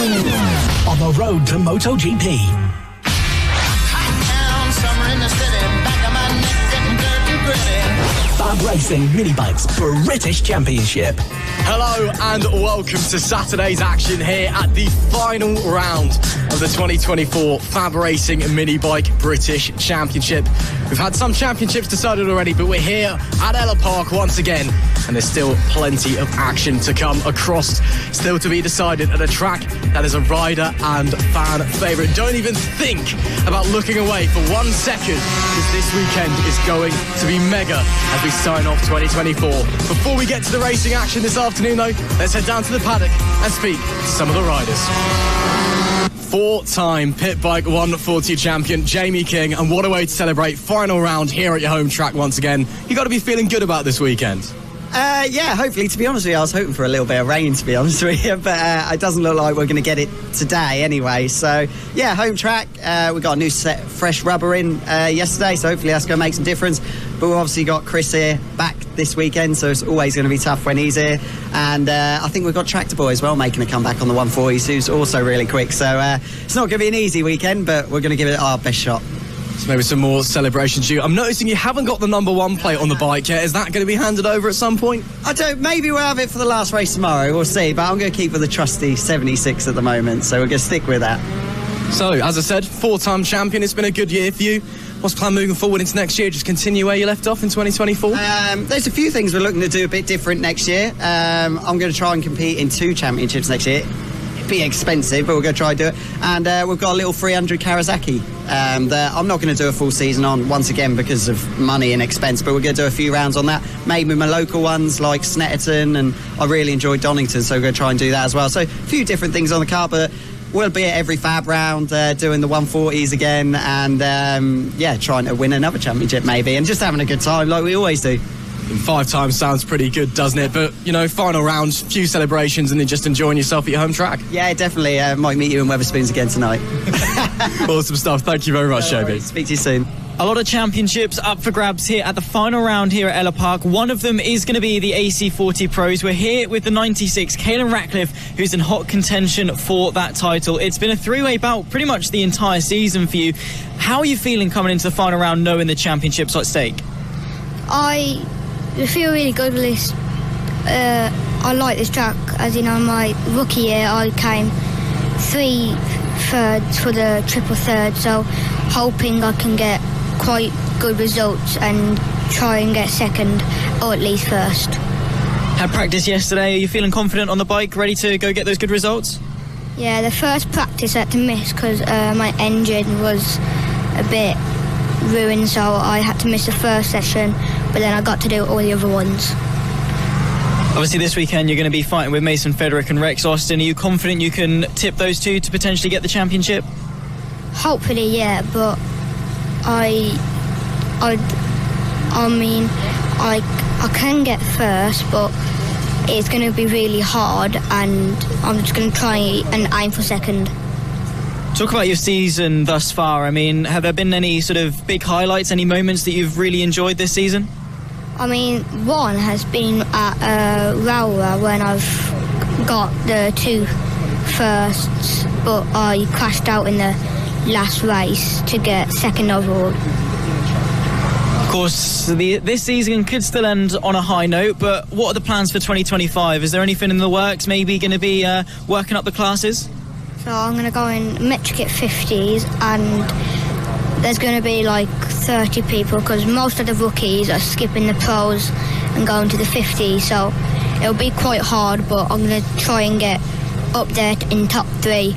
On the road to MotoGP. Summer in the city, back of my neck getting dirty and gritty. FAB-Racing Minibikes British Championship. Hello and welcome to Saturday's action here at the final round of the 2024 FAB-Racing Minibike British Championship. We've had some championships decided already, but we're here at Ellough Park once again, and there's still plenty of action to come across, still to be decided at a track that is a rider and fan favourite. Don't even think about looking away for 1 second, because this weekend is going to be mega as we sign off 2024. Before we get to the racing action this afternoon though, let's head down to the paddock and speak to some of the riders. Four-time Pit Bike 140 champion Jamie King, and what a way to celebrate final round here at your home track once again. You got to be feeling good about this weekend. Yeah, hopefully, to be honest with you. I was hoping for a little bit of rain, to be honest with you, but it doesn't look like we're going to get it today anyway. So, yeah, home track. We got a new set, fresh rubber in yesterday, so hopefully that's going to make some difference. But we've obviously got Chris here back this weekend, so it's always going to be tough when he's here. And I think we've got Tractor Boy as well making a comeback on the 140s, who's also really quick. So it's not going to be an easy weekend, but we're going to give it our best shot. So maybe some more celebrations. I'm noticing you haven't got the number 1 plate on the bike yet. Is that going to be handed over at some point? I don't. Maybe we'll have it for the last race tomorrow. We'll see. But I'm going to keep with the trusty 76 at the moment. So we're going to stick with that. So, as I said, 4-time champion. It's been a good year for you. What's the plan moving forward into next year? Just continue where you left off in 2024? There's a few things we're looking to do a bit different next year. I'm going to try and compete in 2 championships next year. Be expensive, but we're going to try and do it. And we've got a little 300 Kawasaki that I'm not going to do a full season on once again because of money and expense, but we're going to do a few rounds on that, maybe my local ones like Snetterton, and I really enjoy Donington, so we're going to try and do that as well. So a few different things on the car, but we'll be at every FAB round doing the 140s again, and yeah, trying to win another championship maybe, and just having a good time like we always do. 5 times sounds pretty good, doesn't it? But, you know, final rounds, few celebrations, and then just enjoying yourself at your home track. Yeah, definitely. Might meet you in Wetherspoons again tonight. Awesome stuff. Thank you very much, Jamie. Speak to you soon. A lot of championships up for grabs here at the final round here at Ellough Park. One of them is going to be the AC40 Pros. We're here with the 96, Kayin Rackliff, who's in hot contention for that title. It's been a 3-way bout pretty much the entire season for you. How are you feeling coming into the final round knowing the championship's at stake? I feel really good with this. I like this track, as in on my rookie year I came 3 thirds for the triple third, so hoping I can get quite good results and try and get second or at least first. Had practice yesterday. Are you feeling confident on the bike, ready to go get those good results? Yeah, the first practice I had to miss because my engine was a bit ruined, so I had to miss the first session, but then I got to do all the other ones. Obviously this weekend you're going to be fighting with Mason Fedick and Rex Austin. Are you confident you can tip those two to potentially get the championship? Hopefully, yeah, but I mean I can get first, but it's going to be really hard, and I'm just going to try and aim for second. Talk about your season thus far. I mean, have there been any sort of big highlights, any moments that you've really enjoyed this season? I mean, one has been at Raura when I've got the 2 firsts, but I crashed out in the last race to get second overall. Of course, this season could still end on a high note, but what are the plans for 2025? Is there anything in the works, maybe going to be working up the classes? So I'm going to go in metric at 50s, and there's going to be like 30 people because most of the rookies are skipping the pros and going to the 50s, so it'll be quite hard, but I'm going to try and get up there in top 3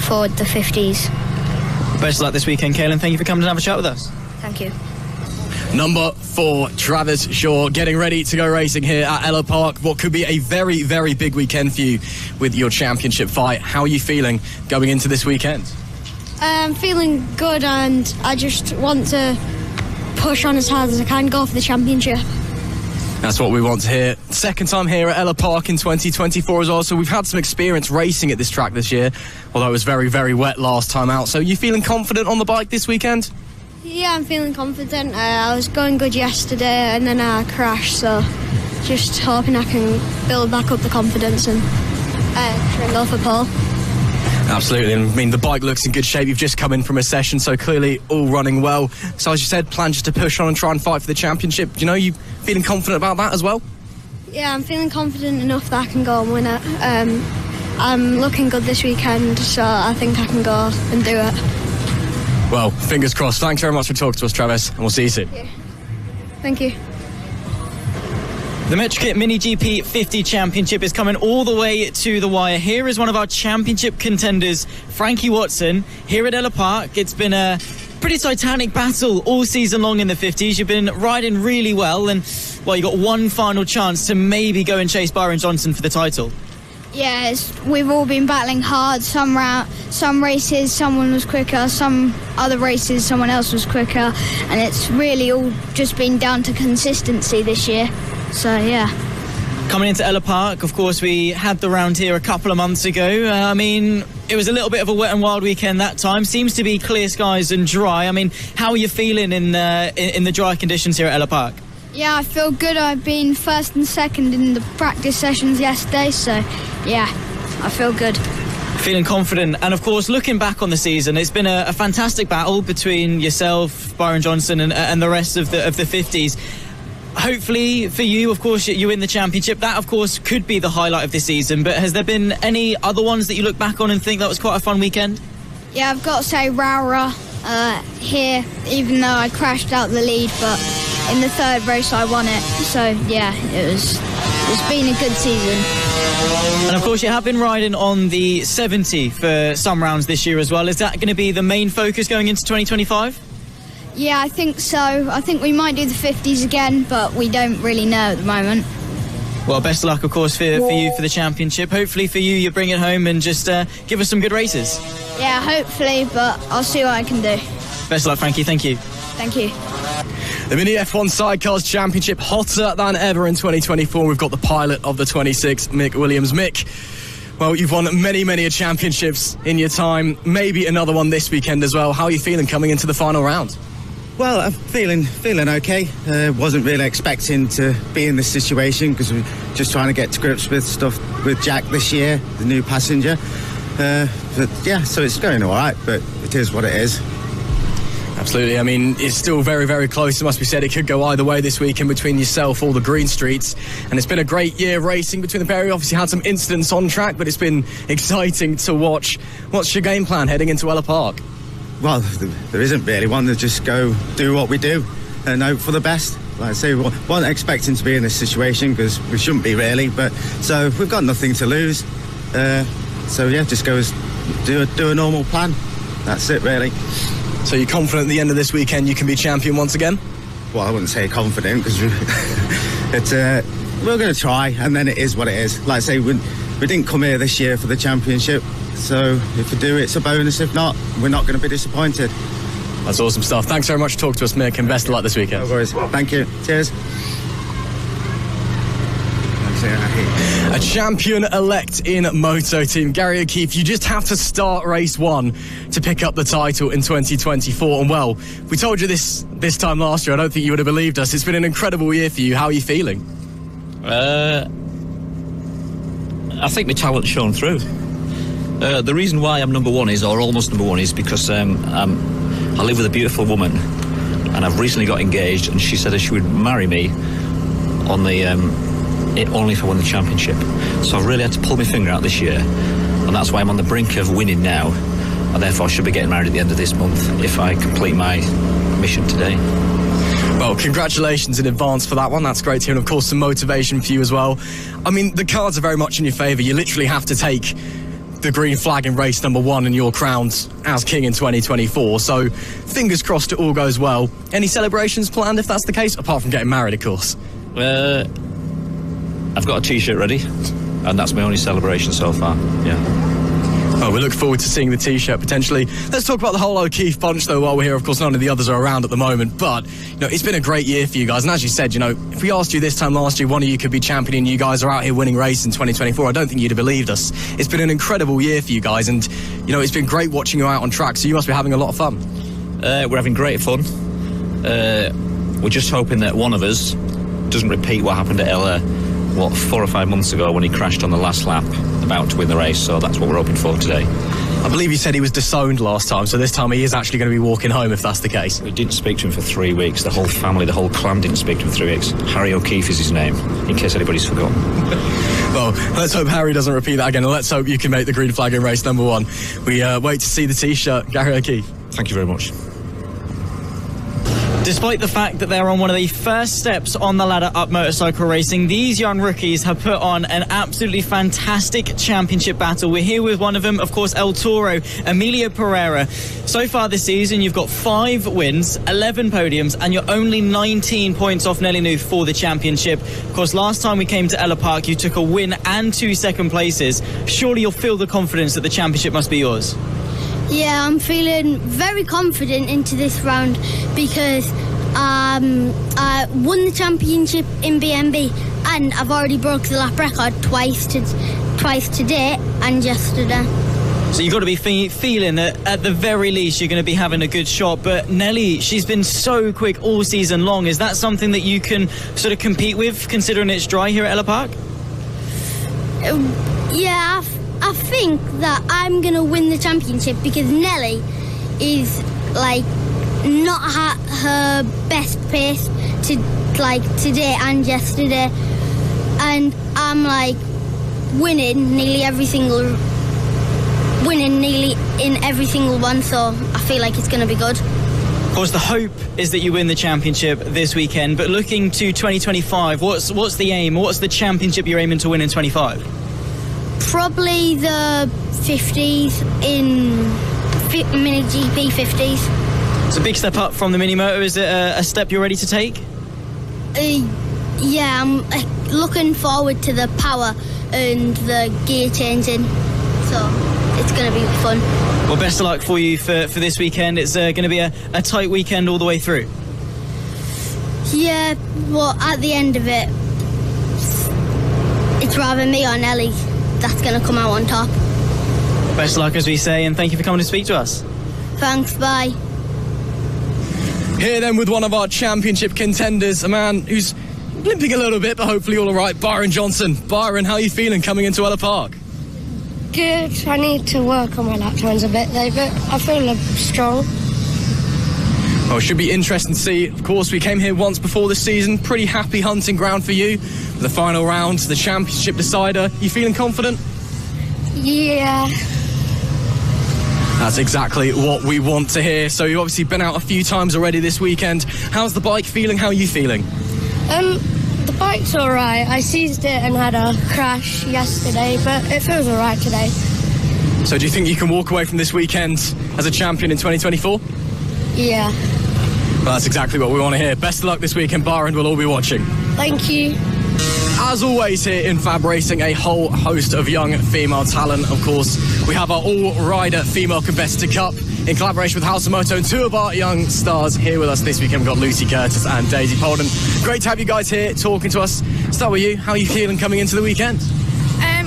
for the 50s. Best of luck this weekend, Kayin. Thank you for coming to have a chat with us. Thank you. Number 4, Travis Shaw, getting ready to go racing here at Ellough Park. What could be a very, very big weekend for you with your championship fight. How are you feeling going into this weekend? I'm feeling good, and I just want to push on as hard as I can, go for the championship. That's what we want to hear. Second time here at Ellough Park in 2024 as well, so we've had some experience racing at this track this year, although it was very, very wet last time out. So you feeling confident on the bike this weekend? Yeah, I'm feeling confident. I was going good yesterday and then I crashed, so just hoping I can build back up the confidence and try and go for pole. Absolutely, and I mean the bike looks in good shape. You've just come in from a session, so clearly all running well. So as you said, plan just to push on and try and fight for the championship. Do you know, you feeling confident about that as well? Yeah, I'm feeling confident enough that I can go and win it. I'm looking good this weekend, so I think I can go and do it. Well, fingers crossed. Thanks very much for talking to us, Travis, and we'll see you soon. Yeah. Thank you. The MotoGP Mini GP 50 Championship is coming all the way to the wire. Here is one of our championship contenders, Frankie Watson, here at Ellough Park. It's been a pretty titanic battle all season long in the 50s. You've been riding really well, and, well, you got one final chance to maybe go and chase Byron Johnson for the title. Yeah, we've all been battling hard. Some races, someone was quicker. Some other races, someone else was quicker. And it's really all just been down to consistency this year. So, yeah. Coming into Ellough Park, of course, we had the round here a couple of months ago. I mean, it was a little bit of a wet and wild weekend that time. Seems to be clear skies and dry. I mean, how are you feeling in the dry conditions here at Ellough Park? Yeah, I feel good. I've been first and second in the practice sessions yesterday, so yeah, I feel good. Feeling confident, and of course, looking back on the season, it's been a fantastic battle between yourself, Byron Johnson, and the rest of the 50s. Hopefully for you, of course, you win the championship. That, of course, could be the highlight of the season, but has there been any other ones that you look back on and think that was quite a fun weekend? Yeah, I've got to say Raura here, even though I crashed out the lead, but in the third race I won it. So yeah, it's been a good season. And of course you have been riding on the 70 for some rounds this year as well. Is that going to be the main focus going into 2025? Yeah, I think so. I think we might do the 50s again, but we don't really know at the moment. Well, best of luck, of course, for you for the championship. Hopefully for you bring it home and just give us some good races. Yeah, hopefully, but I'll see what I can do. Best of luck, Frankie. Thank you. Thank you. The Mini F1 Sidecars Championship hotter than ever in 2024. We've got the pilot of the 26, Mick Williams. Mick, well, you've won many championships in your time. Maybe another one this weekend as well. How are you feeling coming into the final round? Well, I'm feeling okay. Wasn't really expecting to be in this situation because we're just trying to get to grips with stuff with Jack this year, the new passenger. But yeah, so it's going all right, but it is what it is. Absolutely. I mean, it's still very close. It must be said it could go either way this weekend between yourself or the Green Streets. And it's been a great year racing between the pair. You obviously had some incidents on track, but it's been exciting to watch. What's your game plan heading into Ellough Park? Well, there isn't really one. To just go do what we do and hope for the best. Like I say, we weren't expecting to be in this situation because we shouldn't be really. But so we've got nothing to lose. So yeah, just go do a normal plan. That's it, really. So you're confident at the end of this weekend you can be champion once again? Well, I wouldn't say confident because we're going to try, and then it is what it is. Like I say, we didn't come here this year for the championship, so if we do, it's a bonus. If not, we're not going to be disappointed. That's awesome stuff. Thanks very much for talking to us, Mick, and best of luck this weekend. No worries. Thank you. Cheers. A champion-elect in Moto Team, Gary O'Keefe. You just have to start race one to pick up the title in 2024. And well, we told you this time last year. I don't think you would have believed us. It's been an incredible year for you. How are you feeling? I think my talent's shown through. The reason why I'm number one is, or almost number one, is because I live with a beautiful woman, and I've recently got engaged, and she said that she would marry me on the only if I won the championship. So I really had to pull my finger out this year, and that's why I'm on the brink of winning now, and therefore I should be getting married at the end of this month if I complete my mission today. Well, congratulations in advance for that one. That's great to hear, and of course some motivation for you as well. I mean, the cards are very much in your favour. You literally have to take the green flag in race number one and you're crowned as king in 2024. So fingers crossed it all goes well. Any celebrations planned if that's the case, apart from getting married, of course? I've got a t-shirt ready, and that's my only celebration so far. Yeah. Oh, we look forward to seeing the t-shirt potentially. Let's talk about the whole O'Keefe bunch though while we're here. Of course, none of the others are around at the moment, but it's been a great year for you guys. And as you said, if we asked you this time last year, one of you could be championing, you guys are out here winning races in 2024, I don't think you'd have believed us. It's been an incredible year for you guys, and it's been great watching you out on track, so you must be having a lot of fun. We're having great fun. We're just hoping that one of us doesn't repeat what happened at Ellough 4 or 5 months ago when he crashed on the last lap about to win the race, so that's what we're hoping for today. I believe you said he was disowned last time, so this time he is actually going to be walking home if that's the case. We didn't speak to him for 3 weeks. The whole family, the whole clan didn't speak to him for 3 weeks. Harry O'Keefe is his name, in case anybody's forgotten. Well, let's hope Harry doesn't repeat that again, and let's hope you can make the green flag in race number 1. We wait to see the T-shirt. Harry O'Keefe. Thank you very much. Despite the fact that they're on one of the first steps on the ladder up motorcycle racing, these young rookies have put on an absolutely fantastic championship battle. We're here with one of them, of course, El Toro, Amelo Pereira. So far this season, you've got 5 wins, 11 podiums, and you're only 19 points off Nelly New for the championship. Of course, last time we came to Ellough Park, you took a win and 2 second places. Surely you'll feel the confidence that the championship must be yours. Yeah, I'm feeling very confident into this round because I won the championship in BMB and I've already broke the lap record twice today and yesterday. So you've got to be feeling that at the very least you're going to be having a good shot. But Nelly, she's been so quick all season long. Is that something that you can sort of compete with, considering it's dry here at Ellough Park? Yeah, I think that I'm going to win the championship because Nelly is like not at her best pace today and yesterday, and I'm like winning nearly in every single one, so I feel like it's going to be good. Of course, the hope is that you win the championship this weekend, but looking to 2025, what's the aim? What's the championship you're aiming to win in 25? Probably the 50s in Mini GP 50s. It's a big step up from the Mini Moto. Is it a step you're ready to take? Yeah, I'm looking forward to the power and the gear changing, so it's going to be fun. Well, best of luck for you for this weekend. It's going to be a tight weekend all the way through. Yeah, well, at the end of it, it's rather me or Nelly that's going to come out on top. Best of luck, as we say, and thank you for coming to speak to us. Thanks, bye. Here then with one of our championship contenders, a man who's limping a little bit, but hopefully all right, Byron Johnson. Byron, how are you feeling coming into Ellough Park? Good. I need to work on my lap times a bit though, but I feel strong. Well, it should be interesting to see. Of course, we came here once before this season. Pretty happy hunting ground for you. The final round, the championship decider. You feeling confident? Yeah. That's exactly what we want to hear. So you've obviously been out a few times already this weekend. How's the bike feeling? How are you feeling? The bike's all right. I seized it and had a crash yesterday, but it feels all right today. So do you think you can walk away from this weekend as a champion in 2024? Yeah. Well, that's exactly what we want to hear. Best of luck this weekend, Byron. We'll all be watching. Thank you. As always here in FAB-Racing, a whole host of young female talent. Of course, we have our all-rider female competitor cup in collaboration with House of Moto, and 2 of our young stars here with us this weekend. We've got Lucy Curtis and Daisy Peden. Great to have you guys here talking to us. Start with you. How are you feeling coming into the weekend?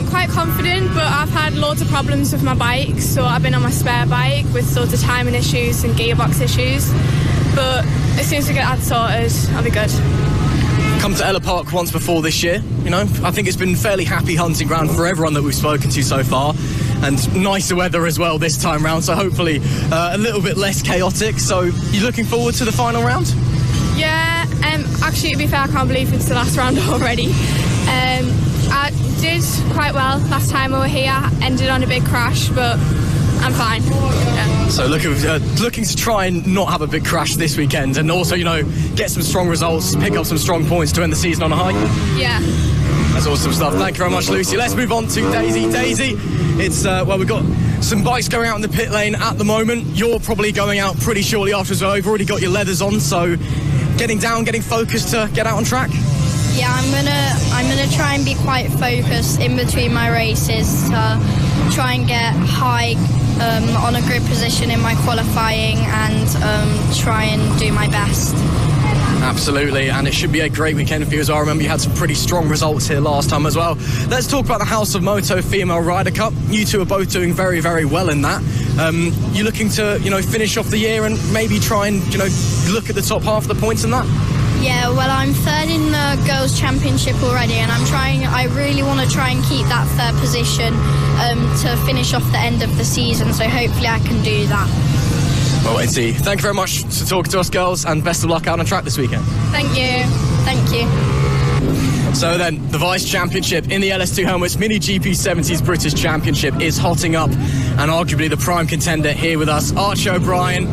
Quite confident, but I've had loads of problems with my bike, so I've been on my spare bike with loads of timing issues and gearbox issues, but as soon as we get that sorted, I'll be good. Come to Ellough Park once before this year, you know, I think it's been fairly happy hunting ground for everyone that we've spoken to so far, and nicer weather as well this time round, so hopefully a little bit less chaotic. So you looking forward to the final round? Yeah, actually, to be fair, I can't believe it's the last round already. I did quite well last time over here, ended on a big crash, but I'm fine. Yeah. So looking to try and not have a big crash this weekend, and also, you know, get some strong results, pick up some strong points to end the season on a high. Yeah. That's awesome stuff. Thank you very much, Lucy. Let's move on to Daisy. Daisy, it's, well, we've got some bikes going out in the pit lane at the moment. You're probably going out pretty shortly after as well. You've already got your leathers on, so getting focused to get out on track. Yeah, I'm gonna try and be quite focused in between my races to try and get high on a grid position in my qualifying and try and do my best. Absolutely, and it should be a great weekend for you as well. I remember you had some pretty strong results here last time as well. Let's talk about the House of Moto Female Rider Cup. You two are both doing very, very well in that. You're looking to, you know, finish off the year and maybe try and, you know, look at the top half of the points in that? Yeah, well, I'm third in the girls' championship already, and I really want to try and keep that third position to finish off the end of the season, so hopefully I can do that. Well, wait and see. Thank you very much for talking to us, girls, and best of luck out on track this weekend. Thank you. Thank you. So then, the Vice Championship in the LS2 helmets, Mini GP 70s British Championship is hotting up, and arguably the prime contender here with us, Archie O'Brien.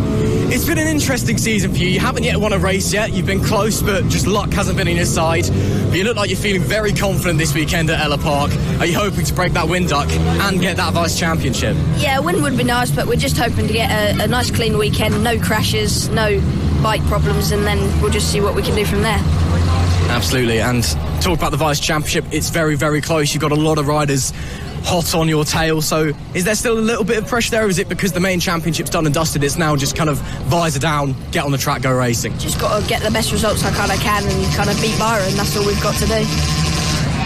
It's been an interesting season for you. You haven't yet won a race yet. You've been close, but just luck hasn't been on your side. But you look like you're feeling very confident this weekend at Ellough Park. Are you hoping to break that wind duck and get that Vice Championship? Yeah, a win would be nice, but we're just hoping to get a nice clean weekend, no crashes, no bike problems, and then we'll just see what we can do from there. Absolutely, and talk about the Vice Championship, it's very, very close. You've got a lot of riders hot on your tail, so is there still a little bit of pressure there, or is it because the main championship's done and dusted, it's now just kind of visor down, get on the track, go racing? Just got to get the best results I can and kind of beat Byron, that's all we've got to do.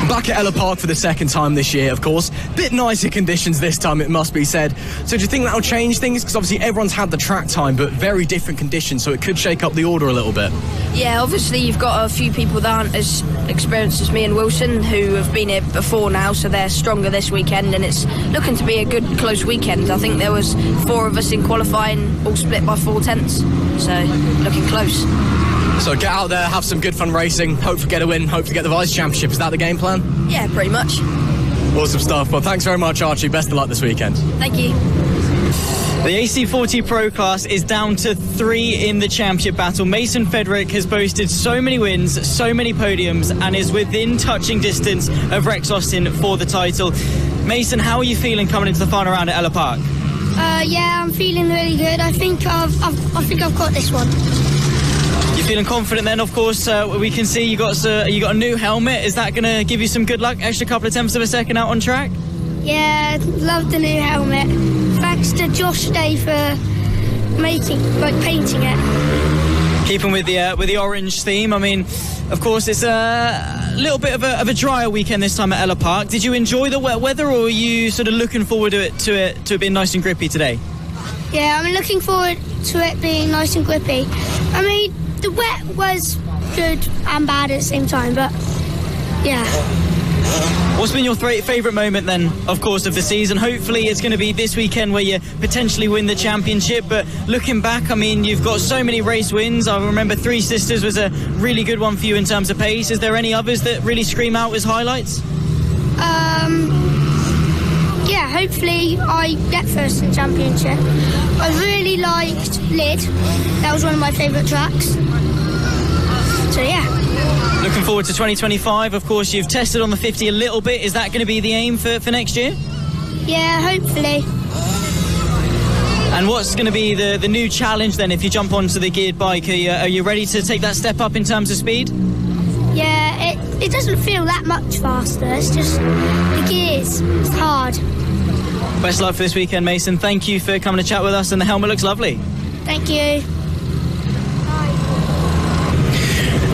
Back at Ellough Park for the second time this year, of course. Bit nicer conditions this time, it must be said. So do you think that'll change things? Because obviously everyone's had the track time, but very different conditions, so it could shake up the order a little bit. Yeah, obviously you've got a few people that aren't as experienced as me and Wilson, who have been here before now, so they're stronger this weekend, and it's looking to be a good, close weekend. I think there was 4 of us in qualifying, all split by 4 tenths, so looking close. So get out there, have some good fun racing, hopefully get a win, hopefully get the Vice Championship. Is that the game plan? Yeah, pretty much. Awesome stuff. Well, thanks very much, Archie. Best of luck this weekend. Thank you. The AC40 Pro class is down to 3 in the championship battle. Mason Fedick has boasted so many wins, so many podiums, and is within touching distance of Rex Austin for the title. Mason, how are you feeling coming into the final round at Ellough Park? Yeah, I'm feeling really good. I think I've got this one. You're feeling confident then, of course. We can see you got a new helmet. Is that going to give you some good luck? Extra couple of tenths of a second out on track? Yeah, love the new helmet. Thanks to Josh Day for painting it. Keeping with the orange theme, I mean, of course, it's a little bit of a drier weekend this time at Ellough Park. Did you enjoy the wet weather, or are you sort of looking forward to it being nice and grippy today? Yeah, I'm looking forward to it being nice and grippy. I mean, the wet was good and bad at the same time, but yeah. What's been your favourite moment then, of course, of the season? Hopefully it's going to be this weekend where you potentially win the championship, but looking back, I mean, you've got so many race wins. I remember Three Sisters was a really good one for you in terms of pace. Is there any others that really scream out as highlights? Yeah, hopefully I get first in the championship. I really liked Lid. That was one of my favourite tracks. So yeah. Looking forward to 2025. Of course, you've tested on the 50 a little bit. Is that going to be the aim for next year? Yeah, hopefully. And what's going to be the new challenge then if you jump onto the geared bike? Are you ready to take that step up in terms of speed? Yeah, it doesn't feel that much faster. It's just the gears. It's hard. Best luck for this weekend, Mason. Thank you for coming to chat with us, and the helmet looks lovely. Thank you.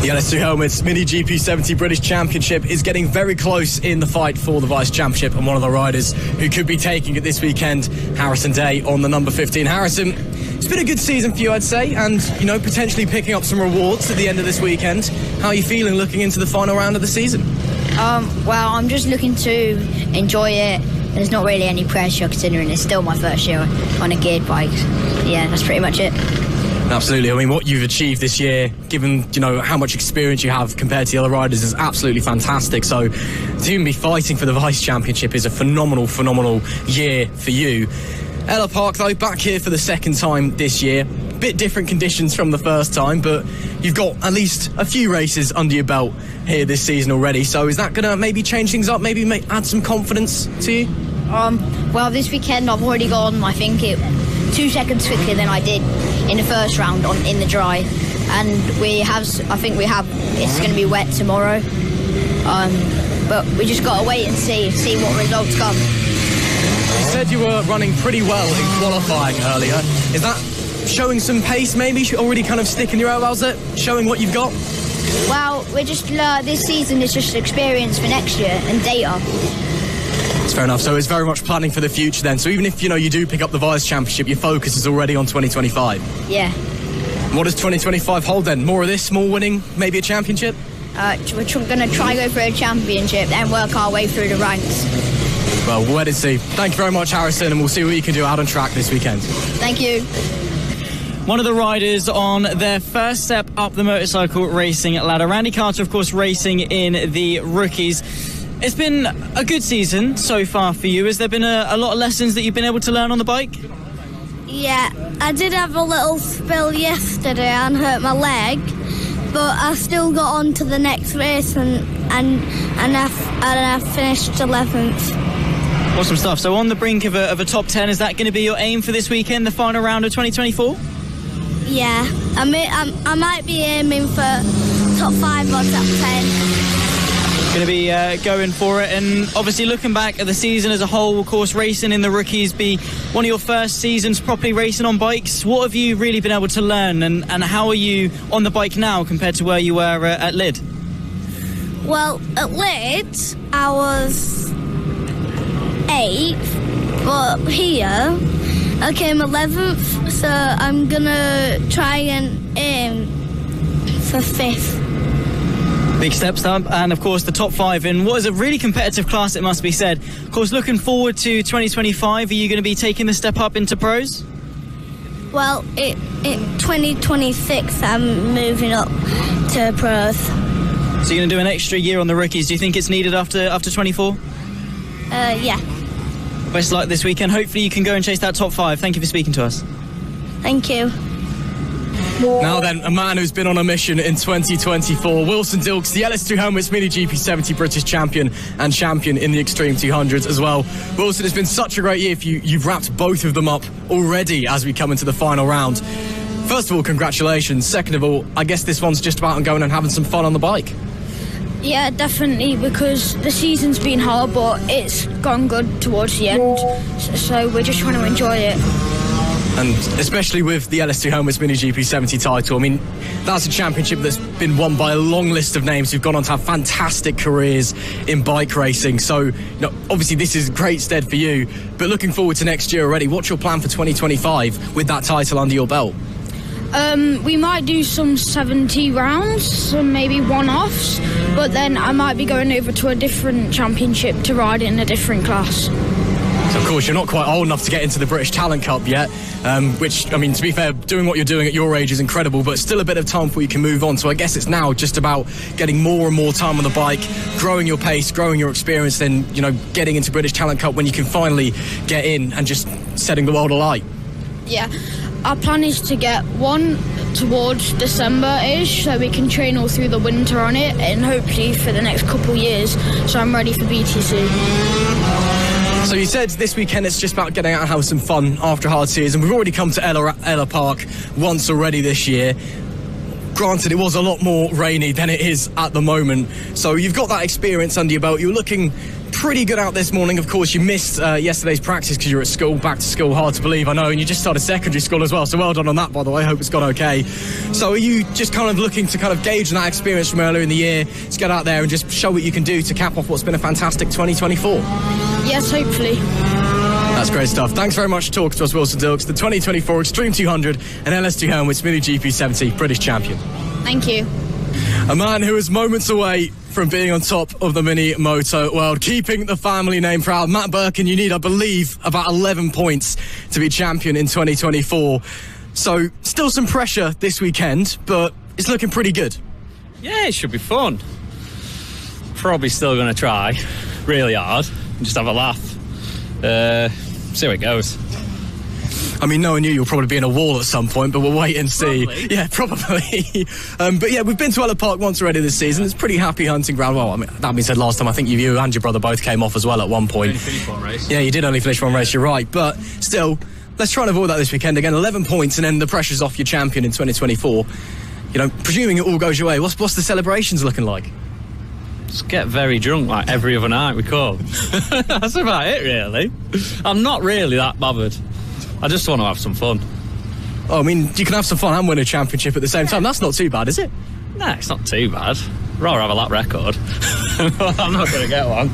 The LS2 Helmets Mini GP 70 British Championship is getting very close in the fight for the Vice Championship, and one of the riders who could be taking it this weekend, Harrison Day on the number 15. Harrison, it's been a good season for you, I'd say, and, you know, potentially picking up some rewards at the end of this weekend. How are you feeling looking into the final round of the season? Well, I'm just looking to enjoy it. There's not really any pressure considering it's still my first year on a geared bike. Yeah, that's pretty much it. Absolutely. I mean, what you've achieved this year, given, you know, how much experience you have compared to the other riders, is absolutely fantastic. So to even be fighting for the Vice Championship is a phenomenal year for you. Ellough Park, though, back here for the second time this year. Bit different conditions from the first time, but you've got at least a few races under your belt here this season already. So is that going to maybe change things up, maybe add some confidence to you? Well, this weekend I've already gone, I think, 2 seconds quicker than I did in the first round in the dry, and it's going to be wet tomorrow, but we just got to wait and see what results come. You said you were running pretty well in qualifying earlier. Is that showing some pace, maybe already kind of sticking your elbows at, showing what you've got? Well, we're just this season is just experience for next year and data. That's fair enough. So it's very much planning for the future then. So even if, you know, you do pick up the Vice Championship, your focus is already on 2025. Yeah. What does 2025 hold then? More of this, more winning, maybe a championship? We're going to try go for a championship, then work our way through the ranks. Well, we'll wait and see. Thank you very much, Harrison, and we'll see what you can do out on track this weekend. Thank you. One of the riders on their first step up the motorcycle racing ladder. Randy Carter, of course, racing in the Rookies. It's been a good season so far for you. Has there been a lot of lessons that you've been able to learn on the bike? Yeah, I did have a little spill yesterday and hurt my leg, but I still got on to the next race and I finished 11th. Awesome stuff. So on the brink of a top 10, is that going to be your aim for this weekend, the final round of 2024? Yeah, I might be aiming for top 5 or top 10. Going to be going for it, and obviously looking back at the season as a whole, of course, racing in the Rookies be one of your first seasons properly racing on bikes. What have you really been able to learn, and how are you on the bike now compared to where you were at Lid? Well, at Lid, I was 8th, but here I came 11th, so I'm gonna try and aim for 5th. Big steps up, and of course the top 5 in what is a really competitive class, it must be said. Of course, looking forward to 2025, are you going to be taking the step up into pros? Well, in 2026 I'm moving up to pros. So you're going to do an extra year on the Rookies. Do you think it's needed after 24? Yeah. Best of luck this weekend. Hopefully you can go and chase that top 5. Thank you for speaking to us. Thank you. Now then, a man who's been on a mission in 2024, Wilson Dils, the LS2 Helmets MiniGP 70 British champion and champion in the Extreme 200s as well. Wilson, it's been such a great year for you. You've wrapped both of them up already as we come into the final round. First of all, congratulations. Second of all, I guess this one's just about going and having some fun on the bike. Yeah, definitely, because the season's been hard, but it's gone good towards the end, so we're just trying to enjoy it. And especially with the LS2 Helmets MiniGP 70 title, I mean, that's a championship that's been won by a long list of names who've gone on to have fantastic careers in bike racing. So, you know, obviously this is great stead for you, but looking forward to next year already, what's your plan for 2025 with that title under your belt? We might do some 70 rounds, some maybe one-offs, but then I might be going over to a different championship to ride in a different class. So of course, you're not quite old enough to get into the British Talent Cup yet, which, I mean, to be fair, doing what you're doing at your age is incredible, but still a bit of time before you can move on. So I guess it's now just about getting more and more time on the bike, growing your pace, growing your experience, then, you know, getting into British Talent Cup when you can finally get in and just setting the world alight. Yeah, our plan is to get one towards December-ish, so we can train all through the winter on it, and hopefully for the next couple of years, so I'm ready for BTC. So you said this weekend it's just about getting out and having some fun after a hard season. We've already come to Ellough Park once already this year. Granted, it was a lot more rainy than it is at the moment. So you've got that experience under your belt. You're looking pretty good out this morning. Of course, you missed yesterday's practice because you're at school, back to school. Hard to believe, I know. And you just started secondary school as well. So well done on that, by the way. I hope it's gone okay. So are you just kind of looking to kind of gauge that experience from earlier in the year to get out there and just show what you can do to cap off what's been a fantastic 2024? Yes, hopefully. That's great stuff. Thanks very much for talking to us, Wilson Dils, the 2024 Extreme 200 and LS2 Helmets MiniGP 70 British champion. Thank you. A man who is moments away from being on top of the Mini Moto world, keeping the family name proud. Matt Burkin, you need, I believe, about 11 points to be champion in 2024. So, still some pressure this weekend, but it's looking pretty good. Yeah, it should be fun. Probably still going to try really hard and just have a laugh. See how it goes. I mean, knowing you'll probably be in a wall at some point, but we'll wait and see. Probably. Yeah, probably. But yeah, we've been to Ellough Park once already this season. It's pretty happy hunting ground. Well, I mean, that being said, last time I think you and your brother both came off as well at one point. Only finished one race. Yeah, you did only finish one race, you're right. But still, let's try and avoid that this weekend. Again, 11 points and then the pressure's off your champion in 2024. You know, presuming it all goes your way, what's the celebrations looking like? Just get very drunk like every other night we come. That's about it, really. I'm not really that bothered. I just want to have some fun. Oh, I mean, you can have some fun and win a championship at the same time. That's not too bad, is it? No, it's not too bad. rather have a lap record. I'm not going to get one.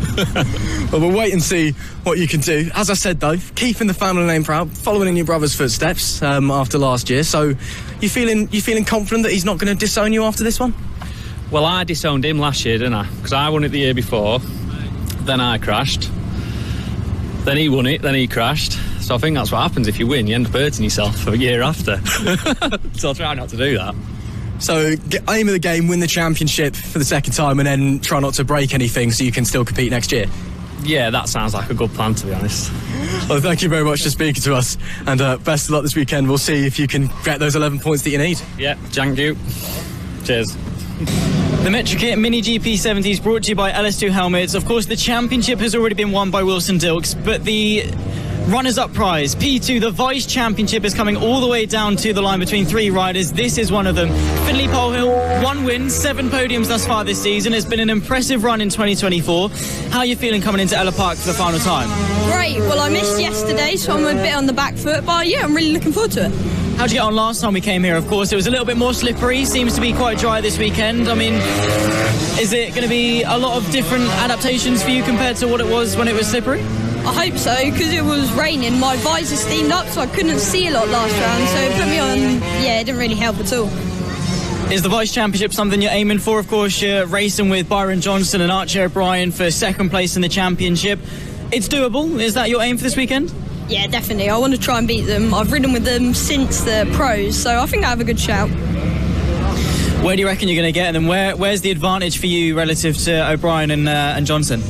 Well, we'll wait and see what you can do. As I said, though, keeping the family name proud, following in your brother's footsteps after last year. So, you feeling confident that he's not going to disown you after this one? Well, I disowned him last year, didn't I? Because I won it the year before, then I crashed, then he won it, then he crashed. So I think that's what happens if you win. You end up hurting yourself for a year after. So I'll try not to do that. So aim of the game, win the championship for the second time, and then try not to break anything so you can still compete next year. Yeah, that sounds like a good plan, to be honest. Well, thank you very much for speaking to us, and best of luck this weekend. We'll see if you can get those 11 points that you need. Yeah, thank you. Cheers. The MetroKit Mini GP 70 is brought to you by LS2 Helmets. Of course, the championship has already been won by Wilson Dils, but the runners-up prize, P2, the Vice Championship, is coming all the way down to the line between 3 riders. This is one of them. Finley Pohill, 1 win, 7 podiums thus far this season. It's been an impressive run in 2024. How are you feeling coming into Ellough Park for the final time? Great. Well, I missed yesterday, so I'm a bit on the back foot, but yeah, I'm really looking forward to it. How'd you get on last time we came here? Of course, it was a little bit more slippery. Seems to be quite dry this weekend. I mean, is it going to be a lot of different adaptations for you compared to what it was when it was slippery? I hope so, because it was raining. My visor steamed up, so I couldn't see a lot last round, so it put me on, yeah, it didn't really help at all. Is the Vice Championship something you're aiming for? Of course, you're racing with Byron Johnson and Archie O'Brien for second place in the championship. It's doable. Is that your aim for this weekend? Yeah, definitely. I want to try and beat them. I've ridden with them since the pros, so I think I have a good shout. Where do you reckon you're going to get them? Where's the advantage for you relative to O'Brien and Johnson?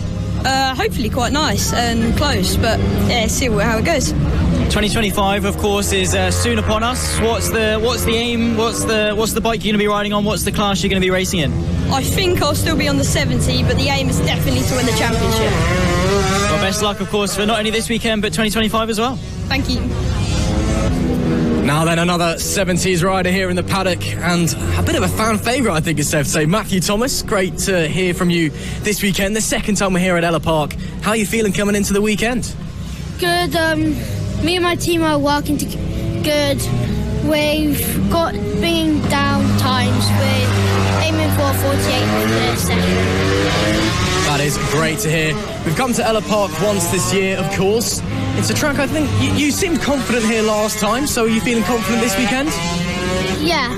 Hopefully quite nice and close, but yeah, see how it goes. 2025, of course, is soon upon us. What's the aim? What's the bike you're going to be riding on? What's the class you're going to be racing in? I think I'll still be on the 70, but the aim is definitely to win the championship. Well, best luck, of course, for not only this weekend, but 2025 as well. Thank you. Now then, another 70s rider here in the paddock, and a bit of a fan favourite, I think it's safe to say. Matthew Thomas, great to hear from you this weekend. The second time we're here at Ellough Park. How are you feeling coming into the weekend? Good. Me and my team are working good. We've got bringing down times. We're aiming for 48 minutes a second. That is great to hear. We've come to Ellough Park once this year, of course. It's a track, I think, you seemed confident here last time, so are you feeling confident this weekend? Yeah.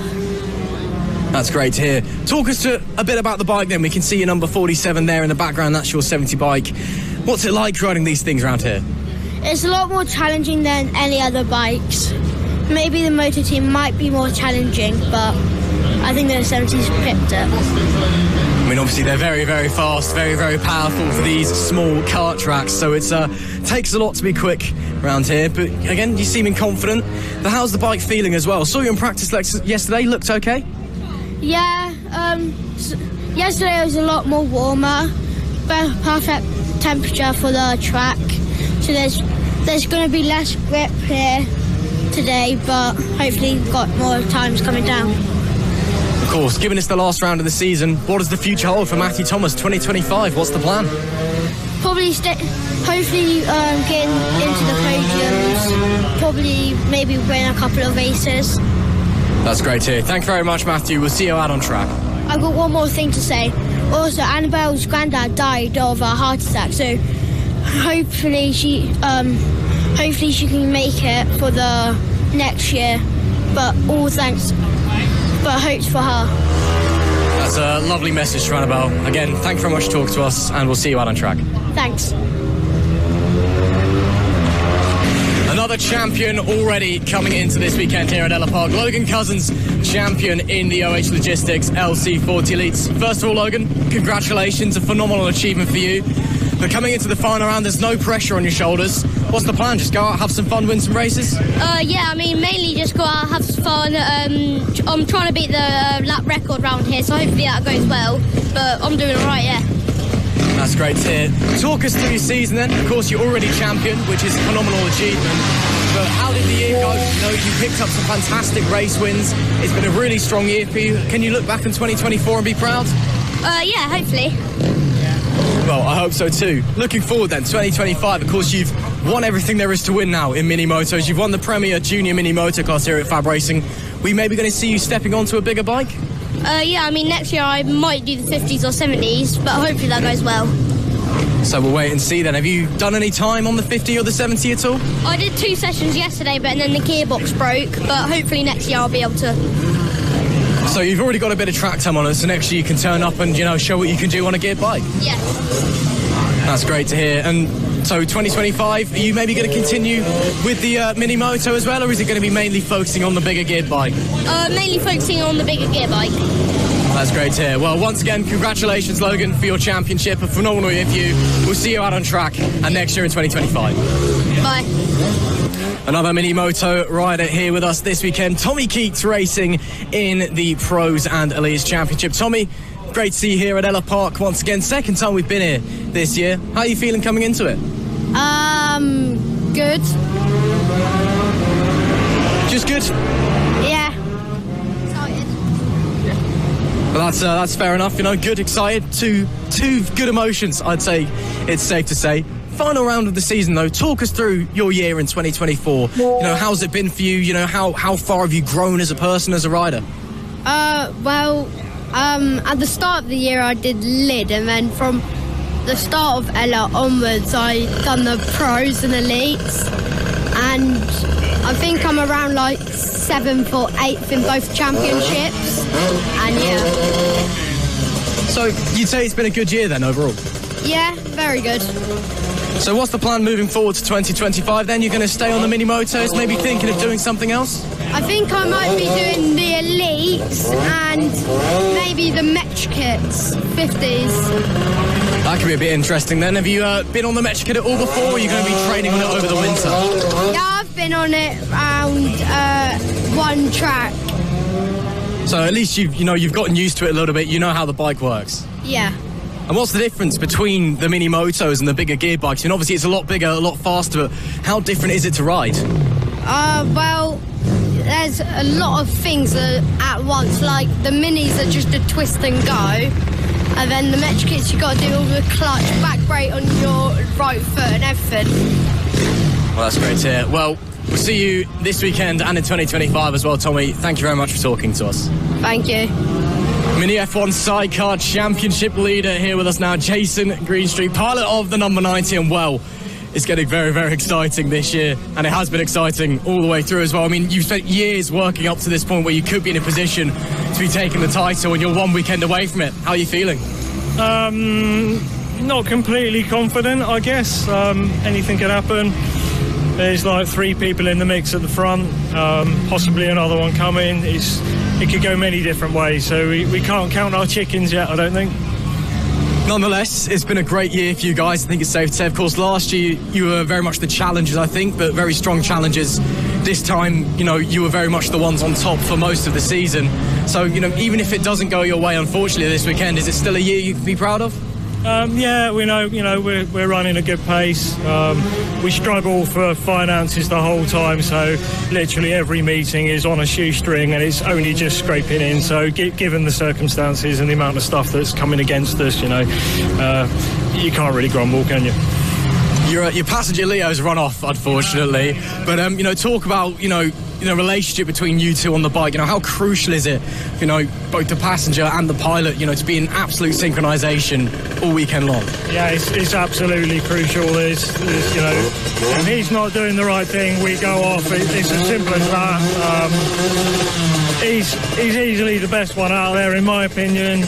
That's great to hear. Talk us to a bit about the bike then. We can see your number 47 there in the background. That's your 70 bike. What's it like riding these things around here? It's a lot more challenging than any other bikes. Maybe the Moto Team might be more challenging, but I think the 70s picked it. I mean, obviously, they're very, very fast, very, very powerful for these small kart tracks, so it takes a lot to be quick around here. But, again, you seeming confident. But how's the bike feeling as well? Saw you in practice yesterday. Looked okay? Yeah. Yesterday was a lot more warmer. Perfect temperature for the track. So there's going to be less grip here today, but hopefully we've got more times coming down. Of course, given it's the last round of the season, what does the future hold for Matthew Thomas 2025? What's the plan? Probably hopefully getting into the podiums, probably maybe win a couple of races. That's great to hear. Thank you very much, Matthew. We'll see you out on track. I've got one more thing to say. Also, Annabelle's granddad died of a heart attack, so hopefully she can make it for the next year. But all thanks. But hopes for her. That's a lovely message from Annabelle. Again, thank you very much for talking to us, and we'll see you out on track. Thanks. Another champion already coming into this weekend here at Ellough Park. Logan Cousins, champion in the OH Logistics LC40 Elites. First of all, Logan, congratulations, a phenomenal achievement for you. But coming into the final round, there's no pressure on your shoulders. What's the plan? Just go out, have some fun, win some races? Yeah, I mean, mainly just go out, have some fun. I'm trying to beat the lap record round here, so hopefully that goes well. But I'm doing all right, yeah. That's great to hear. Talk us through your season then. Of course, you're already champion, which is a phenomenal achievement. But how did the year go? You know, you picked up some fantastic race wins. It's been a really strong year for you. Can you look back in 2024 and be proud? Yeah, hopefully. Well, I hope so too. Looking forward then, 2025. Of course, you've won everything there is to win now in mini motos. You've won the Premier Junior Mini Moto class here at FAB-Racing. We may be going to see you stepping onto a bigger bike? Yeah, I mean, next year I might do the 50s or 70s, but hopefully that goes well. So we'll wait and see then. Have you done any time on the 50 or the 70 at all? I did 2 sessions yesterday, but then the gearbox broke, but hopefully next year I'll be able to. So you've already got a bit of track time on it, so next year you can turn up and, show what you can do on a geared bike? Yeah. That's great to hear. And so 2025, are you maybe going to continue with the Mini Moto as well, or is it going to be mainly focusing on the bigger geared bike? Mainly focusing on the bigger gear bike. That's great to hear. Well, once again, congratulations, Logan, for your championship. A phenomenal year for you. We'll see you out on track and next year in 2025. Bye. Another Mini Moto rider here with us this weekend, Tommy Keats, racing in the Pros and Elites Championship. Tommy, great to see you here at Ellough Park once again. Second time we've been here this year. How are you feeling coming into it? Good. Just good? Yeah. Well, that's fair enough. Good, excited. Two good emotions, I'd say it's safe to say. Final round of the season, though. Talk us through your year in 2024. How's it been for you? How far have you grown as a person, as a rider? At the start of the year, I did Lid, and then from the start of Ella onwards, I done the Pros and Elites, and I think I'm around like 7th or 8th in both championships, and yeah. So you'd say it's been a good year then overall? Yeah, very good. So what's the plan moving forward to 2025 then? You're going to stay on the Mini Motos, maybe thinking of doing something else? I think I might be doing the Elites and maybe the Metch Kits, 50s. That could be a bit interesting then. Have you been on the Metch Kit at all before, or are you going to be training on it over the winter? Yeah, I've been on it around one track. So at least you've gotten used to it a little bit, you know how the bike works? Yeah. And what's the difference between the Mini Motos and the bigger gear bikes? And obviously it's a lot bigger, a lot faster, but how different is it to ride? Well, there's a lot of things at once. Like the Minis are just a twist and go, and then the Metch Kits you got to do all the clutch, back brake on your right foot and everything. Well, that's great to hear. Well, we'll see you this weekend and in 2025 as well, Tommy. Thank you very much for talking to us. Thank you. Mini F1 Sidecar Championship leader here with us now, Jason Greenstreet, pilot of the number 90, and well, it's getting very, very exciting this year, and it has been exciting all the way through as well. I mean, you've spent years working up to this point where you could be in a position to be taking the title, and you're one weekend away from it. How are you feeling? Not completely confident, I guess. Anything could happen. There's like 3 people in the mix at the front, possibly another one coming. It could go many different ways, so we can't count our chickens yet, I don't think. Nonetheless, it's been a great year for you guys. I think it's safe to say. Of course, last year you were very much the challengers, I think, but very strong challengers. This time, you were very much the ones on top for most of the season. So, even if it doesn't go your way, unfortunately, this weekend, is it still a year you can be proud of? Yeah, we know, we're running a good pace. We struggle for finances the whole time, so literally every meeting is on a shoestring and it's only just scraping in. So given the circumstances and the amount of stuff that's coming against us, you can't really grumble, can you? Your passenger Leo's run off, unfortunately. But talk about relationship between you two on the bike. How crucial is it, both the passenger and the pilot, to be in absolute synchronisation all weekend long? Yeah, it's absolutely crucial. There's if he's not doing the right thing, we go off. It's as simple as that. He's easily the best one out there, in my opinion.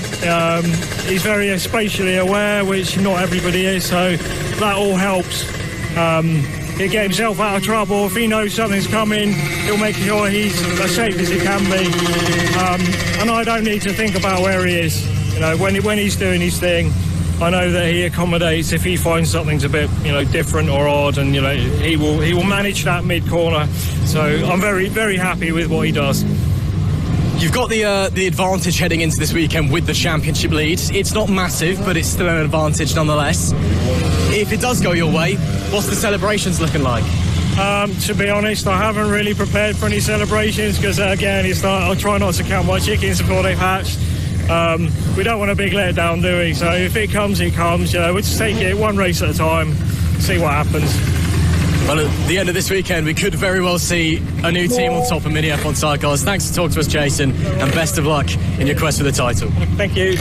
He's very spatially aware, which not everybody is, so that all helps. He'll get himself out of trouble. If he knows something's coming, he'll make sure he's as safe as he can be. And I don't need to think about where he is. When he's doing his thing, I know that he accommodates if he finds something's a bit, different or odd, and he will manage that mid-corner. So I'm very, very happy with what he does. You've got the advantage heading into this weekend with the championship lead. It's not massive, but it's still an advantage nonetheless. If it does go your way, what's the celebrations looking like? To be honest, I haven't really prepared for any celebrations because, again, I'll try not to count my chickens before they've hatched. We don't want a big letdown, do we? So if it comes, it comes. We'll just take it one race at a time, see what happens. Well, at the end of this weekend, we could very well see a new team on top of Mini F1 Sidecars. Thanks for talking to us, Jason, and best of luck in your quest for the title. Thank you.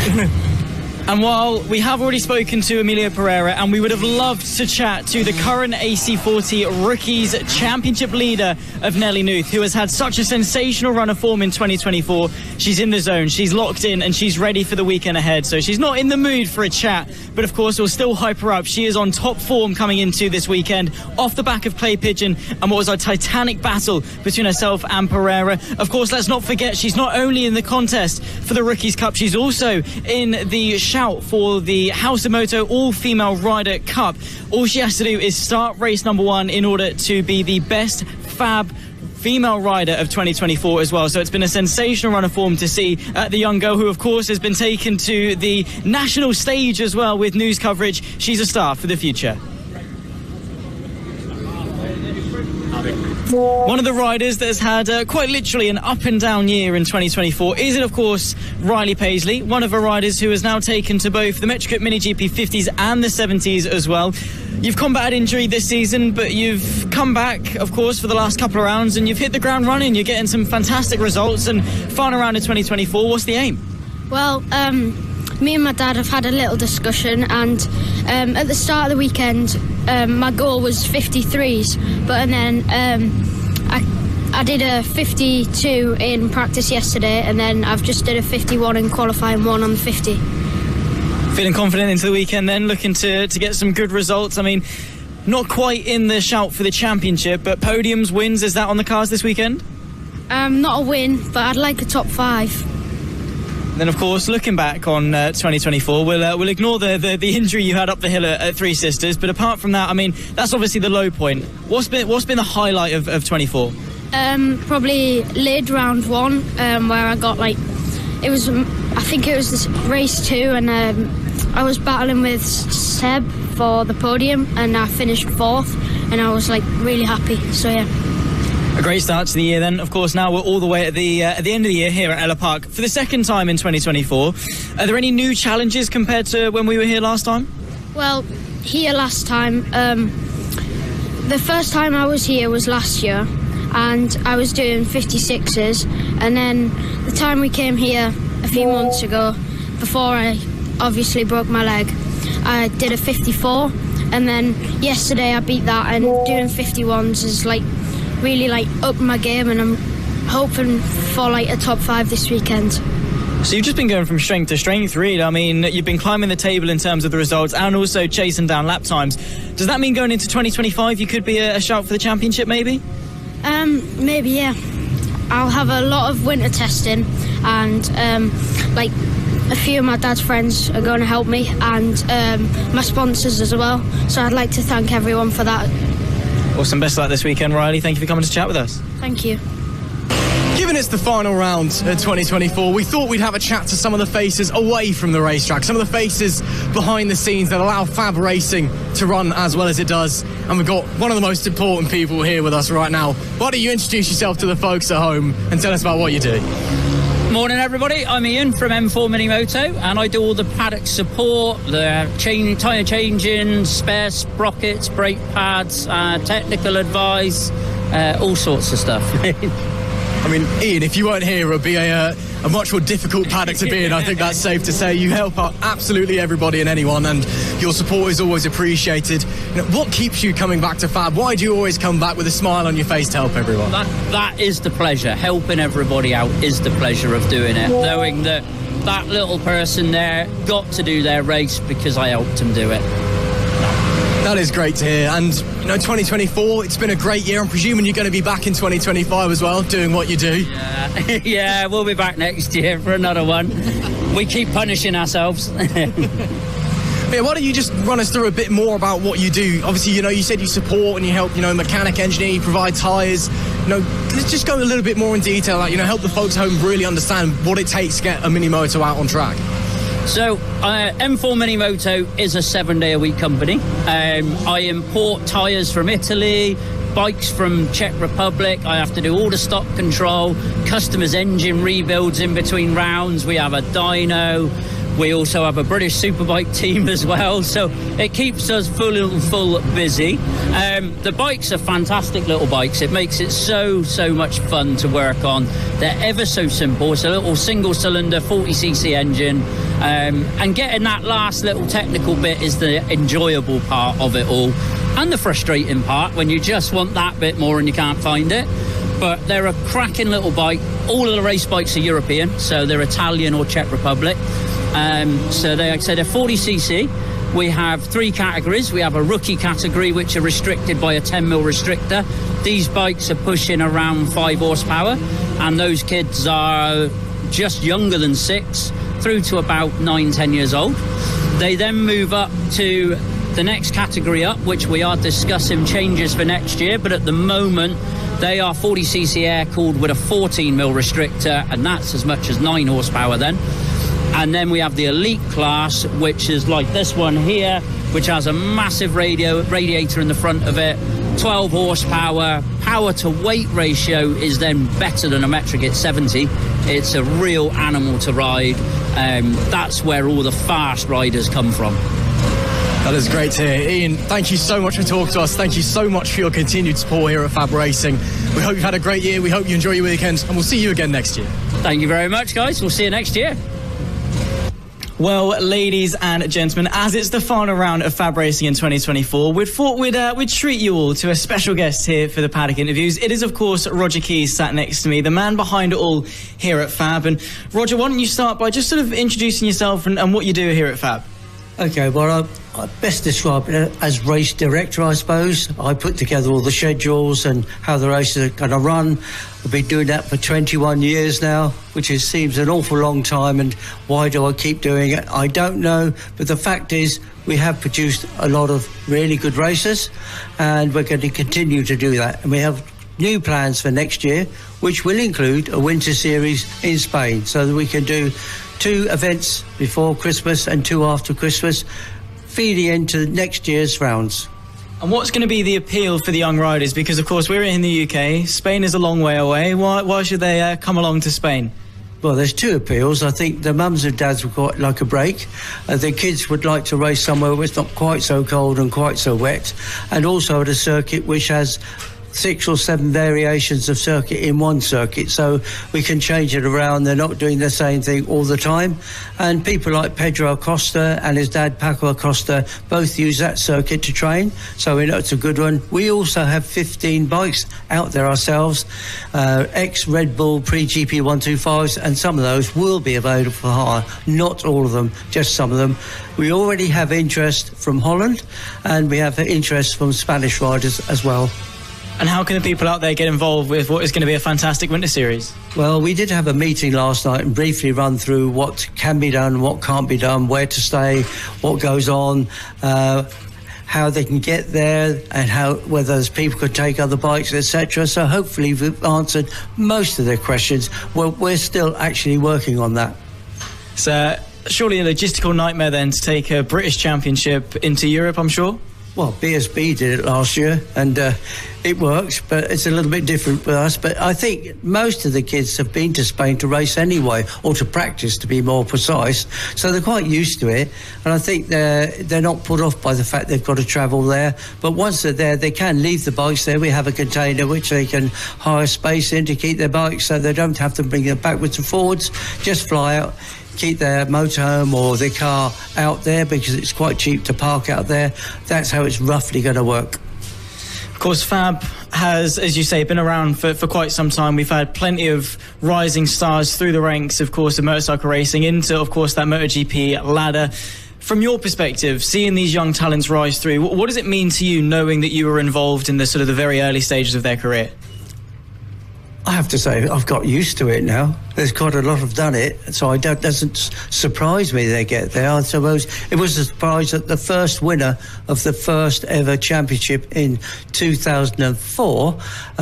And while we have already spoken to Amelo Pereira, and we would have loved to chat to the current AC40 Rookies Championship leader of Nelly Nuth, who has had such a sensational run of form in 2024. She's in the zone, she's locked in, and she's ready for the weekend ahead. So she's not in the mood for a chat, but of course we'll still hype her up. She is on top form coming into this weekend, off the back of Clay Pigeon and what was a titanic battle between herself and Pereira. Of course, let's not forget, she's not only in the contest for the Rookies Cup, she's also in the shout for the House of Moto All-Female Rider Cup. All she has to do is start race number 1 in order to be the best FAB female rider of 2024 as well. So it's been a sensational run of form to see the young girl, who of course has been taken to the national stage as well with news coverage. She's a star for the future. One of the riders that has had quite literally an up and down year in 2024 is, of course, Riley Paisley, one of the riders who has now taken to both the MotoGP MiniGP 50s and the 70s as well. You've combated injury this season, but you've come back, of course, for the last couple of rounds, and you've hit the ground running. You're getting some fantastic results, and final round in 2024, what's the aim? Well, me and my dad have had a little discussion, and at the start of the weekend, my goal was 53s, and then I did a 52 in practice yesterday, and then I've just did a 51 in qualifying 1 on the 50. Feeling confident into the weekend then, looking to get some good results. I mean, not quite in the shout for the championship, but podiums, wins, is that on the cards this weekend? Not a win, but I'd like a top 5. Then, of course, looking back on 2024, we'll ignore the injury you had up the hill at Three Sisters. But apart from that, I mean, that's obviously the low point. What's been the highlight of 24? Probably lid round 1, where I got I think it was this race 2, and I was battling with Seb for the podium, and I finished 4th, and I was really happy. So yeah. A great start to the year then. Of course, now we're all the way at the end of the year here at Ellough Park for the second time in 2024. Are there any new challenges compared to when we were here last time? Well, here last time, the first time I was here was last year, and I was doing 56s, and then the time we came here a few months ago, before I obviously broke my leg, I did a 54, and then yesterday I beat that, and doing 51s is really up my game, and I'm hoping for a top 5 this weekend. So you've just been going from strength to strength, really. I mean, you've been climbing the table in terms of the results and also chasing down lap times. Does that mean going into 2025 you could be a shout for the championship, maybe? Maybe, yeah. I'll have a lot of winter testing, and a few of my dad's friends are going to help me, and my sponsors as well. So I'd like to thank everyone for that. Awesome. Best of luck this weekend, Riley. Thank you for coming to chat with us. Thank you. Given it's the final round of 2024, we thought we'd have a chat to some of the faces away from the racetrack, some of the faces behind the scenes that allow FAB-Racing to run as well as it does. And we've got one of the most important people here with us right now. Why don't you introduce yourself to the folks at home and tell us about what you do? Morning everybody, I'm Ian from M4 Mini Moto, and I do all the paddock support, the tyre changing, spare sprockets, brake pads, technical advice, all sorts of stuff. I mean, Ian, if you weren't here, it would be a much more difficult paddock to be in. I think that's safe to say. You help out absolutely everybody and anyone, and your support is always appreciated. What keeps you coming back to Fab? Why do you always come back with a smile on your face to help everyone? That is the pleasure. Helping everybody out is the pleasure of doing it. Knowing that that little person there got to do their race because I helped them do it. That is great to hear. And 2024, it's been a great year. I'm presuming you're going to be back in 2025 as well, doing what you do. Yeah, we'll be back next year for another one. We keep punishing ourselves. Yeah, why don't you just run us through a bit more about what you do? Obviously, you said you support and you help, mechanic, engineer, you provide tyres. Let's just go a little bit more in detail, help the folks at home really understand what it takes to get a mini moto out on track. So, M4 Mini Moto is a 7-day-a-week company. I import tyres from Italy, bikes from Czech Republic. I have to do all the stock control, customers' engine rebuilds in between rounds. We have a dyno. We also have a British Superbike team as well, so it keeps us full busy. The bikes are fantastic little bikes. It makes it so much fun to work on. They're ever so simple. It's a little single cylinder 40cc engine, and getting that last little technical bit is the enjoyable part of it all, and the frustrating part when you just want that bit more and you can't find it. But they're a cracking little bike. All of the race bikes are European, so they're Italian or Czech Republic. So they're 40cc. We have 3 categories. We have a rookie category, which are restricted by a 10mm restrictor. These bikes are pushing around 5 horsepower, and those kids are just younger than 6 through to about 9-10 years old. They then move up to the next category up, which we are discussing changes for next year, but at the moment they are 40cc air-cooled with a 14mm restrictor, and that's as much as 9 horsepower then. And then we have the elite class, which is like this one here, which has a massive radiator in the front of it, 12 horsepower. Power to weight ratio is then better than a metric at 70. It's a real animal to ride. That's where all the fast riders come from. That is great to hear. Ian, thank you so much for talking to us. Thank you so much for your continued support here at FAB Racing. We hope you've had a great year. We hope you enjoy your weekends, and we'll see you again next year. Thank you very much, guys. We'll see you next year. Well, ladies and gentlemen, as it's the final round of FAB Racing in 2024, we thought we'd treat you all to a special guest here for the paddock interviews. It is, of course, Roger Keats sat next to me, the man behind it all here at FAB. And Roger, why don't you start by just sort of introducing yourself and what you do here at FAB? Okay, well, I best describe it as race director, I suppose. I put together all the schedules and how the races are going to run. I've been doing that for 21 years now, which seems an awful long time, and why do I keep doing it? I don't know, but the fact is we have produced a lot of really good races, and we're going to continue to do that. And we have new plans for next year, which will include a winter series in Spain, so that we can do 2 events before Christmas and 2 after Christmas, feeding into next year's rounds. And what's going to be the appeal for the young riders? Because, of course, we're in the UK. Spain is a long way away. Why should they come along to Spain? Well, there's 2 appeals. I think the mums and dads would quite like a break. The kids would like to race somewhere where it's not quite so cold and quite so wet, and also at a circuit which has 6 or 7 variations of circuit in one circuit, so we can change it around. They're not doing the same thing all the time. And people like Pedro Acosta and his dad Paco Acosta both use that circuit to train, so we know it's a good one. We also have 15 bikes out there ourselves, ex-Red Bull pre-GP 125s, and some of those will be available for hire. Not all of them, just some of them. We already have interest from Holland, and we have interest from Spanish riders as well. And how can the people out there get involved with what is going to be a fantastic winter series? Well, we did have a meeting last night and briefly run through what can be done, what can't be done, where to stay, what goes on, how they can get there, and whether people could take other bikes, etc. So hopefully we've answered most of their questions. Well, we're still actually working on that. So surely a logistical nightmare then to take a British Championship into Europe, I'm sure? Well, BSB did it last year, and it works, but it's a little bit different with us. But I think most of the kids have been to Spain to race anyway, or to practice, to be more precise. So they're quite used to it, and I think they're not put off by the fact they've got to travel there. But once they're there, they can leave the bikes there. We have a container which they can hire space in to keep their bikes, so they don't have to bring them backwards and forwards. Just fly out, keep their motorhome or their car out there, because it's quite cheap to park out there. That's how it's roughly going to work. Of course, FAB has, as you say, been around for quite some time. We've had plenty of rising stars through the ranks, of course, of motorcycle racing into, of course, that MotoGP ladder. From your perspective, seeing these young talents rise through, what does it mean to you knowing that you were involved in the sort of the very early stages of their career? I have to say, I've got used to it now. There's quite a lot have done it, so it doesn't surprise me they get there. I suppose it was a surprise that the first winner of the first ever championship in 2004,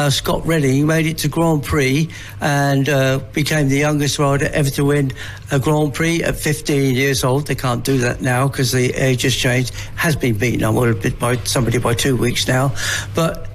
Scott Redding, made it to Grand Prix and became the youngest rider ever to win a Grand Prix at 15 years old. They can't do that now because the age has changed. Has been beaten a little bit by somebody by 2 weeks now,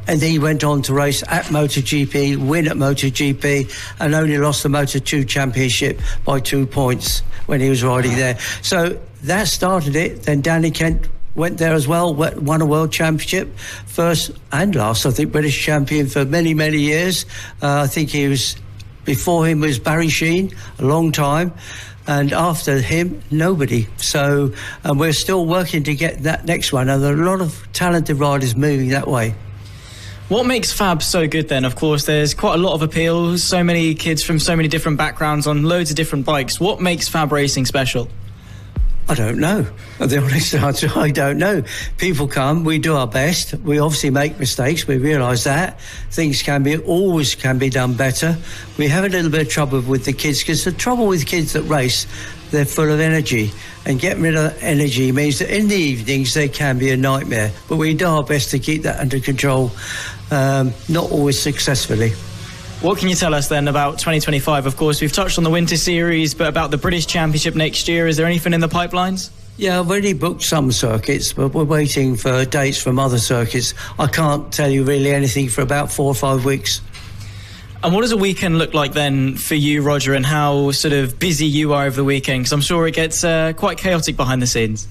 and then he went on to race at MotoGP, win at MotoGP, and only lost the Moto2 2 championship by 2 points when he was riding there. So that started it. Then Danny Kent went there as well, won a world championship, first and last, I think, British champion for many, many years. I think he was, before him was Barry Sheen, a long time. And after him, nobody. So we're still working to get that next one. And there are a lot of talented riders moving that way. What makes Fab so good then? Of course, there's quite a lot of appeal. So many kids from so many different backgrounds on loads of different bikes. What makes Fab Racing special? I don't know. The honest answer, I don't know. People come, we do our best. We obviously make mistakes. We realise that. Things always can be done better. We have a little bit of trouble with the kids, because the trouble with kids that race, they're full of energy. And getting rid of energy means that in the evenings they can be a nightmare. But we do our best to keep that under control, not always successfully. What can you tell us then about 2025? Of course, we've touched on the Winter Series, but about the British Championship next year, is there anything in the pipelines? Yeah, I've already booked some circuits, but we're waiting for dates from other circuits. I can't tell you really anything for about 4 or 5 weeks. And what does a weekend look like then for you, Roger, and how sort of busy you are over the weekend? Because I'm sure it gets quite chaotic behind the scenes.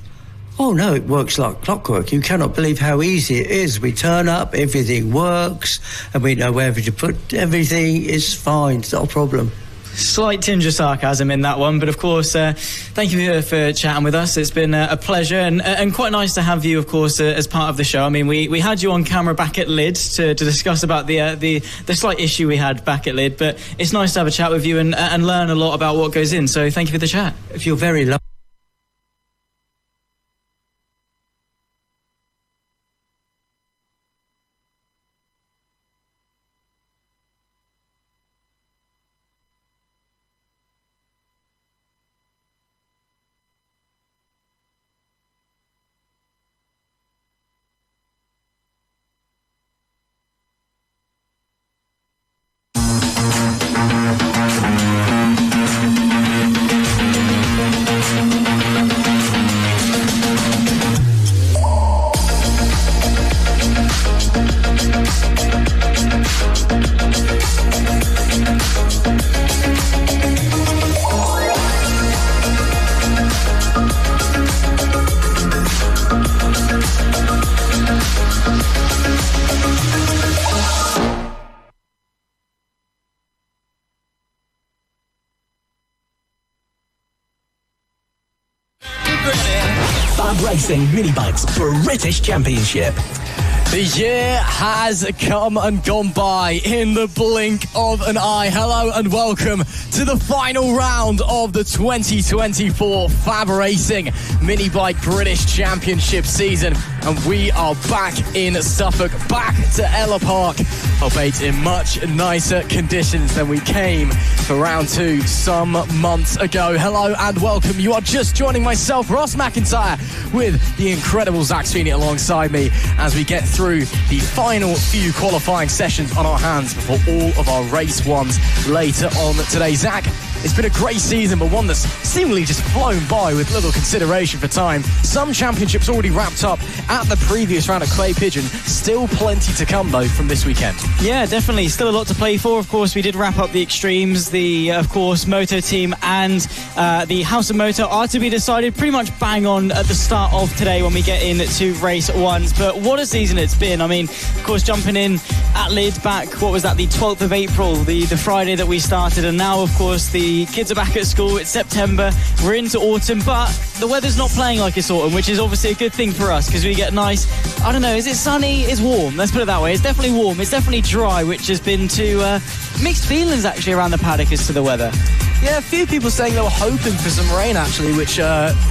Oh no, it works like clockwork. You cannot believe how easy it is. We turn up, everything works, and we know wherever to put everything. Is fine, it's not a problem. Slight tinge of sarcasm in that one, but of course, thank you for chatting with us. It's been a pleasure and quite nice to have you, of course, as part of the show. I mean, we had you on camera back at Lid to discuss about the slight issue we had back at Lid, but it's nice to have a chat with you and learn a lot about what goes in. So thank you for the chat. If you're very lucky. FAB-Racing Minibikes British Championship. The year has come and gone by in the blink of an eye. Hello and welcome to the final round of the 2024 FAB-Racing Minibike British Championship season. And we are back in Suffolk, back to Ellough Park, albeit in much nicer conditions than we came for round 2 some months ago. Hello and welcome. You are just joining myself, Ross McIntyre, with the incredible Zach Sweeney alongside me as we get through the final few qualifying sessions on our hands before all of our race ones later on today. Zach, it's been a great season, but one that's seemingly just flown by with little consideration for time. Some championships already wrapped up at the previous round at Clay Pigeon. Still plenty to come, though, from this weekend. Yeah, definitely. Still a lot to play for. Of course, we did wrap up the Extremes. The, of course, Moto Team and the House of Moto are to be decided pretty much bang on at the start of today when we get into race ones. But what a season it's been. I mean, of course, jumping in at Lid back, what was that, the 12th of April, the Friday that we started. And now, of course, the kids are back at school. It's September. We're into autumn, but the weather's not playing like it's autumn, which is obviously a good thing for us because we get nice, I don't know, is it sunny? It's warm. Let's put it that way. It's definitely warm. It's definitely dry, which has been to mixed feelings actually around the paddock as to the weather. Yeah, a few people saying they were hoping for some rain actually, which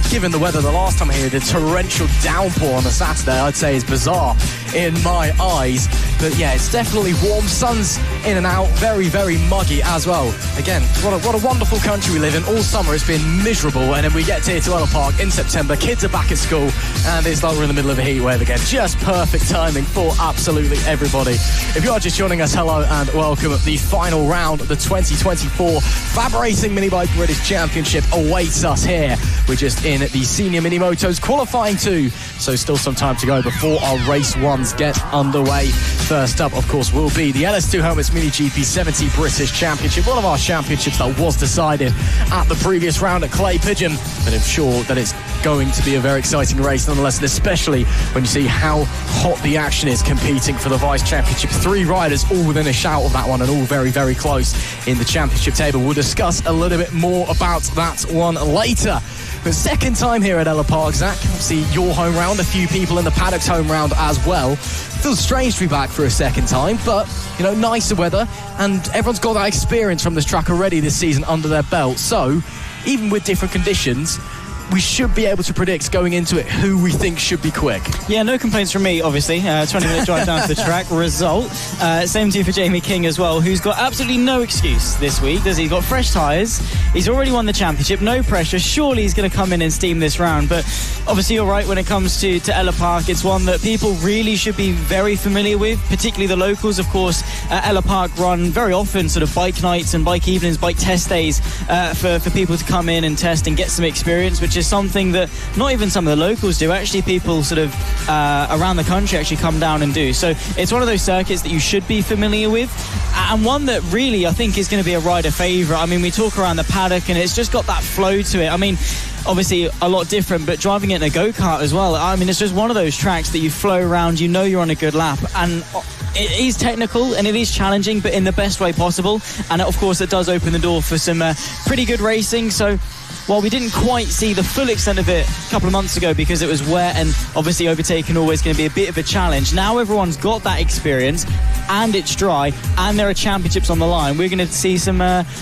given the weather the last time here, the torrential downpour on the Saturday, I'd say is bizarre in my eyes. But yeah, it's definitely warm. Sun's in and out, very, very muggy as well. Again, what a wonderful country we live in. All summer it's been miserable, and then we get here to Ellough Park in September. Kids are back at school, and it's like we're in the middle of a heat wave again. Just perfect timing for absolutely everybody. If you are just joining us, hello and welcome. The final round of the 2024 FAB-Racing Minibike British Championship awaits us here. We're just in the Senior Mini Motos qualifying 2, so still some time to go before our race 1 ones get underway. First up, of course, will be the LS2 Helmets MiniGP 70 British Championship, one of our championships that was decided at the previous round at Clay Pigeon, but I'm sure that it's going to be a very exciting race nonetheless, and especially when you see how hot the action is competing for the Vice Championship. 3 riders all within a shout of that one and all very, very close in the championship table. We'll discuss a little bit more about that one later. But second time here at Ellough Park, Zach, obviously your home round, a few people in the paddock's home round as well. Feels strange to be back for a second time, but, you know, nicer weather, and everyone's got that experience from this track already this season under their belt. So, even with different conditions, we should be able to predict going into it who we think should be quick. Yeah, no complaints from me, obviously. 20-minute drive down to the track. Result. Same to you for Jamie King as well, who's got absolutely no excuse this week. He's got fresh tyres. He's already won the championship. No pressure. Surely he's going to come in and steam this round. But obviously you're right when it comes to Ellough Park. It's one that people really should be very familiar with, particularly the locals. Of course, Ellough Park run very often sort of bike nights and bike evenings, bike test days for people to come in and test and get some experience, which is something that not even some of the locals do. Actually, people sort of around the country actually come down and do. So it's one of those circuits that you should be familiar with, and one that really I think is going to be a rider favourite. I mean, we talk around the paddock and it's just got that flow to it. I mean, obviously a lot different, but driving it in a go-kart as well, I mean, it's just one of those tracks that you flow around, you know you're on a good lap, and it is technical and it is challenging, but in the best way possible. And of course it does open the door for some pretty good racing. So while we didn't quite see the full extent of it a couple of months ago because it was wet and obviously overtaking always going to be a bit of a challenge, now everyone's got that experience and it's dry and there are championships on the line. We're going to see some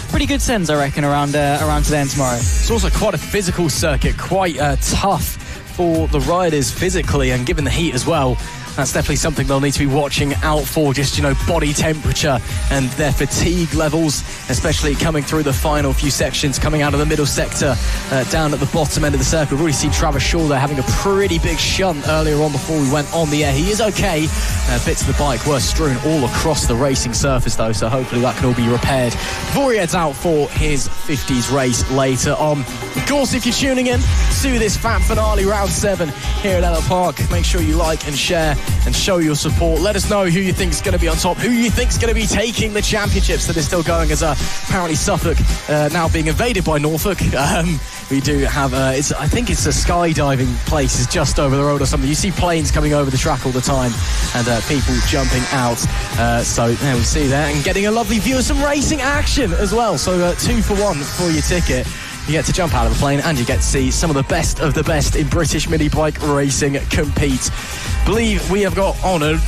pretty good sends, I reckon, around today and tomorrow. It's also quite a physical circuit, quite tough for the riders physically, and given the heat as well, that's definitely something they'll need to be watching out for. Just, you know, body temperature and their fatigue levels, especially coming through the final few sections, coming out of the middle sector, down at the bottom end of the circle. We've already seen Travis Shaw there having a pretty big shunt earlier on before we went on the air. He is okay. Bits of the bike were strewn all across the racing surface though, so hopefully that can all be repaired before he heads out for his 50s race later on. Of course, if you're tuning in to this FAB finale round 7 here at Ellough Park, make sure you like and share and show your support. Let us know who you think is going to be on top, who you think is going to be taking the championships that is still going, as apparently Suffolk now being invaded by Norfolk. We do have, I think it's a skydiving place is just over the road or something. You see planes coming over the track all the time and people jumping out. So there we see that, and getting a lovely view of some racing action as well. So 2 for 1 for your ticket. You get to jump out of a plane and you get to see some of the best in British mini bike racing compete. Believe we have got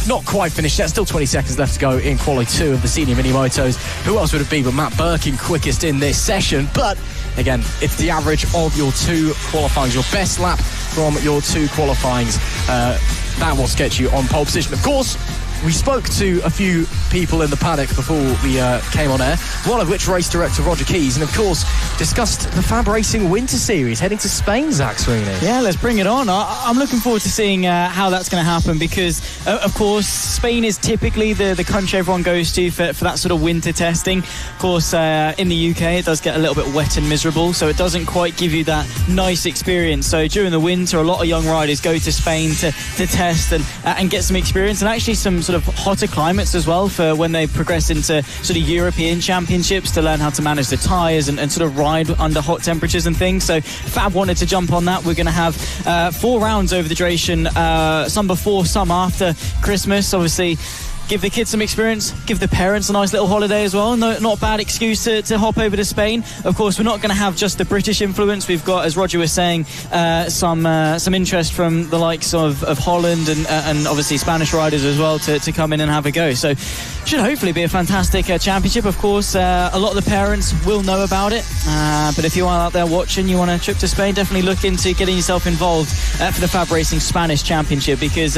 not quite finished yet, still 20 seconds left to go in Quali 2 of the senior mini motos. Who else would it be but Matt Burkin quickest in this session? But again, it's the average of your 2 qualifyings, your best lap from your 2 qualifyings. That will get you on pole position. Of course, we spoke to a few people in the paddock before we came on air, one of which race director Roger Keats, and of course discussed the FAB-Racing Winter Series heading to Spain, Zach Sweeney. Yeah, let's bring it on. I'm looking forward to seeing how that's going to happen because, of course, Spain is typically the country everyone goes to for that sort of winter testing. Of course, in the UK it does get a little bit wet and miserable, so it doesn't quite give you that nice experience. So during the winter, a lot of young riders go to Spain to test and get some experience, and actually some sort of hotter climates as well for when they progress into sort of European championships, to learn how to manage the tyres and sort of ride under hot temperatures and things. So Fab wanted to jump on that. We're going to have 4 rounds over the duration, some before, some after Christmas. Obviously, give the kids some experience, give the parents a nice little holiday as well. No, not a bad excuse to hop over to Spain. Of course, we're not going to have just the British influence. We've got, as Roger was saying, some interest from the likes of Holland and obviously Spanish riders as well to come in and have a go. So should hopefully be a fantastic championship. Of course, a lot of the parents will know about it, but if you are out there watching, you want a trip to Spain, definitely look into getting yourself involved for the FAB-Racing Spanish Championship, because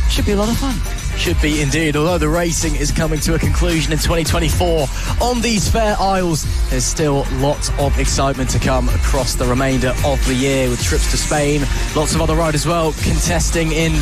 should be a lot of fun. Should be indeed. Although the racing is coming to a conclusion in 2024 on these fair isles, there's still lots of excitement to come across the remainder of the year, with trips to Spain, lots of other riders as well contesting in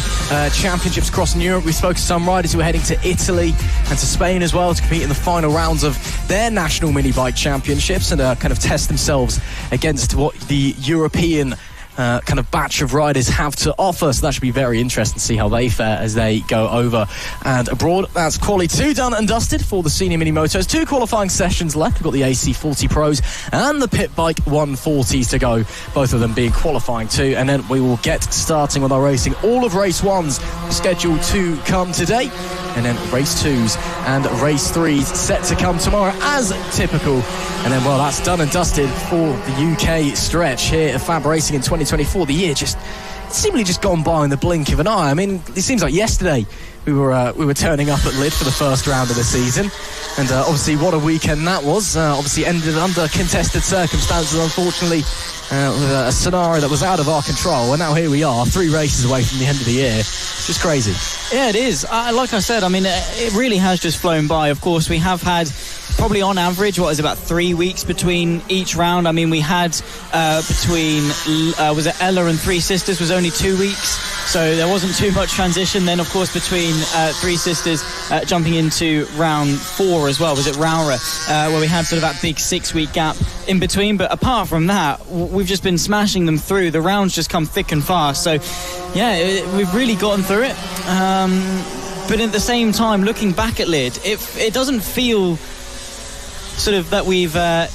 championships across Europe. We spoke to some riders who are heading to Italy and to Spain as well to compete in the final rounds of their national mini bike championships and kind of test themselves against what the European kind of batch of riders have to offer, so that should be very interesting to see how they fare as they go over and abroad. That's quali 2 done and dusted for the senior mini motos. 2 qualifying sessions left. We've got the AC40 Pros and the Pit Bike 140s to go, both of them being qualifying 2, and then we will get starting with our racing. All of race 1's scheduled to come today, and then race 2's and race 3's set to come tomorrow as typical. And then, well, that's done and dusted for the UK stretch here at FAB-Racing in 2024. The year just seemingly just gone by in the blink of an eye. I mean, it seems like yesterday we were turning up at Lid for the first round of the season, and obviously what a weekend that was. Obviously ended under contested circumstances, unfortunately, with a scenario that was out of our control, and now here we are 3 races away from the end of the year. It's just crazy. Yeah, it is. Like I said, I mean, it really has just flown by. Of course, we have had probably on average, about 3 weeks between each round. I mean, we had between, was it Ellough and Three Sisters was only 2 weeks, so there wasn't too much transition. Then, of course, between Three Sisters jumping into round 4 as well, was it Rowra, where we had sort of that big 6-week gap in between. But apart from that, we've just been smashing them through. The rounds just come thick and fast. So, yeah, we've really gotten through it. But at the same time, looking back at Lid, it doesn't feel sort of that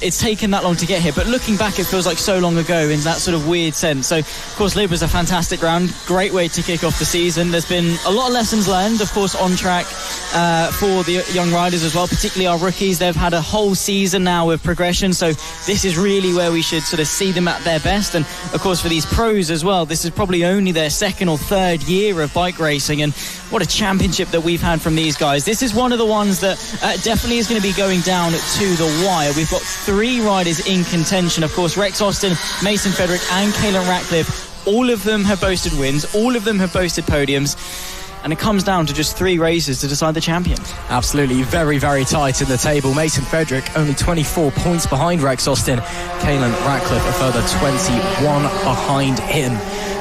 it's taken that long to get here, but looking back it feels like so long ago in that sort of weird sense. So of course Lid was a fantastic round, great way to kick off the season. There's been a lot of lessons learned, of course, on track for the young riders as well, particularly our rookies. They've had a whole season now of progression, so this is really where we should sort of see them at their best. And of course for these pros as well, this is probably only their 2nd or 3rd year of bike racing, and what a championship that we've had from these guys. This is one of the ones that definitely is going to be going down to the wire. We've got 3 riders in contention. Of course, Rex Austin, Mason Fedrick and Kayin Rackliff, all of them have boasted wins, all of them have boasted podiums, and it comes down to just 3 races to decide the champion. Absolutely, very, very tight in the table. Mason Fedrick only 24 points behind Rex Austin. Kayin Rackliff a further 21 behind him.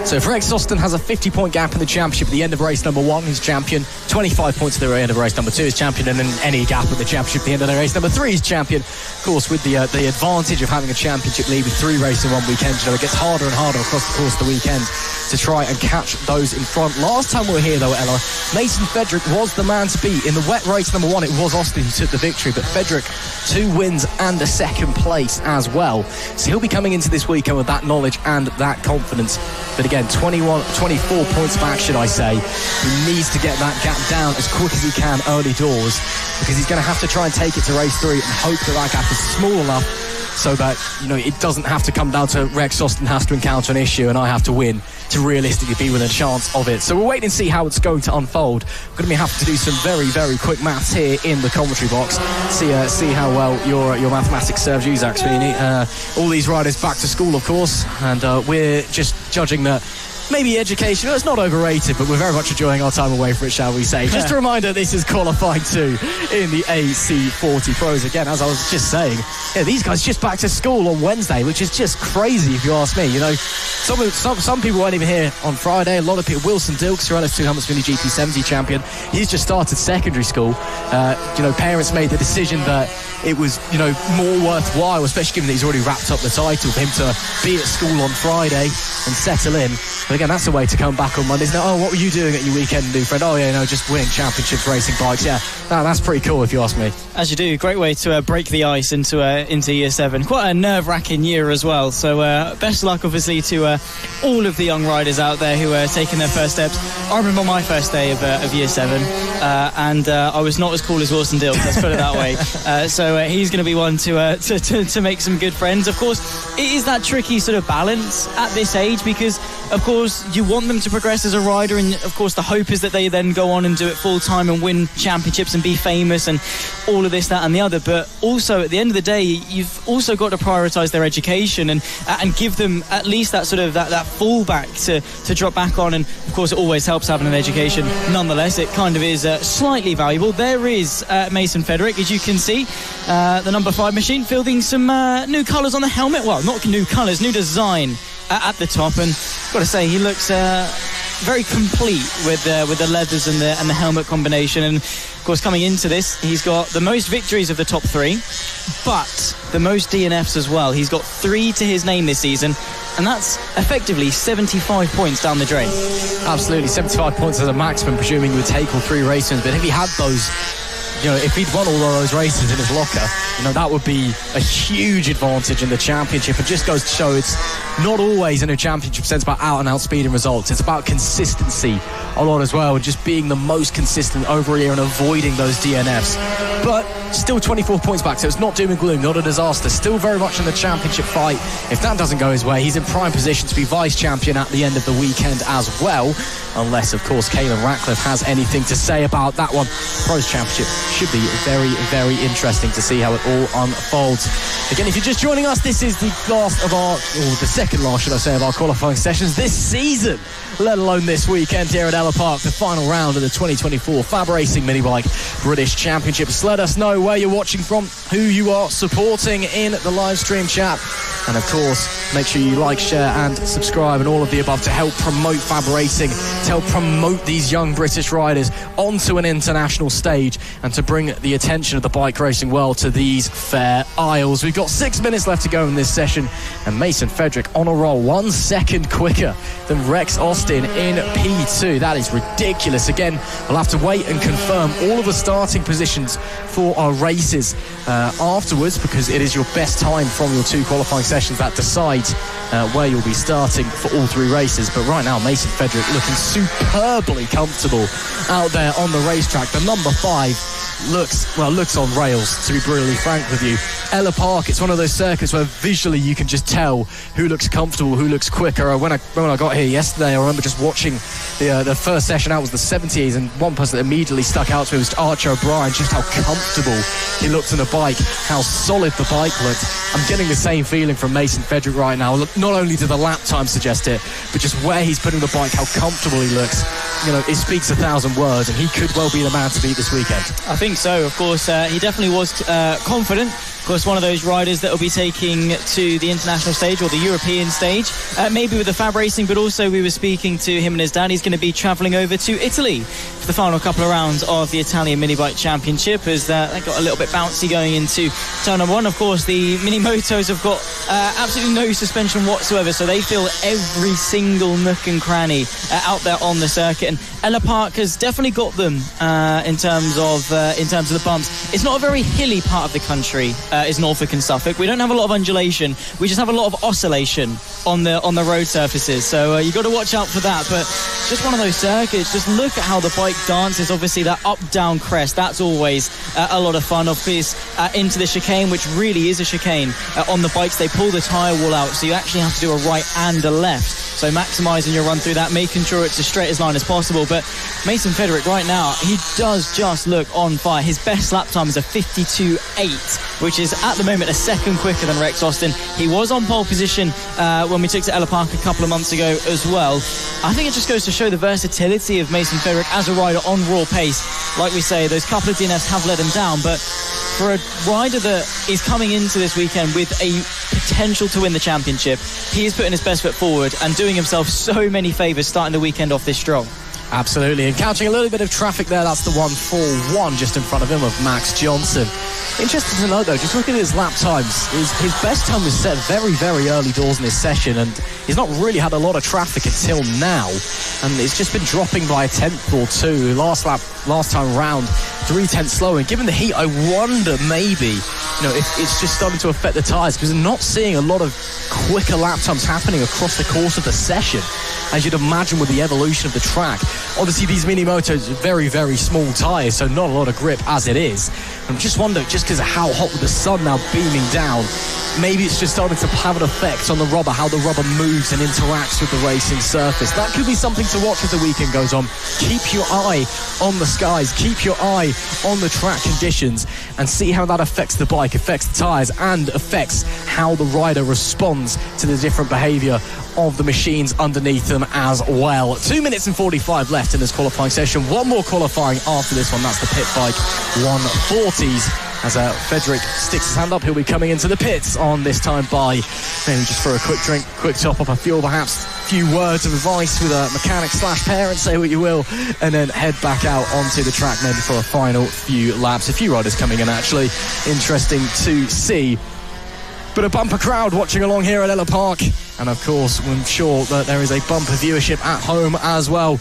So if Rex Austin has a 50-point gap in the championship at the end of race number 1, he's champion. 25 points at the end of race number 2 is champion, and then any gap at the championship at the end of race number 3 is champion. Of course, with the advantage of having a championship lead with 3 races in one weekend, it gets harder and harder across the course of the weekend to try and catch those in front. Last time we were here, though, at Ellough, Mason Fedrick was the man to beat. In the wet race number 1, it was Austin who took the victory, but Fedrick 2 wins and a 2nd place as well. So he'll be coming into this weekend with that knowledge and that confidence. But again, 24 points back, should I say. He needs to get that gap down as quick as he can early doors, because he's going to have to try and take it to race 3 and hope that that gap is small enough so that, you know, it doesn't have to come down to Rex Austin has to encounter an issue and I have to win to realistically be within a chance of it. So we're waiting to see how it's going to unfold. We're going to be having to do some very, very quick maths here in the commentary box. See how well your mathematics serves you, Zach Sweeney. All these riders back to school, of course, and we're just judging that maybe education, it's not overrated, but we're very much enjoying our time away from it, shall we say. Just a reminder, this is qualifying 2 in the AC40 Pros. Again, as I was just saying, yeah, these guys just back to school on Wednesday, which is just crazy if you ask me. You know, some people weren't even here on Friday. A lot of people, Wilson Dils, who LS2 Helmets Mini GP 70 champion, he's just started secondary school. You know, parents made the decision that it was, you know, more worthwhile, especially given that he's already wrapped up the title, for him to be at school on Friday and settle in. But again, that's a way to come back on Mondays. Now, oh, what were you doing at your weekend, new friend? Oh, yeah, no, just winning championships, racing bikes. Yeah, that's pretty cool if you ask me. As you do, great way to break the ice into year 7. Quite a nerve-wracking year as well. So best of luck, obviously, to all of the young riders out there who are taking their first steps. I remember my first day of year 7, and I was not as cool as Wilson Dils, let's put it that way. So he's going to be one to make some good friends. Of course, it is that tricky sort of balance at this age, because of course you want them to progress as a rider, and of course the hope is that they then go on and do it full time and win championships and be famous and all of this, that and the other. But also at the end of the day, you've also got to prioritise their education and give them at least that sort of that fallback to drop back on. And of course it always helps having an education. Nonetheless, it kind of is slightly valuable. There is Mason Fedrick, as you can see, the number 5 machine, fielding some new colours on the helmet. Well, not new colours, new design at the top, and got to say he looks very complete with the leathers and the helmet combination. And of course, coming into this, he's got the most victories of the top 3, but the most DNFs as well. He's got 3 to his name this season, and that's effectively 75 points down the drain. Absolutely, 75 points as a maximum, presuming you would take all 3 races. But if he had those, if he'd won all of those races in his locker, that would be a huge advantage in the championship. It just goes to show it's not always in a championship sense about out-and-out speed and results. It's about consistency a lot as well, and just being the most consistent over a year and avoiding those DNFs. But still 24 points back, so it's not doom and gloom, not a disaster. Still very much in the championship fight. If that doesn't go his way, he's in prime position to be vice-champion at the end of the weekend as well, unless, of course, Kayin Rackliff has anything to say about that one. Pros Championship should be very, very interesting to see how it all unfolds. Again, if you're just joining us, this is the last of our, or the second last, should I say, of our qualifying sessions this season, let alone this weekend here at Ellough Park, the final round of the 2024 FAB-Racing Minibike British Championships. Let us know where you're watching from, who you are supporting in the live stream chat, and of course, make sure you like, share and subscribe and all of the above to help promote FAB-Racing, to help promote these young British riders onto an international stage and to bring the attention of the bike racing world to these fair isles. We've got 6 minutes left to go in this session, and Mason Fedrick on a roll, 1 second quicker than Rex Austin in P2. That is ridiculous. Again, we'll have to wait and confirm all of the starting positions for our races afterwards, because it is your best time from your 2 qualifying sessions that decides where you'll be starting for all 3 races. But right now, Mason Fedrick looking superbly comfortable out there on the racetrack. The number 5 looks on rails, to be brutally frank with you. Ellough Park, it's one of those circuits where visually you can just tell who looks comfortable, who looks quicker. When I got here yesterday, I remember just watching the first session out was the 70s, and one person that immediately stuck out to me was Archie O'Brien, just how comfortable he looked on the bike, how solid the bike looked. I'm getting the same feeling from Mason Fedrick right now. Not only do the lap time suggest it, but just where he's putting the bike, how comfortable he looks. It speaks 1,000 words, and he could well be the man to beat this weekend. I think so, of course. He definitely was confident. Of course, one of those riders that will be taking to the international stage or the European stage, maybe with the FAB-Racing, but also we were speaking to him and his dad. He's going to be travelling over to Italy for the final couple of rounds of the Italian Minibike Championship, as they got a little bit bouncy going into turn number 1. Of course, the Mini Motos have got absolutely no suspension whatsoever, so they feel every single nook and cranny out there on the circuit. And Ellough Park has definitely got them in terms of the bumps. It's not a very hilly part of the country. Is Norfolk and Suffolk. We don't have a lot of undulation. We just have a lot of oscillation on the road surfaces. So you've got to watch out for that. But just one of those circuits. Just look at how the bike dances. Obviously, that up-down crest. That's always a lot of fun. Of course, into the chicane, which really is a chicane. On the bikes, they pull the tyre wall out, so you actually have to do a right and a left. So maximising your run through that, making sure it's as straight as line as possible. But Mason Fedrick right now, he does just look on fire. His best lap time is a 52.8, which is at the moment a second quicker than Rex Austin. He was on pole position when we took to Ellough Park a couple of months ago as well. I think it just goes to show the versatility of Mason Fedrick as a rider on raw pace. Like we say, those couple of DNFs have let him down, but for a rider that is coming into this weekend with a potential to win the championship, he is putting his best foot forward and doing himself so many favours starting the weekend off this strong. Absolutely, and catching a little bit of traffic there. That's the 1:41 just in front of him of Max Johnson. Interesting to know though, just looking at his lap times, his best time was set very, very early doors in this session, and he's not really had a lot of traffic until now, and it's just been dropping by a tenth or two. Last time round, 3/10 slower, and given the heat, I wonder maybe if it's just starting to affect the tyres, because I'm not seeing a lot of quicker lap times happening across the course of the session, as you'd imagine with the evolution of the track. Obviously, these Mini Motos are very, very small tyres, so not a lot of grip as it is. I'm just wondering, just because of how hot with the sun now beaming down, maybe it's just starting to have an effect on the rubber, how the rubber moves and interacts with the racing surface. That could be something to watch as the weekend goes on. Keep your eye on the skies, keep your eye on the track conditions, and see how that affects the bike, affects the tyres, and affects how the rider responds to the different behaviour of the machines underneath them as well. 2 minutes and 45 left in this qualifying session. One more qualifying after this one. That's the pit bike 140s. As Fedrick sticks his hand up, he'll be coming into the pits on this time by maybe just for a quick drink, quick top up, a fuel, perhaps a few words of advice with a mechanic / parent, say what you will, and then head back out onto the track maybe for a final few laps. A few riders coming in, actually. Interesting to see. But a bumper crowd watching along here at Ellough Park. And of course, I'm sure that there is a bumper viewership at home as well.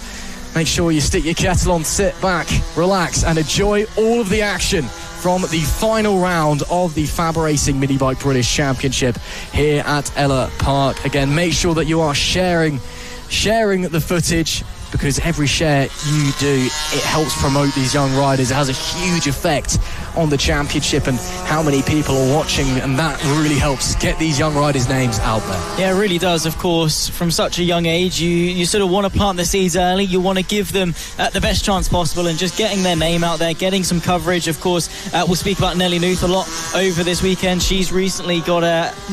Make sure you stick your kettle on, sit back, relax, and enjoy all of the action from the final round of the FAB-Racing Minibike British Championship here at Ellough Park. Again, make sure that you are sharing the footage, because every share you do, it helps promote these young riders. It has a huge effect on the championship and how many people are watching, and that really helps get these young riders' names out there. Yeah, it really does. Of course, from such a young age, you sort of want to plant the seeds early. You want to give them the best chance possible, and just getting their name out there, getting some coverage. Of course, we'll speak about Nelly Nuth a lot over this weekend. She's recently got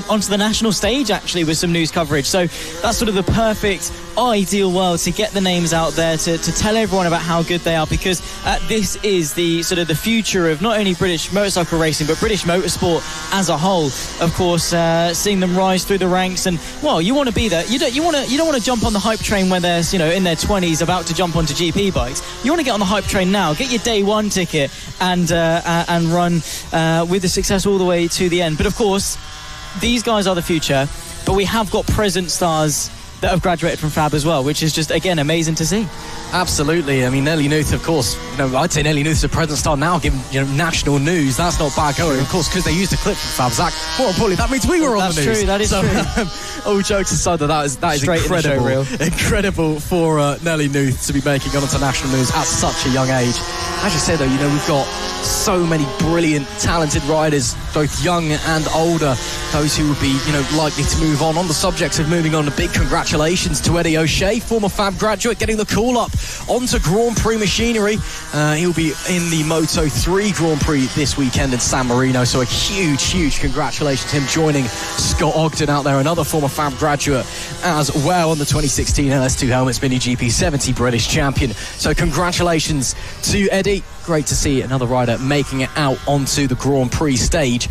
onto the national stage, actually, with some news coverage. So that's sort of the perfect, ideal world to get the names out there, to tell everyone about how good they are, because this is the sort of the future of not only British motorcycle racing but British motorsport as a whole. Of course, seeing them rise through the ranks, and well, you want to be there. You don't want to jump on the hype train when they're in their 20s about to jump onto GP bikes. You want to get on the hype train now, get your day one ticket, and run with the success all the way to the end. But of course, these guys are the future, but we have got present stars that have graduated from FAB as well, which is just, again, amazing to see. Absolutely. I mean, Nelly Nuth, of course, I'd say Nelly Nuth's a present star now, given national news. That's not bad going, of course, because they used a clip from FAB. Zach, more importantly, that means we were on the news. That is true. All jokes aside, that is incredible for Nelly Nuth to be making on international news at such a young age. As you said, though, we've got so many brilliant, talented riders, both young and older, those who would be, likely to move on. On the subject of moving on, a big congratulations to Eddie O'Shea, former FAB graduate, getting the call up onto Grand Prix machinery. He'll be in the Moto 3 Grand Prix this weekend in San Marino, so a huge congratulations to him, joining Scott Ogden out there, another former FAB graduate as well, on the 2016 LS2 Helmets Mini GP 70 British champion. So congratulations to Eddie. Great to see another rider making it out onto the Grand Prix stage.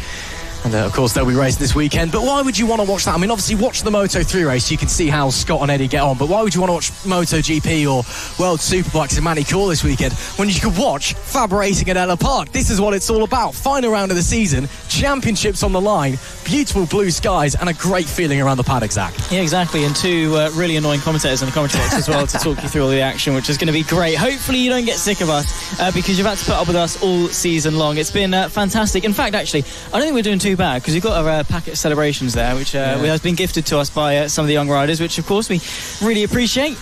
And of course, they'll be racing this weekend. But why would you want to watch that? I mean, obviously, watch the Moto 3 race. You can see how Scott and Eddie get on. But why would you want to watch MotoGP or World Superbikes in Manicourt this weekend when you could watch FAB Racing at Ellough Park? This is what it's all about. Final round of the season, championships on the line, beautiful blue skies, and a great feeling around the paddock, Zach. Yeah, exactly. And two really annoying commentators in the commentary box as well to talk you through all the action, which is going to be great. Hopefully, you don't get sick of us because you've had to put up with us all season long. It's been fantastic. In fact, actually, I don't think we're doing too bad, because you've got our packet of celebrations there, which has been gifted to us by some of the young riders, which of course we really appreciate.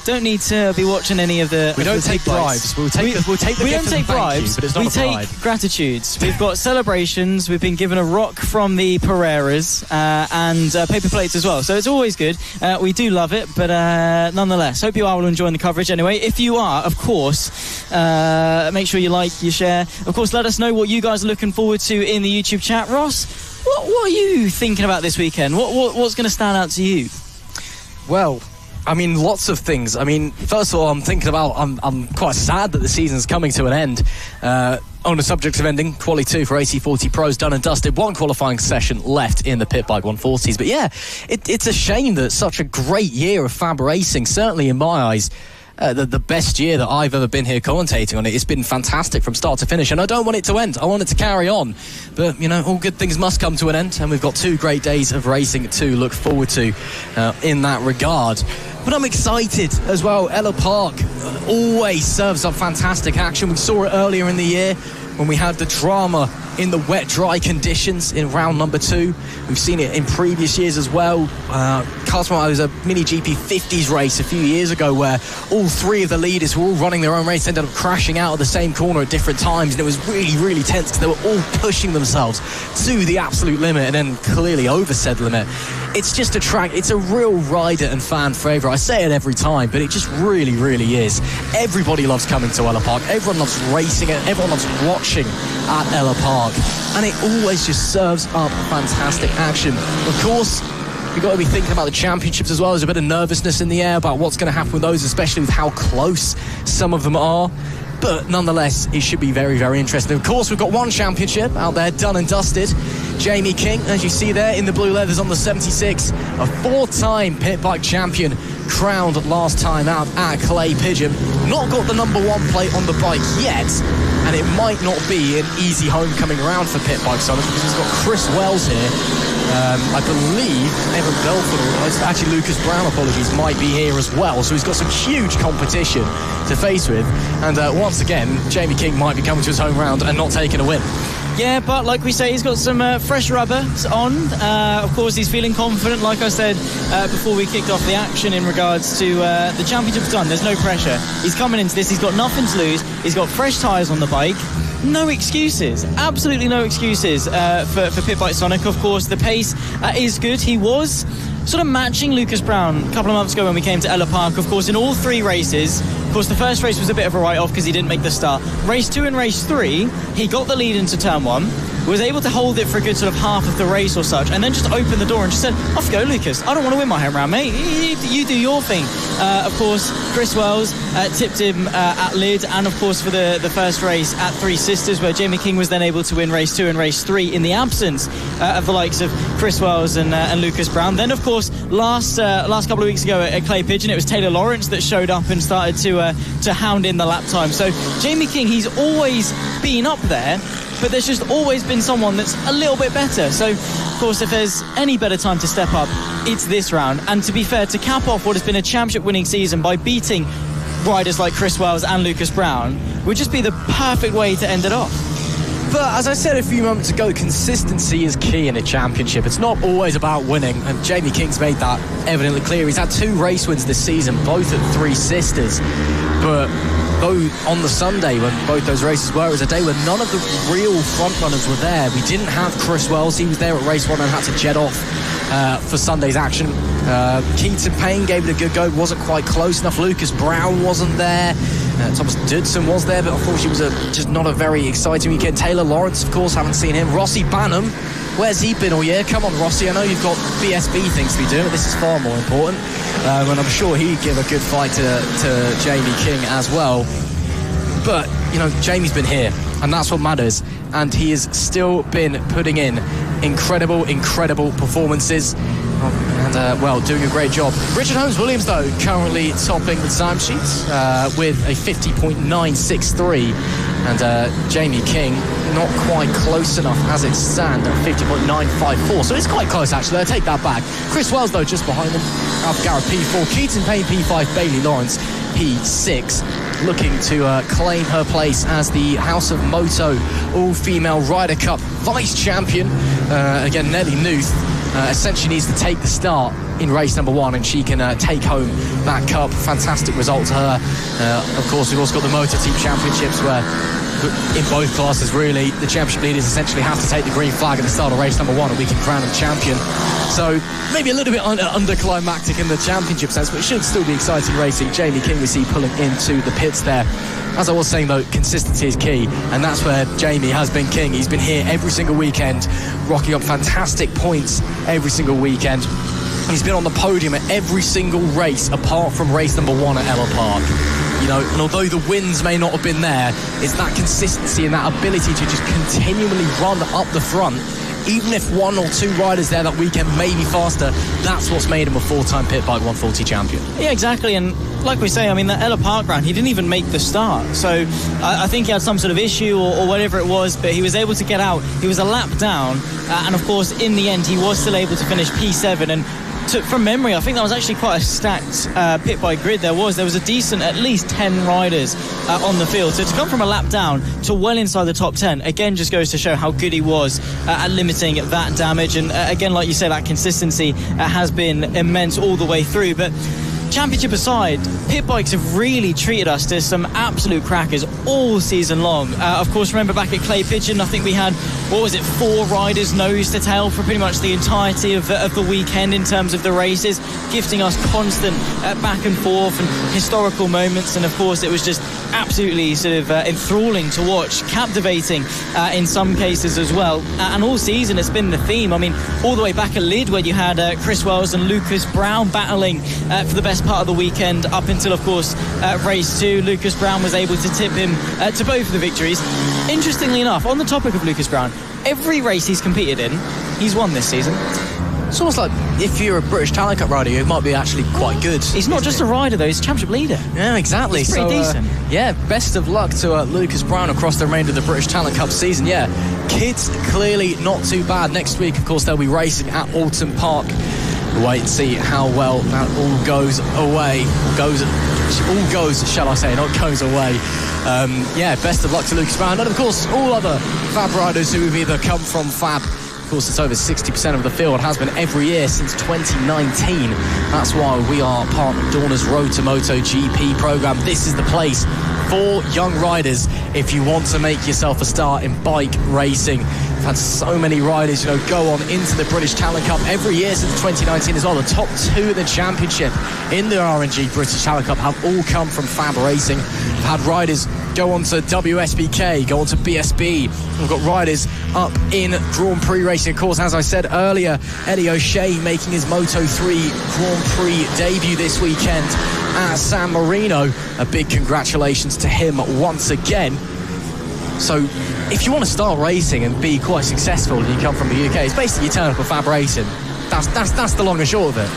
Don't need to be watching any of the. We don't take bribes. We'll take the we don't take bribes, but it's not we take gratitudes. We've got celebrations. We've been given a rock from the Pereiras and paper plates as well. So it's always good. We do love it, but nonetheless, hope you are all enjoying the coverage anyway. If you are, of course, make sure you like, you share. Of course, let us know what you guys are looking forward to in the YouTube chat. Ross, what are you thinking about this weekend? What's going to stand out to you? Well, I mean, lots of things. I mean, first of all, I'm quite sad that the season's coming to an end. On the subject of ending, Quali 2 for AC40 Pro's done and dusted. One qualifying session left in the pit bike 140s. But yeah, it's a shame that such a great year of FAB Racing, certainly in my eyes, the best year that I've ever been here commentating on it. It's been fantastic from start to finish, and I don't want it to end. I want it to carry on. But, all good things must come to an end, and we've got 2 great days of racing to look forward to in that regard. But I'm excited as well. Ellough Park always serves up fantastic action. We saw it earlier in the year when we had the drama in the wet, dry conditions in round number 2. We've seen it in previous years as well. There was a Mini GP 50s race a few years ago where all 3 of the leaders were all running their own race, ended up crashing out of the same corner at different times, and it was really, really tense because they were all pushing themselves to the absolute limit and then clearly over said limit. It's just a track. It's a real rider and fan favourite. I say it every time, but it just really, really is. Everybody loves coming to Ellough Park. Everyone loves racing it. Everyone loves watching at Ellough Park. And it always just serves up fantastic action. Of course, you've got to be thinking about the championships as well. There's a bit of nervousness in the air about what's going to happen with those, especially with how close some of them are. But nonetheless, it should be very, very interesting. Of course, we've got one championship out there, done and dusted. Jamie King, as you see there in the blue leathers on the 76, a 4-time pit bike champion, crowned last time out at Clay Pigeon. Not got the number 1 plate on the bike yet, and it might not be an easy homecoming around for Pit Bike Sonic, because he's got Chris Wells here. I believe Evan Belford, or actually Lucas Brown, apologies, might be here as well. So he's got some huge competition to face with. And once again, Jamie King might be coming to his home round and not taking a win. Yeah, but like we say, he's got some fresh rubber on. Of course, he's feeling confident, like I said before we kicked off the action in regards to the championship's done. There's no pressure. He's coming into this. He's got nothing to lose. He's got fresh tyres on the bike. No excuses. Absolutely no excuses for Pit Bike Sonic. Of course, the pace is good. He was sort of matching Lucas Brown a couple of months ago when we came to Ellough Park. Of course, in all 3 races. Of course, the first race was a bit of a write-off because he didn't make the start. Race 2 and race 3, he got the lead into turn 1, was able to hold it for a good sort of half of the race or such, and then just opened the door and just said, off you go, Lucas. I don't want to win my home round, mate. You do your thing. Of course, Chris Wells tipped him at Lid, and of course for the first race at Three Sisters, where Jamie King was then able to win race 2 and race 3 in the absence of the likes of Chris Wells and Lucas Brown. Then, of course, last couple of weeks ago at Clay Pigeon, it was Taylor Lawrence that showed up and started to hound in the lap time. So Jamie King, he's always been up there, but there's just always been someone that's a little bit better. So, of course, if there's any better time to step up, it's this round. And to be fair, to cap off what has been a championship-winning season by beating riders like Chris Wells and Lucas Brown would just be the perfect way to end it off. But as I said a few moments ago, consistency is key in a championship. It's not always about winning, and Jamie King's made that evidently clear. He's had 2 race wins this season, both at Three Sisters. But on the Sunday, when both those races were, it was a day when none of the real front runners were there. We didn't have Chris Wells. He was there at race 1 and had to jet off for Sunday's action. Keats and Payne gave it a good go. Wasn't quite close enough. Lucas Brown wasn't there. Thomas Dudson was there, but unfortunately it was just not a very exciting weekend. Taylor Lawrence, of course, haven't seen him. Rossi Banham, where's he been all year? Come on, Rossi, I know you've got BSB things to be doing, but this is far more important. And I'm sure he'd give a good fight to Jamie King as well. But, you know, Jamie's been here, and that's what matters. And he has still been putting in incredible performances. And, doing a great job. Richard Holmes-Williams, though, currently topping the time sheets with a 50.963. And Jamie King not quite close enough as it stands at 50.954. So it's quite close, actually. I take that back. Chris Wells, though, just behind them. Alpha Garrett P4. Keats and Payne P5. Bailey Lawrence P6. Looking to claim her place as the House of Moto All-Female Ryder Cup Vice Champion. Again, Nelly Nuth essentially needs to take the start in race number 1, and she can take home that cup. Fantastic result to her. Of course, we've also got the Moto Team Championships, where in both classes, really, the championship leaders essentially have to take the green flag at the start of race number 1, and we can crown them champion. So maybe a little bit underclimactic in the championship sense, but it should still be exciting racing. Jamie King we see pulling into the pits there. As I was saying, though, consistency is key, and that's where Jamie has been king. He's been here every single weekend, rocking up fantastic points every single weekend. He's been on the podium at every single race apart from race number 1 at Ellough Park. You know, and although the wins may not have been there, it's that consistency and that ability to just continually run up the front. Even if 1 or 2 riders there that weekend may be faster, that's what's made him a 4-time Pit Bike 140 champion. Yeah, exactly. And like we say, I mean, the Ellough Park round, he didn't even make the start. So I think he had some sort of issue or whatever it was, but he was able to get out. He was a lap down. And of course, in the end, he was still able to finish P7. And from memory, I think that was actually quite a stacked pit bike grid. There was a decent, at least 10 riders on the field. So to come from a lap down to well inside the top 10, again, just goes to show how good he was at limiting that damage. And again, like you say, that consistency has been immense all the way through. But championship aside, pit bikes have really treated us to some absolute crackers all season long. Of course, remember back at Clay Pigeon, I think we had, 4 riders nose to tail for pretty much the entirety of the weekend in terms of the races, gifting us constant back and forth and historical moments. And of course, it was just absolutely sort of enthralling to watch, captivating in some cases as well. And all season, it's been the theme. I mean, all the way back at Lid, where you had Chris Wells and Lucas Brown battling for the best part of the weekend, up until, of course, race 2. Lucas Brown was able to tip him to both of the victories. Interestingly enough, on the topic of Lucas Brown, every race he's competed in, he's won this season. It's almost like if you're a British Talent Cup rider, it might be actually quite good. He's not just a rider, though. He's a championship leader. Yeah, exactly. He's pretty decent. Yeah, best of luck to Lucas Brown across the remainder of the British Talent Cup season. Yeah, kids clearly not too bad. Next week, of course, they'll be racing at Ellough Park. We'll wait and see how well that all goes away. All goes, shall I say, not goes away. Yeah, best of luck to Lucas Brown. And, of course, all other Fab riders who have either come from Fab. Of course, it's over 60% of the field, has been every year since 2019. That's why we are part of Dorna's Road to MotoGP programme. This is the place for young riders if you want to make yourself a start in bike racing. We've had so many riders, go on into the British Talent Cup every year since 2019 as well. The top 2 in the championship in the R&G British Talent Cup have all come from FAB-Racing. We've had riders go on to WSBK, go on to BSB. We've got riders up in Grand Prix racing. Of course, as I said earlier, Eddie O'Shea making his Moto 3 Grand Prix debut this weekend at San Marino. A big congratulations to him once again. So if you want to start racing and be quite successful and you come from the UK, it's basically you turn up at FAB-Racing. That's the long and short of it.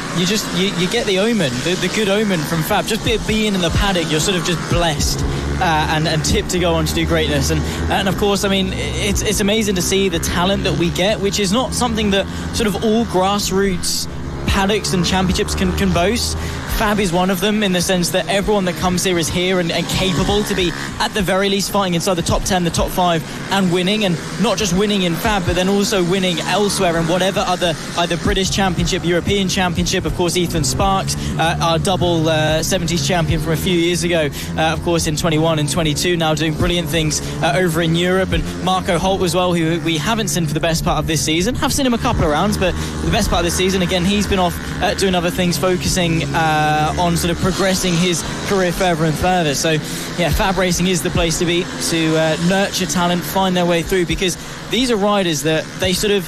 You get the omen, the good omen from Fab. Just being in the paddock, you're sort of just blessed and tipped to go on to do greatness. And of course, I mean, it's amazing to see the talent that we get, which is not something that sort of all grassroots paddocks and championships can boast. Fab is one of them, in the sense that everyone that comes here is here and capable to be, at the very least, fighting inside the top 10, the top 5, and winning. And not just winning in Fab, but then also winning elsewhere in whatever other, either British Championship, European Championship. Of course, Ethan Sparks, our double 70s champion from a few years ago, of course, in 21 and 22, now doing brilliant things over in Europe. And Marco Holt as well, who we haven't seen for the best part of this season. Have seen him a couple of rounds, but the best part of this season, again, he's been off doing other things, focusing on sort of progressing his career further and further. So yeah, FAB-Racing is the place to be, to nurture talent, find their way through, because these are riders that they sort of,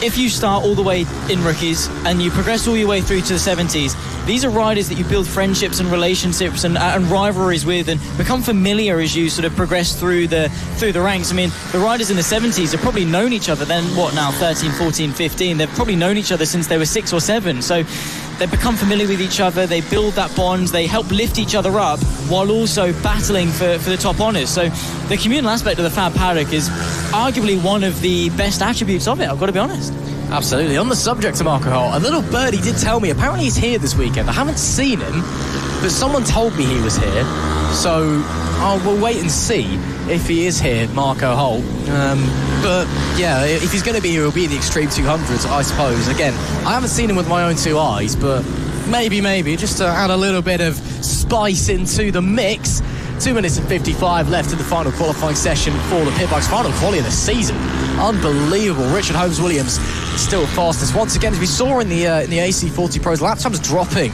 if you start all the way in rookies and you progress all your way through to the 70s, these are riders that you build friendships and relationships and rivalries with, and become familiar as you sort of progress through the ranks. I mean, the riders in the 70s have probably known each other then, 13, 14, 15. They've probably known each other since they were 6 or 7. So they become familiar with each other, they build that bond, they help lift each other up while also battling for the top honours. So the communal aspect of the Fab paddock is arguably one of the best attributes of it, I've got to be honest. Absolutely. On the subject of Marco Holt, a little birdie did tell me apparently he's here this weekend. I haven't seen him, but someone told me he was here. So we'll wait and see if he is here, Marco Holt. But yeah, if he's going to be here, he'll be in the Extreme 200s, I suppose. Again, I haven't seen him with my own 2 eyes, but maybe, just to add a little bit of spice into the mix. 2 minutes and 55 left in the final qualifying session for the Pitbikes. Final quali of the season. Unbelievable. Richard Holmes-Williams still fastest. Once again, as we saw in the AC40 Pros, lap times dropping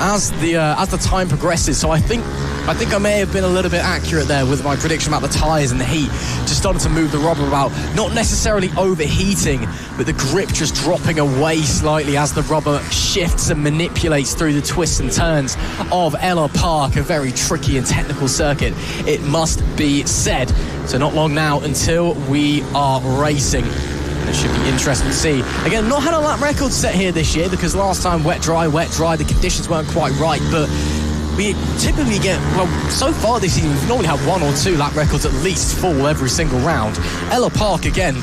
as the time progresses. So I think I may have been a little bit accurate there with my prediction about the tyres and the heat. Just started to move the rubber about, not necessarily overheating, but the grip just dropping away slightly as the rubber shifts and manipulates through the twists and turns of Ellough Park, a very tricky and technical circuit, it must be said. So not long now until we are racing. It should be interesting to see. Again, not had a lap record set here this year, because last time wet, dry, the conditions weren't quite right, but we typically get, so far this season, we've normally had 1 or 2 lap records at least full every single round. Ellough Park, again,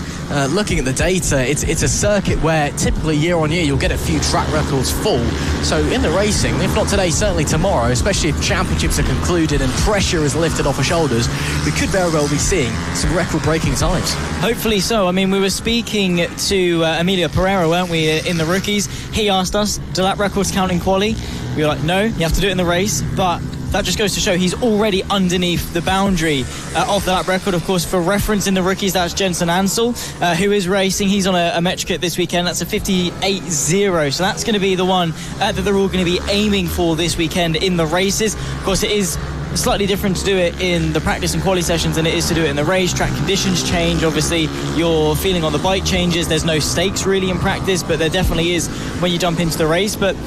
looking at the data, it's a circuit where typically year on year you'll get a few track records full. So in the racing, if not today, certainly tomorrow, especially if championships are concluded and pressure is lifted off our shoulders, we could very well be seeing some record-breaking times. Hopefully so. I mean, we were speaking to Amelo Pereira, weren't we, in the rookies. He asked us, do lap records count in quali? We were like, no, you have to do it in the race, but that just goes to show he's already underneath the boundary of the lap record. Of course, for reference in the rookies, that's Jensen Ansel, who is racing. He's on a metro kit this weekend. That's a 58.0, so that's going to be the one that they're all going to be aiming for this weekend in the races. Of course, it is slightly different to do it in the practice and quali sessions than it is to do it in the race. Track conditions change, obviously your feeling on the bike changes. There's no stakes really in practice, but there definitely is when you jump into the race. But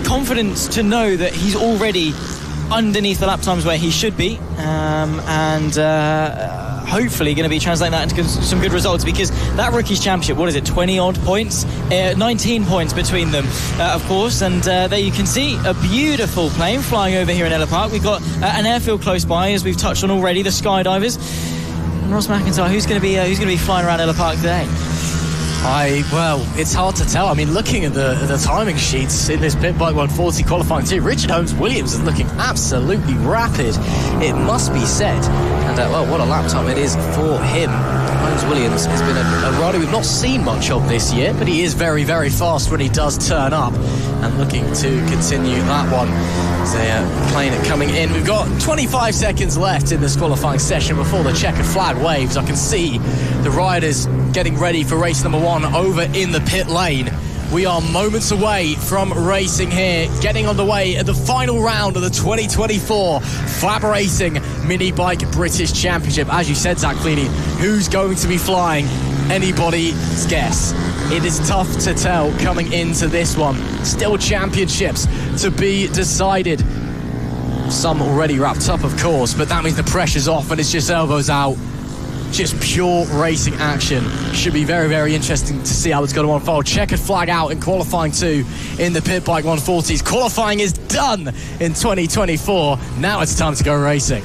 confidence to know that he's already underneath the lap times where he should be, and hopefully going to be translating that into some good results, because that Rookies Championship, what is it, 20 odd points, 19 points between them, of course. And there you can see a beautiful plane flying over here in Ellough Park. We've got an airfield close by, as we've touched on already, the skydivers. And Ross McIntyre, who's going to be flying around Ellough Park today? Well, it's hard to tell. I mean, looking at the timing sheets in this Pit Bike 140 qualifying too, Richard Holmes-Williams is looking absolutely rapid, it must be said. And, what a lap time it is for him. Holmes-Williams has been a rider we've not seen much of this year, but he is very, very fast when he does turn up, and looking to continue that one. So, plane coming in. We've got 25 seconds left in this qualifying session before the checkered flag waves. I can see the riders getting ready for race number 1 over in the pit lane. We are moments away from racing here, getting on the way at the final round of the 2024 FAB-Racing Mini Bike British Championship. As you said, Zach Sweeney, who's going to be flying? Anybody's guess. It is tough to tell coming into this one. Still championships to be decided. Some already wrapped up, of course, but that means the pressure's off and it's just elbows out. Just pure racing action. Should be very, very interesting to see how it's going to unfold. Checkered flag out in qualifying 2 in the Pit Bike 140s. Qualifying is done in 2024. Now it's time to go racing.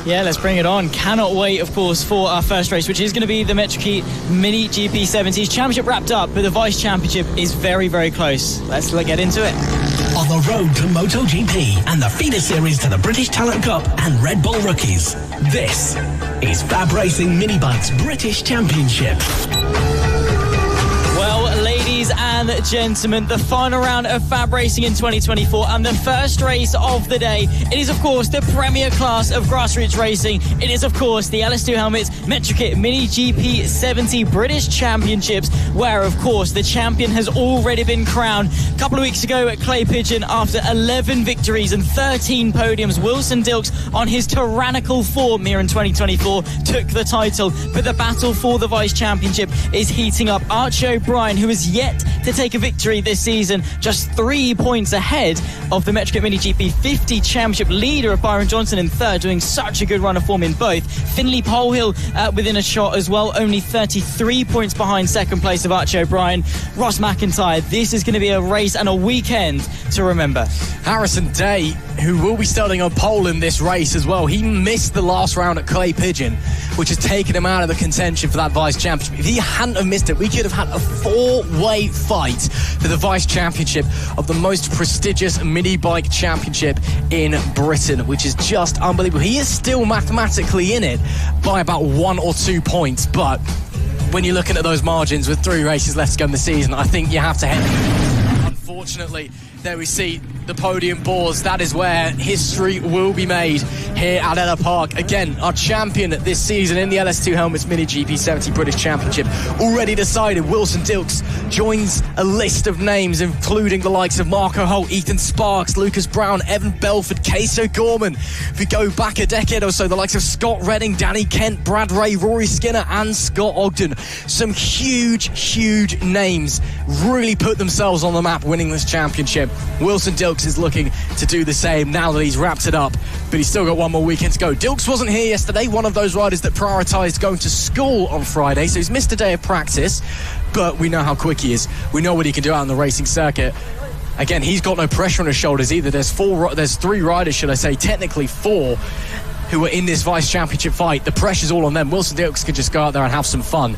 Yeah, let's bring it on. Cannot wait, of course, for our first race, which is going to be the MotoGP Mini GP 70s. Championship wrapped up, but the Vice Championship is very, very close. Let's get into it. On the road to MotoGP and the feeder series to the British Talent Cup and Redbull Rookies, this is FAB-Racing Minibikes British Championship. Well, ladies and gentlemen, the final round of FAB-Racing in 2024 and the first race of the day. It is, of course, the premier class of grassroots racing. It is, of course, the LS2 Helmets MetroKit Mini GP 70 British Championships, where, of course, the champion has already been crowned. A couple of weeks ago at Clay Pigeon, after 11 victories and 13 podiums, Wilson Dils, on his tyrannical form here in 2024, took the title. But the battle for the Vice Championship is heating up. Archie O'Brien, who has yet to take a victory this season, just 3 points ahead of the MetroKit Mini GP 50 Championship leader of Byron Johnson in third, doing such a good run of form in both. Finley Pohill within a shot as well, only 33 points behind second place of Archie O'Brien. Ross McIntyre, this is going to be a race and a weekend to remember. Harrison Day, who will be starting on pole in this race as well, he missed the last round at Clay Pigeon, which has taken him out of the contention for that Vice Championship. If he hadn't have missed it, we could have had a four-way fight for the Vice Championship of the most prestigious mini bike championship in Britain, which is just unbelievable. He is still mathematically in it by about 1 or 2 points, but when you're looking at those margins with 3 races left to go in the season, I think you have to head. Unfortunately, there we see the podium boards. That is where history will be made here at Ellough Park. Again, our champion this season in the LS2 Helmets Mini GP 70 British Championship already decided. Wilson Dils joins a list of names including the likes of Marco Holt, Ethan Sparks, Lucas Brown, Evan Belford, Casey Gorman. If we go back a decade or so, the likes of Scott Redding, Danny Kent, Brad Ray, Rory Skinner and Scott Ogden. Some huge names really put themselves on the map winning this championship. Wilson Dils is looking to do the same now that he's wrapped it up, but he's still got one more weekend to go. Dils wasn't here yesterday, one of those riders that prioritised going to school on Friday, so he's missed a day of practice, but we know how quick he is. We know what he can do out on the racing circuit. Again, he's got no pressure on his shoulders either. There's 3 riders, should I say, technically 4, who are in this Vice Championship fight. The pressure's all on them. Wilson Dils could just go out there and have some fun,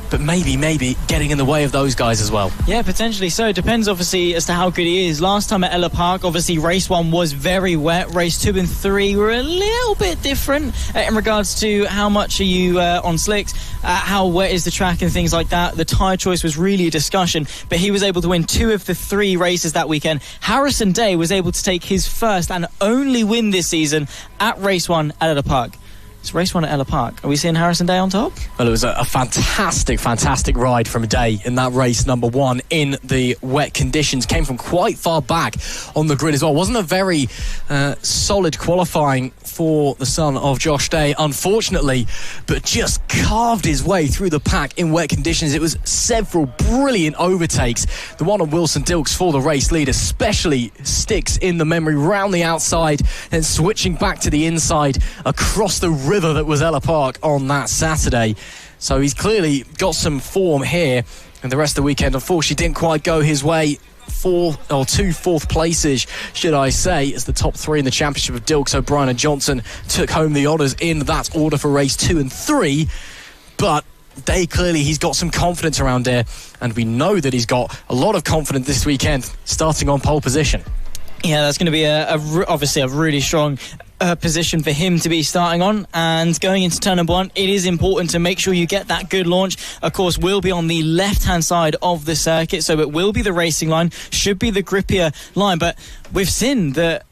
but maybe getting in the way of those guys as well. Yeah, potentially so. It depends, obviously, as to how good he is. Last time at Ellough Park, obviously, race 1 was very wet. Race 2 and 3 were a little bit different in regards to how much are you on slicks, how wet is the track and things like that. The tyre choice was really a discussion, but he was able to win 2 of the 3 races that weekend. Harrison Day was able to take his first and only win this season at race 1 at Ellough Park. It's race 1 at Ellough Park. Are we seeing Harrison Day on top? Well, it was a fantastic ride from Day in that race number 1 in the wet conditions. Came from quite far back on the grid as well. Wasn't a very solid qualifying for the son of Josh Day, unfortunately, but just carved his way through the pack in wet conditions. It was several brilliant overtakes. The one on Wilson Dils for the race lead especially sticks in the memory, round the outside, then switching back to the inside across the river that was Ellough Park on that Saturday. So he's clearly got some form here, and the rest of the weekend unfortunately didn't quite go his way. 2 fourth places, should I say, as the top 3 in the championship of Dils, O'Brien and Johnson took home the honours in that order for race 2 and 3. But he's got some confidence around here, and we know that he's got a lot of confidence this weekend, starting on pole position. Yeah, that's going to be obviously a really strong position for him to be starting on. And going into turn number 1, it is important to make sure you get that good launch. Of course, we'll be on the left-hand side of the circuit, so it will be the racing line, should be the grippier line. But we've seen that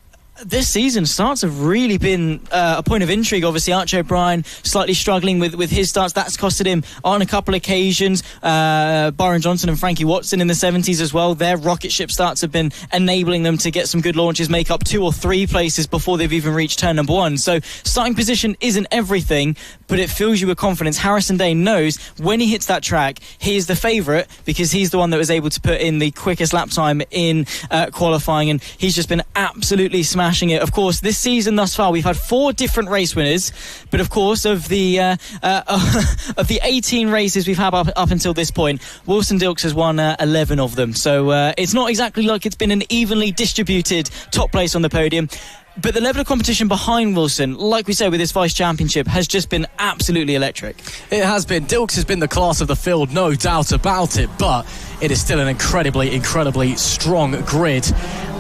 this season starts have really been a point of intrigue. Obviously, Archie O'Brien slightly struggling with his starts. That's costed him on a couple of occasions. Byron Johnson and Frankie Watson in the 70s as well. Their rocket ship starts have been enabling them to get some good launches, make up 2 or 3 places before they've even reached turn number 1. So starting position isn't everything, but it fills you with confidence. Harrison Day knows when he hits that track, he is the favourite because he's the one that was able to put in the quickest lap time in qualifying, and he's just been absolutely smashing it. Of course, this season thus far, we've had 4 different race winners, but of course, of the 18 races we've had up until this point, Wilson Dils has won 11 of them. So it's not exactly like it's been an evenly distributed top place on the podium. But the level of competition behind Wilson, like we say with this Vice Championship, has just been absolutely electric. It has been. Dils has been the class of the field, no doubt about it, but it is still an incredibly strong grid,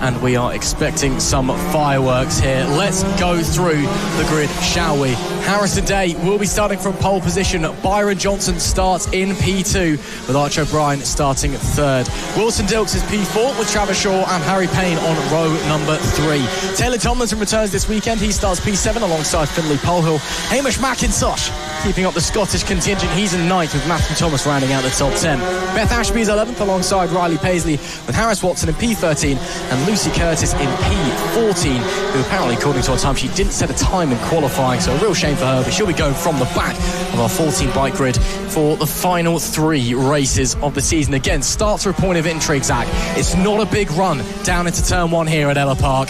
and we are expecting some fireworks here. Let's go through the grid, shall we? Harrison Day will be starting from pole position. Byron Johnson starts in P2, with Archie O'Brien starting 3rd. Wilson Dils is P4, with Travis Shaw and Harry Payne on row number 3. Taylor Tomlinson returns this weekend. He starts P7 alongside Finley Pohill. Hamish McIntyre keeping up the Scottish contingent. He's in 9th, with Matthew Thomas rounding out the top 10. Beth Ashby's 11th alongside Riley Paisley, with Harris Watson in P13 and Lucy Curtis in P14, who apparently, according to our time, she didn't set a time in qualifying, so a real shame for her, but she'll be going from the back of our 14 bike grid for the final 3 races of the season. Again, starts for a point of intrigue, Zach. It's not a big run down into turn 1 here at Ellough Park.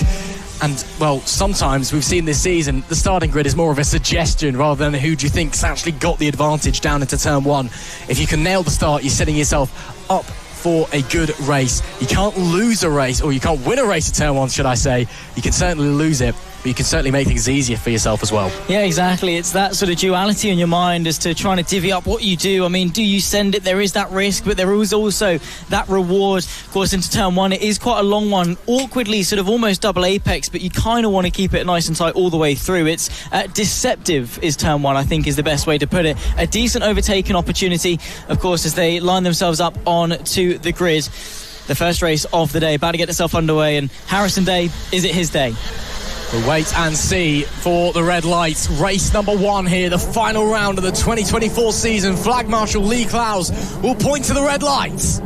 And, well, sometimes we've seen this season, the starting grid is more of a suggestion rather than who do you think's actually got the advantage down into turn 1. If you can nail the start, you're setting yourself up for a good race. You can't lose a race, or you can't win a race at turn 1, should I say. You can certainly lose it, but you can certainly make things easier for yourself as well. Yeah, exactly. It's that sort of duality in your mind as to trying to divvy up what you do. I mean, do you send it? There is that risk, but there is also that reward. Of course, into turn 1, it is quite a long one, awkwardly sort of almost double apex, but you kind of want to keep it nice and tight all the way through. It's deceptive is turn 1, I think, is the best way to put it. A decent overtaking opportunity, of course, as they line themselves up on to the grid. The first race of the day about to get itself underway, and Harrison Day, is it his day? We'll wait and see for the red lights. Race number 1 here, the final round of the 2024 season. Flag Marshal Lee Clowes will point to the red lights.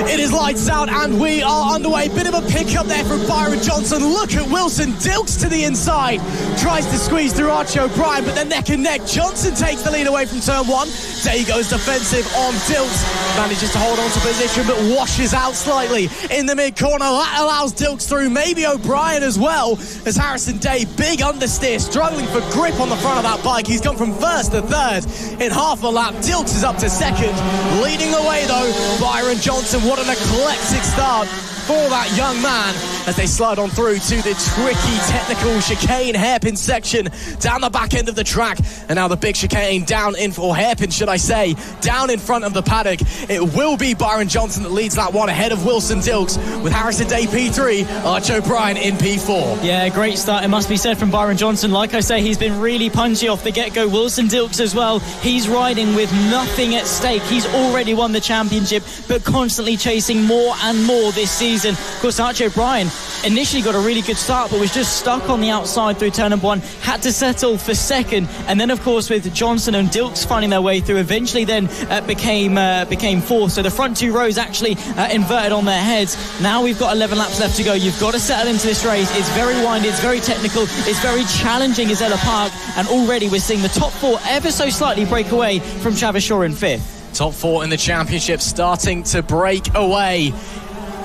It is lights out and we are underway. Bit of a pickup there from Byron Johnson. Look at Wilson Dils to the inside. Tries to squeeze through Archie O'Brien, but they're neck and neck. Johnson takes the lead away from turn 1. Day goes defensive on Dils. Manages to hold on to position, but washes out slightly in the mid-corner. That allows Dils through, maybe O'Brien as well, as Harrison Day, big understeer, struggling for grip on the front of that bike. He's gone from 1st to 3rd in half a lap. Dils is up to 2nd. Leading the way, though, Byron Johnson. What an eclectic start for that young man as they slide on through to the tricky technical chicane hairpin section down the back end of the track, and now the big chicane down in, or hairpin should I say, down in front of the paddock. It will be Byron Johnson that leads that one ahead of Wilson Dils, with Harrison Day P3, Archie O'Brien in P4. Yeah, great start, it must be said, from Byron Johnson. Like I say, he's been really punchy off the get-go. Wilson Dils as well, he's riding with nothing at stake. He's already won the championship, but constantly chasing more and more this season. Of course, Archie O'Brien initially got a really good start, but was just stuck on the outside through turn number 1, had to settle for 2nd, and then of course with Johnson and Dils finding their way through, eventually then became 4th. So the front 2 rows actually inverted on their heads. Now we've got 11 laps left to go. You've got to settle into this race. It's very windy, it's very technical, it's very challenging as Ellough Park, and already we're seeing the top 4 ever so slightly break away from Travis Shaw in 5th. Top 4 in the championship starting to break away.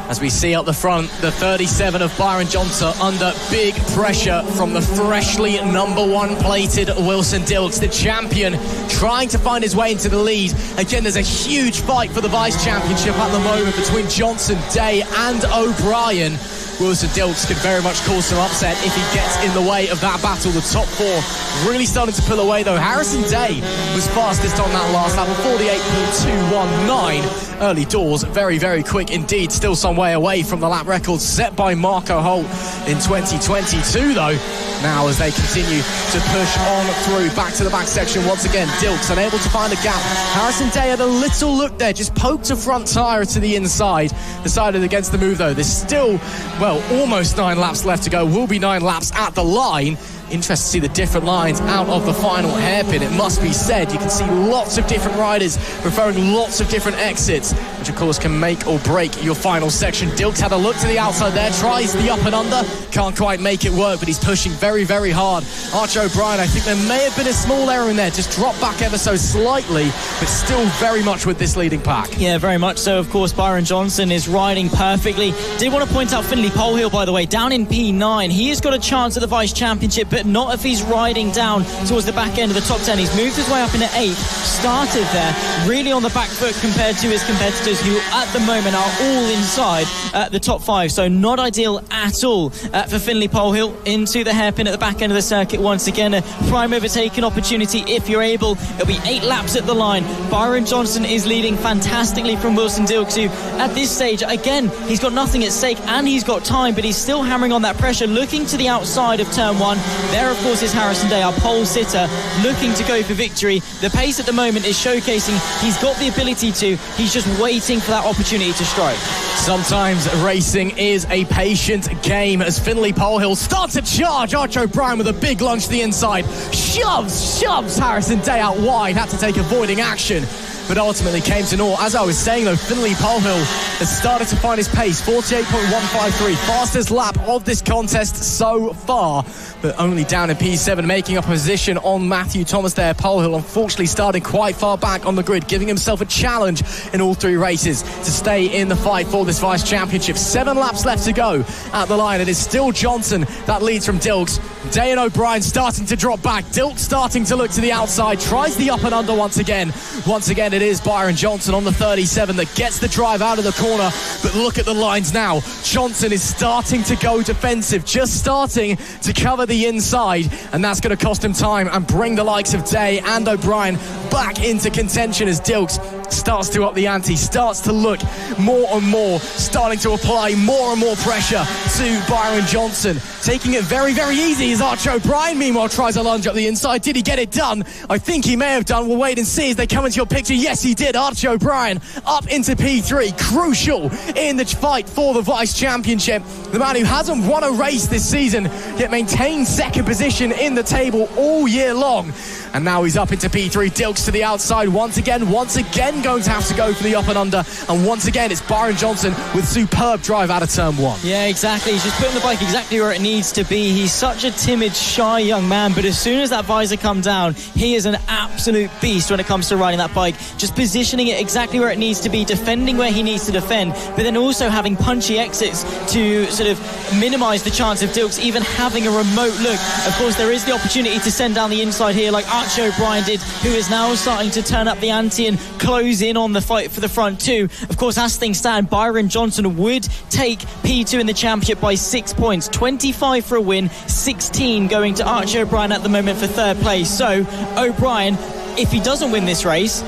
As we see up the front, the 37 of Byron Johnson under big pressure from the freshly #1 plated Wilson Dils, the champion, trying to find his way into the lead. Again, there's a huge fight for the vice championship at the moment between Johnson, Day and O'Brien. Wilson Dils could very much cause some upset if he gets in the way of that battle. The top four really starting to pull away though. Harrison Day was fastest on that last lap, 48.219. Early doors, very, very quick indeed. Still some way away from the lap record set by Marco Holt in 2022 though. Now as they continue to push on through, back to the back section once again. Dils unable to find a gap. Harrison Day had a little look there, just poked a front tyre to the inside. Decided against the move though. There's still, well, almost 9 laps left to go. Will be 9 laps at the line. Interested to see the different lines out of the final hairpin. It must be said, you can see lots of different riders preferring lots of different exits, which of course can make or break your final section. Dils had a look to the outside there, tries the up and under, can't quite make it work, but he's pushing very, very hard. Archie O'Brien, I think there may have been a small error in there, just dropped back ever so slightly, but still very much with this leading pack. Yeah, very much so. Of course, Byron Johnson is riding perfectly. Did want to point out Finley Pohill, by the way, down in P9. He has got a chance at the Vice Championship, but not if he's riding down towards the back end of the top 10. He's moved his way up into 8th, started there, really on the back foot compared to his competitors who at the moment are all inside the top 5. So not ideal at all for Finley Pohill. Into the hairpin at the back end of the circuit once again. A prime overtaking opportunity if you're able. It'll be 8 laps at the line. Byron Johnson is leading fantastically from Wilson Dils, who at this stage, again, he's got nothing at stake and he's got time, but he's still hammering on that pressure, looking to the outside of turn 1. There, of course, is Harrison Day, our pole sitter, looking to go for victory. The pace at the moment is showcasing he's got the ability to. He's just waiting for that opportunity to strike. Sometimes racing is a patient game as Finley Pohill starts to charge. Archie O'Brien with a big lunge to the inside. Shoves Harrison Day out wide. Had to take avoiding action, but ultimately came to naught. As I was saying though, Finley Pohill has started to find his pace. 48.153, fastest lap of this contest so far, but only down in P7, making up a position on Matthew Thomas there. Pohill unfortunately starting quite far back on the grid, giving himself a challenge in all 3 races to stay in the fight for this Vice Championship. 7 laps left to go at the line. It is still Johnson that leads from Dils. Day and O'Brien starting to drop back. Dils starting to look to the outside, tries the up and under once again. Once again, it is Byron Johnson on the 37 that gets the drive out of the corner, but look at the lines now. Johnson is starting to go defensive, just starting to cover the inside, and that's going to cost him time and bring the likes of Day and O'Brien back into contention as Dils starts to up the ante, starts to look more and more, starting to apply more and more pressure to Byron Johnson. Taking it very, very easy as Archie O'Brien, meanwhile, tries a lunge up the inside. Did he get it done? I think he may have done. We'll wait and see as they come into your picture. Yes, he did. Archie O'Brien up into P3. Crucial in the fight for the Vice Championship. The man who hasn't won a race this season, yet maintains second position in the table all year long. And now he's up into P3. Dils to the outside once again going to have to go for the up and under. And once again, it's Byron Johnson with superb drive out of turn 1. Yeah, exactly. He's just putting the bike exactly where it needs to be. He's such a timid, shy young man, but as soon as that visor comes down, he is an absolute beast when it comes to riding that bike. Just positioning it exactly where it needs to be, defending where he needs to defend, but then also having punchy exits to sort of minimise the chance of Dils even having a remote look. Of course, there is the opportunity to send down the inside here like Archie O'Brien did, who is now starting to turn up the ante and close in on the fight for the front 2. Of course, as things stand, Byron Johnson would take P2 in the championship by 6 points. 25 for a win, 16 going to Archie O'Brien at the moment for 3rd place. So O'Brien, if he doesn't win this race,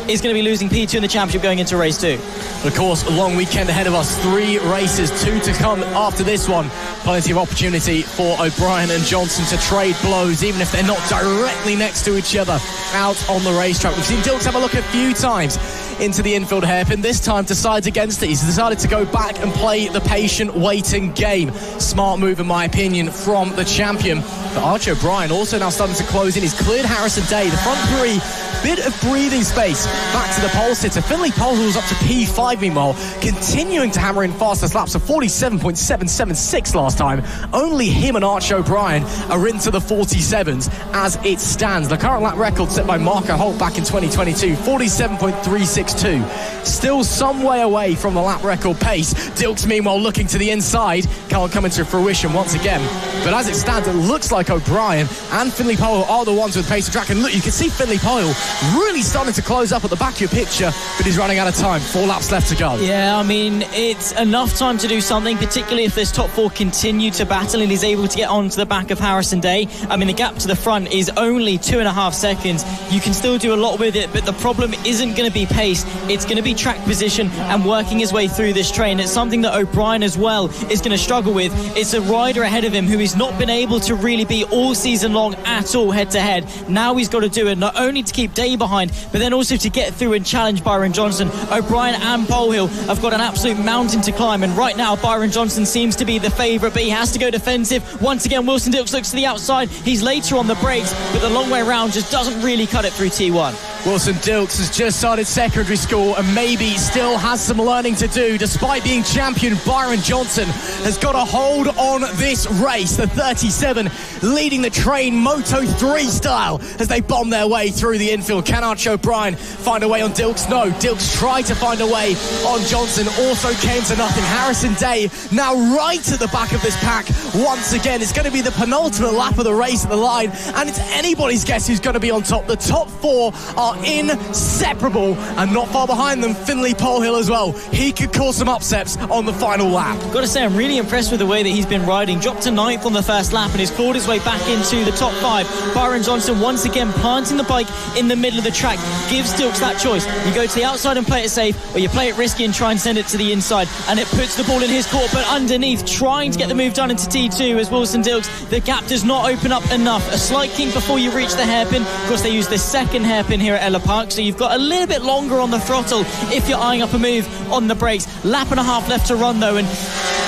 is going to be losing P2 in the championship going into race 2. Of course, a long weekend ahead of us. 3 races, 2 to come after this one. Plenty of opportunity for O'Brien and Johnson to trade blows, even if they're not directly next to each other out on the racetrack. We've seen Dils have a look a few times into the infield hairpin. This time decides against it. He's decided to go back and play the patient waiting game. Smart move, in my opinion, from the champion. But Archie O'Brien also now starting to close in. He's cleared Harrison Day. The front 3, bit of breathing space back to the pole sitter. Finley Pohill up to P5 meanwhile, continuing to hammer in fastest laps of 47.776 last time. Only him and Archie O'Brien are into the 47s as it stands. The current lap record set by Marco Holt back in 2022, 47.362. Still some way away from the lap record pace. Dils, meanwhile, looking to the inside. Can't come into fruition once again. But as it stands, it looks like O'Brien and Finley Pohill are the ones with pace to track. And look, you can see Finley Pohill really starting to close up at the back of your picture, but he's running out of time. 4 laps left to go. Yeah, I mean, it's enough time to do something, particularly if this top 4 continue to battle and he's able to get onto the back of Harrison Day. I mean, the gap to the front is only 2.5 seconds. You can still do a lot with it, but the problem isn't going to be pace. It's going to be track position and working his way through this train. It's something that O'Brien as well is going to struggle with. It's a rider ahead of him who has not been able to really be all season long at all head-to-head. Now he's got to do it, not only to keep Day behind, but then also to get through and challenge Byron Johnson. O'Brien and Pohill have got an absolute mountain to climb, and right now Byron Johnson seems to be the favourite, but he has to go defensive. Once again, Wilson Dils looks to the outside. He's later on the brakes, but the long way around just doesn't really cut it through T1. Wilson Dils has just started secondary school and maybe still has some learning to do. Despite being champion, Byron Johnson has got a hold on this race. The 37 leading the train Moto 3 style as they bomb their way through the infield. Can Archie O'Brien find a way on Dils? No, Dils tried to find a way on Johnson, also came to nothing. Harrison Day now right at the back of this pack once again. It's going to be the penultimate lap of the race at the line, and it's anybody's guess who's going to be on top. The top 4 are inseparable, and not far behind them, Finley Pohill as well. He could cause some upsets on the final lap. Got to say, I'm really impressed with the way that he's been riding. Dropped to 9th on the first lap and he's clawed his way back into the top 5. Byron Johnson once again planting the bike in the middle of the track. Gives Dils that choice. You go to the outside and play it safe, or you play it risky and try and send it to the inside, and it puts the ball in his court. But underneath, trying to get the move done into T2 as Wilson Dils. The gap does not open up enough. A slight kink before you reach the hairpin. Of course, they use the second hairpin here at Ellough Park, so you've got a little bit longer on the throttle if you're eyeing up a move on the brakes. Lap and a half left to run though, and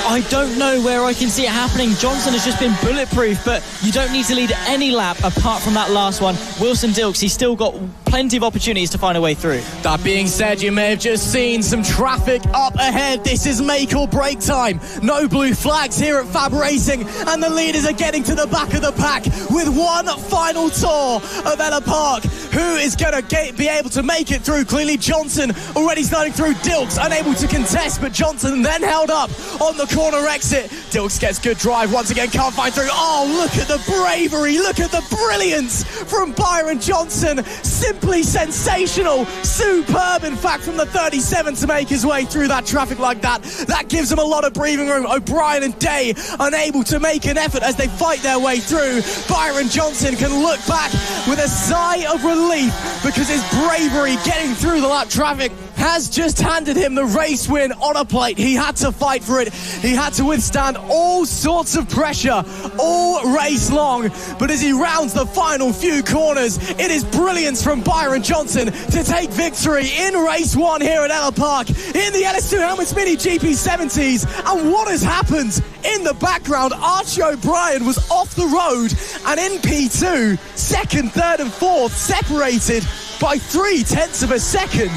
I don't know where I can see it happening. Johnson has just been bulletproof, but you don't need to lead any lap apart from that last one. Wilson Dils, he's still got plenty of opportunities to find a way through. That being said, you may have just seen some traffic up ahead. This is make or break time. No blue flags here at FAB-Racing, and the leaders are getting to the back of the pack with one final tour of Ellough Park. Who is going to be able to make it through? Clearly Johnson already starting through. Dils unable to contest, but Johnson then held up on the corner exit. Dils gets good drive once again, can't find through. Oh, look at the bravery, look at the brilliance from Byron Johnson. Simply sensational, superb in fact from the 37 to make his way through that traffic like that. That gives him a lot of breathing room. O'Brien and Day unable to make an effort as they fight their way through. Byron Johnson can look back with a sigh of relief because his bravery getting through the lap traffic has just handed him the race win on a plate. He had to fight for it. He had to withstand all sorts of pressure all race long. But as he rounds the final few corners, it is brilliance from Byron Johnson to take victory in race 1 here at Ellough Park in the LS2 Helmets Mini GP 70s. And what has happened? In the background, Archie O'Brien was off the road and in P2, 2nd, 3rd and 4th, separated by 0.3 of a second.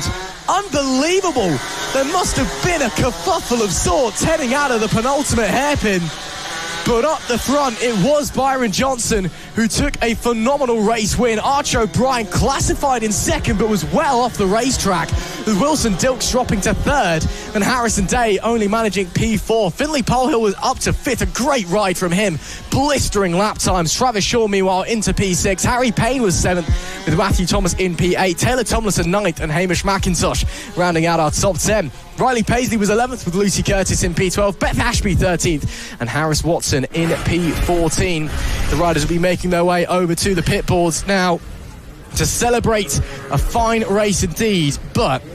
Unbelievable. There must have been a kerfuffle of sorts heading out of the penultimate hairpin. But up the front, it was Byron Johnson who took a phenomenal race win. Archie O'Brien classified in 2nd, but was well off the racetrack, with Wilson Dils dropping to 3rd, and Harrison Day only managing P4. Finley Pohill was up to 5th, a great ride from him. Blistering lap times. Travis Shaw, meanwhile, into P6. Harry Payne was 7th, with Matthew Thomas in P8. Taylor Tomlinson 9th, and Hamish McIntosh rounding out our top 10. Riley Paisley was 11th with Lucy Curtis in P12, Beth Ashby 13th, and Harris Watson in P14. The riders will be making their way over to the pit boards now to celebrate a fine race indeed. But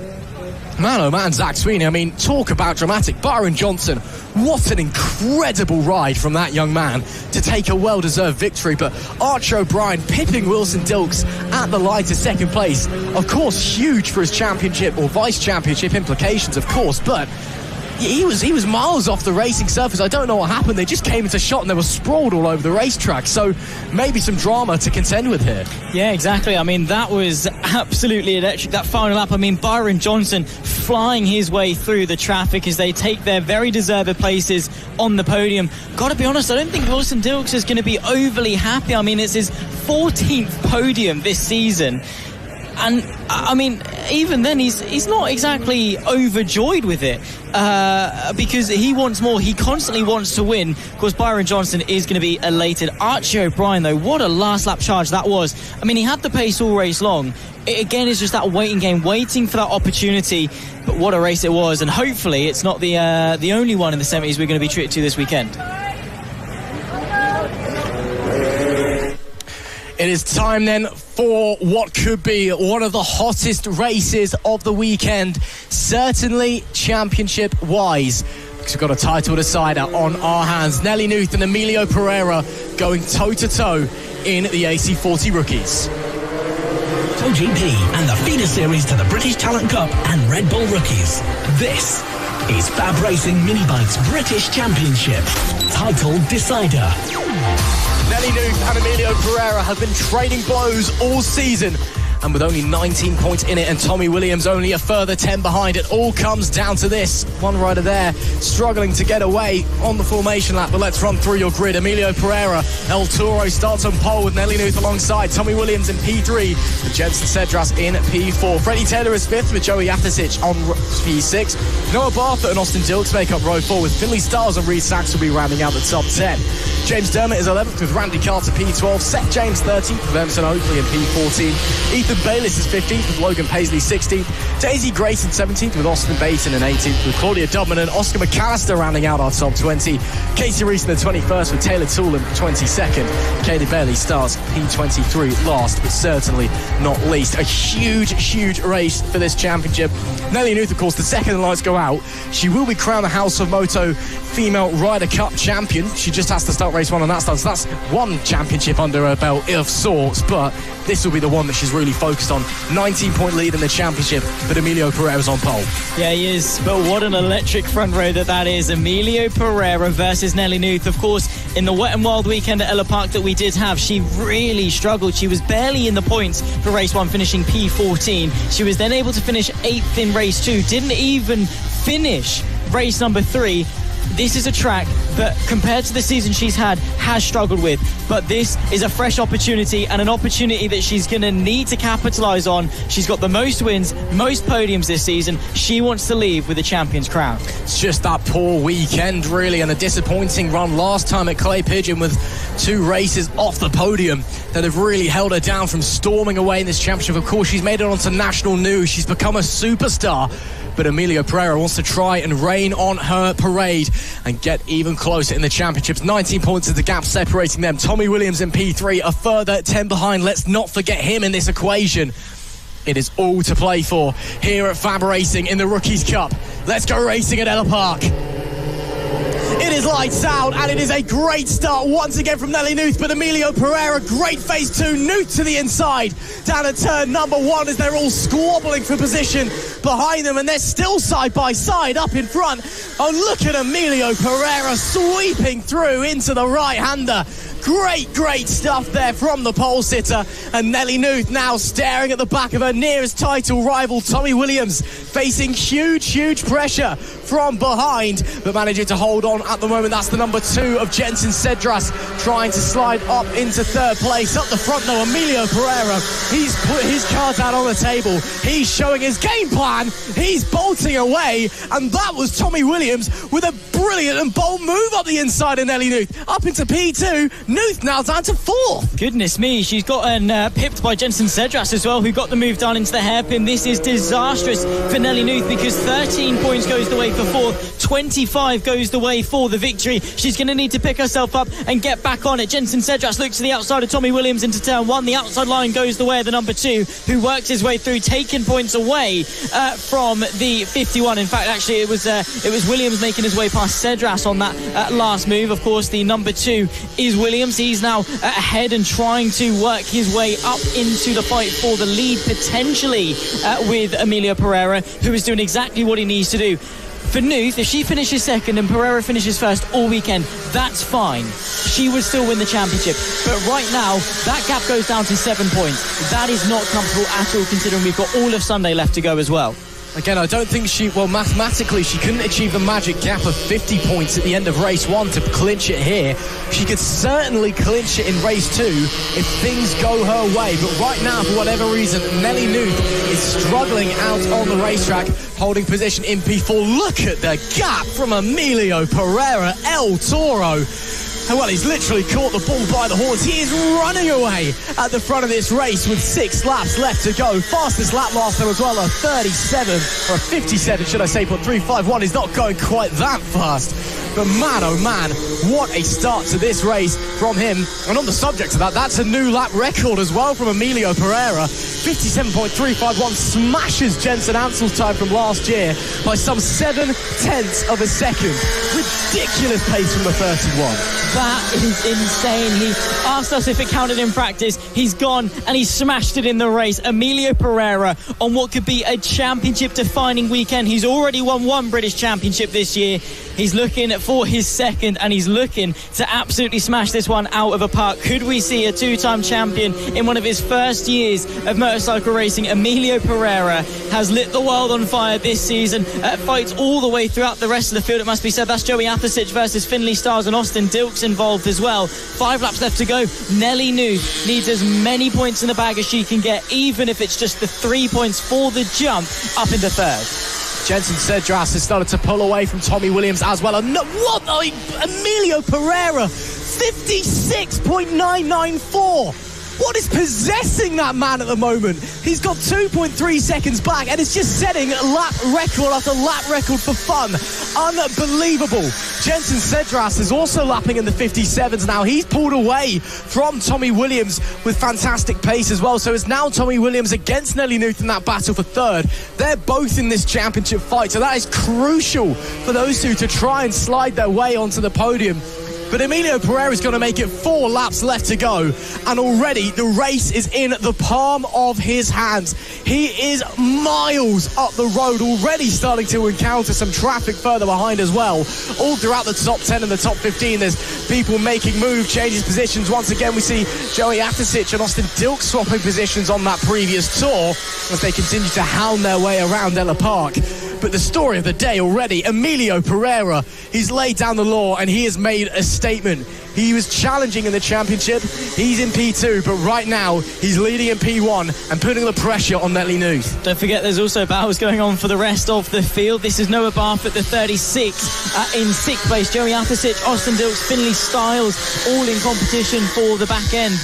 man, oh man, Zach Sweeney, I mean, talk about dramatic. Byron Johnson, what an incredible ride from that young man to take a well-deserved victory. But Archie O'Brien pipping Wilson Dils at the line to 2nd place. Of course, huge for his championship or vice-championship implications, of course, but he was miles off the racing surface. I don't know what happened. They just came into shot and they were sprawled all over the racetrack. So maybe some drama to contend with here. Yeah, exactly. I mean, that was absolutely electric, that final lap. I mean, Byron Johnson flying his way through the traffic as they take their very deserved places on the podium. Got to be honest, I don't think Wilson Dils is going to be overly happy. I mean, it's his 14th podium this season. And, I mean, even then, he's not exactly overjoyed with it because he wants more. He constantly wants to win. Of course, Byron Johnson is going to be elated. Archie O'Brien, though, what a last-lap charge that was. I mean, he had the pace all race long. It, again, is just that waiting game, waiting for that opportunity. But what a race it was. And hopefully it's not the only one in the 70s we're going to be treated to this weekend. It is time then for what could be one of the hottest races of the weekend, certainly championship-wise, because we've got a title decider on our hands. Nelly Nuth and Amelo Pereira going toe-to-toe in the AC40 Rookies. MotoGP and the feeder series to the British Talent Cup and Redbull Rookies. This is FAB-Racing Minibikes British Championship title decider. Nelly Nuth and Amelo Pereira have been trading blows all season, and with only 19 points in it and Tommy Williams only a further 10 behind, it all comes down to this. One rider there struggling to get away on the formation lap, but let's run through your grid. Amelo Pereira, El Toro starts on pole with Nelly Nuth alongside Tommy Williams in P3 with Jensen Cedras in P4. Freddie Taylor is 5th with Joey Athersic on P6. Noah Barfoot and Austin Dilks make up row 4 with Finley Styles and Reed Sachs will be rounding out the top 10. James Dermott is 11th with Randy Carter P12. Seth James 13th with Emerson Oakley in P14. Ethan Bayliss is 15th with Logan Paisley 16th. Daisy Grayson 17th with Austin Baton in 18th with Claudia Dubman and Oscar McAllister rounding out our top 20. Casey Reese in the 21st with Taylor Toole in 22nd. Katie Bailey starts P23 last, but certainly not least. A huge race for this championship. Nelly Nuth, of course, the second the lights go out, she will be crowned the House of Moto Female Ryder Cup champion. She just has to start race 1 on that start, so that's one championship under her belt of sorts, but this will be the one that she's really focused on. 19-point lead in the championship, but Amelo Pereira's on pole. Yeah, he is, but what an electric front row that is. Amelo Pereira versus Nelly Nuth. Of course, in the wet and wild weekend at Ellough Park that we did have, she really struggled. She was barely in the points for race 1, finishing P14. She was then able to finish 8th in race 2, didn't even finish race number 3. This is a track that, compared to the season she's had, has struggled with. But this is a fresh opportunity, and an opportunity that she's going to need to capitalise on. She's got the most wins, most podiums this season. She wants to leave with a champion's crown. It's just that poor weekend, really, and a disappointing run last time at Clay Pigeon with 2 races off the podium that have really held her down from storming away in this championship. Of course, she's made it onto national news. She's become a superstar. But Amelo Pereira wants to try and rain on her parade and get even closer in the championships. 19 points is the gap separating them. Tommy Williams in P3, a further 10 behind. Let's not forget him in this equation. It is all to play for here at FAB-Racing in the Rookies Cup. Let's go racing at Ellough Park. It is lights out, and it is a great start once again from Nelly Nuth, but Amelo Pereira, great phase 2, Nuth to the inside, down at turn number 1 as they're all squabbling for position behind them, and they're still side by side up in front. Oh, look at Amelo Pereira sweeping through into the right-hander. Great stuff there from the pole sitter, and Nelly Nuth now staring at the back of her nearest title rival Tommy Williams, facing huge pressure from behind, but managing to hold on at the moment. That's the number 2 of Jensen Cedras, trying to slide up into 3rd place. Up the front though, Amelo Pereira, he's put his cards out on the table, he's showing his game plan, he's bolting away, and that was Tommy Williams with a brilliant and bold move up the inside of Nelly Nuth, up into P2. Nuth now down to 4th. Goodness me, she's gotten pipped by Jensen Cedras as well, who got the move down into the hairpin. This is disastrous for Nelly Nuth because 13 points goes the way for 4th, 25 goes the way for the victory. She's going to need to pick herself up and get back on it. Jensen Cedras looks to the outside of Tommy Williams into turn 1. The outside line goes the way of the number 2, who works his way through, taking points away from the 51. In fact, actually, it was Williams making his way past Cedras on that last move. Of course, the number 2 is Williams. He's now ahead and trying to work his way up into the fight for the lead, potentially with Amelo Pereira, who is doing exactly what he needs to do. For Nuth, if she finishes second and Pereira finishes first all weekend, that's fine. She would still win the championship. But right now, that gap goes down to 7 points. That is not comfortable at all, considering we've got all of Sunday left to go as well. Again, I don't think mathematically, she couldn't achieve the magic gap of 50 points at the end of race 1 to clinch it here. She could certainly clinch it in race 2 if things go her way. But right now, for whatever reason, Nelly Nuth is struggling out on the racetrack, holding position in P4. Look at the gap from Amelo Pereira, El Toro. Well, he's literally caught the bull by the horns. He is running away at the front of this race with 6 laps left to go. Fastest lap last time as well, a 37, or a 57, should I say, but 3:51 is not going quite that fast. But man, oh man, what a start to this race from him. And on the subject of that, that's a new lap record as well from Amelo Pereira. 57.351 smashes Jensen Ansel's time from last year by some 7/10 of a second. Ridiculous pace from the 31. That is insane. He asked us if it counted in practice. He's gone and he smashed it in the race. Amelo Pereira on what could be a championship-defining weekend. He's already won 1 British Championship this year. He's looking for his second, and he's looking to absolutely smash this one out of a park. Could we see a 2-time champion in one of his first years of motorcycle racing? Amelo Pereira has lit the world on fire this season. Fights all the way throughout the rest of the field, it must be said. That's Joey Athasic versus Finley Stiles and Austin Dils involved as well. 5 laps left to go. Nelly Nuth needs as many points in the bag as she can get, even if it's just the 3 points for the jump up into third. Jensen Cedras has started to pull away from Tommy Williams as well. And what? Amelo Pereira, 56.994. What is possessing that man at the moment? He's got 2.3 seconds back and is just setting lap record after lap record for fun. Unbelievable. Jensen Cedras is also lapping in the 57s now. He's pulled away from Tommy Williams with fantastic pace as well. So it's now Tommy Williams against Nelly Nuth in that battle for third. They're both in this championship fight, so that is crucial for those two to try and slide their way onto the podium. But Amelo Pereira is going to make it 4 laps left to go, and already the race is in the palm of his hands. He is miles up the road, already starting to encounter some traffic further behind as well. All throughout the top 10 and the top 15, there's people making moves, changing positions. Once again, we see Joey Athasic and Austin Dils swapping positions on that previous tour as they continue to hound their way around Ellough Park. But the story of the day already, Amelo Pereira, he's laid down the law and he has made a statement. He was challenging in the championship. He's in P2, but right now he's leading in P1 and putting the pressure on Nelly Nuth. Don't forget there's also battles going on for the rest of the field. This is Noah Barth at the 36 in 6th place. Joey Athasic, Austin Dils, Finley Stiles, all in competition for the back end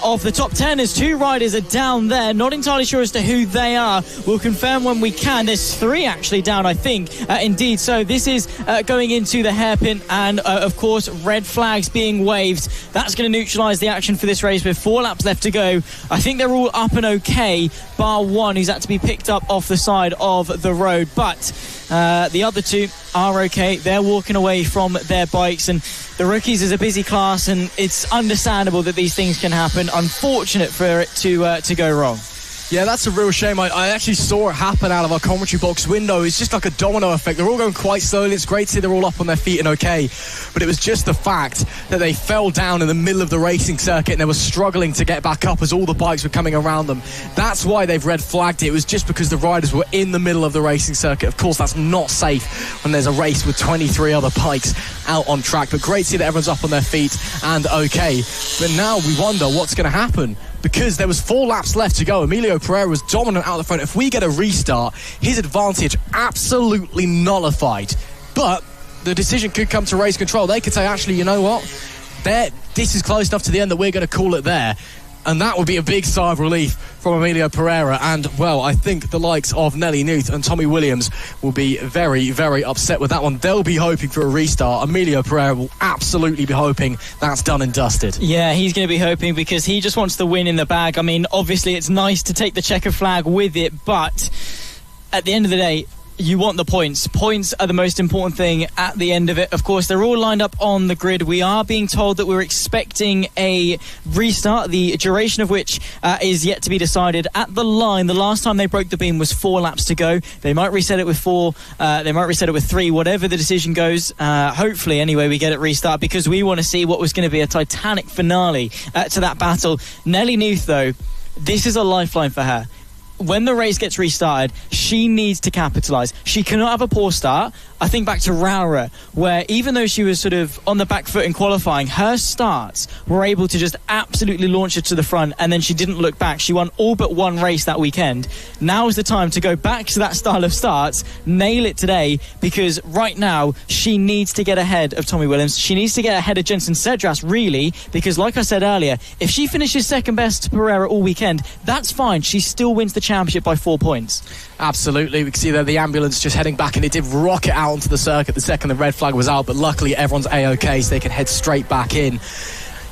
of the top 10 as 2 riders are down there. Not entirely sure as to who they are. We'll confirm when we can. There's 3 actually down, I think. Indeed, so this is going into the hairpin and, of course, red flags being waved. That's going to neutralise the action for this race with 4 laps left to go. I think they're all up and okay, bar one who's had to be picked up off the side of the road. But the other 2 are okay. They're walking away from their bikes, and the rookies is a busy class, and it's understandable that these things can happen. Unfortunate for it to go wrong. Yeah, that's a real shame. I actually saw it happen out of our commentary box window. It's just like a domino effect. They're all going quite slowly. It's great to see they're all up on their feet and okay. But it was just the fact that they fell down in the middle of the racing circuit and they were struggling to get back up as all the bikes were coming around them. That's why they've red flagged it. It was just because the riders were in the middle of the racing circuit. Of course, that's not safe when there's a race with 23 other bikes out on track. But great to see that everyone's up on their feet and okay. But now we wonder what's going to happen, because there was 4 laps left to go. Amelo Pereira was dominant out the front. If we get a restart, his advantage absolutely nullified. But the decision could come to race control. They could say, actually, you know what? This is close enough to the end that we're going to call it there. And that would be a big sigh of relief from Amelo Pereira. And, well, I think the likes of Nelly Nuth and Tommy Williams will be very, very upset with that one. They'll be hoping for a restart. Amelo Pereira will absolutely be hoping that's done and dusted. Yeah, he's going to be hoping because he just wants the win in the bag. I mean, obviously, it's nice to take the checker flag with it, but at the end of the day, you want the points. Points are the most important thing at the end of it. Of course, they're all lined up on the grid. We are being told that we're expecting a restart, the duration of which is yet to be decided. At the line, the last time they broke the beam was 4 laps to go. They might reset it with 4, they might reset it with 3, whatever the decision goes. Hopefully, anyway, we get it restart, because we want to see what was going to be a titanic finale to that battle. Nelly Nuth, though, this is a lifeline for her. When the race gets restarted, she needs to capitalise. She cannot have a poor start. I think back to Raura, where even though she was sort of on the back foot in qualifying, her starts were able to just absolutely launch her to the front, and then she didn't look back. She won all but one race that weekend. Now is the time to go back to that style of starts, nail it today, because right now she needs to get ahead of Tommy Williams. She needs to get ahead of Jensen Cedras, really, because like I said earlier, if she finishes second best to Pereira all weekend, that's fine. She still wins the championship by 4 points. Absolutely. We can see there the ambulance just heading back, and it did rocket out onto the circuit the second the red flag was out, but luckily everyone's A-OK, so they can head straight back in.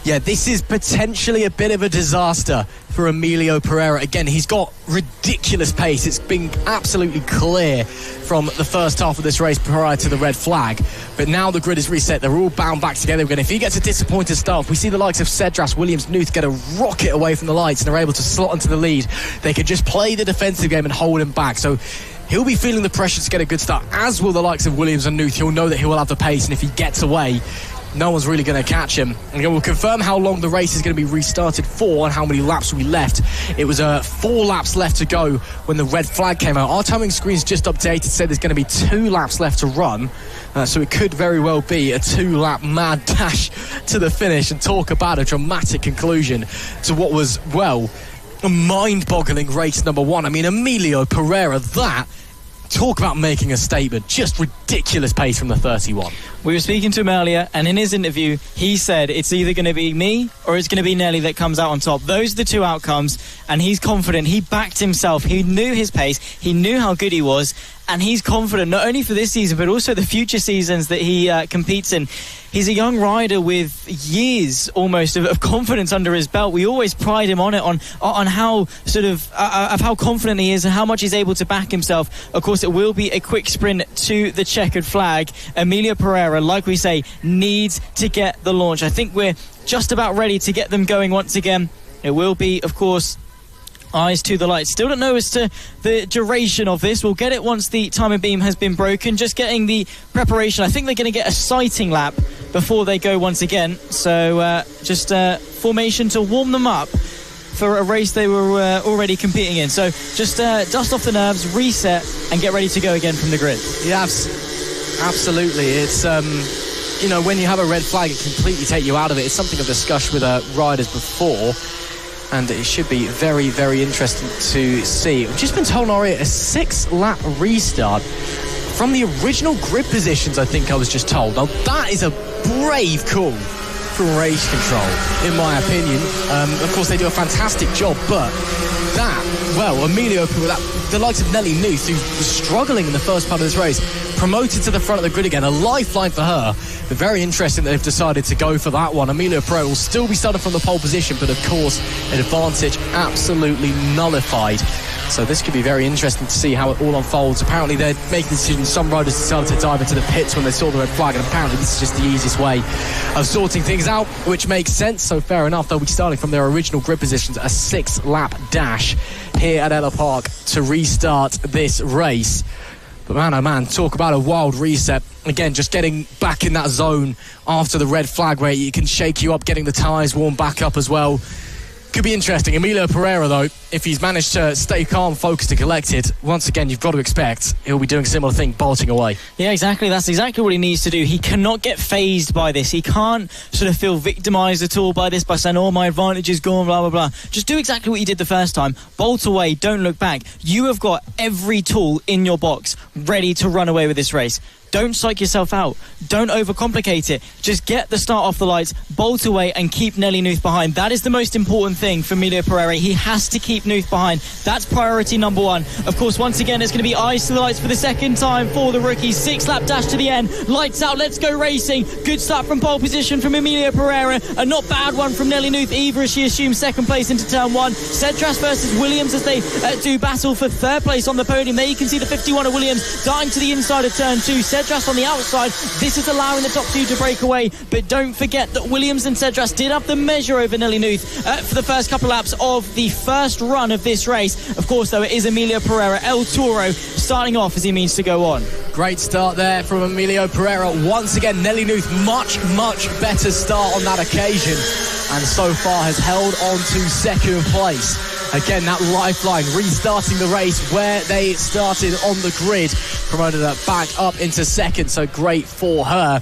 Yeah, this is potentially a bit of a disaster for Amelo Pereira. Again, he's got ridiculous pace. It's been absolutely clear from the first half of this race prior to the red flag. But now the grid is reset. They're all bound back together again. If he gets a disappointed start, we see the likes of Cedras, Williams, Nuth get a rocket away from the lights and are able to slot into the lead. They could just play the defensive game and hold him back. So he'll be feeling the pressure to get a good start, as will the likes of Williams and Nuth. He'll know that he will have the pace, and if he gets away, no one's really going to catch him. And we'll confirm how long the race is going to be restarted for and how many laps will be left. It was 4 laps left to go when the red flag came out. Our timing screen's just updated, said there's going to be 2 laps left to run. So it could very well be a 2-lap mad dash to the finish, and talk about a dramatic conclusion to what was, well, a mind-boggling race number 1. I mean, Amelo Pereira, that, talk about making a statement. Just ridiculous pace from the 31. We were speaking to him earlier, and in his interview, he said it's either going to be me or it's going to be Nelly that comes out on top. Those are the 2 outcomes, and he's confident. He backed himself. He knew his pace. He knew how good he was, and he's confident not only for this season, but also the future seasons that he competes in. He's a young rider with years almost of confidence under his belt. We always pride him on it, on how sort of how confident he is and how much he's able to back himself. Of course, it will be a quick sprint to the checkered flag. Amelo Pereira, like we say, needs to get the launch. I think we're just about ready to get them going once again. It will be, of course, eyes to the lights. Still don't know as to the duration of this. We'll get it once the timing beam has been broken. Just getting the preparation. I think they're going to get a sighting lap before they go once again. So just formation to warm them up for a race they were already competing in. So just dust off the nerves, reset, and get ready to go again from the grid. Yeah, absolutely. It's you know, when you have a red flag, it completely take you out of it. It's something I've discussed with riders before, and it should be very, very interesting to see. We've just been told, Nori, a 6-lap restart from the original grid positions, I think I was just told. Now, that is a brave call from race control, in my opinion. Of course, they do a fantastic job, but that, well, Amelo, the likes of Nelly Nuth, who was struggling in the first part of this race, promoted to the front of the grid again, a lifeline for her. But very interesting that they've decided to go for that one. Amelo Pereira will still be starting from the pole position, but of course, an advantage absolutely nullified. So this could be very interesting to see how it all unfolds. Apparently they're making decisions. Some riders decided to dive into the pits when they saw the red flag, and apparently this is just the easiest way of sorting things out, which makes sense. So fair enough, they'll be starting from their original grid positions, a 6-lap dash here at Ellough Park to restart this race. But man, oh man, talk about a wild reset. Again, just getting back in that zone after the red flag where it can shake you up, getting the tyres warmed back up as well. Could be interesting. Amelo Pereira, though, if he's managed to stay calm, focused and collected, once again, you've got to expect he'll be doing a similar thing, bolting away. Yeah, exactly. That's exactly what he needs to do. He cannot get phased by this. He can't sort of feel victimised at all by this, by saying, oh, my advantage is gone, blah, blah, blah. Just do exactly what you did the first time. Bolt away, don't look back. You have got every tool in your box ready to run away with this race. don't psych yourself out. Don't overcomplicate it. Just get the start off the lights, bolt away, and keep Nelly Nuth behind. That is the most important thing for Amelo Pereira. He has to keep Nuth behind. That's priority number one. Of course, once again, it's going to be eyes to the lights for the second time for the rookies. 6-lap dash to the end. Lights out. Let's go racing. Good start from pole position from Amelo Pereira. A not bad one from Nelly Nuth either, as she assumes second place into turn one. Cedras versus Williams as they do battle for third place on the podium. There you can see the 51 of Williams darting to the inside of turn two. Cedras on the outside. This is allowing the top two to break away, but don't forget that Williams and Cedras did have the measure over Nelly Nuth for the first couple laps of the first run of this race. Of course, though, it is Amelo Pereira, El Toro, starting off as he means to go on. Great start there from Amelo Pereira. Once again, Nelly Nuth, much better start on that occasion, and so far has held on to second place. Again, that lifeline restarting the race where they started on the grid, promoted that back up into second, so great for her.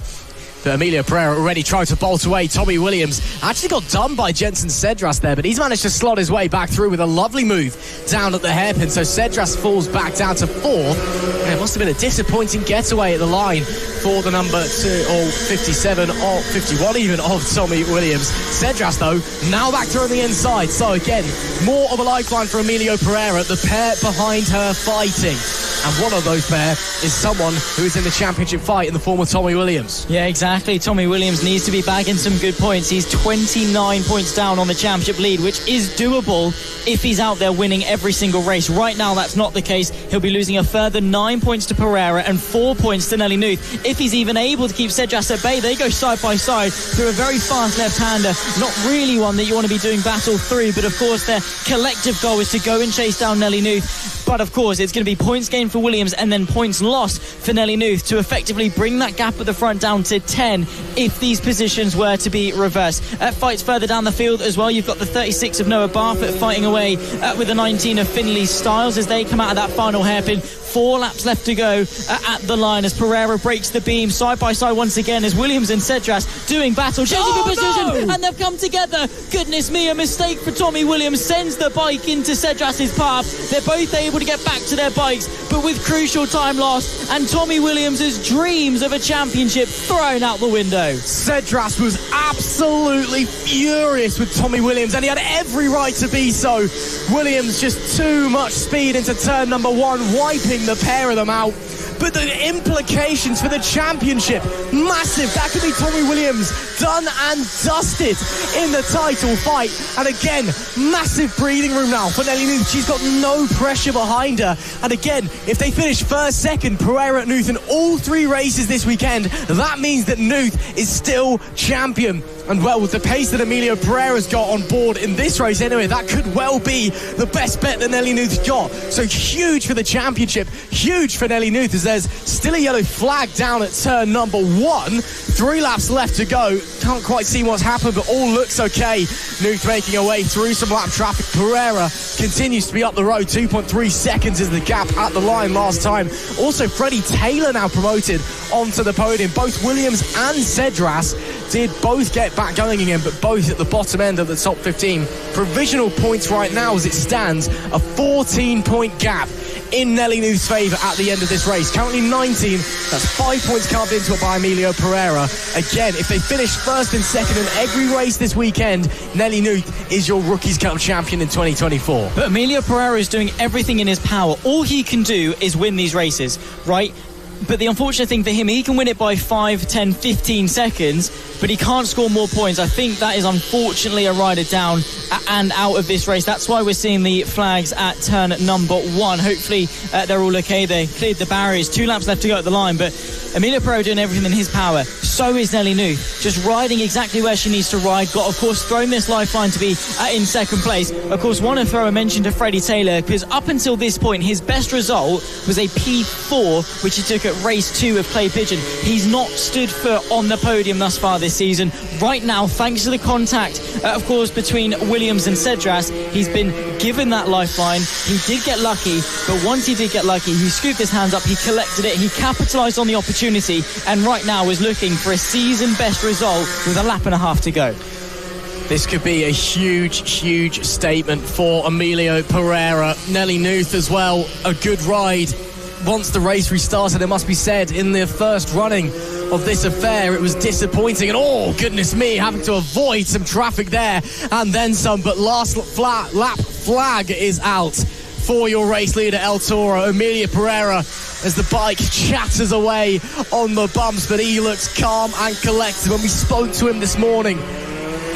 But Amelo Pereira already tried to bolt away. Tommy Williams actually got done by Jensen Cedras there, but he's managed to slot his way back through with a lovely move down at the hairpin. So Cedras falls back down to fourth. And it must have been a disappointing getaway at the line for the number 57 or 51 even of Tommy Williams. Cedras, though, now back through on the inside. So again, more of a lifeline for Amelo Pereira. The pair behind her fighting. And one of those pair is someone who is in the championship fight in the form of Tommy Williams. Yeah, exactly. Tommy Williams needs to be bagging some good points. He's 29 points down on the championship lead, which is doable if he's out there winning every single race. Right now, that's not the case. He'll be losing a further 9 points to Pereira and 4 points to Nelly Nuth. If he's even able to keep Cedras at bay, they go side by side through a very fast left-hander. Not really one that you want to be doing battle through, but of course their collective goal is to go and chase down Nelly Nuth. But of course, it's going to be points gained for Williams and then points lost for Nelly Nuth to effectively bring that gap at the front down to 10 if these positions were to be reversed. Fights further down the field as well. You've got the 36 of Noah Barfoot fighting away with the 19 of Finley Styles as they come out of that final hairpin. 4 laps left to go at the line as Pereira breaks the beam side by side once again as Williams and Cedras doing battle, chasing for position, and they've come together. Goodness me, a mistake for Tommy Williams sends the bike into Cedras's path. They're both able to get back to their bikes, but with crucial time lost and Tommy Williams's dreams of a championship thrown out the window. Cedras was absolutely furious with Tommy Williams, and he had every right to be so. Williams just too much speed into turn number 1, wiping the pair of them out. But the implications for the championship, massive. That could be Tommy Williams done and dusted in the title fight. And again, massive breathing room now for Nelly Nuth. She's got no pressure behind her. And again, if they finish first, second, Pereira at Nuth in all 3 races this weekend, that means that Nuth is still champion. And well, with the pace that Amelo Pereira's got on board in this race anyway, that could well be the best bet that Nelly Nuth's got. So huge for the championship, huge for Nelly Nuth, as there's still a yellow flag down at turn number 1. 3 laps left to go. Can't quite see what's happened, but all looks okay. Nuth making her way through some lap traffic. Pereira continues to be up the road. 2.3 seconds is the gap at the line last time. Also, Freddie Taylor now promoted onto the podium. Both Williams and Cedras did both get back going again, but both at the bottom end of the top 15. Provisional points right now as it stands, a 14-point gap in Nelly Nuth's favour at the end of this race. Currently 19, that's 5 points carved into it by Amelo Pereira. Again, if they finish first and second in every race this weekend, Nelly Nuth is your Rookies Cup champion in 2024. But Amelo Pereira is doing everything in his power. All he can do is win these races, right? But the unfortunate thing for him, he can win it by 5, 10, 15 seconds, but he can't score more points. I think that is unfortunately a rider down and out of this race. That's why we're seeing the flags at turn number 1. Hopefully they're all okay. They cleared the barriers. 2 laps left to go at the line, but Amelo Pereira doing everything in his power. So is Nelly Nuth, just riding exactly where she needs to ride. Got, of course, thrown this lifeline to be in second place. Of course, want to throw a mention to Freddie Taylor, because up until this point, his best result was a P4, which he took at race 2 of Clay Pigeon. He's not stood foot on the podium thus far this season. Right now, thanks to the contact, of course, between Williams and Cedras, he's been given that lifeline. He did get lucky, but once he did get lucky, he scooped his hands up, he collected it, he capitalised on the opportunity, and right now is looking for a season best result with a lap and a half to go. This could be a huge statement for Amelo Pereira. Nelly Nuth as well, a good ride once the race restarted, it must be said, in the first running of this affair, it was disappointing, and oh goodness me, having to avoid some traffic there and then some. But last lap flag is out for your race leader El Toro, Amelo Pereira, as the bike chatters away on the bumps, but he looks calm and collected. When we spoke to him this morning,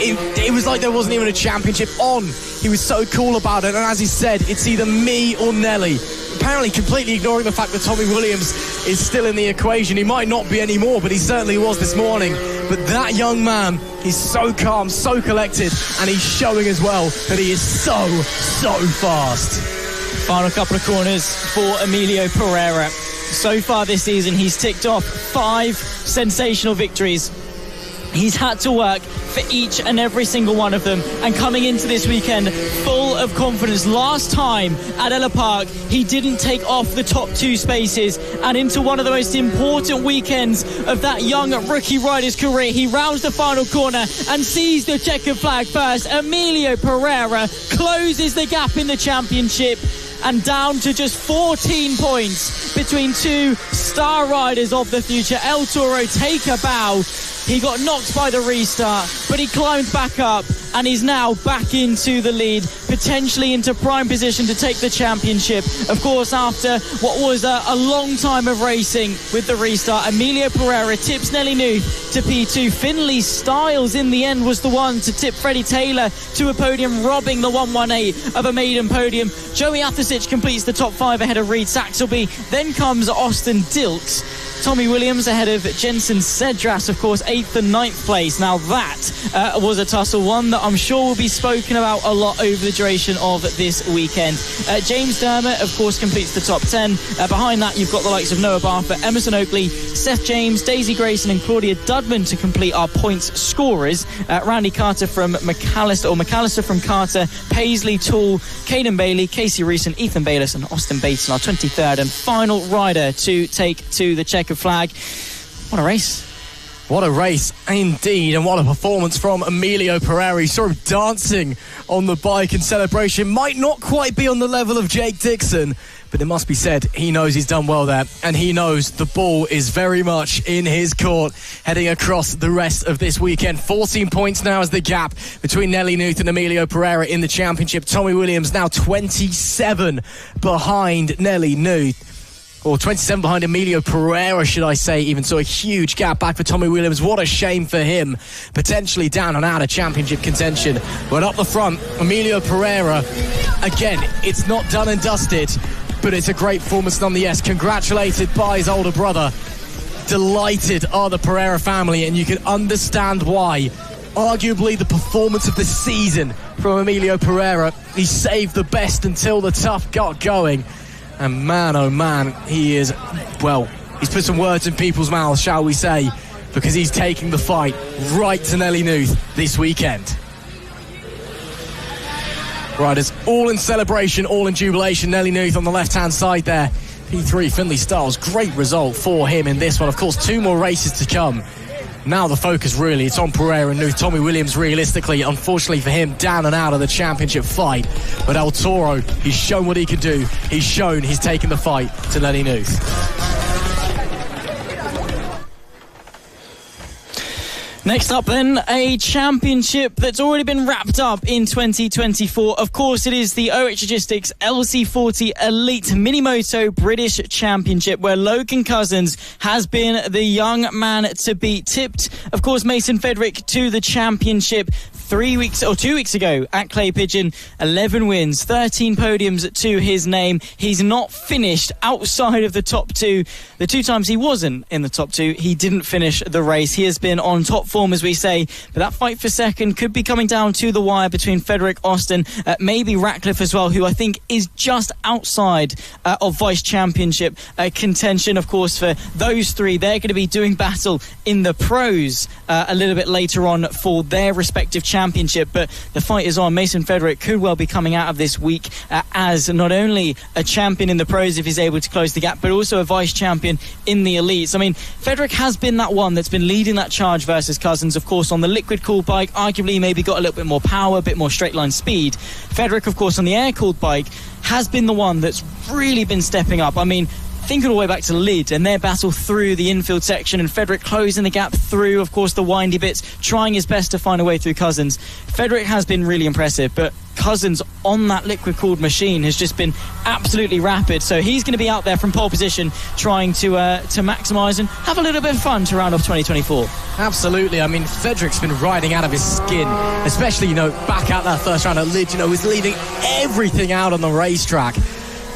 it was like there wasn't even a championship on. He was so cool about it, and as he said, it's either me or Nelly. Apparently completely ignoring the fact that Tommy Williams is still in the equation. He might not be anymore, but he certainly was this morning. But that young man, he's so calm, so collected, and he's showing as well that he is so fast. Final couple of corners for Amelo Pereira. So far this season, he's ticked off 5 sensational victories. He's had to work for each and every single one of them, and coming into this weekend full of confidence. Last time at Ellough Park, he didn't take off the top 2 spaces, and into one of the most important weekends of that young rookie rider's career, he rounds the final corner and sees the checkered flag first. Amelo Pereira closes the gap in the championship, and down to just 14 points between 2 star riders of the future. El Toro take a bow. He got knocked by the restart, but he climbed back up and is now back into the lead, potentially into prime position to take the championship. Of course, after what was a long time of racing with the restart, Amelo Pereira tips Nelly Nuth to P2. Finley Styles in the end was the one to tip Freddie Taylor to a podium, robbing the 118 of a maiden podium. Joey Athasic completes the top 5 ahead of Reed Saxelby. Then comes Austin Dils. Tommy Williams ahead of Jensen Cedras, of course, 8th and 9th place. Now that was a tussle, one that I'm sure will be spoken about a lot over the duration of this weekend. James Dermott, of course, completes the top 10. Behind that, you've got the likes of Noah Barfoot, Emerson Oakley, Seth James, Daisy Grayson and Claudia Dudman to complete our points scorers. Randy Carter from McAllister from Carter, Paisley, Toole, Caden Bailey, Casey Reese and Ethan Bayliss and Austin Bates, our 23rd and final rider to take to the checkered flag. What a race. What a race indeed, and what a performance from Amelo Pereira. You saw him dancing on the bike in celebration. Might not quite be on the level of Jake Dixon, but it must be said, he knows he's done well there, and he knows the ball is very much in his court heading across the rest of this weekend. 14 points now is the gap between Nelly Nuth and Amelo Pereira in the championship. Tommy Williams now 27 behind Nelly Nuth. Or 27 behind Amelo Pereira, should I say, even. So a huge gap back for Tommy Williams. What a shame for him. Potentially down and out of championship contention. But up the front, Amelo Pereira, again, it's not done and dusted, but it's a great performance nonetheless. Congratulated by his older brother. Delighted are the Pereira family, and you can understand why. Arguably the performance of the season from Amelo Pereira. He saved the best until the tough got going. And man, oh man, he is, well, he's put some words in people's mouths, shall we say, because he's taking the fight right to Nelly Nuth this weekend. Riders all in celebration, all in jubilation. Nelly Nuth on the left-hand side there. P3, Finley Styles, great result for him in this one. Of course, 2 more races to come. Now the focus really, it's on Pereira and Nuth. Tommy Williams, realistically, unfortunately for him, down and out of the championship fight. But El Toro, he's shown what he can do. He's shown he's taken the fight to Nelly Nuth. Next up then, a championship that's already been wrapped up in 2024. Of course, it is the OH Logistics LC40 Elite Mini Moto British Championship, where Logan Cousins has been the young man to beat. Tipped, of course, Mason Fedick to the championship 2 weeks ago at Clay Pigeon. 11 wins, 13 podiums to his name. He's not finished outside of the top 2. The 2 times he wasn't in the top 2, he didn't finish the race. He has been on top form, as we say, but that fight for second could be coming down to the wire between Federic, Austin, maybe Rackliff as well, who I think is just outside of vice championship contention. Of course, for those 3, they're going to be doing battle in the pros a little bit later on for their respective championship, but the fight is on. Mason Federic could well be coming out of this week as not only a champion in the pros if he's able to close the gap, but also a vice champion in the elites. I mean, Federic has been that one that's been leading that charge versus Cousins. Of course, on the liquid-cooled bike, arguably maybe got a little bit more power, a bit more straight-line speed. Federic, of course, on the air-cooled bike, has been the one that's really been stepping up. I mean, thinking all the way back to Lid and their battle through the infield section, and Fedick closing the gap through, of course, the windy bits, trying his best to find a way through Cousins. Fedick has been really impressive, but Cousins on that liquid-cooled machine has just been absolutely rapid. So he's going to be out there from pole position trying to maximise and have a little bit of fun to round off 2024. Absolutely. I mean, Fedrick's been riding out of his skin, especially, back out that first round at Lid, was leaving everything out on the racetrack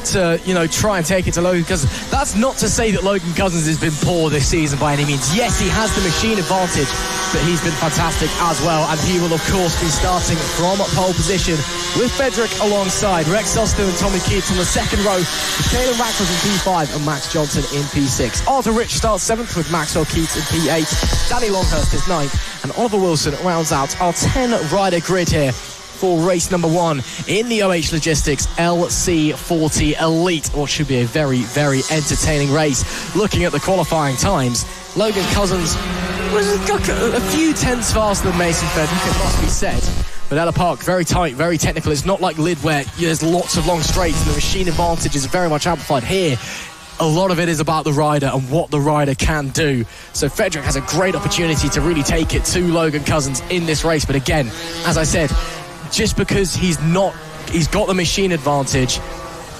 to, try and take it to Logan Cousins. That's not to say that Logan Cousins has been poor this season by any means. Yes, he has the machine advantage, but he's been fantastic as well, and he will, of course, be starting from pole position with Fedick alongside Rex Austin and Tommy Keats on the second row, with Kayin Rackliff in P5 and Max Johnson in P6. Arthur Rich starts 7th with Maxwell Keats in P8. Danny Longhurst is 9th, and Oliver Wilson rounds out our 10-rider grid here for race number 1 in the OH Logistics LC40 Elite, what should be a very, very entertaining race. Looking at the qualifying times, Logan Cousins was a few tenths faster than Mason Fedick, it must be said. But Ellough Park, very tight, very technical. It's not like Lid where there's lots of long straights and the machine advantage is very much amplified. Here, a lot of it is about the rider and what the rider can do. So Fedick has a great opportunity to really take it to Logan Cousins in this race. But again, as I said, just because he's got the machine advantage,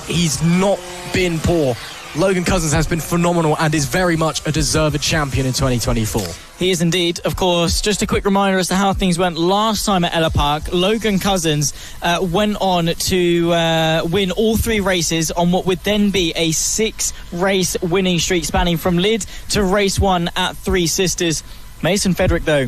he's not been poor. Logan Cousins has been phenomenal and is very much a deserved champion in 2024. He is indeed. Of course, just a quick reminder as to how things went last time at Ellough Park. Logan Cousins went on to win all 3 races on what would then be a 6-race winning streak spanning from Lid to race 1 at Three Sisters. Mason Fedick, though,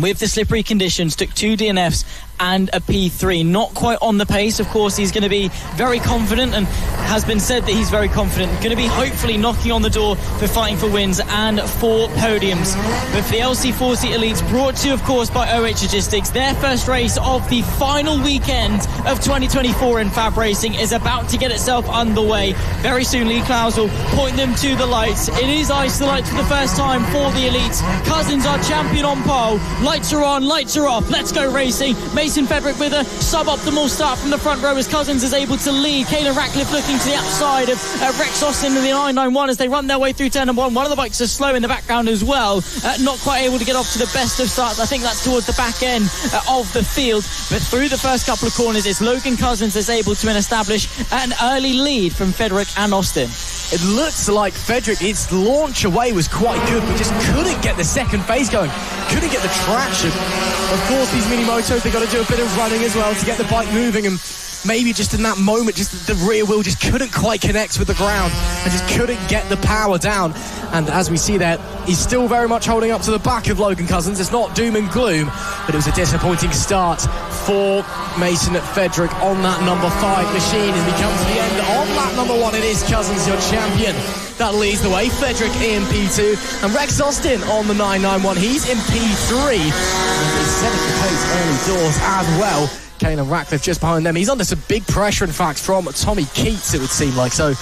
with the slippery conditions, took 2 DNFs and a P3. Not quite on the pace. Of course, he's going to be very confident, and has been said that he's very confident. Going to be hopefully knocking on the door for fighting for wins and for podiums. But for the LC40 Elites, brought to you, of course, by OH Logistics, their first race of the final weekend of 2024 in FAB Racing is about to get itself underway. Very soon, Lee Clowes will point them to the lights. It is ice to the lights for the first time for the Elites. Cousins, our champion, on pole. Lights are on, lights are off. Let's go racing. Mason Fedick with a suboptimal start from the front row as Cousins is able to lead. Kayin Rackliff looking to the outside of Rex Austin in the 991 as they run their way through turn number 1. One of the bikes is slow in the background as well. Not quite able to get off to the best of starts. I think that's towards the back end of the field. But through the first couple of corners, it's Logan Cousins that's able to establish an early lead from Fedick and Austin. It looks like Fedick, its launch away was quite good, but just couldn't get the second phase going. Couldn't get the traction. Of course, these mini motos, they've got to do a bit of running as well to get the bike moving, and maybe just in that moment, just the rear wheel just couldn't quite connect with the ground and just couldn't get the power down. And as we see there, he's still very much holding up to the back of Logan Cousins. It's not doom and gloom, but it was a disappointing start for Mason Fedick on that number 5 machine. And he comes to the end on lap number 1. It is Cousins, your champion. That leads the way. Fedick in P2 and Rex Austin on the 991. He's in P3. And he's setting the pace early doors as well. Kayin Rackliff just behind them. He's under some big pressure, in fact, from Tommy Keats, it would seem like. So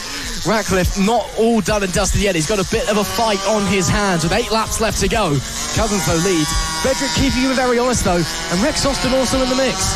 Rackliff not all done and dusted yet. He's got a bit of a fight on his hands with 8 laps left to go. Cousins, though, leads. Fedick keeping you very honest, though. And Rex Austin also in the mix.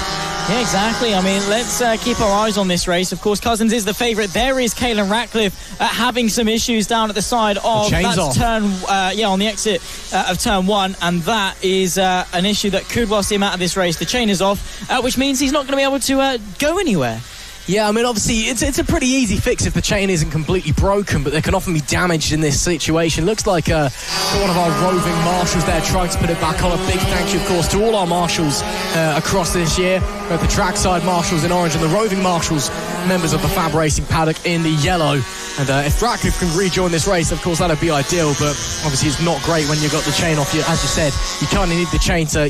Yeah, exactly. I mean, let's keep our eyes on this race. Of course, Cousins is the favourite. There is Kayin Rackliff having some issues down at the side of that turn, on the exit of turn 1, and that is an issue that could well see him out of this race. The chain is off, which means he's not going to be able to go anywhere. Yeah, I mean, obviously, it's a pretty easy fix if the chain isn't completely broken, but they can often be damaged in this situation. Looks like one of our roving marshals there trying to put it back on. A big thank you, of course, to all our marshals across this year, both the trackside marshals in orange and the roving marshals, members of the FAB Racing paddock in the yellow. And if Rackliff can rejoin this race, of course, that'd be ideal, but obviously it's not great when you've got the chain off you. As you said, you kind of need the chain to,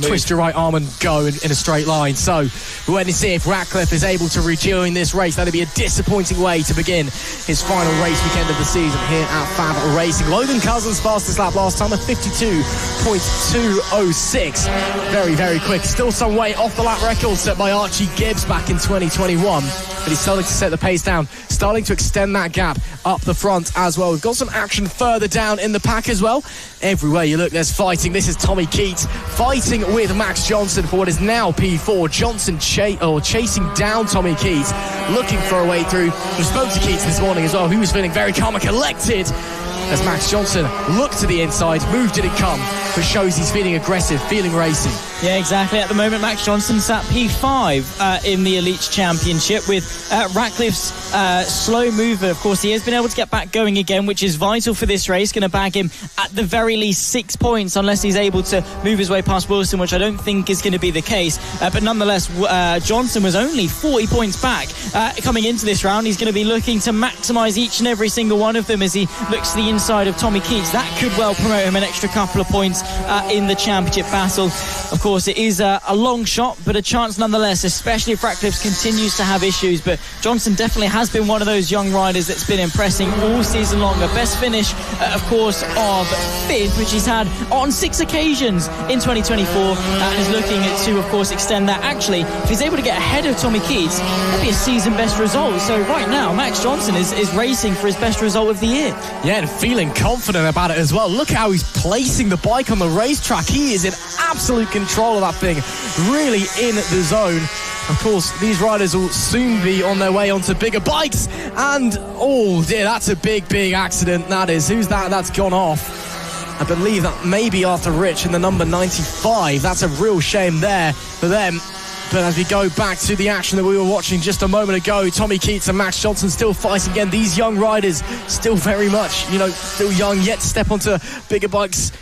twist your right arm and go in a straight line. So we'll wait and see if Rackliff is able to rejoin this race. That'd be a disappointing way to begin his final race weekend of the season here at FAB Racing. Logan Cousins' fastest lap last time, a 52.206. Very, very quick. Still some way off the lap record set by Archie Gibbs back in 2021. But he's starting to set the pace down, starting to extend that gap up the front as well. We've got some action further down in the pack as well. Everywhere you look, there's fighting. This is Tommy Keats fighting with Max Johnson for what is now P4. Johnson chasing down Tommy Keats, looking for a way through. We spoke to Keats this morning as well. He was feeling very calm and collected as Max Johnson looked to the inside. Move didn't come, but shows he's feeling aggressive, feeling racing. Yeah, exactly. At the moment, Max Johnson's at P5 in the Elites Championship with Rackliff's slow mover. Of course, he has been able to get back going again, which is vital for this race. Going to bag him at the very least 6 points unless he's able to move his way past Wilson, which I don't think is going to be the case. But nonetheless, Johnson was only 40 points back coming into this round. He's going to be looking to maximise each and every single one of them as he looks to the inside of Tommy Keats. That could well promote him an extra couple of points in the championship battle. Of course, it is a long shot, but a chance nonetheless, especially if Rackliff continues to have issues. But Johnson definitely has been one of those young riders that's been impressing all season long. A best finish, of course, of 5th, which he's had on 6 occasions in 2024, and is looking to, of course, extend that. Actually, if he's able to get ahead of Tommy Keats, that'd be a season best result. So right now, Max Johnson is racing for his best result of the year. Yeah, and feeling confident about it as well. Look how he's placing the bike on the racetrack. He is in absolute control of that thing, really in the zone. Of course, these riders will soon be on their way onto bigger bikes, and oh dear, that's a big accident. That is. Who's that? That's gone off. I believe that may be Arthur Rich in the number 95. That's a real shame there for them. But as we go back to the action that we were watching just a moment ago, Tommy Keats and Max Johnson still fighting again. These young riders still very much, still young, yet to step onto bigger bikes,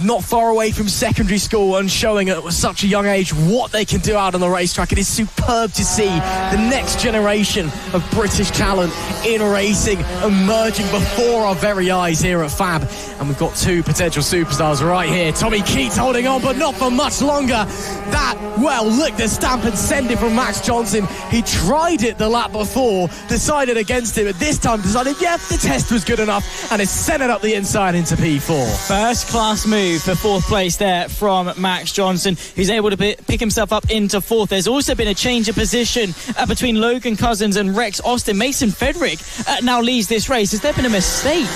not far away from secondary school, and showing at such a young age what they can do out on the racetrack. It is superb to see the next generation of British talent in racing emerging before our very eyes here at FAB. And we've got 2 potential superstars right here. Tommy Keats holding on, but not for much longer. Look, the stamp and send it from Max Johnson. He tried it the lap before, decided against it, but this time decided, the test was good enough, and has sent it up the inside into P4. First class move for 4th place there from Max Johnson, who's able to pick himself up into 4th. There's also been a change of position between Logan Cousins and Rex Austin. Mason Fedick now leads this race. Has there been a mistake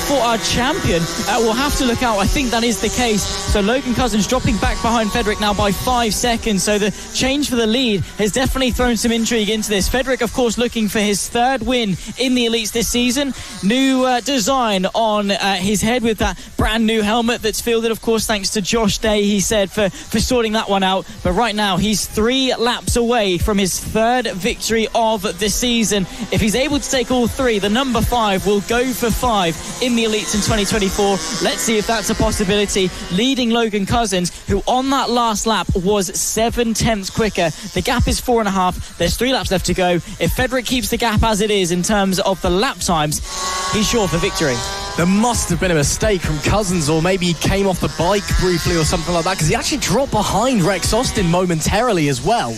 for our champion? We'll have to look out. I think that is the case. So Logan Cousins dropping back behind Fedick now by 5 seconds. So the change for the lead has definitely thrown some intrigue into this. Fedick, of course, looking for his 3rd win in the Elites this season. New design on his head with that brand new helmet that's fielded, of course, thanks to Josh Day, he said, for sorting that one out. But right now, he's 3 laps away from his 3rd victory of the season. If he's able to take all 3, the number 5 will go for 5 in the Elites in 2024. Let's see if that's a possibility. Leading Logan Cousins, who on that last lap was 7 tenths quicker. The gap is 4.5. There's 3 laps left to go. If Fedick keeps the gap as it is in terms of the lap times, he's sure for victory. There must have been a mistake from Cousins, or maybe he came off the bike briefly or something like that, because he actually dropped behind Rex Austin momentarily as well.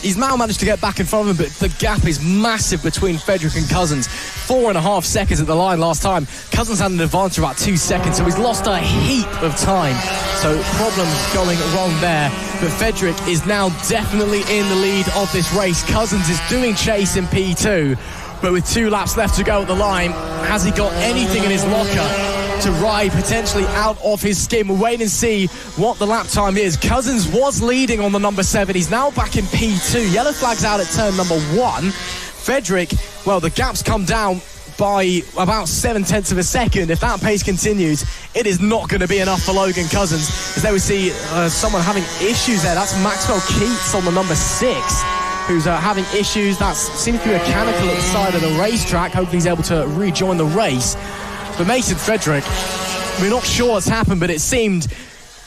He's now managed to get back in front of him, but the gap is massive between Fedick and Cousins. 4.5 seconds at the line last time. Cousins had an advantage of about 2 seconds, so he's lost a heap of time. So problems going wrong there. But Fedick is now definitely in the lead of this race. Cousins is doing chase in P2. But with 2 laps left to go at the line, has he got anything in his locker to ride potentially out of his skin? We'll wait and see what the lap time is. Cousins was leading on the number 7. He's now back in P2. Yellow flag's out at turn number 1. Fedick, the gap's come down by about 7 tenths of a second. If that pace continues, it is not going to be enough for Logan Cousins. As there we see someone having issues there. That's Maxwell Keats on the number 6. Who's having issues. That seems to be mechanical at the side of the racetrack. Hopefully he's able to rejoin the race. But Mason Fedick, we're not sure what's happened, but it seemed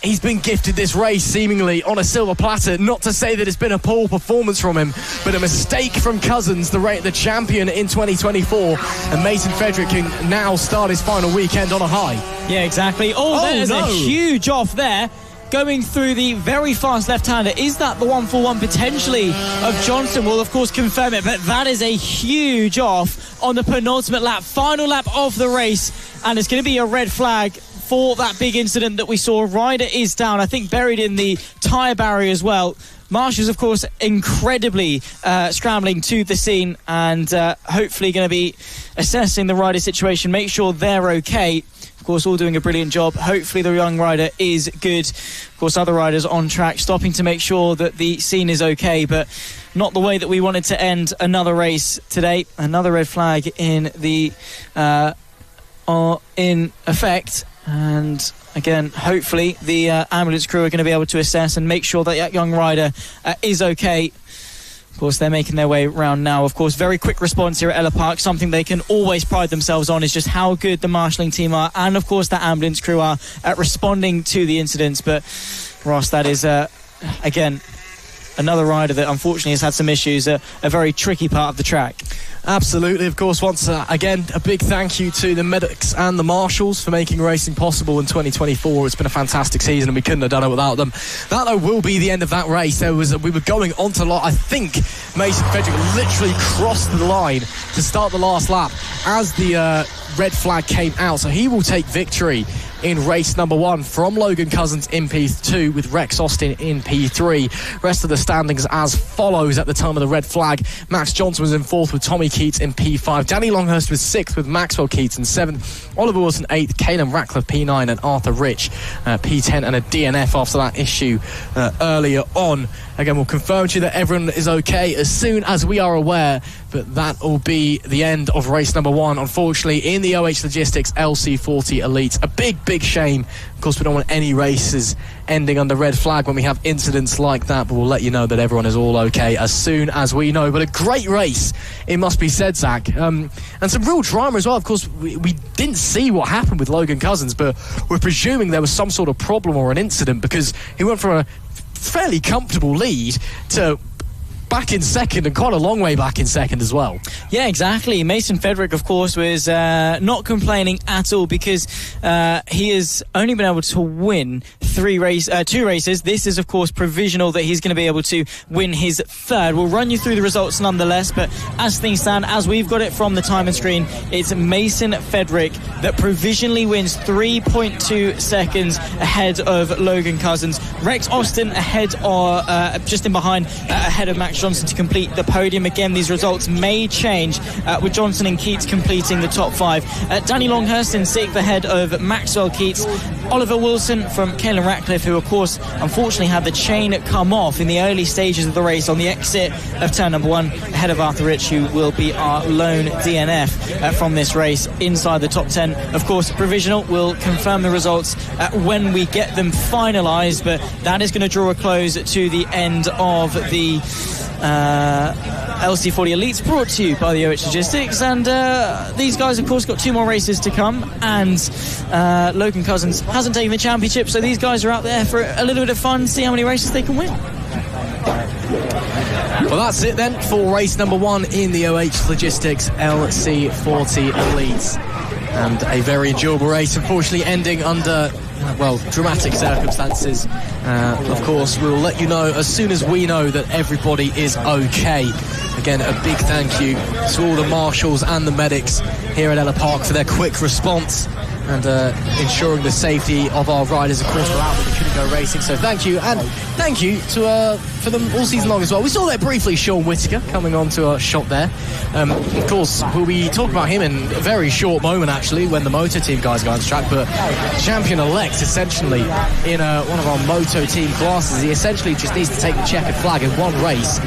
he's been gifted this race seemingly on a silver platter. Not to say that it's been a poor performance from him, but a mistake from Cousins, the champion in 2024. And Mason Fedick can now start his final weekend on a high. Yeah, exactly. There's a huge off there. Going through the very fast left-hander. Is that the 1-for-1 potentially of Johnson? We'll, of course, confirm it, but that is a huge off on the penultimate lap. Final lap of the race, and it's going to be a red flag for that big incident that we saw. Rider is down, I think buried in the tyre barrier as well. Marshall's, of course, incredibly scrambling to the scene and hopefully going to be assessing the rider situation, make sure they're okay. of course, all doing a brilliant job. Hopefully the young rider is good. Of course, other riders on track, stopping to make sure that the scene is okay, but not the way that we wanted to end another race today. Another red flag in the in effect, and again, hopefully the ambulance crew are going to be able to assess and make sure that young rider is okay. Of course, they're making their way around now. Of course, very quick response here at Ellough Park. Something they can always pride themselves on is just how good the marshalling team are, and of course the ambulance crew are at responding to the incidents. But Ross, that is again another rider that unfortunately has had some issues, a very tricky part of the track. Absolutely, of course. Once again, a big thank you to the medics and the marshals for making racing possible in 2024. It's been a fantastic season and we couldn't have done it without them. That, though, will be the end of that race. We were going on to I think Mason Fedick literally crossed the line to start the last lap as the red flag came out, so he will take victory in race number 1 from Logan Cousins in P2 with Rex Austin in P3. Rest of the standings as follows at the time of the red flag. Max Johnson was in 4th with Tommy Keats in P5. Danny Longhurst was 6th with Maxwell Keats in 7th. Oliver Wilson 8th. Kayin Rackliff P9 and Arthur Rich P10 and a DNF after that issue earlier on. Again, we'll confirm to you that everyone is okay as soon as we are aware, but that will be the end of race number 1, unfortunately, in the OH Logistics LC40 Elite. A big shame. Of course, we don't want any races ending under red flag when we have incidents like that, but we'll let you know that everyone is all okay as soon as we know. But a great race, it must be said, Zach. And some real drama as well. Of course, we didn't see what happened with Logan Cousins, but we're presuming there was some sort of problem or an incident, because he went from a fairly comfortable lead to back in second, and quite a long way back in second as well. Yeah, exactly. Mason Fedick, of course, was not complaining at all, because he has only been able to win 2 races. This is, of course, provisional that he's going to be able to win his 3rd. We'll run you through the results nonetheless, but as things stand, as we've got it from the timing screen, it's Mason Fedick that provisionally wins 3.2 seconds ahead of Logan Cousins. Rex Austin ahead, or just in behind, ahead of Max Johnson to complete the podium. Again, these results may change with Johnson and Keats completing the top 5. Danny Longhurst in 6th ahead of Maxwell Keats. Oliver Wilson from Kayin Rackliff, who of course unfortunately had the chain come off in the early stages of the race on the exit of turn number 1, ahead of Arthur Rich, who will be our lone DNF from this race inside the top 10. Of course, provisional will confirm the results when we get them finalised, but that is going to draw a close to the end of the LC40 Elites, brought to you by the OH Logistics. And these guys, of course, got 2 more races to come, and Logan Cousins hasn't taken the championship, so these guys are out there for a little bit of fun, see how many races they can win. Well, that's it then for race number 1 in the OH Logistics LC40 Elites, and a very enjoyable race, unfortunately ending under dramatic circumstances. Of course, we'll let you know as soon as we know that everybody is okay. Again, a big thank you to all the marshals and the medics here at Ellough Park for their quick response and ensuring the safety of our riders. Of course, without them we couldn't go racing, so thank you. And thank you to for them all season long as well. We saw there briefly Sean Whittaker coming on to our shot there. Of course, we'll be talking about him in a very short moment, actually, when the Moto Team guys go on the track. But champion-elect, essentially, in one of our Moto Team classes. He essentially just needs to take the checkered flag in one race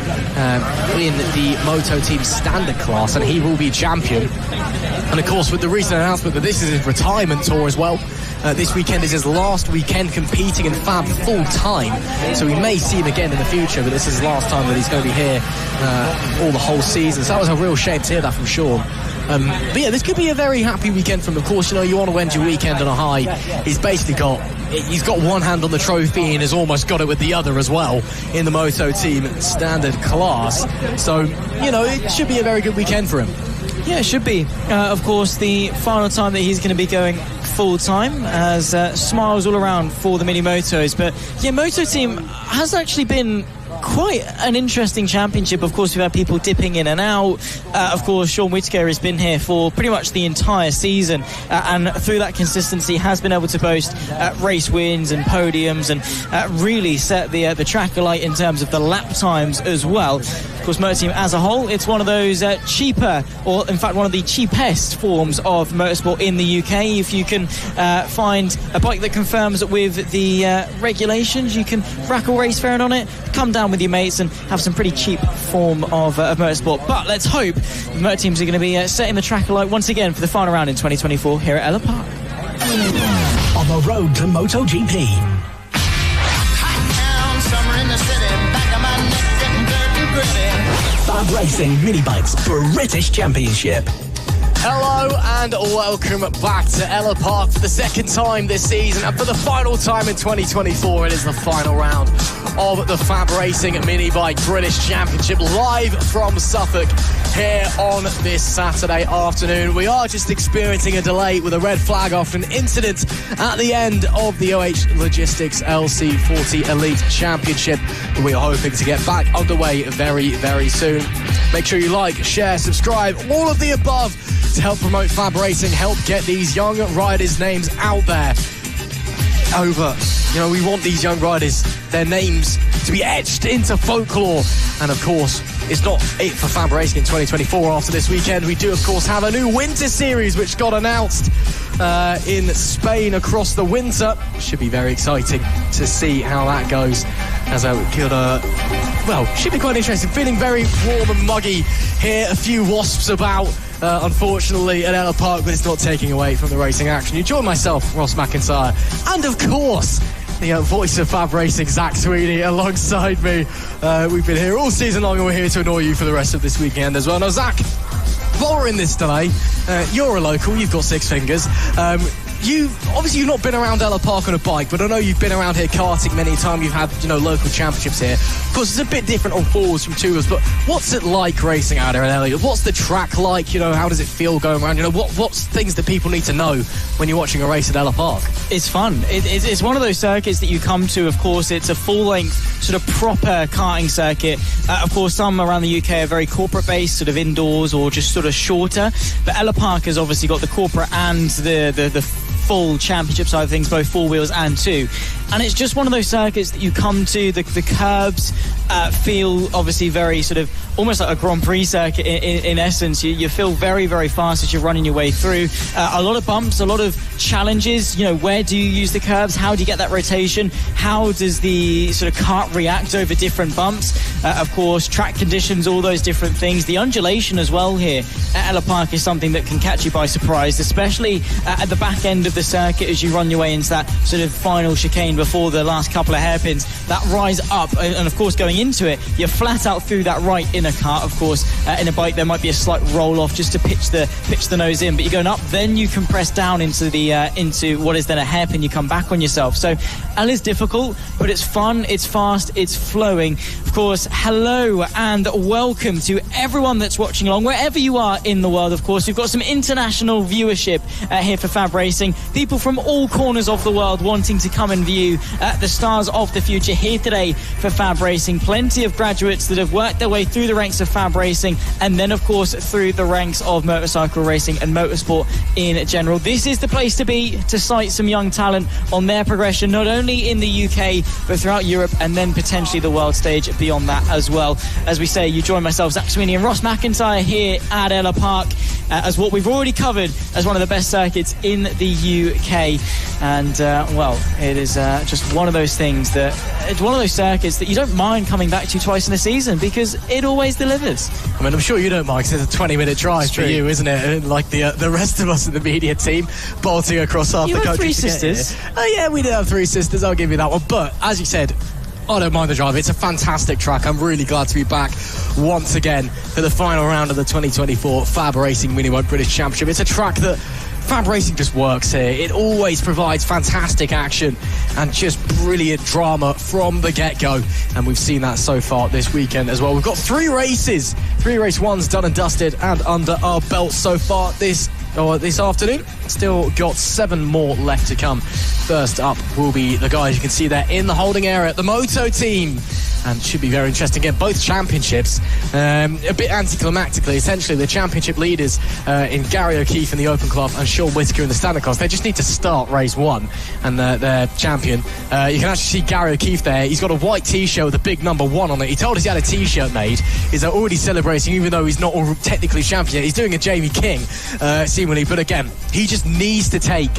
in the Moto Team standard class, and he will be champion. And of course, with the recent announcement that this is his retirement tour as well, this weekend is his last weekend competing in FAB full time, so we may see him again in the future, but this is the last time that he's going to be here all the whole season. So that was a real shame to hear that from Sean. But yeah, this could be a very happy weekend from him. Of course, you know, you want to end your weekend on a high. He's got one hand on the trophy and has almost got it with the other as well in the Moto Team standard class. So, you know, it should be a very good weekend for him. Yeah, it should be. Of course, the final time that he's going to be going full time, as smiles all around for the Mini Motos. But yeah, Moto Team has actually been quite an interesting championship. Of course, we've had people dipping in and out. Of course, Sean Whittaker has been here for pretty much the entire season, and through that consistency has been able to boast race wins and podiums, and really set the track alight in terms of the lap times as well. Of course, Moto Team as a whole, it's one of those cheaper, or in fact one of the cheapest forms of motorsport in the UK. If you can find a bike that confirms with the regulations, you can rack a race fairing on it, come down with your mates and have some pretty cheap form of motorsport. But let's hope the Moto Teams are going to be setting the track alight once again for the final round in 2024 here at Ellough Park. On the road to MotoGP. FAB-Racing Minibikes British Championship. Hello and welcome back to Ellough Park for the second time this season, and for the final time in 2024. It is the final round of the FAB-Racing Minibike British Championship, live from Suffolk here on this Saturday afternoon. We are just experiencing a delay with a red flag after an incident at the end of the OH Logistics LC40 Elite Championship. We are hoping to get back underway very, very soon. Make sure you like, share, subscribe, all of the above to help promote FAB-Racing, help get these young riders' names out there. We want these young riders, their names to be etched into folklore. And of course, it's not it for FAB-Racing in 2024 after this weekend. We do, of course, have a new winter series which got announced in Spain across the winter. Should be very exciting to see how that goes, as it could, should be quite interesting. Feeling very warm and muggy here. A few wasps about, unfortunately, at Ellough Park, but it's not taking away from the racing action. You join myself, Ross McIntyre, and of course, the voice of FAB-Racing, Zach Sweeney, alongside me. We've been here all season long, and we're here to annoy you for the rest of this weekend as well. Now, Zach, while we're in this delay, you're a local, you've got 6 fingers. You've not been around Ellough Park on a bike, but I know you've been around here karting many times. You've had, local championships here. Of course, it's a bit different on 4s from 2s, but what's it like racing out here in Elliot? What's the track like? How does it feel going around? What's things that people need to know when you're watching a race at Ellough Park? It's fun. It's one of those circuits that you come to. Of course, it's a full-length, sort of proper karting circuit. Of course, some around the UK are very corporate-based, sort of indoors or just sort of shorter. But Ellough Park has obviously got the corporate and the full championship side of things, both 4 wheels and 2. And it's just one of those circuits that you come to. The curbs feel obviously very sort of almost like a Grand Prix circuit in essence. You feel very, very fast as you're running your way through. A lot of bumps, a lot of challenges. Where do you use the curbs? How do you get that rotation? How does the sort of kart react over different bumps? Of course, track conditions, all those different things. The undulation as well here at Ellough Park is something that can catch you by surprise, especially at the back end of the circuit as you run your way into that sort of final chicane before the last couple of hairpins. That rise up, and of course going into it, you're flat out through that right inner kart. Of course, in a bike there might be a slight roll off just to pitch the nose in, but you're going up, then you can press down into what is then a hairpin. You come back on yourself. So L is difficult, but it's fun, it's fast, it's flowing. Of course, hello and welcome to everyone that's watching along wherever you are in the world. Of course, we've got some international viewership here for FAB-Racing. People from all corners of the world wanting to come and view the stars of the future here today for FAB-Racing. Plenty of graduates that have worked their way through the ranks of FAB-Racing, and then of course through the ranks of motorcycle racing and motorsport in general. This is the place to be to sight some young talent on their progression, not only in the UK but throughout Europe, and then potentially the world stage beyond that as well. As we say, you join myself, Zach Sweeney, and Ross McIntyre here at Ellough Park as what we've already covered as one of the best circuits in the UK. And it is just one of those things that it's one of those circuits that you don't mind coming back to twice in a season because it always delivers. I mean, I'm sure you don't mind because it's a 20-minute drive for you, isn't it? And like the rest of us in the media team bolting across half the country. You have 3 sisters. Oh yeah, we do have 3 sisters. I'll give you that one. But as you said, I don't mind the drive. It's a fantastic track. I'm really glad to be back once again for the final round of the 2024 FAB-Racing Minibike British Championship. It's a track that FAB-Racing just works here. It always provides fantastic action and just brilliant drama from the get-go. And we've seen that so far this weekend as well. We've got 3 races, 3 race ones done and dusted and under our belt so far this afternoon. Still got 7 more left to come. First up will be the guys you can see there in the holding area, the Moto Team. and should be very interesting. Again, both championships, a bit anticlimactically, essentially the championship leaders in Gary O'Keefe in the Open Club and Sean Whittaker in the Standard Class, they just need to start race 1, and their champion, you can actually see Gary O'Keefe there. He's got a white t-shirt with a big number 1 on it. He told us he had a t-shirt made. He's already celebrating, even though he's not technically champion yet. He's doing a Jamie King, seemingly, but again, he just needs to take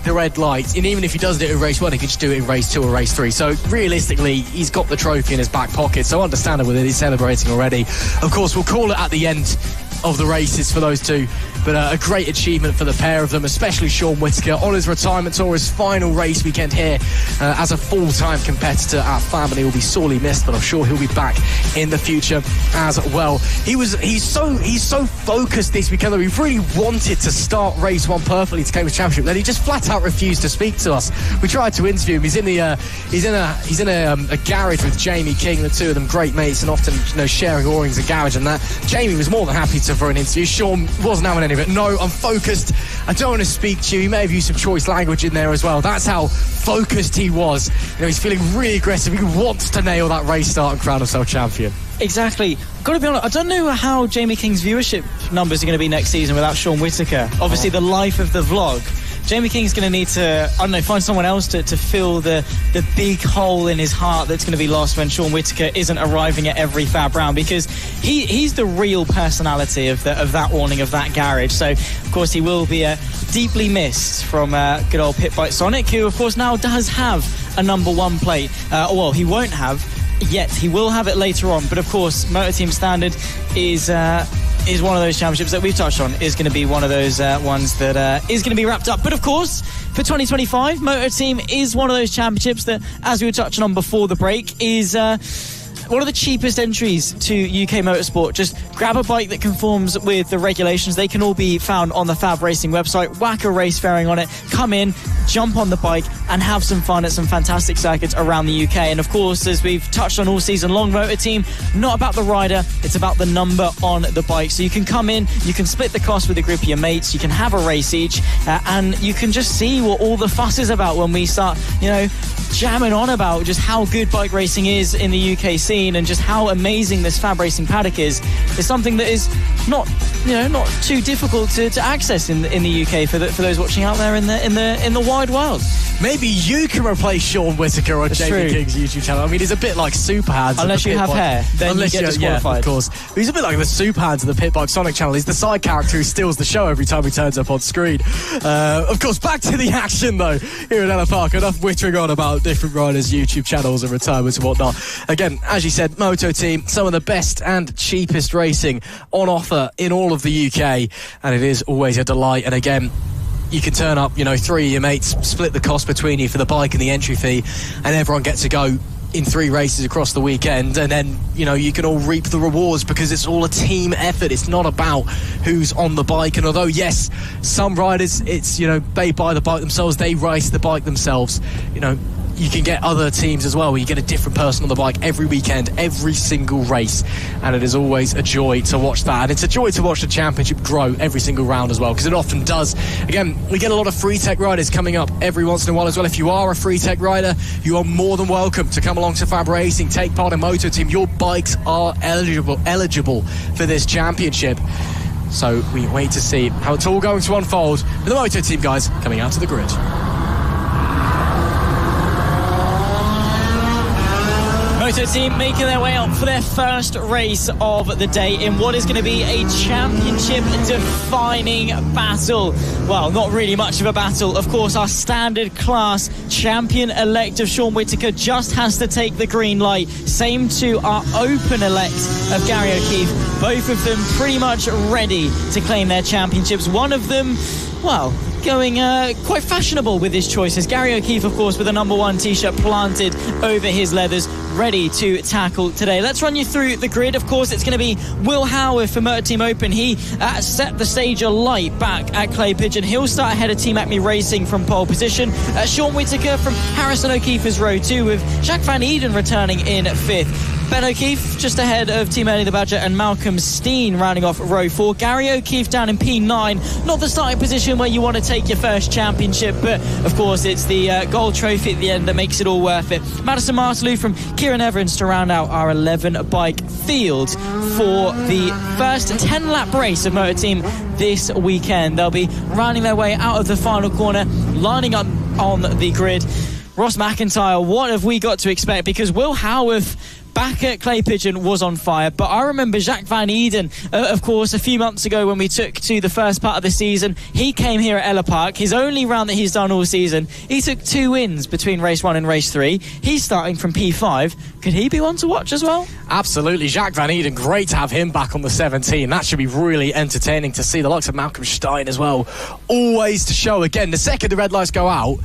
the red light, and even if he doesn't do it in race 1, he can just do it in race 2 or race 3. So realistically, he's got the trophy in his back pocket, so understandable that he's celebrating already. Of course, we'll call it at the end of the races for those two, but a great achievement for the pair of them, especially Sean Whittaker on his retirement tour, his final race weekend here as a full-time competitor at FAB, and he will be sorely missed, but I'm sure he'll be back in the future as well. He's so focused this weekend that he really wanted to start race 1 perfectly to claim his championship, then he just flat out refused to speak to us. We tried to interview him. He's in a garage with Jamie King, the two of them great mates, and often sharing Oarings, a garage and that. Jamie was more than happy for an interview. Sean wasn't having any of it. No, I'm focused. I don't want to speak to you. He may have used some choice language in there as well. That's how focused he was. He's feeling really aggressive. He wants to nail that race start and crown himself champion. Exactly. Got to be honest, I don't know how Jamie King's viewership numbers are going to be next season without Sean Whittaker. Obviously, the life of the vlog. Jamie King's going to need to, find someone else to fill the big hole in his heart that's going to be lost when Sean Whittaker isn't arriving at every FAB round, because he's the real personality of that awning, of that garage. So, of course, he will be deeply missed from good old Pit Bike Sonic, who, of course, now does have a number 1 plate. Well, he won't have yet. He will have it later on. But, of course, Moto Team Standard is one of those championships that we've touched on, is going to be one of those ones that is going to be wrapped up. But of course, for 2025, Moto Team is one of those championships that, as we were touching on before the break, is one of the cheapest entries to UK motorsport. Just grab a bike that conforms with the regulations. They can all be found on the FAB-Racing website. Whack a race fairing on it, come in, jump on the bike and have some fun at some fantastic circuits around the UK. And of course, as we've touched on all season long, Moto Team, not about the rider, it's about the number on the bike. So you can come in, you can split the cost with a group of your mates, you can have a race each, and you can just see what all the fuss is about when we start, jamming on about just how good bike racing is in the UK scene and just how amazing this FAB-Racing paddock is something that is not too difficult to access in the UK for those watching out there in the wide world. Maybe you can replace Sean Whittaker on Jamie King's YouTube channel. I mean, he's a bit like Super Hands. Unless you have hair, then you get disqualified. Yeah, of course. He's a bit like the Super Hands of the Pit Bike Sonic channel. He's the side character who steals the show every time he turns up on screen. Of course, back to the action, though, here at Ellough Park. Enough whittering on about different riders' YouTube channels and retirements and whatnot. Again, as you said, Moto Team, some of the best and cheapest racing on offer in all of the UK, and it is always a delight. And again, you can turn up, 3 of your mates, split the cost between you for the bike and the entry fee, and everyone gets to go in 3 races across the weekend, and then you can all reap the rewards because it's all a team effort. It's not about who's on the bike. And although yes, some riders, it's they buy the bike themselves, they race the bike themselves, you can get other teams as well where you get a different person on the bike every weekend, every single race, and it is always a joy to watch that. And it's a joy to watch the championship grow every single round as well, because it often does. Again, we get a lot of free tech riders coming up every once in a while as well. If you are a free tech rider, you are more than welcome to come along to FAB-Racing, take part in Moto Team. Your bikes are eligible for this championship. So we wait to see how it's all going to unfold with the Moto Team guys coming out to the grid. Moto Team making their way up for their first race of the day in what is going to be a championship-defining battle. Well, not really much of a battle. Of course, our standard class champion-elect of Sean Whittaker just has to take the green light. Same to our open-elect of Gary O'Keefe. Both of them pretty much ready to claim their championships. One of them, well, going quite fashionable with his choices. Gary O'Keefe, of course, with a number 1 t-shirt planted over his leathers, ready to tackle today. Let's run you through the grid. Of course, it's going to be Will Howarth for Moto Team Open. He set the stage alight back at Clay Pigeon. He'll start ahead of Team Acme Racing from pole position. Sean Whittaker from Harrison O'Keefe's row 2, with Jack Van Eden returning in 5th. Ben O'Keefe just ahead of Team Ernie the Badger and Malcolm Steen rounding off row 4. Gary O'Keefe down in P9. Not the starting position where you want to take your first championship, but of course it's the gold trophy at the end that makes it all worth it. Madison Martelou from Kieran Evans to round out our 11 bike field for the first 10-lap race of Moto Team this weekend. They'll be rounding their way out of the final corner, lining up on the grid. Ross McIntyre, what have we got to expect? Because Will Howarth back at Clay Pigeon was on fire, but I remember Jacques Van Eden, of course, a few months ago when we took to the first part of the season. He came here at Ellough Park, his only round that he's done all season. He took 2 wins between race 1 and race 3. He's starting from P5. Could he be one to watch as well? Absolutely. Jacques Van Eden, great to have him back on the 17. That should be really entertaining to see. The likes of Malcolm Stein as well. Always to show again. The second the red lights go out,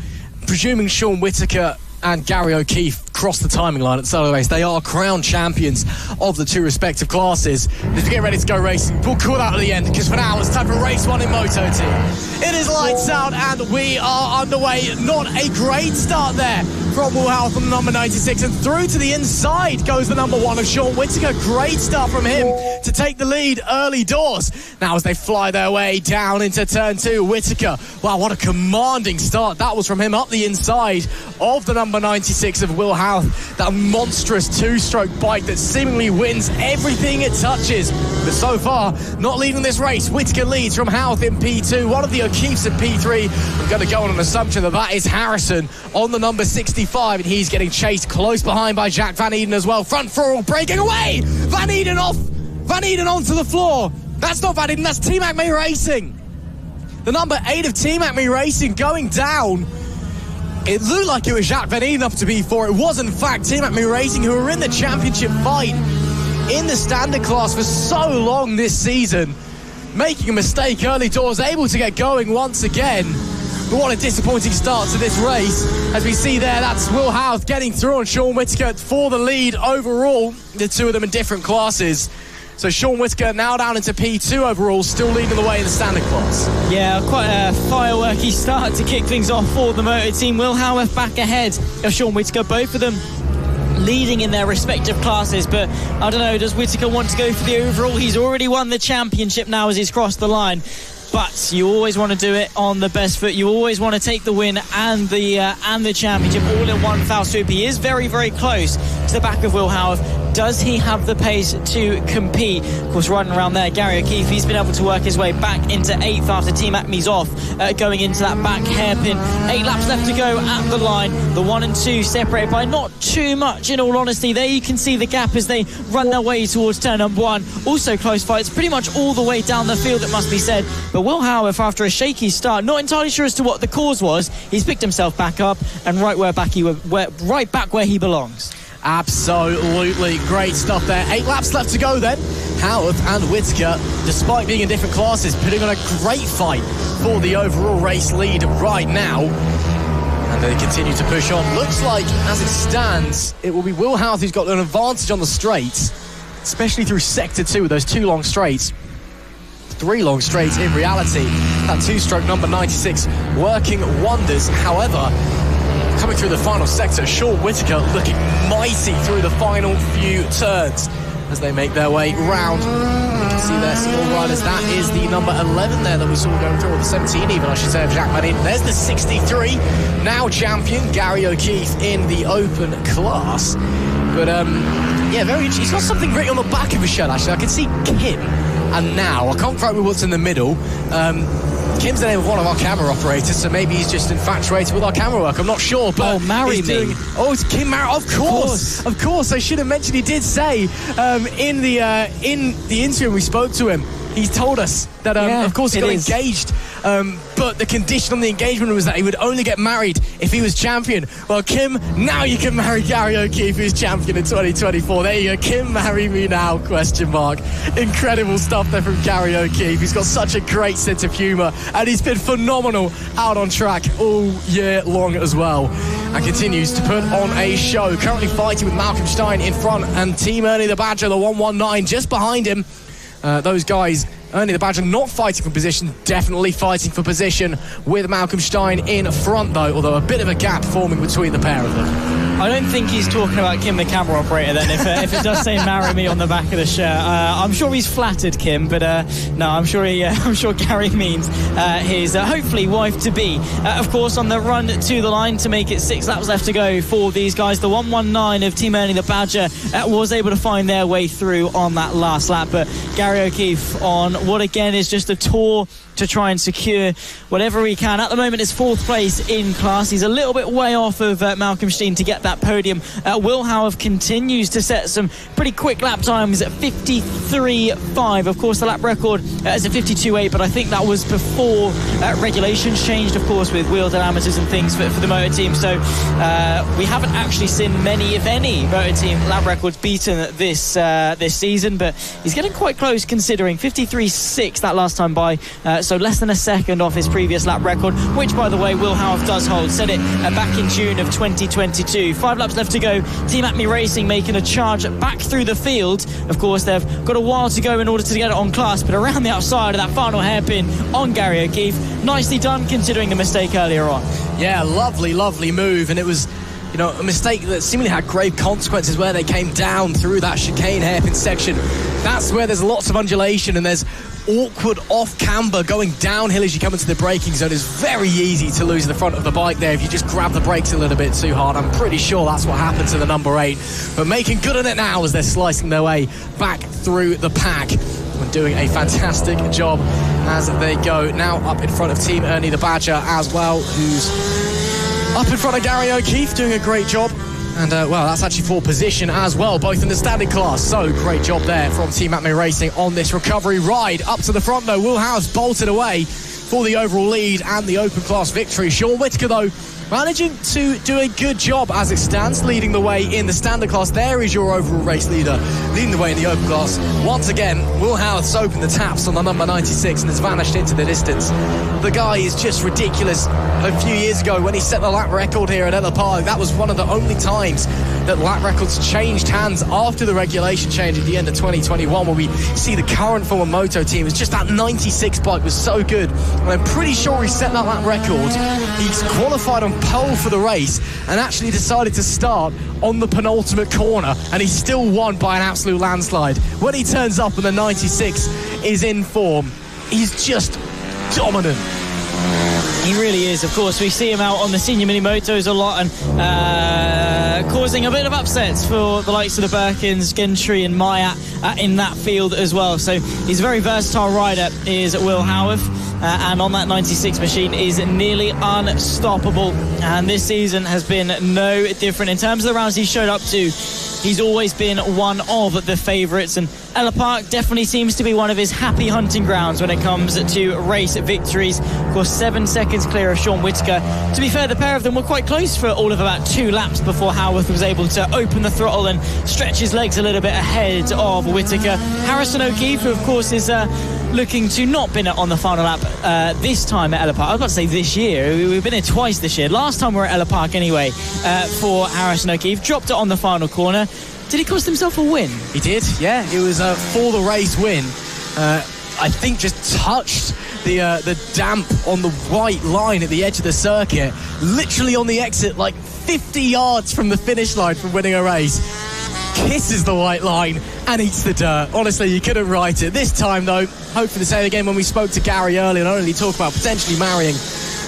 presuming Sean Whittaker and Gary O'Keefe cross the timing line at the start of the race, they are crowned champions of the 2 respective classes. If you get ready to go racing, we'll call that at the end, because for now it's time for race 1 in Moto Team. It is lights out and we are underway. Not a great start there from Will Howarth on the number 96, and through to the inside goes the number 1 of Sean Whittaker. Great start from him to take the lead early doors. Now as they fly their way down into turn 2, Whittaker, wow, what a commanding start that was from him up the inside of the number 96 of Will Howarth. That monstrous 2-stroke bike that seemingly wins everything it touches. But so far, not leading this race. Whittaker leads from Howarth in P2. One of the O'Keefes in P3. I'm going to go on an assumption that is Harrison on the number 65, and he's getting chased close behind by Jack Van Eden as well. Front 4 breaking away. Van Eden off. Van Eden onto the floor. That's not Van Eden, that's Team Acme Racing. The number 8 of Team Acme Racing going down. It looked like it was Jacques Van Eden up to P4. It was in fact Team Acme Racing, who were in the championship fight in the standard class for so long this season, making a mistake early doors, able to get going once again. But what a disappointing start to this race. As we see there, that's Will Howarth getting through on Sean Whittaker for the lead overall. The 2 of them in different classes. So Sean Whittaker now down into P2 overall, still leading the way in the standard class. Yeah, quite a fireworky start to kick things off for the Moto Team. Will Howarth back ahead of Sean Whittaker, both of them leading in their respective classes, but I don't know, does Whittaker want to go for the overall? He's already won the championship now as he's crossed the line. But you always want to do it on the best foot. You always want to take the win and the championship all in one foul swoop. He is very, very close to the back of Will Howarth. Does he have the pace to compete? Of course, riding around there, Gary O'Keefe, he's been able to work his way back into 8th after Team Acme's off, going into that back hairpin. 8 laps left to go at the line. The 1 and 2 separated by not too much, in all honesty. There you can see the gap as they run their way towards turn number 1. Also close fights, pretty much all the way down the field, it must be said. But Will Howarth, after a shaky start, not entirely sure as to what the cause was, he's picked himself back up and right back where he belongs. Absolutely great stuff there. 8 laps left to go then. Howarth and Whittaker, despite being in different classes, putting on a great fight for the overall race lead right now. And they continue to push on. Looks like, as it stands, it will be Will Howarth who's got an advantage on the straights, especially through Sector 2 with those 2 long straights. 3 long straights in reality. That 2-stroke number 96 working wonders. However, coming through the final sector, Sean Whittaker looking mighty through the final few turns as they make their way round. You can see there small riders. That is the number 11 there that we saw going through, or the 17 even, I should say, of Jacques Van Eden. There's the 63, now champion, Gary O'Keefe in the open class. But, yeah, very interesting. He's got something written on the back of his shirt, actually. I can see Kim and Now. I can't quite remember what's in the middle. Kim's the name of one of our camera operators, so maybe he's just infatuated with our camera work. I'm not sure, but marry me. It's Kim Marrow. Of course. I should have mentioned. He did say in the interview we spoke to him. He's told us that, of course, he got engaged, but the condition on the engagement was that he would only get married if he was champion. Well, Kim, now you can marry Gary O'Keefe, who's champion in 2024. There you go. Kim, marry me now, ? Incredible stuff there from Gary O'Keefe. He's got such a great sense of humour, and he's been phenomenal out on track all year long as well, and continues to put on a show. Currently fighting with Malcolm Stein in front, and Team Ernie the Badger, the 119, just behind him. Those guys Ernie the Badger not fighting for position, definitely fighting for position with Malcolm Stein in front though, although a bit of a gap forming between the pair of them. I don't think he's talking about Kim, the camera operator, then, if it does say "marry me" on the back of the shirt. I'm sure he's flattered Kim, but no, I'm sure Gary means his hopefully wife-to-be. Of course, on the run to the line to make it 6 laps left to go for these guys. The 1:19 of Team Ernie the Badger was able to find their way through on that last lap, but Gary O'Keefe on what again is just a tour to try and secure whatever he can. At the moment, it's 4th place in class. He's a little bit way off of Malcolm Stein to get that podium. Will Howarth continues to set some pretty quick lap times at 53.5. Of course, the lap record is a 52.8, but I think that was before regulations changed, of course, with wheel diameters and things for the Moto Team. So we haven't actually seen many, if any, Moto Team lap records beaten this season, but he's getting quite close considering 53.6 that last time by. So less than a second off his previous lap record, which, by the way, Will Howarth does hold. Set it back in June of 2022. 5 laps left to go. Team FAB Racing making a charge back through the field. Of course, they've got a while to go in order to get it on class, but around the outside of that final hairpin on Gary O'Keefe. Nicely done considering the mistake earlier on. Yeah, lovely move, and it was a mistake that seemingly had grave consequences where they came down through that chicane hairpin section. That's where there's lots of undulation and there's awkward off camber going downhill as you come into the braking zone. It's very easy to lose the front of the bike there if you just grab the brakes a little bit too hard. I'm pretty sure that's what happened to the number 8, but making good on it now as they're slicing their way back through the pack and doing a fantastic job as they go. Now up in front of Team Ernie the Badger as well, who's up in front of Gary O'Keefe doing a great job. And, that's actually for position as well, both in the standard class. So, great job there from Team FAB Racing on this recovery ride. Up to the front, though, Will Howarth bolted away for the overall lead and the open class victory. Sean Whittaker, though, managing to do a good job as it stands, leading the way in the standard class. There is your overall race leader, leading the way in the open class. Once again, Will Howarth's opened the taps on the number 96 and has vanished into the distance. The guy is just ridiculous. A few years ago when he set the lap record here at Ellough Park, that was one of the only times that lap records changed hands after the regulation change at the end of 2021, where we see the current form of Moto Team. It's just that 96 bike was so good, and I'm pretty sure he set that lap record. He's qualified on pole for the race and actually decided to start on the penultimate corner, and he still won by an absolute landslide. When he turns up and the 96 is in form, he's just dominant. He really is. Of course, we see him out on the senior mini motos a lot and causing a bit of upsets for the likes of the Burkins, Gentry and Maya in that field as well. So he's a very versatile rider, is Will Howarth. And on that 96 machine is nearly unstoppable. And this season has been no different. In terms of the rounds he showed up to, he's always been one of the favourites, and Ellough Park definitely seems to be one of his happy hunting grounds when it comes to race victories. Of course, 7 seconds clear of Sean Whittaker. To be fair, the pair of them were quite close for all of about 2 laps before Howarth was able to open the throttle and stretch his legs a little bit ahead of Whittaker. Harrison O'Keefe, who of course is looking to not bin it on the final lap this time at Ellough Park. I was about to say this year. We've been here twice this year. Last time we were at Ellough Park anyway for Harrison O'Keefe. Dropped it on the final corner. Did he cost himself a win? He did, yeah. It was for the race win. I think just touched the damp on the white line at the edge of the circuit. Literally on the exit, like 50 yards from the finish line from winning a race. Kisses the white line and eats the dirt. Honestly, you couldn't write it. This time, though, hopefully the same again when we spoke to Gary earlier, not only talk about potentially marrying.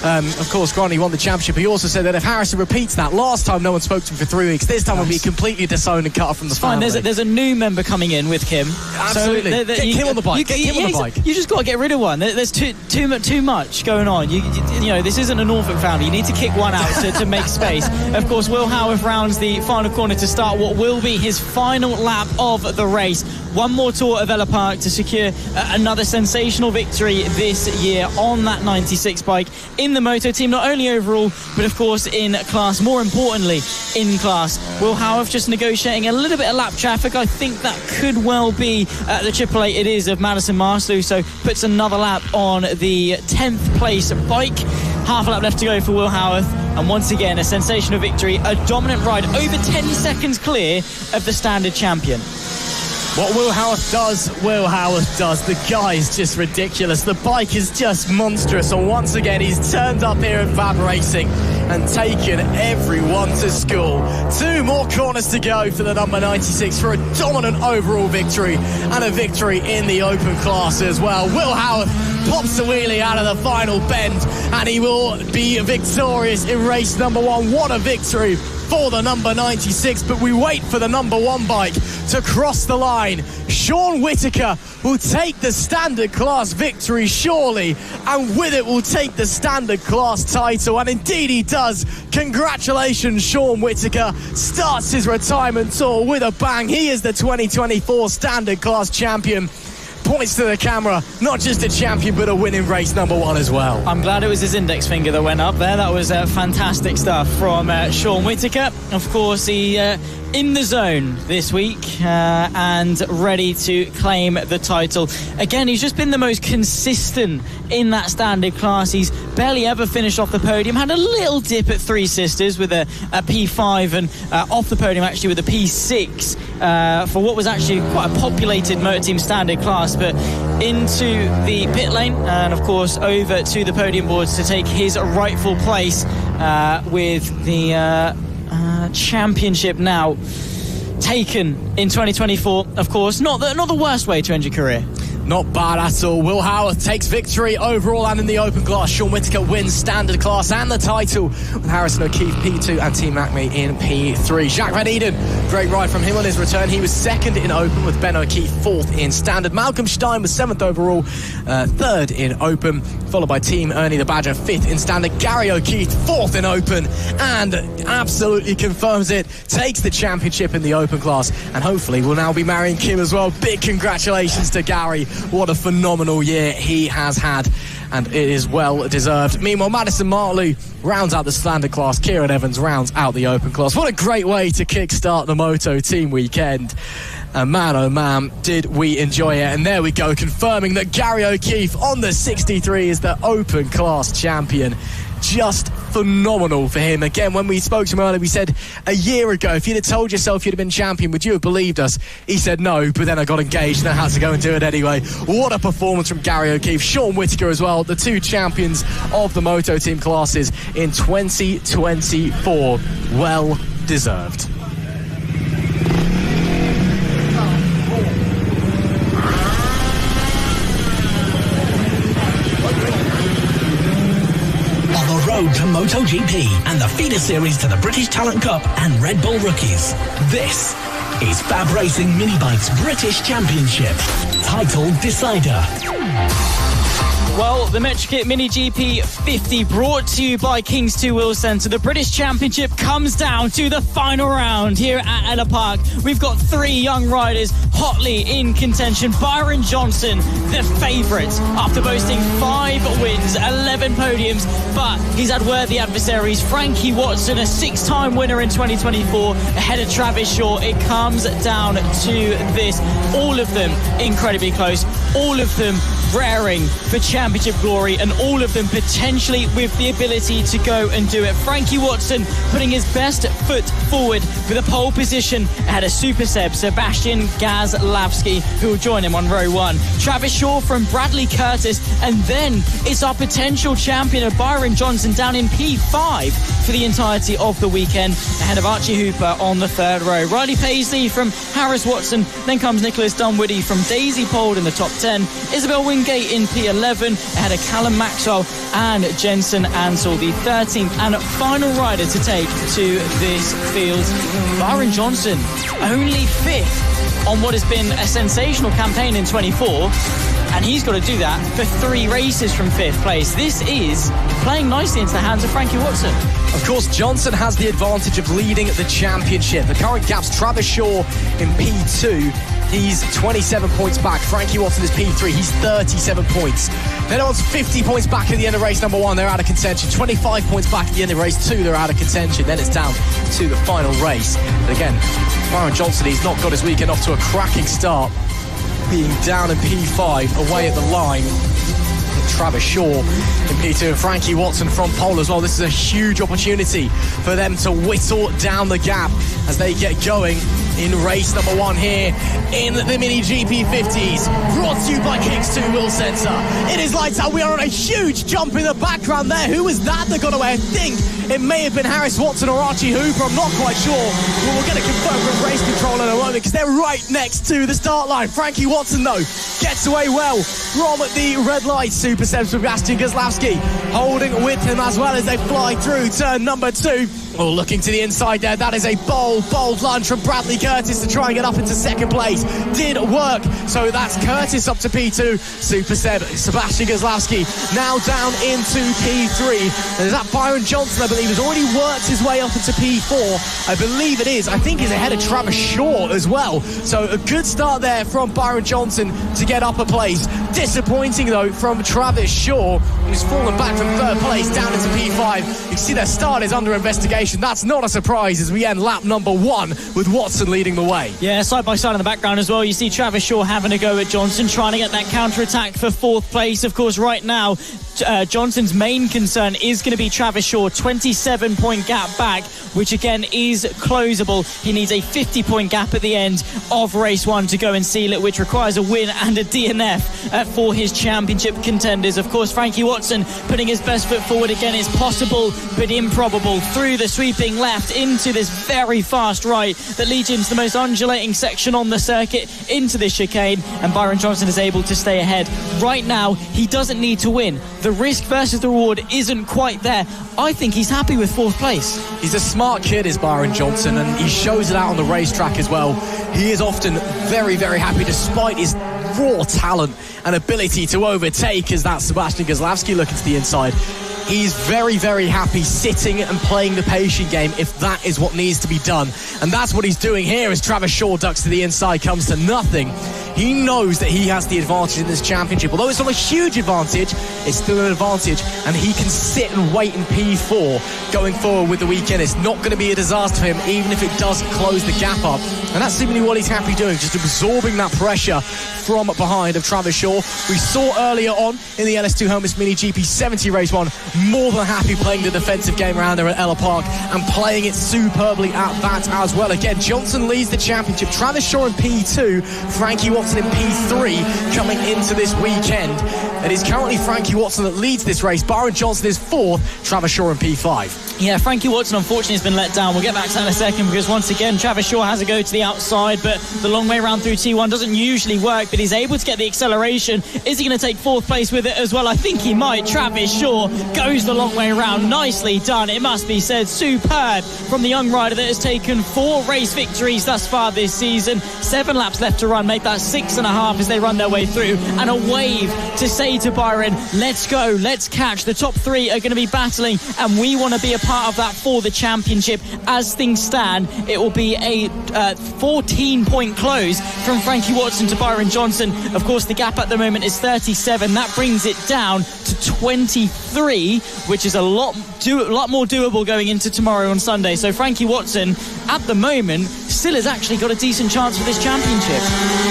Of course, Granny won the championship. He also said that if Harrison repeats that, last time no one spoke to him for 3 weeks, this time will be completely disowned and cut off from the family. Fine, there's a new member coming in with Kim. Absolutely. So get Kim on the bike. Get Kim on the bike. You just got to get rid of one. There's too much going on. You know, this isn't a Norfolk family. You need to kick one out to make space. Of course, Will Howarth rounds the final corner to start what will be his final lap of the race. One more tour of Ellough Park to secure another sensational victory this year on that 96 bike in the Moto Team, not only overall, but of course in class, more importantly in class. Will Howarth just negotiating a little bit of lap traffic. I think that could well be the Triple Eight it is of Madison Marslew, so puts another lap on the 10th place bike. Half a lap left to go for Will Howarth, and once again a sensational victory, a dominant ride, over 10 seconds clear of the standard champion. What Will Howarth does, Will Howarth does. The guy is just ridiculous. The bike is just monstrous. And once again, he's turned up here at FAB-Racing and taken everyone to school. 2 more corners to go for the number 96 for a dominant overall victory and a victory in the open class as well. Will Howarth pops the wheelie out of the final bend and he will be victorious in race number 1. What a victory for the number 96, but we wait for the number 1 bike to cross the line. Sean Whittaker will take the standard class victory surely, and with it will take the standard class title, and indeed he does. Congratulations, Sean Whittaker starts his retirement tour with a bang. He is the 2024 standard class champion. Points to the camera, not just a champion but a winning race number 1 as well. I'm glad it was his index finger that went up there. That was fantastic stuff from Sean Whittaker. Of course, he in the zone this week and ready to claim the title. Again, he's just been the most consistent in that standard class. He's barely ever finished off the podium. Had a little dip at Three Sisters with a P5 and off the podium actually with a P6 for what was actually quite a populated Moto Team standard class, but into the pit lane and of course over to the podium boards to take his rightful place with the championship now taken in 2024. Of course, not the worst way to end your career. Not bad at all. Will Howarth takes victory overall and in the open class. Sean Whittaker wins standard class and the title with Harrison O'Keefe P2 and Team Acme in P3. Jacques Van Eden, great ride from him on his return. He was 2nd in open with Ben O'Keefe 4th in standard. Malcolm Stein was 7th overall, 3rd in open, followed by Team Ernie the Badger 5th in standard. Gary O'Keefe 4th in open and absolutely confirms it, takes the championship in the open class and hopefully will now be marrying Kim as well. Big congratulations to Gary. What a phenomenal year he has had, and it is well deserved. Meanwhile, Madison Martley rounds out the standard class. Kieran Evans rounds out the open class. What a great way to kickstart the Moto Team weekend. And man, oh man, did we enjoy it. And there we go, confirming that Gary O'Keefe on the 63 is the open class champion. Just phenomenal for him. Again, when we spoke to him earlier, we said a year ago, if you'd have told yourself you'd have been champion, would you have believed us? He said no, but then I got engaged and I had to go and do it anyway. What a performance from Gary O'Keefe. Sean Whittaker as well, the 2 champions of the Moto Team classes in 2024. Well deserved. Road to MotoGP and the feeder series to the British Talent Cup and Redbull Rookies. This is FAB-Racing Minibikes British Championship. Title Decider. Well, the Metrokit Mini GP 50 brought to you by King's Two Wheel Centre. The British Championship comes down to the final round here at Ellough Park. We've got 3 young riders hotly in contention. Byron Johnson, the favourite, after boasting 5 wins, 11 podiums, but he's had worthy adversaries. Frankie Watson, a 6-time winner in 2024, ahead of Travis Shaw. It comes down to this. All of them incredibly close, all of them raring for championship glory, and all of them potentially with the ability to go and do it. Frankie Watson putting his best foot forward with a pole position ahead of Super Seb Sebastian Gazlavsky, who will join him on row 1. Travis Shaw from Bradley Curtis, and then it's our potential champion of Byron Johnson down in P5 for the entirety of the weekend, ahead of Archie Hooper on the 3rd row. Riley Paisley from Harris Watson, then comes Nicholas Dunwoody from Daisy Pold in the top 10. Isabel Wingate in P11, ahead of Callum Maxwell and Jensen Ansell, the 13th and final rider to take to this field. Byron Johnson, only 5th on what has been a sensational campaign in 24, and he's got to do that for 3 races from 5th place. This is playing nicely into the hands of Frankie Watson. Of course, Johnson has the advantage of leading the championship. The current gap's Travis Shaw in P2. He's 27 points back. Frankie Watson is P3. He's 37 points. Then on 50 points back at the end of race number 1. They're out of contention. 25 points back at the end of race 2. They're out of contention. Then it's down to the final race. But again, Byron Johnson, he's not got his weekend off to a cracking start, being down in P5 away at the line. Travis Shaw in P2 and Frankie Watson from pole as well. This is a huge opportunity for them to whittle down the gap as they get going in race number 1 here in the Mini GP 50s. Brought to you by King's 2 Wheel Sensor. It is lights out. We are on a huge jump in the background there. Who was that got away? I think it may have been Harris Watson or Archie Hooper. I'm not quite sure. Well, we're going to confirm with race control in a moment because they're right next to the start line. Frankie Watson, though, gets away well from the red light. Super Sebastian Goslavsky holding with him as well as they fly through turn number 2. Oh, looking to the inside there. That is a bold lunge from Bradley Curtis to try and get up into second place. Did work. So that's Curtis up to P2. Super Sebastian Goslavsky now down into P3. There's that Byron Johnson, I believe, has already worked his way up into P4. I believe it is. I think he's ahead of Travis Shaw as well. So a good start there from Byron Johnson to get up a place. Disappointing, though, from Travis Shaw, who's fallen back from 3rd place down into P5. You can see their start is under investigation. That's not a surprise as we end lap number 1 with Watson leading the way. Yeah, side by side in the background as well. You see Travis Shaw having a go at Johnson, trying to get that counter-attack for 4th place. Of course, right now, Johnson's main concern is going to be Travis Shaw, 27-point gap back, which again is closable. He needs a 50-point gap at the end of race 1 to go and seal it, which requires a win and a DNF for his championship contenders. Of course, Frankie Watson putting his best foot forward again. Is possible but improbable through the sweeping left into this very fast right that leads into the most undulating section on the circuit into this chicane, and Byron Johnson is able to stay ahead. Right now, he doesn't need to win. The risk versus the reward isn't quite there. I think he's happy with 4th place. He's a smart kid, is Byron Johnson, and he shows it out on the racetrack as well. He is often very, very happy despite his raw talent and ability to overtake, as that Sebastian Goslavsky looking to the inside. He's very, very happy sitting and playing the patient game if that is what needs to be done. And that's what he's doing here as Travis Shaw ducks to the inside, comes to nothing. He knows that he has the advantage in this championship. Although it's not a huge advantage, it's still an advantage, and he can sit and wait in P4 going forward with the weekend. It's not going to be a disaster for him, even if it does close the gap up. And that's seemingly what he's happy doing, just absorbing that pressure from behind of Travis Shaw. We saw earlier on in the LS2 Helmets Mini GP 70 race 1, more than happy playing the defensive game around there at Ellough Park and playing it superbly at that as well. Again, Johnson leads the championship. Travis Shaw in P2, Frankie Watson in P3 coming into this weekend. It is currently Frankie Watson that leads this race. Byron Johnson is 4th, Travis Shaw in P5. Yeah, Frankie Watson unfortunately has been let down. We'll get back to that in a second because once again Travis Shaw has a go to the outside, but the long way round through T1 doesn't usually work, but he's able to get the acceleration. Is he going to take 4th place with it as well? I think he might. Travis Shaw goes the long way round. Nicely done, it must be said. Superb from the young rider that has taken 4 race victories thus far this season. 7 laps left to run, make that 6.5 as they run their way through, and a wave to say to Byron, let's go, let's catch. The top 3 are going to be battling, and we want to be a part of that for the championship. As things stand, it will be a 14-point close from Frankie Watson to Byron Johnson. Of course, the gap at the moment is 37. That brings it down to 23, which is a lot more doable going into tomorrow on Sunday. So Frankie Watson, at the moment, still has actually got a decent chance for this championship.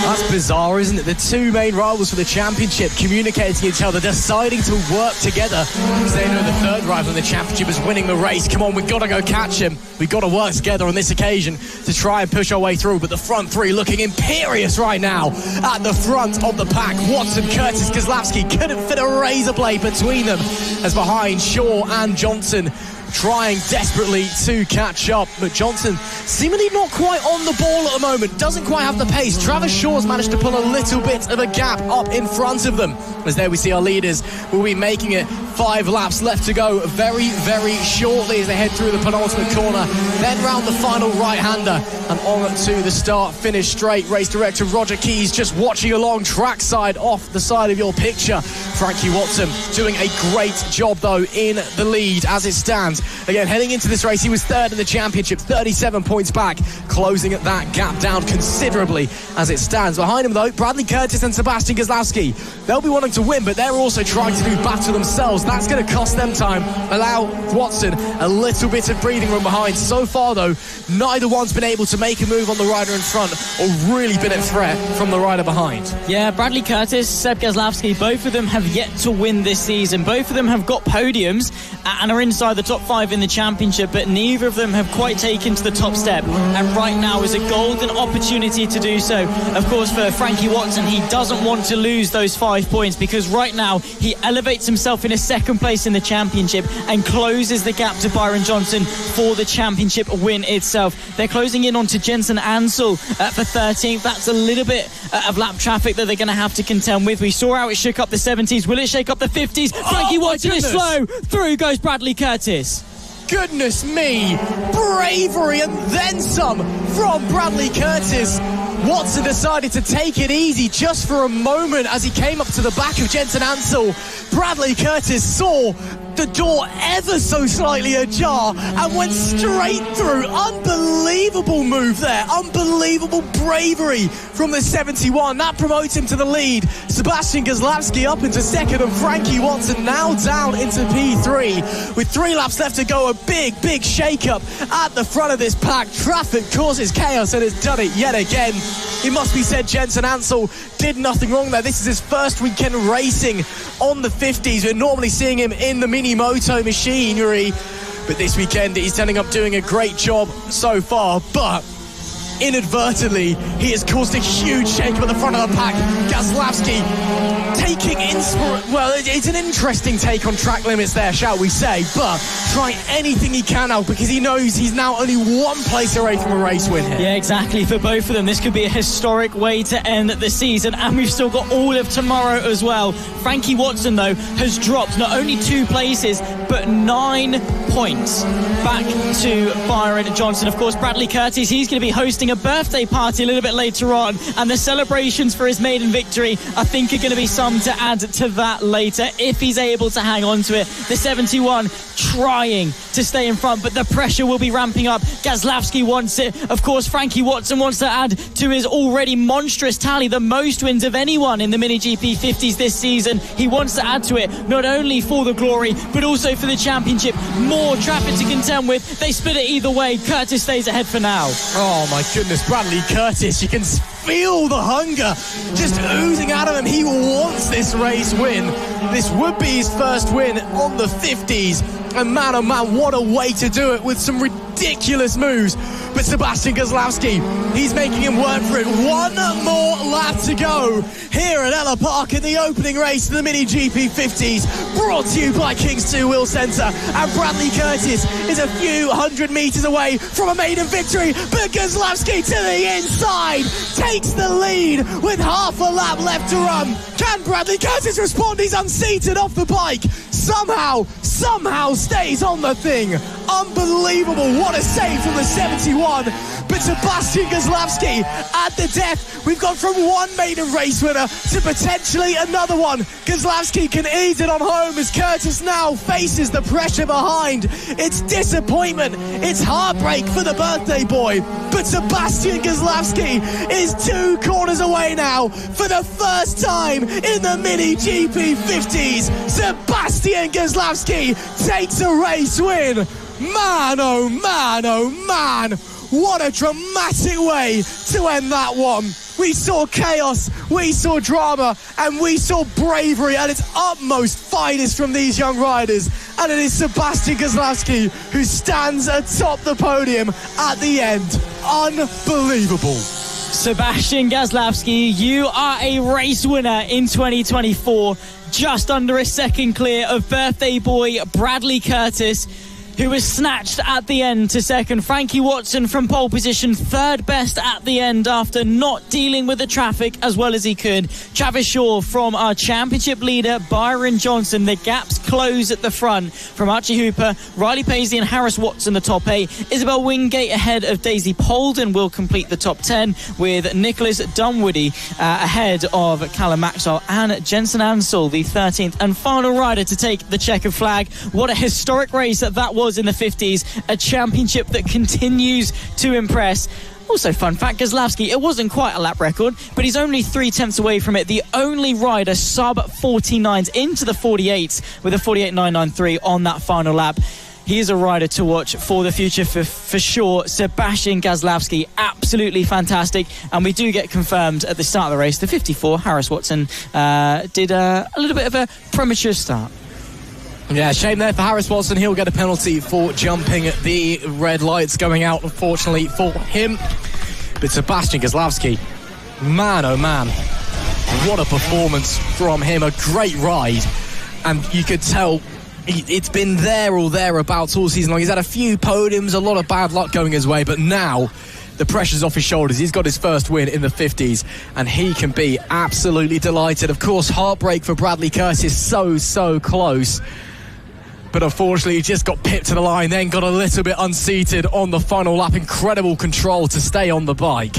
That's bizarre, isn't it? The 2 main rivals for the championship communicating each other, deciding to work together because they know the 3rd rival in the championship is winning the race. Come on, we've got to go catch him. We've got to work together on this occasion to try and push our way through. But the front 3 looking imperious right now at the front of the pack. Watson, Curtis, Goslavsky couldn't fit a razor blade between them as behind Shaw and Johnson trying desperately to catch up, but Johnson seemingly not quite on the ball at the moment, doesn't quite have the pace. Travis Shaw's managed to pull a little bit of a gap up in front of them, as there we see our leaders will be making it 5 laps left to go very, very shortly as they head through the penultimate corner, then round the final right-hander and on to the start-finish straight. Race director Roger Keys just watching along trackside off the side of your picture. Frankie Watson doing a great job though in the lead as it stands. Again, heading into this race, he was 3rd in the championship, 37 points back, closing that gap down considerably as it stands. Behind him though, Bradley Curtis and Sebastian Goslavsky. They'll be wanting to win, but they're also trying to do battle themselves. That's going to cost them time, allow Watson a little bit of breathing room behind. So far though, neither one's been able to make a move on the rider in front or really been at threat from the rider behind. Yeah, Bradley Curtis, Seb Goslavsky, both of them have yet to win this season. Both of them have got podiums and are inside the top 5 in the championship, but neither of them have quite taken to the top step, and right now is a golden opportunity to do so. Of course, for Frankie Watson, he doesn't want to lose those 5 points, because right now he elevates himself in a second place in the championship and closes the gap to Byron Johnson for the championship win itself. They're closing in onto Jensen Ansel for 13th. That's a little bit of lap traffic that they're going to have to contend with. We saw how it shook up the 70s. Will it shake up the 50s? Frankie Watson is slow. Through goes Bradley Curtis. Goodness me, bravery and then some from Bradley Curtis. Watson decided to take it easy just for a moment as he came up to the back of Jensen Ansel. Bradley Curtis saw the door ever so slightly ajar and went straight through. Unbelievable move there. Unbelievable bravery from the 71. That promotes him to the lead. Sebastian Gazlowski up into second, and Frankie Watson now down into P3. With 3 laps left to go, a big shake-up at the front of this pack. Traffic causes chaos and has done it yet again. It must be said, Jensen Ansel did nothing wrong there. This is his first weekend racing on the 50s. We're normally seeing him in the Mini Moto machinery, but this weekend he's turning up doing a great job so far. But inadvertently, he has caused a huge shake-up at the front of the pack. Gazlowski taking well, it's an interesting take on track limits there, shall we say, but trying anything he can now, because he knows he's now only 1 place away from a race win here. Yeah, exactly. For both of them, this could be a historic way to end the season, and we've still got all of tomorrow as well. Frankie Watson, though, has dropped not only 2 places, but 9 points back to Byron Johnson. Of course, Bradley Curtis, he's going to be hosting a birthday party a little bit later on, and the celebrations for his maiden victory, I think, are going to be some to add to that later if he's able to hang on to it. The 71 trying to stay in front, but the pressure will be ramping up. Gazlowski wants it. Of course, Frankie Watson wants to add to his already monstrous tally, the most wins of anyone in the MiniGP 50s this season. He wants to add to it, not only for the glory, but also for the championship. More traffic to contend with. They split it either way. Curtis stays ahead for now. Oh my goodness, Bradley Curtis, you can feel the hunger just oozing out of him. He wants this race win. This would be his first win on the 50s, and man, oh man, what a way to do it, with some ridiculous moves. But Sebastian Gazlowski, he's making him work for it. 1 more lap to go here at Ellough Park in the opening race of the Mini GP 50s, brought to you by King's 2 Wheel Centre. And Bradley Curtis is a few hundred metres away from a maiden victory, but Gazlowski to the inside takes the lead with half a lap left to run. Can Bradley Curtis respond? He's unseated off the bike. Somehow stays on the thing. Unbelievable. What a save from the 71. But Sebastian Gazlowski at the death. We've gone from 1 maiden race winner to potentially another one. Gazlowski can ease it on home as Curtis now faces the pressure behind. It's disappointment. It's heartbreak for the birthday boy. But Sebastian Gazlowski is 2 corners away now for the first time in the Mini GP 50s. Sebastian Gazlowski takes a race win. Man, oh man, oh man. What a dramatic way to end that one. We saw chaos, we saw drama, and we saw bravery at its utmost finest from these young riders. And it is Sebastian Gazlowski who stands atop the podium at the end. Unbelievable. Sebastian Gazlowski, you are a race winner in 2024. Just under a second clear of birthday boy Bradley Curtis, who was snatched at the end to second. Frankie Watson from pole position, 3rd best at the end after not dealing with the traffic as well as he could. Travis Shaw from our championship leader, Byron Johnson. The gaps close at the front from Archie Hooper, Riley Paisley and Harris Watson, the top 8. Isabel Wingate ahead of Daisy Polden will complete the top 10, with Nicholas Dunwoody ahead of Callum Maxwell and Jensen Ansel, the 13th and final rider to take the checkered flag. What a historic race that was in the 50s, a championship that continues to impress. Also, fun fact, Gazlowski, it wasn't quite a lap record, but he's only 3 tenths away from it. The only rider sub 49s into the 48s with a 48.993 on that final lap. He is a rider to watch for the future for sure. Sebastian Gazlowski, absolutely fantastic. And we do get confirmed at the start of the race, the 54, Harris Watson, did a little bit of a premature start. Yeah, shame there for Harris Watson. He'll get a penalty for jumping the red lights, going out, unfortunately, for him. But Sebastian Kozlowski, man, oh man, what a performance from him. A great ride. And you could tell it's been there or thereabouts all season long. He's had a few podiums, a lot of bad luck going his way, but now the pressure's off his shoulders. He's got his first win in the 50s, and he can be absolutely delighted. Of course, heartbreak for Bradley Curtis, so close. But unfortunately, he just got pipped to the line, then got a little bit unseated on the final lap. Incredible control to stay on the bike.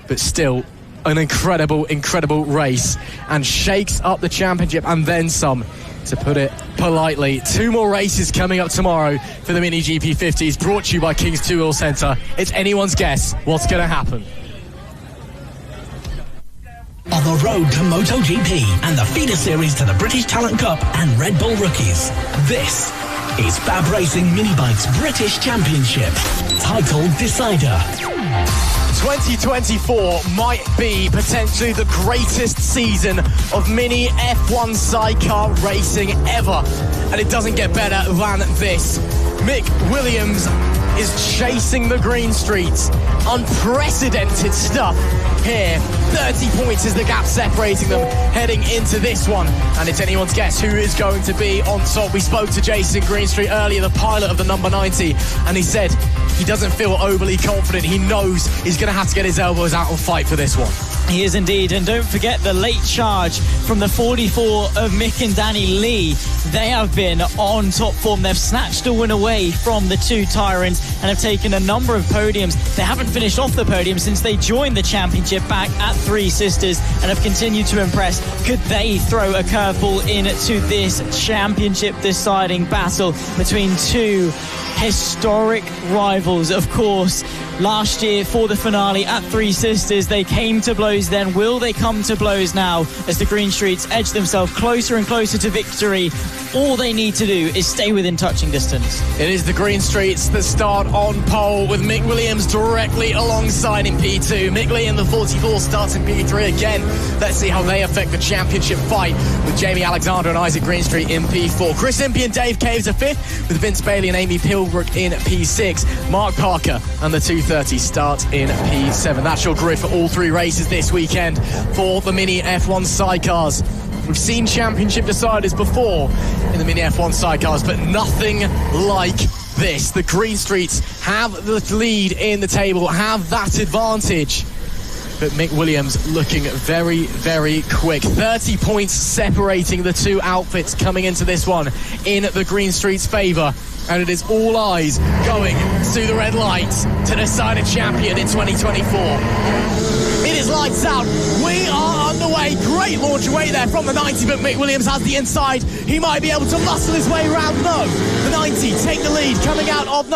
But still, an incredible race, and shakes up the championship and then some, to put it politely. 2 more races coming up tomorrow for the MiniGP 50s, brought to you by King's Two Wheel Centre. It's anyone's guess what's going to happen. On the road to MotoGP and the feeder series to the British Talent Cup and Redbull Rookies, this is FAB-Racing Minibikes British Championship, title decider. 2024 might be potentially the greatest season of mini F1 Sidecar racing ever, and it doesn't get better than this. Mick Williams is chasing the green streets. Unprecedented stuff here. 30 points is the gap separating them heading into this one, and it's anyone's guess who is going to be on top. We spoke to Jason Greenstreet earlier, the pilot of the number 90, and he said he doesn't feel overly confident. He knows he's going to have to get his elbows out and fight for this one. He is indeed, and don't forget the late charge from the 44 of Mick and Danny Lee. They have been on top form. They've snatched a win away from the two tyrants and have taken a number of podiums. They haven't finished off the podium since they joined the championship back at Three Sisters and have continued to impress. Could they throw a curveball into this championship deciding battle between two historic rivals? Of course, last year for the finale at Three Sisters, they came to blows then. Will they come to blows now as the Green Streets edge themselves closer and closer to victory? All they need to do is stay within touching distance. It is the Green Streets that start on pole with Mick Williams directly alongside in P2. Mick Lee in the 44 starts in P3 again. Let's see how they affect the championship fight with Jamie Alexander and Isaac Greenstreet in P4. Chris Impey and Dave Caves are 5th, with Vince Bailey and Amy Pilbrook in P6. Mark Parker and the 230 start in P7. That's your grid for all 3 races this weekend for the Mini F1 Sidecars. We've seen championship deciders before in the Mini F1 Sidecars, but nothing like this. The Green Streets have the lead in the table, have that advantage. But Mick Williams looking very quick. 30 points separating the two outfits coming into this one in the Green Streets' favour. And it is all eyes going through the red lights to decide a champion in 2024. It is lights out. We are underway. Great launch away there from the 90, but Mick Williams has the inside. He might be able to muscle his way around. No, the 90 take the lead coming out of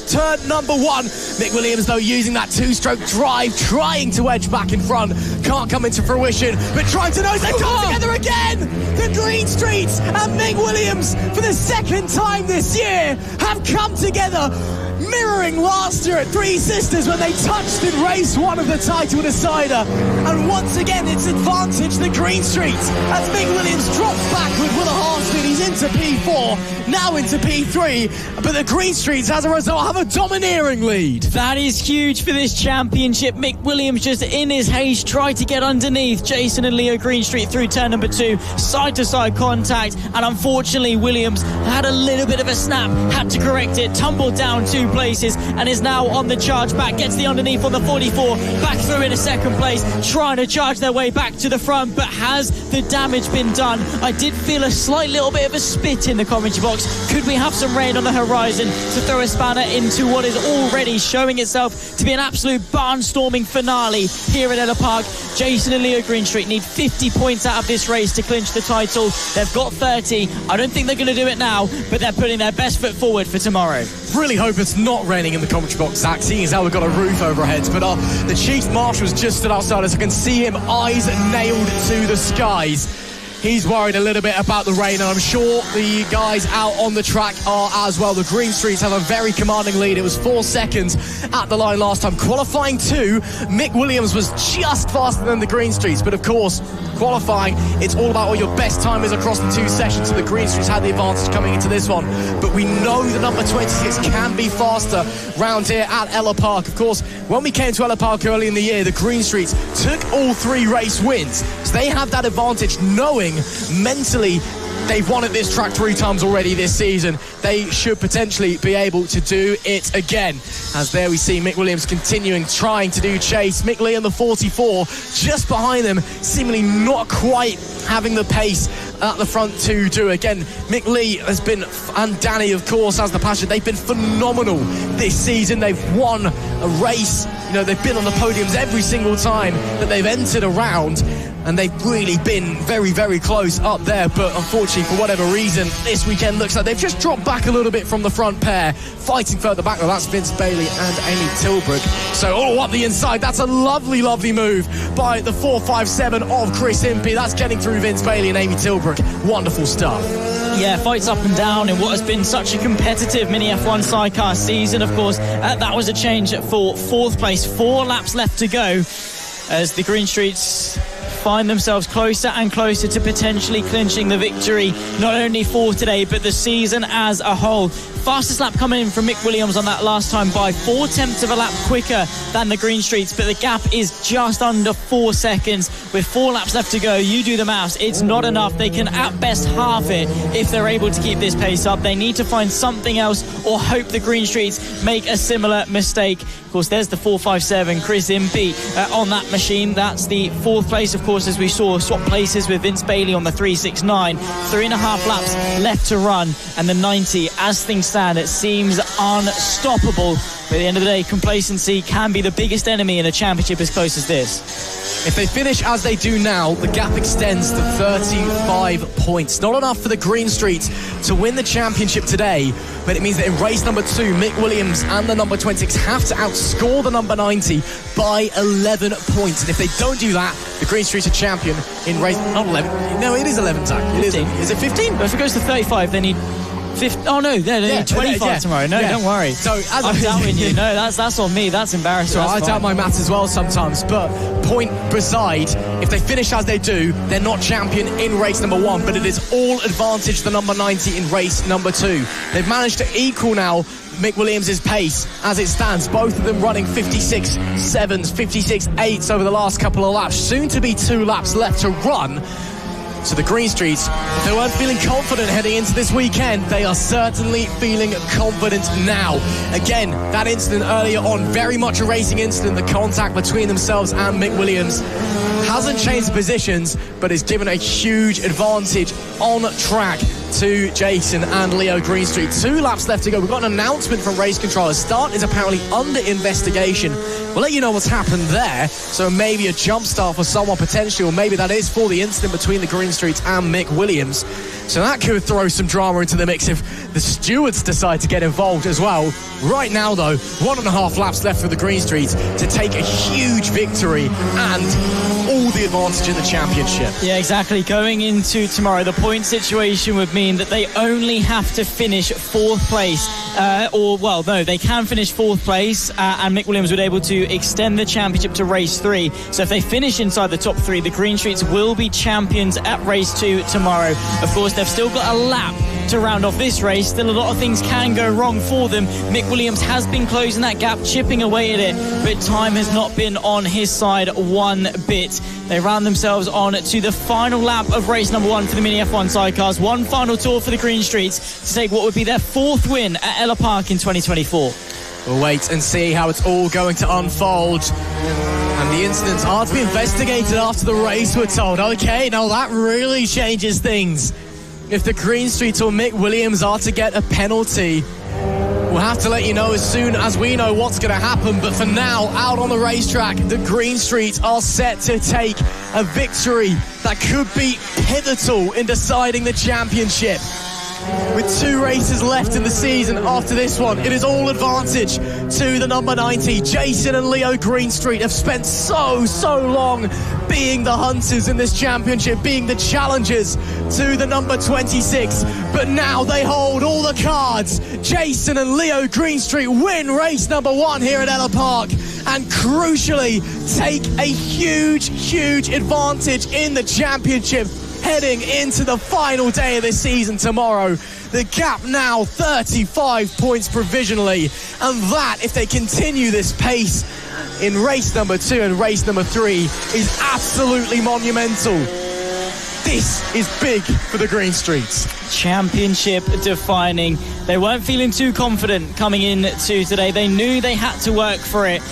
turn number 1. Mick Williams, though, using that 2-stroke drive, trying to edge back in front. Can't come into fruition, but trying to nose. They come together again. The Green Streets and Mick Williams, for the second time this year, have come together, mirroring last year at Three Sisters when they touched in race 1 of the title decider. And once again, it's advantage the Green Streets as Mick Williams drops backward with a half spin. He's into P4, now into P3, but the Green Streets, as a result, have a domineering lead. That is huge for this championship. Mick Williams, just in his haste, tried to get underneath Jason and Leo Greenstreet through turn number 2, side-to-side contact, and unfortunately Williams had a little bit of a snap, had to correct it, tumbled down 2 places, and is now on the charge back. Gets the underneath on the 44, back through in a second place, trying to charge their way back to the front, but has the damage been done? I did feel a slight little bit of a spit in the commentary box. Could we have some rain on the horizon to throw a spanner into what is already showing itself to be an absolute barnstorming finale here at Ellough Park? Jason and Leo Greenstreet need 50 points out of this race to clinch the title. They've got 30. I don't think they're going to do it now, but they're putting their best foot forward for tomorrow. Really hope it's not raining in the commentary box, Zach, seeing as how we've got a roof over our heads. But the Chief Marshal's just stood outside us. I can see him, eyes nailed to the skies. He's worried a little bit about the rain, and I'm sure the guys out on the track are as well. The Green Streets have a very commanding lead. It was 4 seconds at the line last time. Qualifying 2, Mick Williams was just faster than the Green Streets, but of course, qualifying, it's all about what your best time is across the two sessions. So the Green Streets had the advantage coming into this one. But we know the number 26 can be faster round here at Ellough Park. Of course, when we came to Ellough Park early in the year, the Green Streets took all 3 race wins. So they have that advantage, knowing mentally they've won at this track 3 times already this season. They should potentially be able to do it again. As there we see Mick Williams continuing, trying to do chase. Mick Lee in the 44, just behind them, seemingly not quite having the pace at the front to do. Again, Mick Lee has been, and Danny, of course, as the passenger, they've been phenomenal this season. They've won a race. You know, they've been on the podiums every single time that they've entered a round. And they've really been very, very close up there. But unfortunately, for whatever reason, this weekend looks like they've just dropped back a little bit from the front pair. Fighting further back, well, that's Vince Bailey and Amy Tilbrook. So, up the inside. That's a lovely, lovely move by the 457 of Chris Impey. That's getting through Vince Bailey and Amy Tilbrook. Wonderful stuff. Yeah, fights up and down in what has been such a competitive mini F1 Sidecar season. Of course, that was a change for 4th place. 4 laps left to go as the Green Streets find themselves closer and closer to potentially clinching the victory, not only for today, but the season as a whole. Fastest lap coming in from Mick Williams on that last time by 4/10 of a lap quicker than the Green Streets, but the gap is just under 4 seconds. With 4 laps left to go, you do the maths, it's not enough. They can at best halve it if they're able to keep this pace up. They need to find something else or hope the Green Streets make a similar mistake. Of course, there's the 457, Chris Impey on that machine. That's the 4th place, of course, as we saw swap places with Vince Bailey on the 369. 3.5 laps left to run, and the 90, as things stand, it seems unstoppable. But at the end of the day, complacency can be the biggest enemy in a championship as close as this. If they finish as they do now, the gap extends to 35 points. Not enough for the Green Streets to win the championship today, but it means that in race number 2, Mick Williams and the number 26 have to outscore the number 90 by 11 points. And if they don't do that, the Green Streets are champion in race... Not 11. No, it is 11, Zach. It is. Is it 15? But if it goes to 35, they need... Oh no, they need 25 tomorrow. No, don't worry. So as I'm doubting you. No, that's on me. That's embarrassing. So I doubt my maths as well sometimes. But point beside, if they finish as they do, they're not champion in race number 1. But it is all advantage the number 90 in race number 2. They've managed to equal now Mick Williams' pace as it stands. Both of them running 56.7s, 56.8s over the last couple of laps. Soon to be 2 laps left to run. So the Green Streets, if they weren't feeling confident heading into this weekend, they are certainly feeling confident now. Again, that incident earlier on, very much a racing incident. The contact between themselves and Mick Williams hasn't changed the positions, but has given a huge advantage on track to Jason and Leo Greenstreet. 2 laps left to go. We've got an announcement from race controllers. Start is apparently under investigation. We'll let you know what's happened there. So maybe a jump start for someone potentially, or maybe that is for the incident between the Greenstreets and Mick Williams. So that could throw some drama into the mix if the stewards decide to get involved as well. Right now, though, 1.5 laps left for the Greenstreets to take a huge victory and all the advantage in the championship. Yeah, exactly. Going into tomorrow, the point situation would mean that they only have to finish 4th place. They can finish 4th place, and Mick Williams would be able to extend the championship to race 3. So if they finish inside the top 3, the Greenstreets will be champions at race 2 tomorrow. Of course, they've still got a lap to round off this race. Still a lot of things can go wrong for them. Mick Williams has been closing that gap, chipping away at it, but time has not been on his side one bit. They round themselves on to the final lap of race number 1 for the Mini F1 Sidecars. One final tour for the Greenstreets to take what would be their 4th win at Ellough Park in 2024. We'll wait and see how it's all going to unfold. And the incidents are to be investigated after the race, we're told. Okay, now that really changes things. If the Greenstreets or Mick Williams are to get a penalty, we'll have to let you know as soon as we know what's going to happen. But for now, out on the racetrack, the Greenstreets are set to take a victory that could be pivotal in deciding the championship. With 2 races left in the season after this one, it is all advantage to the number 90. Jason and Leo Greenstreet have spent so long being the hunters in this championship, being the challengers to the number 26. But now they hold all the cards. Jason and Leo Greenstreet win race number 1 here at Ellough Park. and crucially take a huge advantage in the championship heading into the final day of the season tomorrow. The gap now 35 points provisionally, and that, if they continue this pace in race number 2 and race number 3, is absolutely monumental. This is big for the Green Streets. Championship defining. They weren't feeling too confident coming in to today. They knew they had to work for it.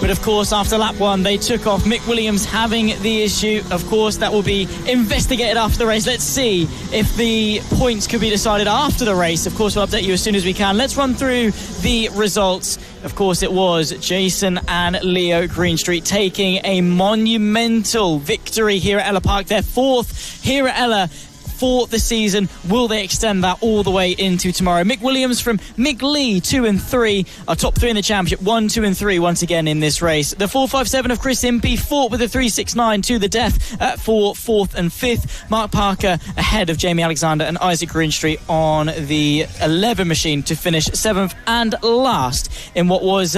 But of course, after lap 1, they took off. Mick Williams having the issue. Of course, that will be investigated after the race. Let's see if the points could be decided after the race. Of course, we'll update you as soon as we can. Let's run through the results. Of course, it was Jason and Leo Greenstreet taking a monumental victory here at Ellough Park. Their 4th here at Ellough for the season. Will they extend that all the way into tomorrow? Mick Williams from Mick Lee, 2 and 3, are top 3 in the championship, 1, 2 and 3 once again in this race. The 457 of Chris Impey fought with a 369 to the death for 4th and 5th. Mark Parker ahead of Jamie Alexander and Isaac Greenstreet on the 11 machine to finish 7th and last in what was,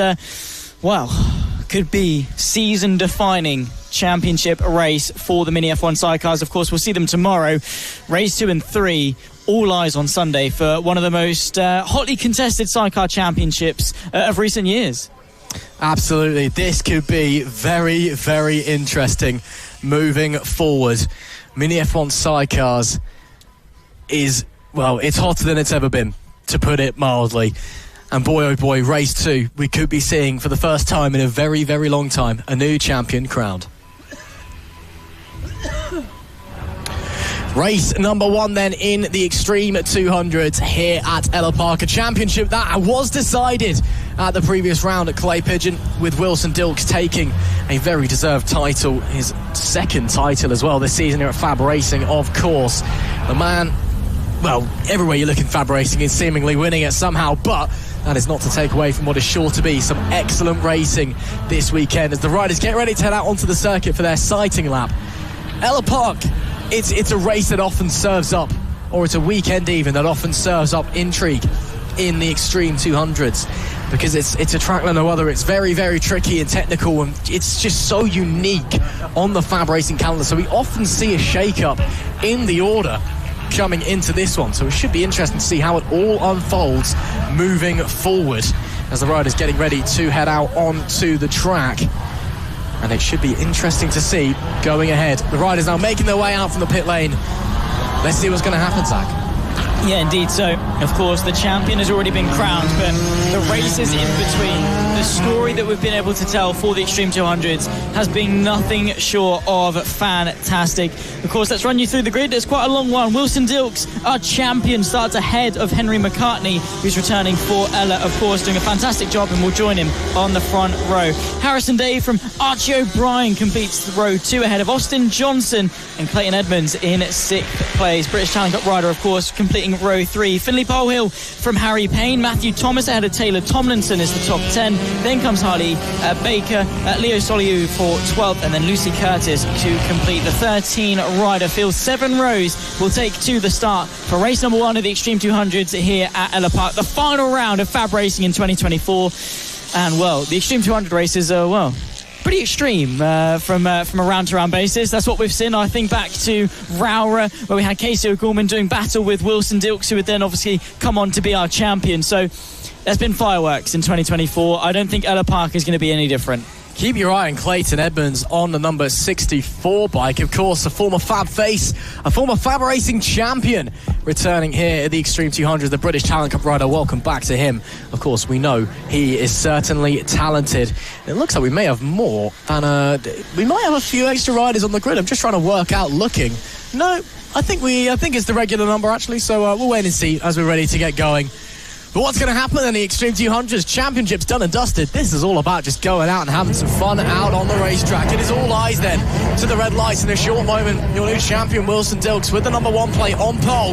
could be season-defining championship race for the Mini F1 Sidecars. Of course, we'll see them tomorrow. Race 2 and 3, all eyes on Sunday for one of the most hotly contested sidecar championships of recent years. Absolutely. This could be very, very interesting moving forward. Mini F1 Sidecars is, it's hotter than it's ever been, to put it mildly. And boy, oh boy, race 2, we could be seeing for the first time in a very, very long time, a new champion crowned. Race number 1 then in the Extreme 200s here at Ellough Park, a championship that was decided at the previous round at Clay Pigeon, with Wilson Dilks taking a very deserved title, his 2nd title as well this season here at FAB-Racing, of course. The man, everywhere you look in FAB-Racing is seemingly winning it somehow, but that is not to take away from what is sure to be some excellent racing this weekend as the riders get ready to head out onto the circuit for their sighting lap. Ellough Park, it's a race that often serves up, or it's a weekend even, that often serves up intrigue in the Extreme 200s, because it's a track like no other. It's very, very tricky and technical, and it's just so unique on the FAB-Racing calendar. So we often see a shake-up in the order coming into this one, so it should be interesting to see how it all unfolds moving forward as the riders getting ready to head out onto the track. And it should be interesting to see going ahead. The riders now making their way out from the pit lane. Let's see what's going to happen, Zach. Yeah, indeed. So, of course, the champion has already been crowned, but the races in between, the story that we've been able to tell for the Extreme 200s has been nothing short of fantastic. Of course, let's run you through the grid. It's quite a long one. Wilson Dilks, our champion, starts ahead of Henry McCartney, who's returning for Ellough, of course, doing a fantastic job, and we'll join him on the front row. Harrison Day from Archie O'Brien completes the row 2 ahead of Austin Johnson and Clayton Edmonds in 6th place. British Talent Cup rider, of course, completing row 3. Finley Pohill from Harry Payne. Matthew Thomas ahead of Taylor Tomlinson is the top 10. Then comes Harley Baker, Leo Soliu for 12th, and then Lucy Curtis to complete the 13 rider field. 7 rows will take to the start for race number 1 of the Extreme 200s here at Ellough Park, the final round of FAB-Racing in 2024. And the Extreme 200 races are pretty extreme from a round-to-round basis. That's what we've seen. I think back to Rowra, where we had Casey O'Gorman doing battle with Wilson Dilks, who would then obviously come on to be our champion. So there's been fireworks in 2024. I don't think Ellough Park is going to be any different. Keep your eye on Clayton Edmonds on the number 64 bike. Of course, a former Fab face, a former FAB-Racing champion, returning here at the Extreme 200, the British Talent Cup rider. Welcome back to him. Of course, we know he is certainly talented. It looks like we may have more than we might have a few extra riders on the grid. I'm just trying to work out looking. No, I think it's the regular number actually. So we'll wait and see as we're ready to get going. But what's going to happen in the Extreme 200s? Championship's done and dusted. This is all about just going out and having some fun out on the racetrack. It is all eyes then to the red lights in a short moment. Your new champion, Wilson Dilks, with the number 1 plate on pole.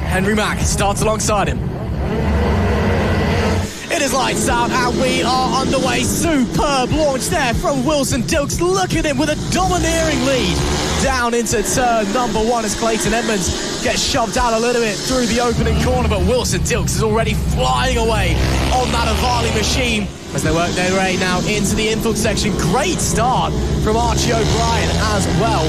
Henry Mack starts alongside him. It is lights out and we are underway. Superb launch there from Wilson Dilks. Look at him with a domineering lead. down into turn number 1 as Clayton Edmonds gets shoved out a little bit through the opening corner, but Wilson Dils is already flying away on that Avali machine as they work their way now into the infield section. Great start from Archie O'Brien as well,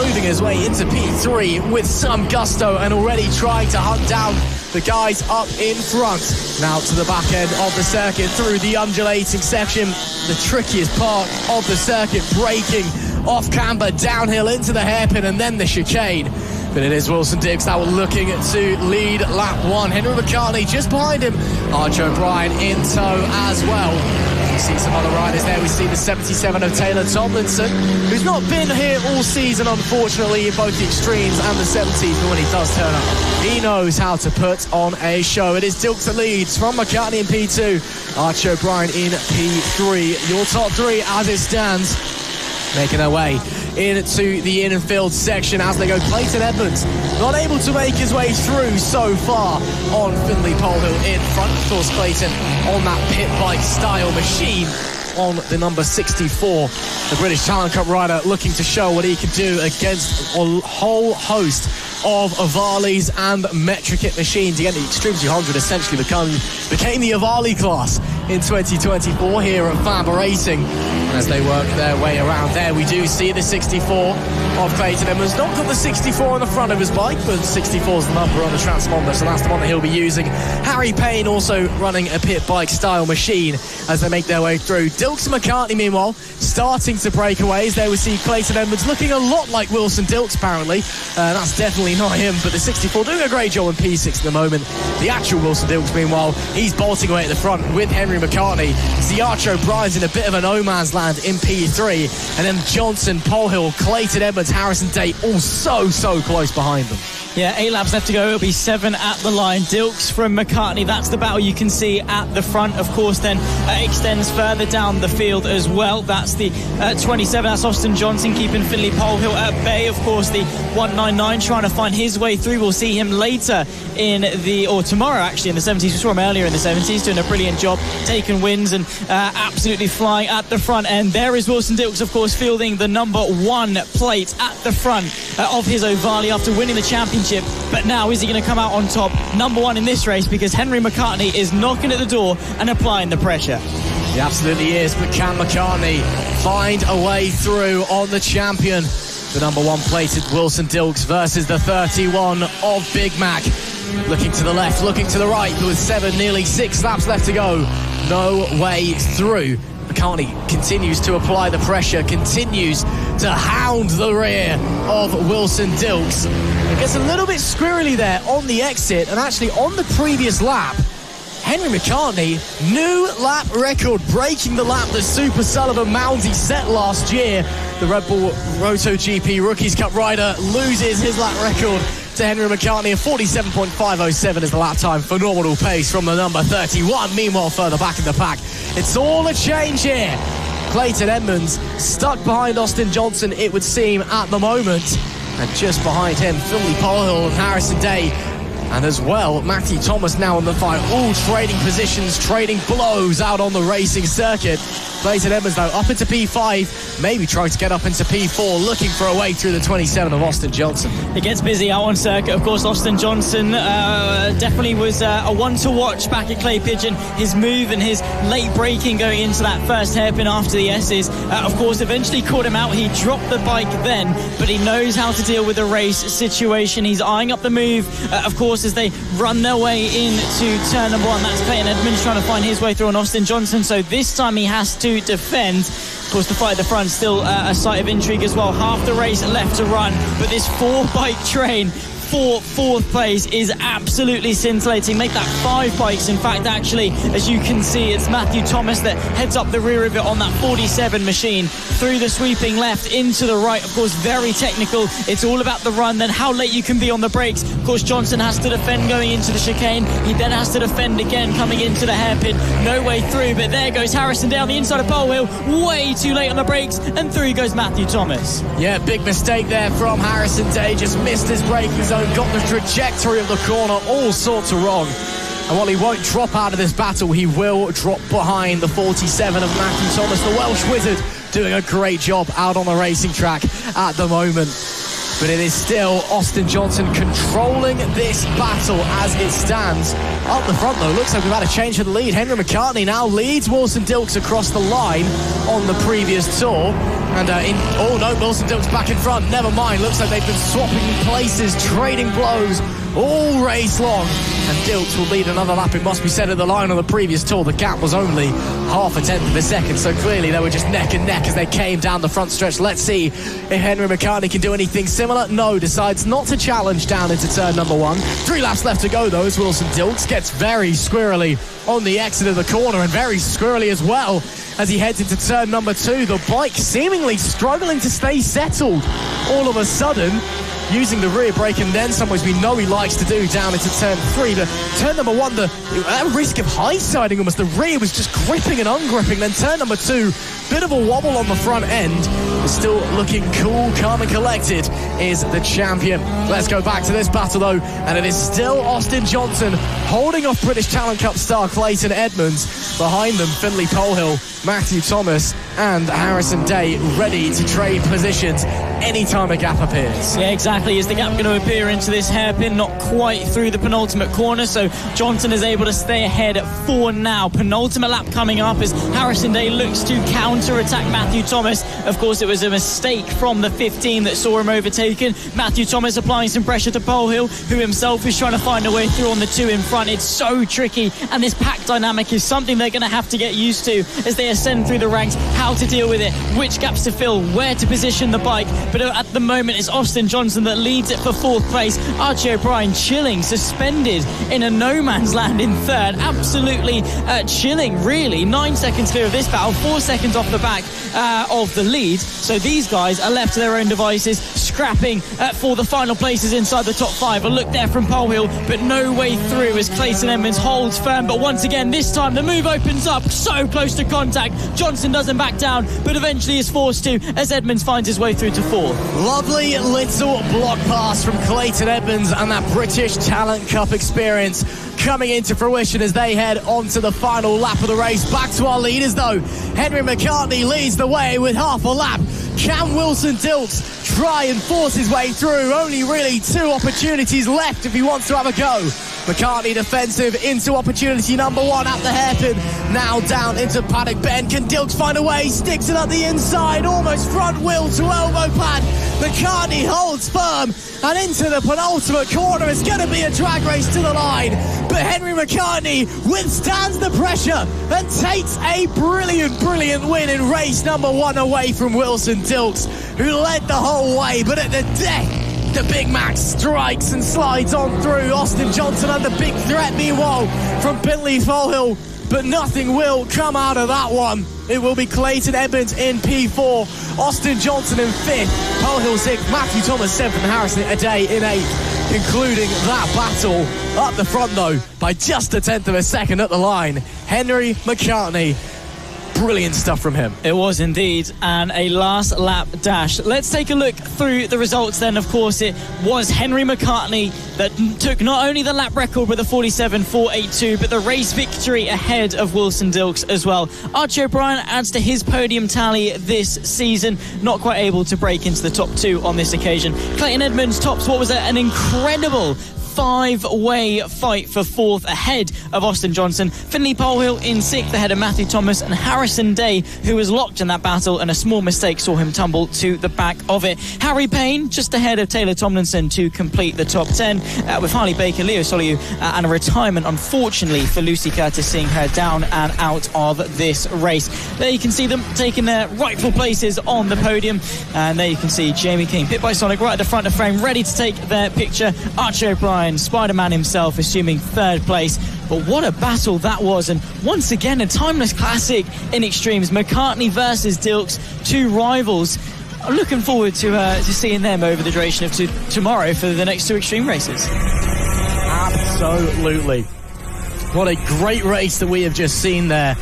moving his way into P3 with some gusto and already trying to hunt down the guys up in front. Now to the back end of the circuit through the undulating section, the trickiest part of the circuit, braking off camber downhill into the hairpin and then the chicane. But it is Wilson Dils now looking to lead lap 1. Henry McCartney just behind him. Archie O'Brien in tow as well. We see some other riders there. We see the 77 of Taylor Tomlinson, who's not been here all season, unfortunately, in both the extremes and the 70s. But when he does turn up, he knows how to put on a show. It is Dils that leads from McCartney in P2. Archie O'Brien in P3. Your top 3 as it stands, making their way into the infield section as they go. Clayton Edmonds not able to make his way through so far on Finley Pohill in front. Of course, Clayton on that pit bike style machine on the number 64. The British Talent Cup rider looking to show what he can do against a whole host of Avalis and Metrikit machines. Again, the Extreme 200 essentially became the Avali class in 2024 here at FAB-Racing. And as they work their way around there, we do see the 64 of Clayton Edmonds. Not got the 64 on the front of his bike, but 64 is the number on the transponder, so that's the one that he'll be using. Harry Payne also running a pit bike style machine as they make their way through. Dils and McCartney, meanwhile, starting to break away. As there we see Clayton Edmonds looking a lot like Wilson Dils, apparently. That's definitely not him, but the 64 doing a great job in P6 at the moment. The actual Wilson Dils, meanwhile, he's bolting away at the front with Henry McCartney. The Archie O'Brien's in a bit of a no man's land in P3, and then Johnson, Pohill, Clayton Edmonds, Harrison Day all so close behind them. Yeah, 8 laps left to go. It'll be 7 at the line. Dils from McCartney. That's the battle you can see at the front. Of course, then extends further down the field as well. That's the 27. That's Austin Johnson keeping Finley Pohill at bay. Of course, the 199 trying to find his way through. We'll see him later or tomorrow actually in the 70s. We saw him earlier in the 70s doing a brilliant job, taking wins and absolutely flying at the front end. There is Wilson Dils, of course, fielding the number 1 plate at the front of his Ovali after winning the championship. But now is he going to come out on top, number 1 in this race, because Henry McCartney is knocking at the door and applying the pressure. He absolutely is, but can McCartney find a way through on the champion? The number 1 plated Wilson Dils versus the 31 of Big Mac. Looking to the left, looking to the right, with 7, nearly 6 laps left to go. No way through. McCartney continues to apply the pressure, continues to hound the rear of Wilson Dils. It gets a little bit squirrely there on the exit, and actually on the previous lap, Henry McCartney, new lap record, breaking the lap that Super Sullivan Moundy set last year. The Redbull MotoGP Rookies Cup rider loses his lap record to Henry McCartney, and 47.507 is the lap time. Phenomenal pace from the number 31. Meanwhile, further back in the pack, it's all a change here. Clayton Edmonds stuck behind Austin Johnson, it would seem, at the moment. And just behind him, Finley Pohill and Harrison Day. And as well, Matthew Thomas now on the fight. All trading positions, trading blows out on the racing circuit. Clayton Edmonds now up into P5, maybe trying to get up into P4, looking for a way through the 27 of Austin Johnson. It gets busy out on circuit. Of course, Austin Johnson definitely was a one to watch back at Clay Pigeon. His move and his late braking going into that first hairpin after the S's, of course, eventually caught him out. He dropped the bike then, but he knows how to deal with the race situation. He's eyeing up the move, of course, as they run their way into turn number 1. That's Clayton Edmonds trying to find his way through on Austin Johnson. So this time he has to defend. Of course, the fight at the front still a sight of intrigue as well. Half the race left to run, but this 4-bike train for 4th place is absolutely scintillating. Make that 5 bikes. In fact, actually, as you can see, it's Matthew Thomas that heads up the rear of it on that 47 machine through the sweeping left into the right. Of course, very technical. It's all about the run, then how late you can be on the brakes. Of course, Johnson has to defend going into the chicane. He then has to defend again coming into the hairpin. No way through, but there goes Harrison down the inside of Pohill. Way too late on the brakes, and through goes Matthew Thomas. Yeah, big mistake there from Harrison Day. Just missed his braking zone, got the trajectory of the corner all sorts of wrong. And while he won't drop out of this battle, he will drop behind the 47 of Matthew Thomas, the Welsh wizard, doing a great job out on the racing track at the moment. But it is still Austin Johnson controlling this battle as it stands. Up the front, though, looks like we've had a change for the lead. Henry McCartney now leads Wilson Dils across the line on the previous tour. And oh no, Wilson Dils back in front. Never mind, looks like they've been swapping places, trading blows all race long. And Dils will lead another lap, it must be said, at the line on the previous tour. The gap was only half a tenth of a second, so clearly they were just neck and neck as they came down the front stretch. Let's see if Henry McCartney can do anything similar. No, decides not to challenge down into turn number 1. 3 laps left to go, though, as Wilson Dils gets very squirrely on the exit of the corner, and very squirrely as well as he heads into turn number 2. The bike seemingly struggling to stay settled all of a sudden, using the rear brake, and then some ways we know he likes to do down into turn 3. The turn number 1, at risk of high-siding almost, the rear was just gripping and ungripping. Then turn number 2, bit of a wobble on the front end, but still looking cool, calm and collected is the champion. Let's go back to this battle though, and it is still Austin Johnson holding off British Talent Cup star Clayton Edmonds. Behind them, Finley Pohill, Matthew Thomas and Harrison Day ready to trade positions anytime a gap appears. Yeah, exactly. Is the gap going to appear into this hairpin? Not quite through the penultimate corner, so Johnson is able to stay ahead at 4 now. Penultimate lap coming up as Harrison Day looks to counter-attack Matthew Thomas. Of course, it was a mistake from the 15 that saw him overtaken. Matthew Thomas applying some pressure to Pohill, who himself is trying to find a way through on the 2 in front. It's so tricky, and this pack dynamic is something they're going to have to get used to as they ascend through the ranks. How to deal with it, which gaps to fill, where to position the bike. But at the moment, it's Austin Johnson that leads it for 4th place. Archie O'Brien chilling, suspended in a no man's land in 3rd. Absolutely chilling, really. 9 seconds clear of this battle, 4 seconds off the back of the lead. So these guys are left to their own devices, scrapping for the final places inside the top 5. A look there from Pohill, but no way through as Clayton Edmonds holds firm. But once again, this time the move opens up, so close to contact. Johnson doesn't back down, but eventually is forced to as Edmonds finds his way through to 4th. Lovely little block pass from Clayton Edmonds, and that British Talent Cup experience coming into fruition as they head on to the final lap of the race. Back to our leaders though. Henry McCartney leads the way with half a lap. Can Wilson Dils try and force his way through? Only really 2 opportunities left if he wants to have a go. McCartney defensive into opportunity number 1 at the hairpin. Now down into paddock bend. Can Dils find a way? Sticks it at the inside, almost front wheel to elbow pad. McCartney holds firm and into the penultimate corner. It's going to be a drag race to the line, but Henry McCartney withstands the pressure and takes a brilliant win in race number 1 away from Wilson Dils, who led the whole way. But at the death, the Big Mac strikes and slides on through. Austin Johnson under big threat meanwhile from Finley Pohill, but nothing will come out of that one. It will be Clayton Edmonds in P4, Austin Johnson in 5th, Pohill 6th, Matthew Thomas 7th, and Harrison Day in 8th, concluding that battle. Up the front though, by just a tenth of a second at the line, Henry McCartney. Brilliant stuff from him. It was indeed, and a last lap dash. Let's take a look through the results then. Of course, it was Henry McCartney that took not only the lap record with a 47.482, but the race victory ahead of Wilson Dils as well. Archie O'Brien adds to his podium tally this season, not quite able to break into the top 2 on this occasion. Clayton Edmonds tops what was an incredible 5-way fight for 4th ahead of Austin Johnson. Finley Pohill in 6th ahead of Matthew Thomas, and Harrison Day, who was locked in that battle, and a small mistake saw him tumble to the back of it. Harry Payne just ahead of Taylor Tomlinson to complete the top 10, with Harley Baker, Leo Soliu, and a retirement, unfortunately, for Lucy Curtis, seeing her down and out of this race. There you can see them taking their rightful places on the podium, and there you can see Jamie King, Pit by Sonic, right at the front of frame, ready to take their picture. Archie O'Brien, Spider-Man himself, assuming 3rd place. But what a battle that was, and once again a timeless classic in extremes. McCartney versus Dils, 2 rivals. I'm looking forward to seeing them over the duration of tomorrow for the next 2 extreme races. Absolutely. What a great race that we have just seen there.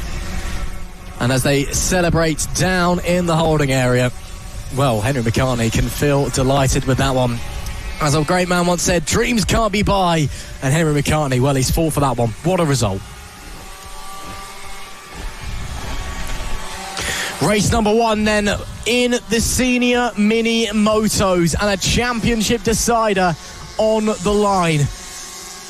And as they celebrate down in the holding area, well, Henry McCartney can feel delighted with that one. As a great man once said, dreams can't be buy. And Henry McCartney, well, he's fought for that one. What a result. Race number 1 then in the senior mini motos, and a championship decider on the line.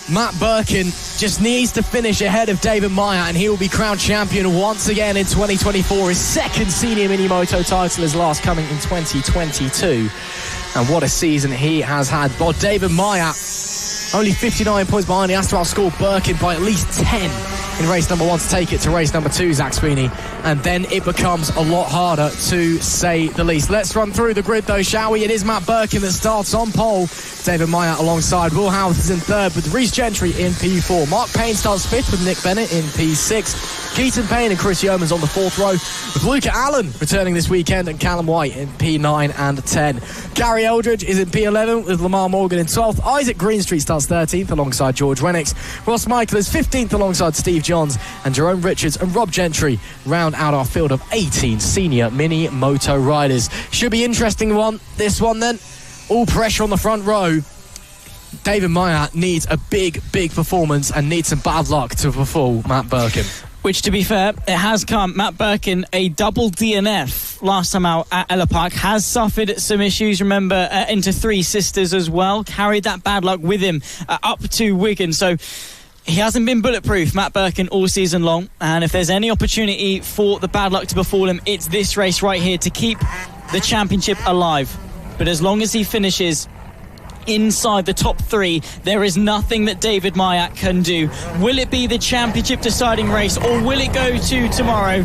Matt Burkin just needs to finish ahead of David Meyer, and he will be crowned champion once again in 2024. His second senior mini moto title, his last coming in 2022. And what a season he has had. But David Meyer, only 59 points behind. He has to outscore Burkin by at least 10 in race number 1 to take it to race number 2, Zach Sweeney. And then it becomes a lot harder, to say the least. Let's run through the grid, though, shall we? It is Matt Burkin that starts on pole. David Meyer alongside Will Howth is in third, with Rhys Gentry in P4. Mark Payne starts fifth with Nick Bennett in P6. Keaton Payne and Chris Yeomans on the 4th row, with Luca Allen returning this weekend and Callum White in P9 and 10. Gary Eldridge is in P11 with Lamar Morgan in 12th. Isaac Greenstreet starts 13th alongside George Rennicks. Ross Michael is 15th alongside Steve Johns, and Jerome Richards and Rob Gentry round out our field of 18 senior mini moto riders. Should be interesting one, this one then. All pressure on the front row. David Meyer needs a big performance and needs some bad luck to befall Matt Burkin. Which, to be fair, it has come. Matt Burkin, a double DNF last time out at Ellough Park, has suffered some issues, remember, into Three Sisters as well. Carried that bad luck with him up to Wigan. So he hasn't been bulletproof, Matt Burkin, all season long. And if there's any opportunity for the bad luck to befall him, it's this race right here to keep the championship alive. But as long as he finishes inside the top 3, there is nothing that David Meyer can do. Will it be the championship deciding race, or will it go to tomorrow?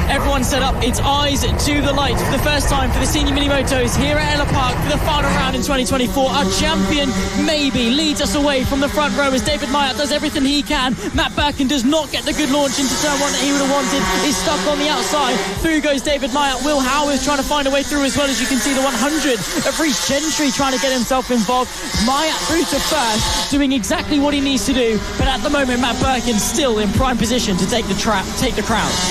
Everyone set up its eyes to the light for the first time for the senior mini motos here at Ellough Park for the final round in 2024. Our champion maybe leads us away from the front row as David Meyer does everything he can. Matt Burkin does not get the good launch into turn 1 that he would have wanted. He's stuck on the outside. Through goes David Meyer. Will Howard trying to find a way through as well, as you can see the 100 of Rhys Gentry trying to get himself involved. Meyer through to first, doing exactly what he needs to do, but at the moment Matt Burkin still in prime position to take the crown.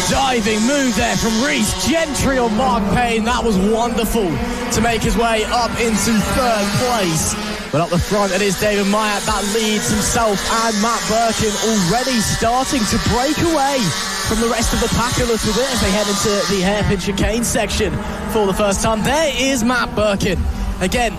Diving move there from Rhys Gentry on Mark Payne. That was wonderful to make his way up into 3rd place. But up the front it is David Meyer that leads himself, and Matt Burkin already starting to break away from the rest of the pack a little bit as they head into the hairpin chicane section for the first time. There is Matt Burkin. Again,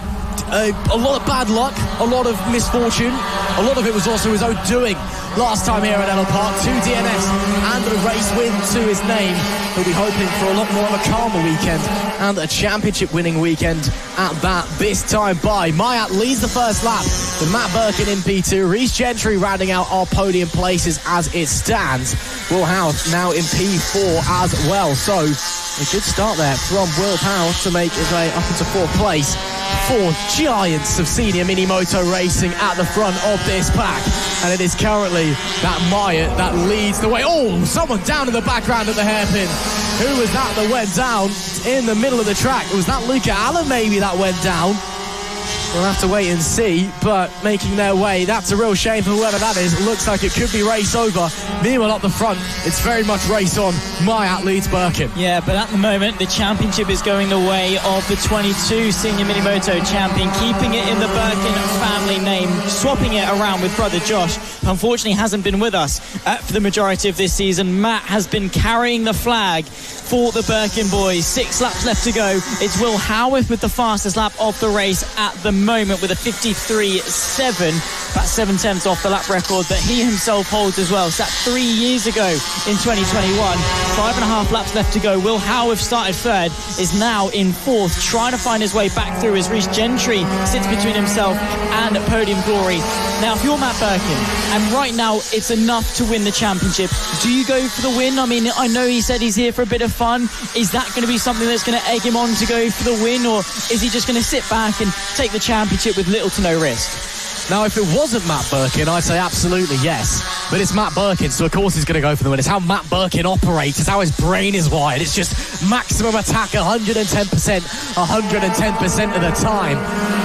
a lot of bad luck, a lot of misfortune. A lot of it was also his own doing last time here at Ellough Park. 2 DNFs and a race win to his name. He'll be hoping for a lot more of a calmer weekend and a championship winning weekend at that this time by. Meyer leads the first lap with Matt Burkin in P2. Rhys Gentry rounding out our podium places as it stands. Will Howth now in P4 as well. So a good start there from Will Howth to make his way up into 4th place. 4 giants of senior mini moto racing at the front of this pack, and it is currently that Meyer that leads the way. Oh, someone down in the background at the hairpin. Who was that went down in the middle of the track? Was that Luca Allen maybe that went down? We'll have to wait and see, but making their way, that's a real shame for whoever that is. It looks like it could be race over. Meanwhile, up the front, it's very much race on. Meyer leads Burkin. Yeah, but at the moment, the championship is going the way of the 22 Senior Mini Moto champion, keeping it in the Burkin family name, swapping it around with brother Josh. Unfortunately, hasn't been with us for the majority of this season. Matt has been carrying the flag for the Burkin boys. 6 laps left to go. It's Will Howarth with the fastest lap of the race at the moment with a 53.7. That's 7/10 off the lap record that he himself holds as well. Set 3 years ago in 2021. 5.5 laps left to go. Will Howarth started 3rd, is now in 4th, trying to find his way back through as Rhys Gentry sits between himself and podium glory. Now, if you're Matt Burkin, and right now it's enough to win the championship, do you go for the win? I mean, I know he said he's here for a bit of fun. Is that going to be something that's going to egg him on to go for the win, or is he just going to sit back and take the championship with little to no risk? Now, if it wasn't Matt Burkin, I'd say absolutely yes. But it's Matt Burkin, so of course he's going to go for the win. It's how Matt Burkin operates. It's how his brain is wired. It's just maximum attack, 110%, 110% of the time.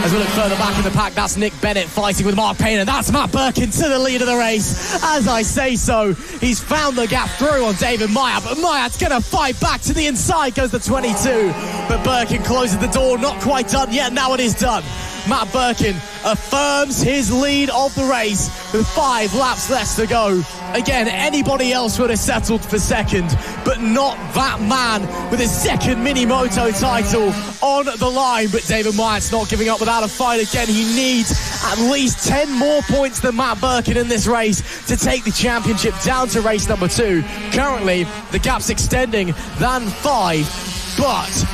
As we look further back in the pack, that's Nick Bennett fighting with Mark Payne, and that's Matt Burkin to the lead of the race. As I say so, he's found the gap through on David Meyer, but Meyer's going to fight back to the inside, goes the 22. But Burkin closes the door, not quite done yet. Now it is done. Matt Burkin affirms his lead of the race with 5 laps left to go. Again, anybody else would have settled for second, but not that man with his second Mini Moto title on the line. But David Myatt's not giving up without a fight again. He needs at least 10 more points than Matt Burkin in this race to take the championship down to race number 2. Currently, the gap's extending than 5, but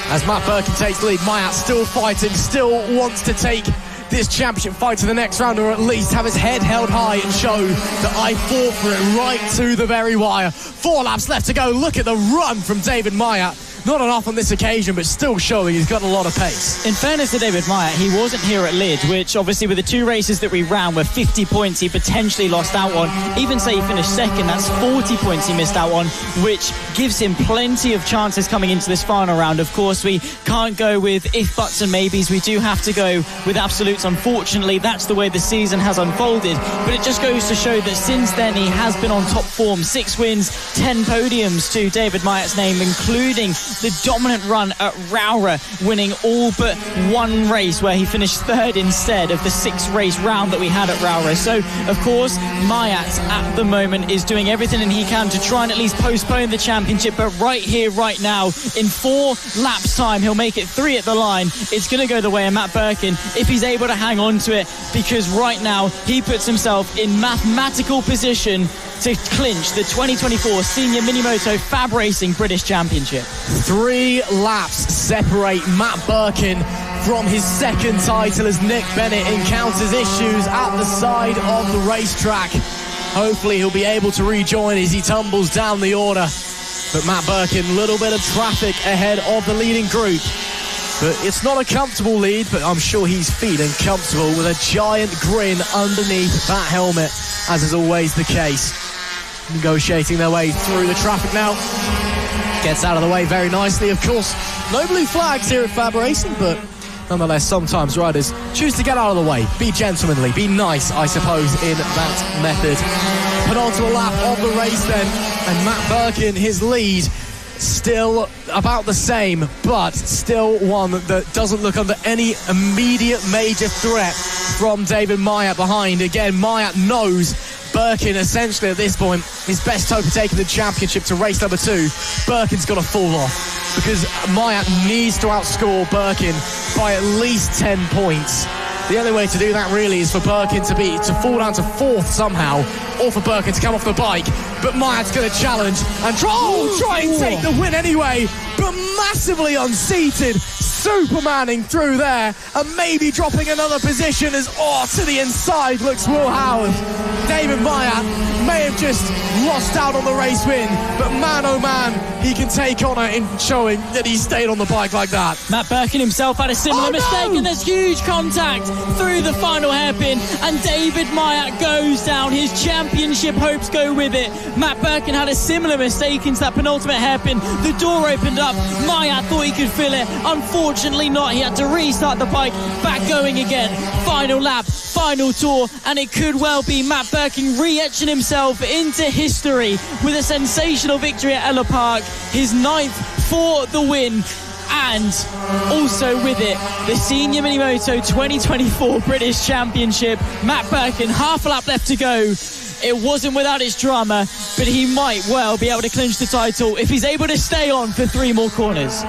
as Matt Burkin takes the lead, Myatt still fighting, still wants to take this championship fight to the next round, or at least have his head held high and show that I fought for it right to the very wire. 4 laps left to go. Look at the run from David Myatt. Not enough on this occasion, but still showing he's got a lot of pace. In fairness to David Myatt, he wasn't here at Lid, which obviously with the 2 races that we ran were 50 points he potentially lost out on. Even say he finished second, that's 40 points he missed out on, which gives him plenty of chances coming into this final round. Of course, we can't go with if, buts and maybes. We do have to go with absolutes. Unfortunately, that's the way the season has unfolded. But it just goes to show that since then he has been on top form. 6 wins, 10 podiums to David Myatt's name, including the dominant run at Rowra, winning all but 1 race where he finished 3rd instead of the 6-race round that we had at Rowra. So, of course, Myatt at the moment is doing everything he can to try and at least postpone the championship, but right here, right now, in 4 laps time, he'll make it 3 at the line. It's going to go the way of Matt Burkin if he's able to hang on to it, because right now he puts himself in mathematical position to clinch the 2024 Senior Minimoto FAB-Racing British Championship. 3 laps separate Matt Burkin from his second title as Nick Bennett encounters issues at the side of the racetrack. Hopefully he'll be able to rejoin as he tumbles down the order. But Matt Burkin, a little bit of traffic ahead of the leading group. But it's not a comfortable lead, but I'm sure he's feeling comfortable with a giant grin underneath that helmet, as is always the case. Negotiating their way through the traffic now. Gets out of the way very nicely, of course. No blue flags here at FAB-Racing, but nonetheless, sometimes riders choose to get out of the way. Be gentlemanly, be nice, I suppose, in that method. Penultimate lap of the race then, and Matt Burkin, his lead, still about the same, but still one that doesn't look under any immediate major threat from David Myatt behind. Again, Myatt knows Burkin essentially at this point is best hope of taking the championship to race number 2. Burkin's got to fall off because Myatt needs to outscore Burkin by at least 10 points. The only way to do that really is for Burkin to fall down to 4th somehow, or for Burkin to come off the bike. But Myatt's going to challenge and try and take the win anyway, but massively unseated, Supermaning through there and maybe dropping another position as to the inside looks Will Howard. David Myatt may have just lost out on the race win, but man oh man, he can take honour in showing that he stayed on the bike like that. Matt Burkin himself had a similar mistake, and there's huge contact through the final hairpin, and David Myatt goes down. His championship hopes go with it. Matt Burkin had a similar mistake into that penultimate hairpin. The door opened up. Myatt thought he could fill it. Unfortunately not. He had to restart the bike, back going again. Final lap, final tour, and it could well be Matt Burkin re-etching himself into history with a sensational victory at Ellough Park, his 9th for the win, and also with it the Senior Minimoto 2024 British Championship. Matt Burkin, half a lap left to go. It wasn't without its drama, but he might well be able to clinch the title if he's able to stay on for 3 more corners.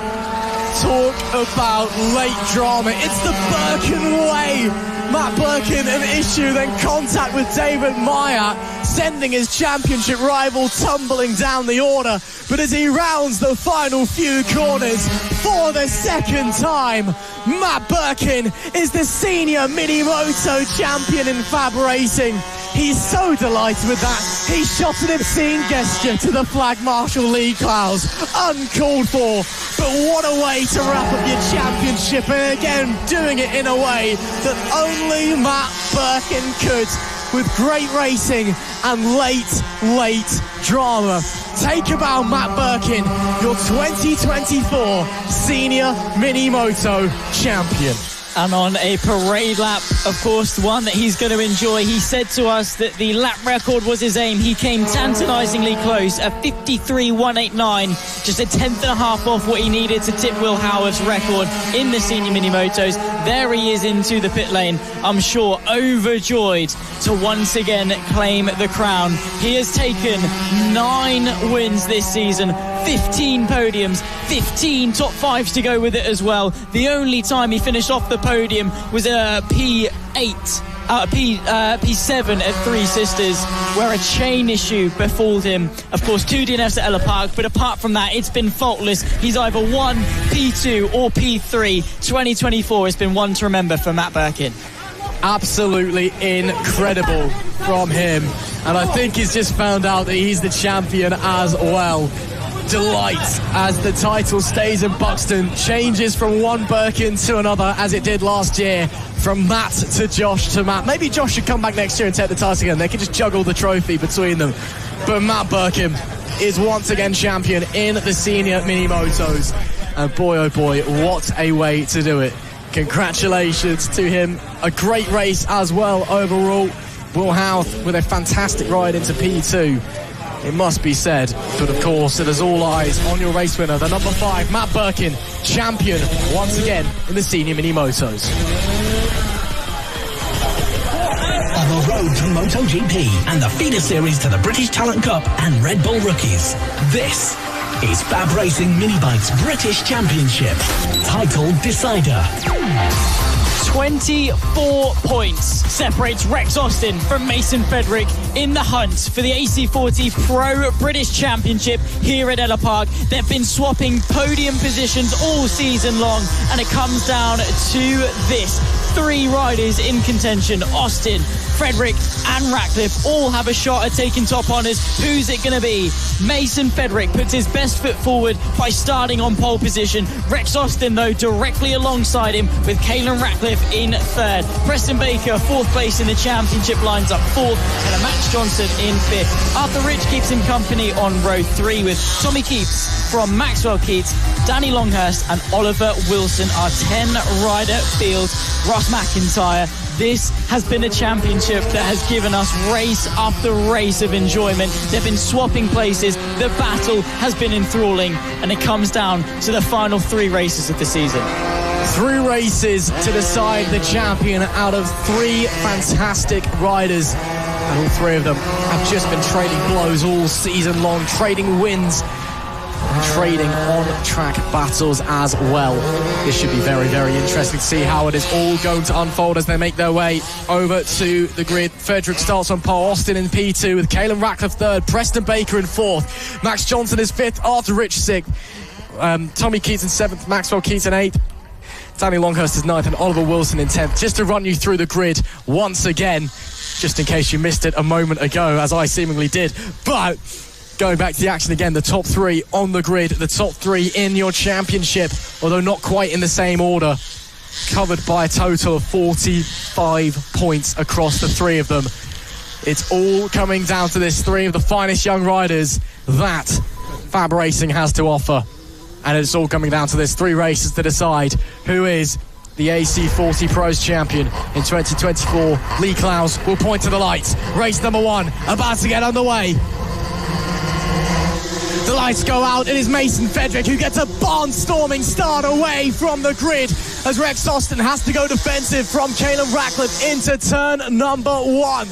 Talk about late drama. It's the Burkin way. Matt Burkin an issue, then contact with David Myatt, sending his championship rival tumbling down the order. But as he rounds the final few corners for the second time, Matt Burkin is the Senior Mini Moto champion in FAB-Racing. He's so delighted with that. He shot an obscene gesture to the Flag Marshal Lee clouds. Uncalled for, but what a way to wrap up your championship, and again doing it in a way that only Matt Burkin could, with great racing and late drama. Take a bow, Matt Burkin, your 2024 Senior Mini Moto champion. And on a parade lap of course, the one that he's going to enjoy. He said to us that the lap record was his aim. He came tantalisingly close at 53.189, just a tenth and a half off what he needed to tip Will Howard's record in the senior mini motos. There he is into the pit lane, I'm sure overjoyed to once again claim the crown. He has taken 9 wins this season, 15 podiums, 15 top 5s to go with it as well. The only time he finished off the podium was a P7 at Three Sisters, where a chain issue befalled him. Of course, 2 DNFs at Ellough Park, but apart from that, it's been faultless. He's either won P2 or P3. 2024 has been one to remember for Matt Burkin. Absolutely incredible from him. And I think he's just found out that he's the champion as well. Delight as the title stays in Buxton, changes from one Burkin to another as it did last year, from Matt to Josh to Matt. Maybe Josh should come back next year and take the title again. They can just juggle the trophy between them. But Matt Burkin is once again champion in the senior mini motos. And boy oh boy, what a way to do it. Congratulations to him. A great race as well overall. Will Howth with a fantastic ride into P2, it must be said. But of course, it is all eyes on your race winner, the number 5, Matt Burkin, champion once again in the senior mini motos. On the road to MotoGP and the feeder series to the British Talent Cup and Redbull Rookies, this is FAB-Racing Minibikes British Championship, title decider. 24 points separates Rex Austin from Mason Fedrick in the hunt for the AC40 Pro British Championship here at Ellough Park. They've been swapping podium positions all season long, and it comes down to this. 3 riders in contention: Austin, Fedrick and Rackliff all have a shot at taking top honours. Who's it going to be? Mason Fedrick puts his best foot forward by starting on pole position. Rex Austin, though, directly alongside him with Kayin Rackliff in 3rd. Preston Baker, 4th place in the championship, lines up 4th, and Max Johnson in 5th. Arthur Rich keeps him company on row 3 with Tommy Keats from Maxwell Keats, Danny Longhurst and Oliver Wilson. Our 10-rider field. Ross McIntyre. This has been a championship that has given us race after race of enjoyment. They've been swapping places. The battle has been enthralling, and it comes down to the final 3 races of the season. 3 races to decide the champion out of 3 fantastic riders. And all 3 of them have just been trading blows all season long, trading wins and trading on-track battles as well. This should be very, very interesting to see how it is all going to unfold as they make their way over to the grid. Fedrick starts on pole, Austin in P2 with Kayin Rackliff 3rd, Preston Baker in 4th, Max Johnson is 5th, Arthur Rich 6th, Tommy Keats in 7th, Maxwell Keats in 8th, Danny Longhurst is 9th and Oliver Wilson in 10th. Just to run you through the grid once again, just in case you missed it a moment ago, as I seemingly did. But going back to the action again, the top 3 on the grid, the top 3 in your championship, although not quite in the same order, covered by a total of 45 points across the 3 of them. It's all coming down to this 3 of the finest young riders that FAB-Racing has to offer. And it's all coming down to this 3 races to decide who is the AC40 Pros champion in 2024. Lee Clowes will point to the lights. Race number 1 about to get underway. The lights go out. It is Mason Fedrick who gets a barnstorming start away from the grid as Rex Austin has to go defensive from Kayin Rackliff into turn number 1.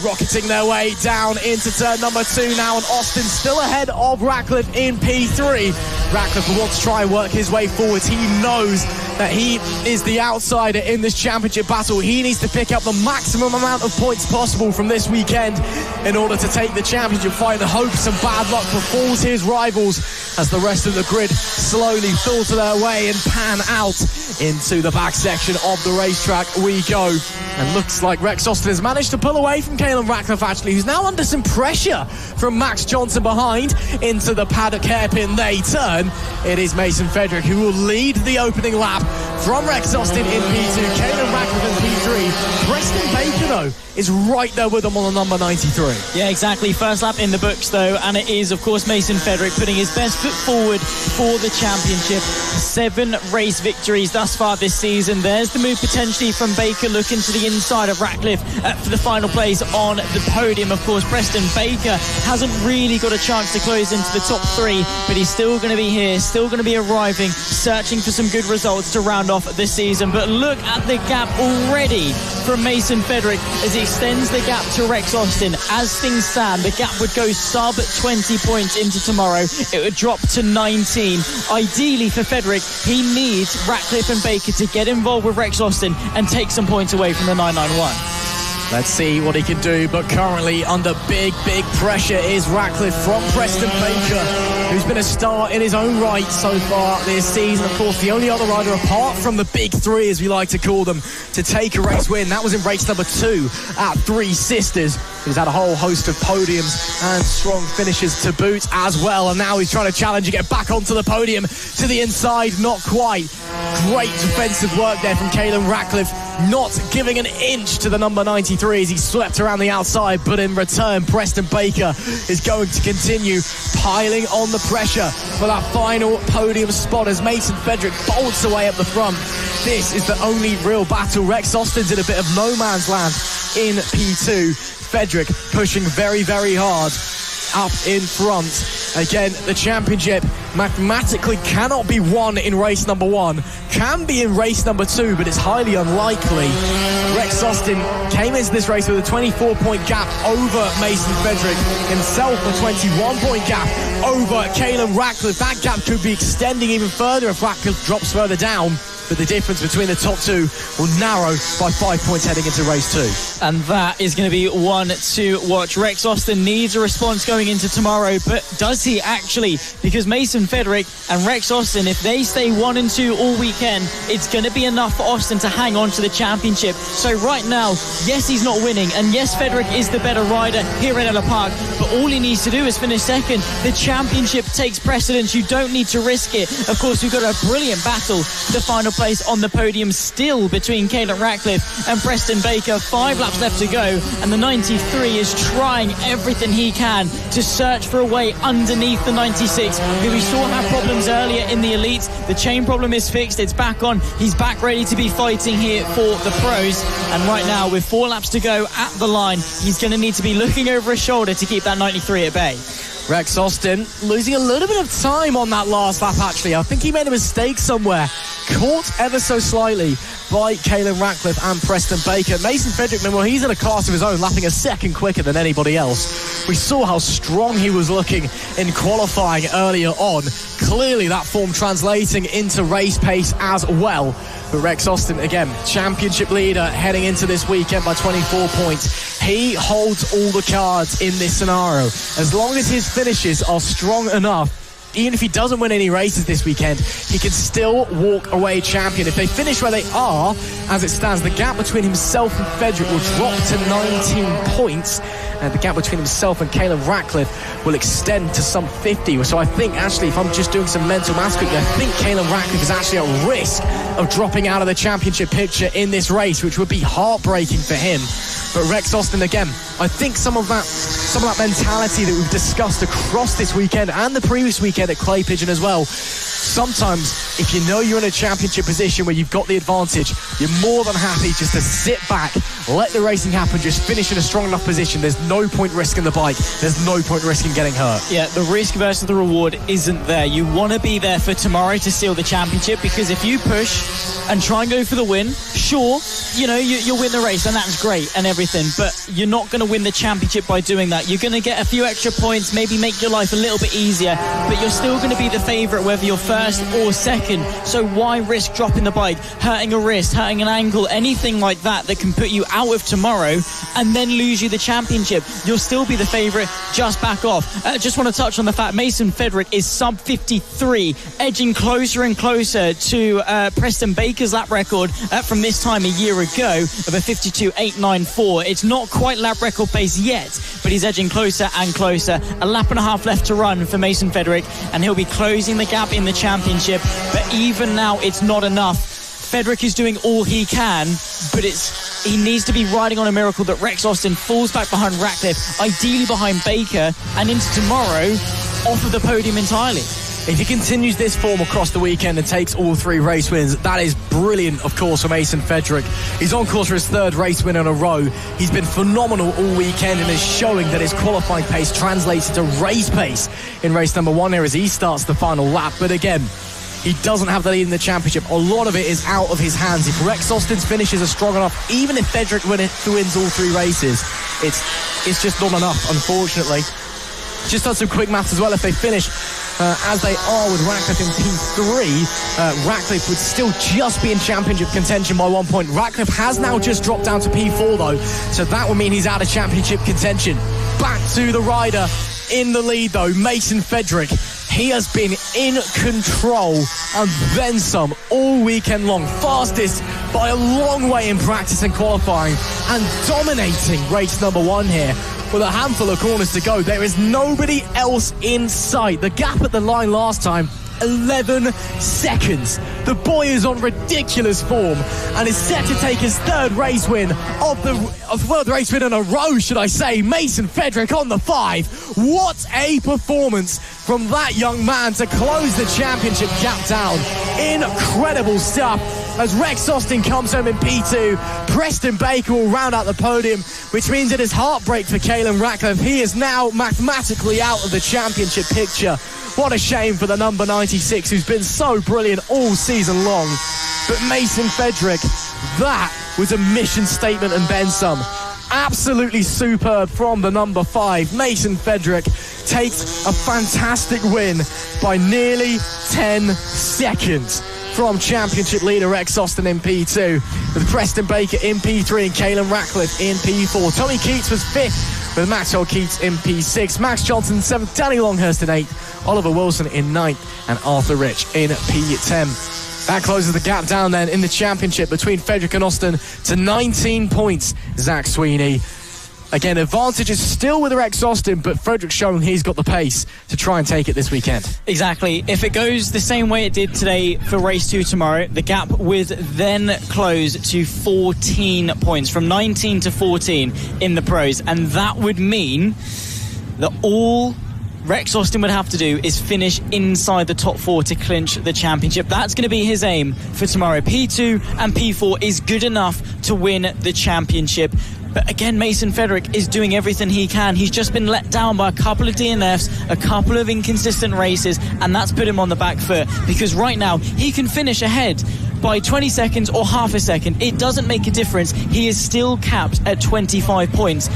Rocketing their way down into turn number 2 now, and Austin still ahead of Rackliff in P3. Rackliff will want to try and work his way forwards. He knows that he is the outsider in this championship battle. He needs to pick up the maximum amount of points possible from this weekend in order to take the championship fight. The hopes and bad luck befalls his rivals as the rest of the grid slowly filter their way and pan out into the back section of the racetrack we go. And looks like Rex Austin has managed to pull away from Kayin Rackliff, actually, who's now under some pressure from Max Johnson behind. Into the paddock hairpin they turn. It is Mason Fedrick who will lead the opening lap from Rex Austin in P2, Kayin Rackliff in P3. Preston Baker, though, is right there with them on the number 93. Yeah, exactly. First lap in the books, though, and it is, of course, Mason Fedick putting his best foot forward for the championship. 7 race victories thus far this season. There's the move potentially from Baker, looking to the inside of Rackliff for the final place on the podium. Of course, Preston Baker hasn't really got a chance to close into the top 3, but he's still going to be here, still going to be arriving, searching for some good results to round off this season. But look at the gap already from Mason Fedick as he extends the gap to Rex Austin. As things stand, the gap would go sub 20 points into tomorrow. It would drop to 19. Ideally for Fedick, he needs Rackliff and Baker to get involved with Rex Austin and take some points away from the 991. Let's see what he can do, but currently under big pressure is Rackliff from Preston Baker, who's been a star in his own right so far this season. Of course, the only other rider apart from the big 3, as we like to call them, to take a race win. That was in race number 2 at Three Sisters. He's had a whole host of podiums and strong finishes to boot as well, and now he's trying to challenge and get back onto the podium to the inside. Not quite. Great defensive work there from Kayin Rackliff, not giving an inch to the number 93 as he swept around the outside, but in return Preston Baker is going to continue piling on the pressure for that final podium spot as Mason Fedick bolts away up the front. This is the only real battle. Rex Austin's in a bit of no man's land in P2. Fedick pushing very hard up in front. Again, the championship mathematically cannot be won in race number 1. Can be in race number 2, but it's highly unlikely. Rex Austin came into this race with a 24-point gap over Mason Fedick, himself a 21-point gap over Kayin Rackliff. That gap could be extending even further if Rackliff drops further down. But the difference between the top 2 will narrow by 5 points heading into race 2. And that is going to be one to watch. Rex Austin needs a response going into tomorrow, but does he actually? Because Mason Fedick and Rex Austin, if they stay 1 and 2 all weekend, it's going to be enough for Austin to hang on to the championship. So right now, yes, he's not winning, and yes, Fedick is the better rider here at Ellough Park, but all he needs to do is finish second. The championship takes precedence. You don't need to risk it. Of course, we've got a brilliant battle. The final place on the podium still between Kayin Rackliff and Preston Baker. 5 laps left to go, and the 93 is trying everything he can to search for a way underneath the 96, who we saw have problems earlier in the elites. The chain problem is fixed, it's back on. He's back ready to be fighting here for the pros, and right now with 4 laps to go at the line, he's going to need to be looking over his shoulder to keep that 93 at bay. Rex Austin losing a little bit of time on that last lap, actually. I think he made a mistake somewhere. Caught ever so slightly by Kayin Rackliff and Preston Baker. Mason Fedick, well, he's in a class of his own, lapping a second quicker than anybody else. We saw how strong he was looking in qualifying earlier on. Clearly that form translating into race pace as well. But Rex Austin, again, championship leader heading into this weekend by 24 points. He holds all the cards in this scenario. As long as his finishes are strong enough, even if he doesn't win any races this weekend, he can still walk away champion. If they finish where they are, as it stands, the gap between himself and Fedick will drop to 19 points. And the gap between himself and Kayin Rackliff will extend to some 50. So I think, actually, if I'm just doing some mental maths quickly, I think Kayin Rackliff is actually at risk of dropping out of the championship picture in this race, which would be heartbreaking for him. But Rex Austin, again, I think some of that mentality that we've discussed across this weekend and the previous weekend at Clay Pigeon as well. Sometimes, if you know you're in a championship position where you've got the advantage, you're more than happy just to sit back, let the racing happen, just finish in a strong enough position. There's no point risking the bike. There's no point risking getting hurt. Yeah, the risk versus the reward isn't there. You want to be there for tomorrow to seal the championship, because if you push and try and go for the win, sure, you know, you'll win the race, and that's great and everything, but you're not going to win the championship by doing that. You're going to get a few extra points, maybe make your life a little bit easier, but you're still going to be the favourite whether you're first or second. So why risk dropping the bike, hurting a wrist, hurting an ankle, anything like that that can put you out of tomorrow and then lose you the championship? You'll still be the favourite. Just back off. Just want to touch on the fact Mason Fedick is sub 53, edging closer and closer to Preston Baker's lap record from this time a year ago of a 52.894. It's not quite lap record pace yet, but he's edging closer and closer. A lap and a half left to run for Mason Fedick, and he'll be closing the gap in the championship. But even now, it's not enough Fedick is doing all he can, but he needs to be riding on a miracle that Rex Austin falls back behind Rackliff, ideally behind Baker, and into tomorrow off of the podium entirely. If he continues this form across the weekend and takes all 3 race wins, that is brilliant, of course, for Mason Fedick. He's on course for his 3rd race win in a row. He's been phenomenal all weekend and is showing that his qualifying pace translates into race pace in race number 1 here as he starts the final lap. But again, he doesn't have the lead in the championship. A lot of it is out of his hands. If Rex Austin's finishes are strong enough, even if Fedick wins all 3 races, it's just not enough, unfortunately. Just done some quick maths as well. If they finish as they are with Rackliff in P3, Rackliff would still just be in championship contention by 1 point. Rackliff has now just dropped down to P4 though, so that would mean he's out of championship contention. Back to the rider in the lead though, Mason Fedick. He has been in control and then some all weekend long. Fastest by a long way in practice and qualifying, and dominating race number 1 here. With a handful of corners to go, there is nobody else in sight. The gap at the line last time, 11 seconds. The boy is on ridiculous form and is set to take his 3rd race win of race win in a row, should I say. Mason Fedick on the 5. What a performance from that young man to close the championship gap down. Incredible stuff. As Rex Austin comes home in P2, Preston Baker will round out the podium, which means it is heartbreak for Kayin Rackliff. He is now mathematically out of the championship picture. What a shame for the number 96, who's been so brilliant all season long. But Mason Fedick, that was a mission statement and then some. Absolutely superb from the number 5. Mason Fedick takes a fantastic win by nearly 10 seconds from championship leader Rex Austin in P2, with Preston Baker in P3 and Kayin Rackliff in P4. Tommy Keats was 5th, with Maxwell Keats in P6. Max Johnson 7th, Danny Longhurst in 8th, Oliver Wilson in 9th, and Arthur Rich in P10. That closes the gap down then in the championship between Fedick and Austin to 19 points. Zach Sweeney. Again, advantage is still with Rex Austin, but Fedick's showing he's got the pace to try and take it this weekend. Exactly. If it goes the same way it did today for race 2 tomorrow, the gap would then close to 14 points, from 19 to 14 in the pros. And that would mean that all Rex Austin would have to do is finish inside the top 4 to clinch the championship. That's going to be his aim for tomorrow. P2 and P4 is good enough to win the championship. But again, Mason Fedick is doing everything he can. He's just been let down by a couple of DNFs, a couple of inconsistent races, and that's put him on the back foot, because right now he can finish ahead by 20 seconds or half a second. It doesn't make a difference. He is still capped at 25 points.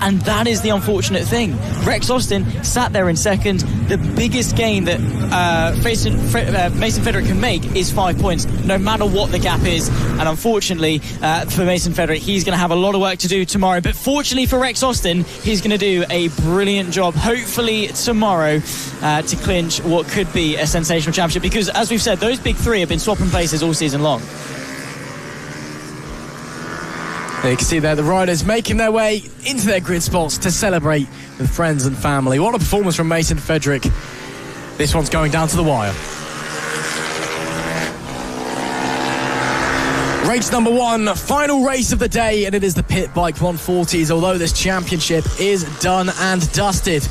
And that is the unfortunate thing. Rex Austin sat there in second. The biggest gain that Mason Fedick can make is 5 points, no matter what the gap is. And unfortunately for Mason Fedick, he's going to have a lot of work to do tomorrow. But fortunately for Rex Austin, he's going to do a brilliant job, hopefully tomorrow, to clinch what could be a sensational championship. Because, as we've said, those big 3 have been swapping places all season long. You can see there the riders making their way into their grid spots to celebrate with friends and family. What a performance from Mason Fedick. This one's going down to the wire. Race number 1, final race of the day, and it is the Pit Bike 140s. Although this championship is done and dusted,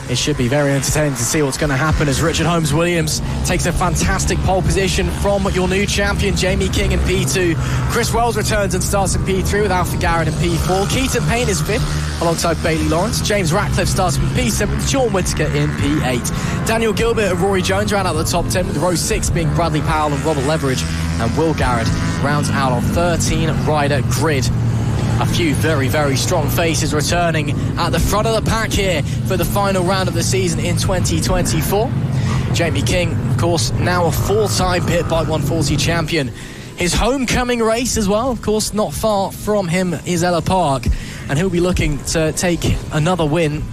it should be very entertaining to see what's going to happen as Richard Holmes Williams takes a fantastic pole position from your new champion, Jamie King, in P2. Chris Wells returns and starts in P3 with Alfie Garrett in P4. Keaton Payne is 5th alongside Bailey Lawrence. James Rackliff starts in P7 with Sean Whittaker in P8. Daniel Gilbert and Rory Jones round out the top 10, with row 6 being Bradley Powell and Robert Leveridge. And Will Garrett rounds out our 13-rider grid. A few very, very strong faces returning at the front of the pack here for the final round of the season in 2024. Jamie King, of course, now a 4-time Pit Bike 140 champion. His homecoming race as well, of course, not far from him is Ellough Park, and he'll be looking to take another win,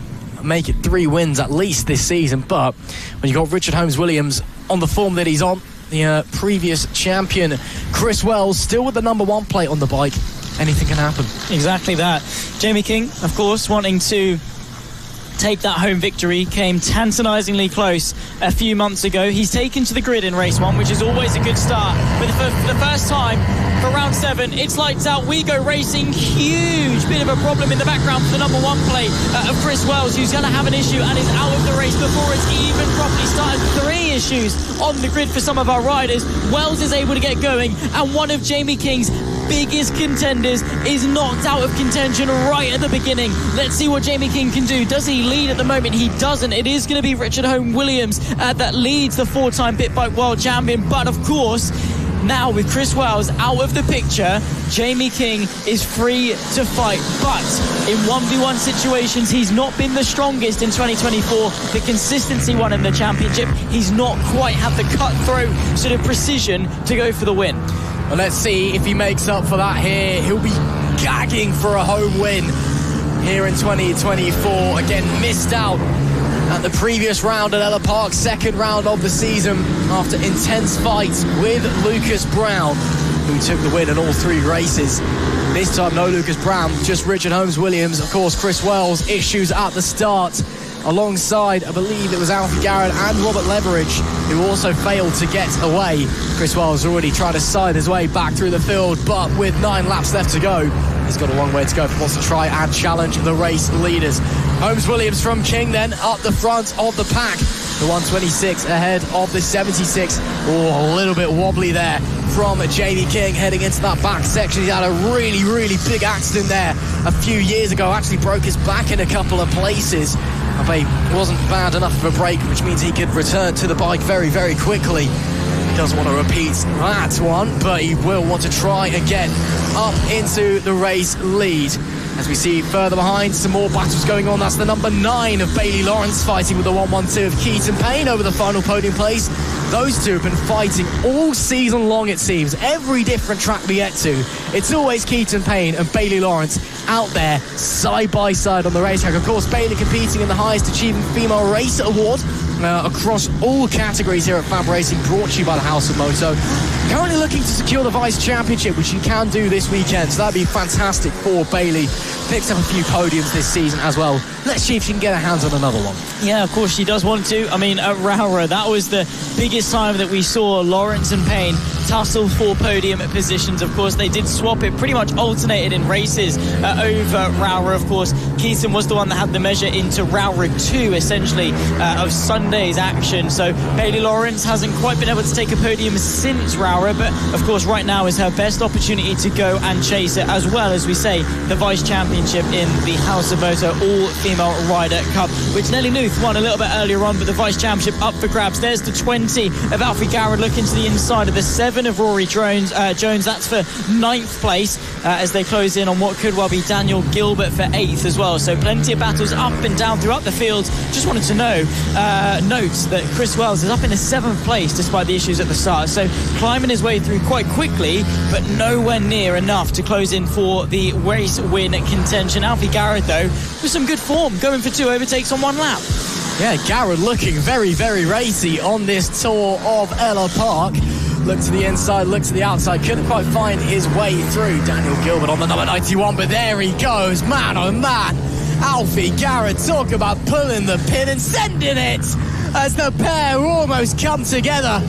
make it 3 wins at least this season. But when you've got Richard Holmes Williams on the form that he's on, the previous champion Chris Wells still with the number 1 plate on the bike, anything can happen. Exactly that. Jamie King, of course, wanting to take that home victory. Came tantalisingly close a few months ago. He's taken to the grid in race 1, which is always a good start. But for the first time for round 7, it's lights out. We go racing. Huge bit of a problem in the background for the number 1 plate of Chris Wells, who's going to have an issue and is out of the race before it's even properly started. 3 issues on the grid for some of our riders. Wells is able to get going, and one of Jamie King's biggest contenders is knocked out of contention right at the beginning. Let's see what Jamie King can do. Does he lead at the moment? He doesn't. It is going to be Richard Holm Williams that leads the 4-time Pit Bike World Champion. But of course, now with Chris Wells out of the picture, Jamie King is free to fight. But in 1v1 situations, he's not been the strongest in 2024. The consistency one in the championship, he's not quite had the cutthroat sort of precision to go for the win. Well, let's see if he makes up for that here. He'll be gagging for a home win here in 2024. Again, missed out at the previous round at Ellough Park, second round of the season after intense fights with Lucas Brown, who took the win in all 3 races. This time, no Lucas Brown, just Richard Holmes Williams. Of course, Chris Wells, issues at the start, alongside, I believe it was Alfie Garrett and Robert Leveridge, who also failed to get away. Chris Wells already tried to side his way back through the field, but with 9 laps left to go, he's got a long way to go if he wants to try and challenge the race leaders. Holmes Williams from King then up the front of the pack. The 126 ahead of the 76. Oh, a little bit wobbly there from Jamie King heading into that back section. He had a really, really big accident there a few years ago. Actually broke his back in a couple of places. But it wasn't bad enough of a break, which means he could return to the bike very, very quickly. He doesn't want to repeat that one, but he will want to try again up into the race lead. As we see further behind, some more battles going on. That's the number 9 of Bailey Lawrence fighting with the 112 of Keats and Payne over the final podium place. Those two have been fighting all season long, it seems. Every different track we get to, it's always Keats and Payne and Bailey Lawrence out there side by side on the racetrack. Of course, Bailey competing in the highest achieving female racer award across all categories here at FAB-Racing, brought to you by the House of Moto. Currently looking to secure the Vice Championship, which you can do this weekend, so that'd be fantastic for Bailey. Picks up a few podiums this season as well. Let's see if she can get her hands on another one. Yeah, of course she does want to. I mean, at Rowra, that was the biggest time that we saw Lawrence and Payne tussle for podium positions. Of course, they did swap it, pretty much alternated in races over Rowra. Of course, Keaton was the one that had the measure into Rowra 2, essentially, of Sunday's action. So Bailey Lawrence hasn't quite been able to take a podium since Rowra, but of course right now is her best opportunity to go and chase it, as well as we say the Vice Championship in the House of Moto All-Female Rider Cup, which Nelly Nuth won a little bit earlier on, but the Vice Championship up for grabs. There's the 20 of Alfie Garrett looking to the inside of the 7 of Rory Jones. That's for 9th place as they close in on what could well be Daniel Gilbert for 8th as well. So plenty of battles up and down throughout the field. Just wanted to note that Chris Wells is up in the 7th place despite the issues at the start. So climbing his way through quite quickly, but nowhere near enough to close in for the race win contention. Alfie Garrett, though, with some good form, going for 2 overtakes on 1 lap. Yeah, Garrett looking very, very racy on this tour of Ellough Park. Look to the inside, look to the outside, couldn't quite find his way through. Daniel Gilbert on the number 91, but there he goes. Man, oh man. Alfie Garrett, talk about pulling the pin and sending it as the pair almost come together.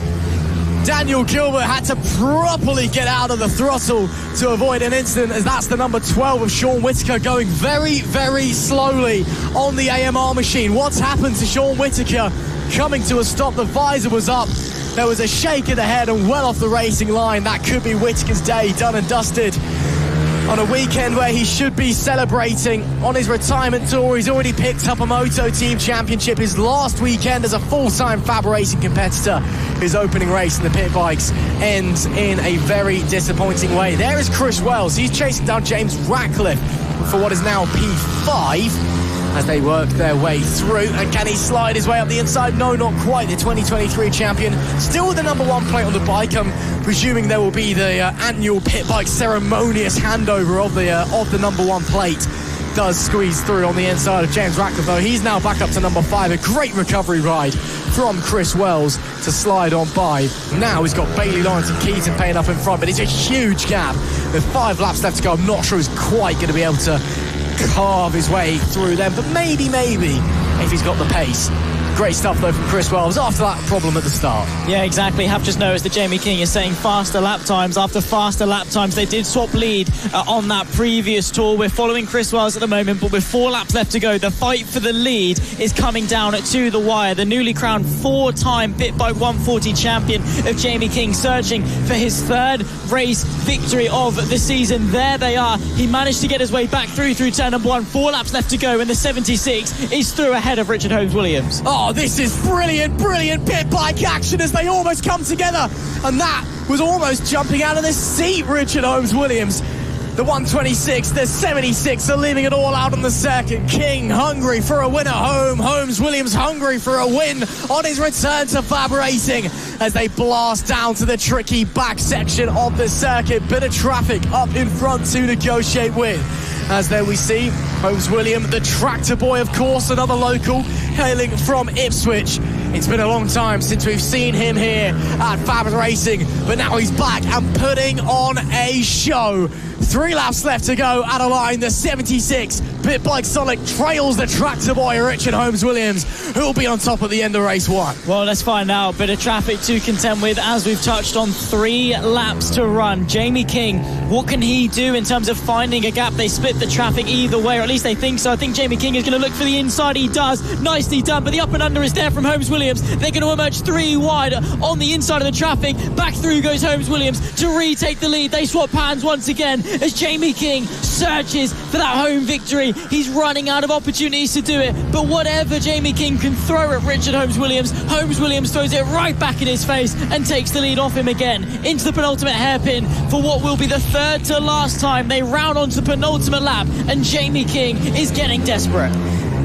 Daniel Gilbert had to properly get out of the throttle to avoid an incident, as that's the number 12 of Sean Whittaker going very, very slowly on the AMR machine. What's happened to Sean Whittaker? Coming to a stop, the visor was up. There was a shake of the head and well off the racing line. That could be Whittaker's day, done and dusted. On a weekend where he should be celebrating on his retirement tour. He's already picked up a Moto Team Championship. His last weekend as a full-time FAB-Racing competitor. His opening race in the pit bikes ends in a very disappointing way. There is Chris Wells. He's chasing down James Rackliff for what is now P5 as they work their way through. And can he slide his way up the inside? No, not quite. The 2023 champion still with the number 1 plate on the bike. I'm presuming there will be the annual pit bike ceremonious handover of the number 1 plate. Does squeeze through on the inside of James Rackliff, though. He's now back up to number 5. A great recovery ride from Chris Wells to slide on by. Now he's got Bailey Lawrence and Keaton Payne up in front, but it's a huge gap. With 5 laps left to go, I'm not sure he's quite going to be able to carve his way through them, but maybe if he's got the pace. Great stuff though from Chris Wells after that problem at the start. Yeah, exactly. Have just noticed that Jamie King is saying faster lap times. After faster lap times, they did swap lead on that previous tour. We're following Chris Wells at the moment, but with 4 laps left to go, the fight for the lead is coming down to the wire. The newly crowned 4-time Pit Bike 140 champion of Jamie King searching for his 3rd race victory of the season. There they are. He managed to get his way back through turn number 1. 4 laps left to go, and the 76 is through ahead of Richard Holmes-Williams. Oh, this is brilliant pit bike action as they almost come together. And that was almost jumping out of the seat, Richard Holmes-Williams. The 126, the 76 are leaving it all out on the circuit. King hungry for a win at home. Holmes-Williams hungry for a win on his return to FAB-Racing as they blast down to the tricky back section of the circuit. Bit of traffic up in front to negotiate with. As there we see Holmes-Williams, the tractor boy, of course, another local hailing from Ipswich. It's been a long time since we've seen him here at FAB-Racing, but now he's back and putting on a show. 3 laps left to go at a line. The 76 Pit Bike Sonic trails the tractor boy Richard Holmes-Williams, who will be on top at the end of race 1. Well, let's find out. Bit of traffic to contend with as we've touched on. 3 laps to run. Jamie King, what can he do in terms of finding a gap? They split the traffic either way, or at least they think so. I think Jamie King is going to look for the inside. He does. Nicely done, but the up and under is there from Holmes-Williams. They're going to emerge 3 wide on the inside of the traffic. Back through goes Holmes-Williams to retake the lead. They swap hands once again as Jamie King searches for that home victory. He's running out of opportunities to do it, but whatever Jamie King can throw at Richard Holmes-Williams, Holmes-Williams throws it right back in his face and takes the lead off him again into the penultimate hairpin for what will be the 3rd to last time. They round onto the penultimate lap, and Jamie King is getting desperate.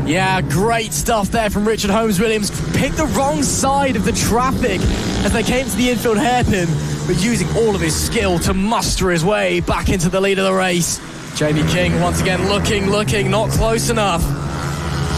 Yeah, great stuff there from Richard Holmes-Williams. Picked the wrong side of the traffic as they came to the infield hairpin, but using all of his skill to muster his way back into the lead of the race. Jamie King once again looking, not close enough.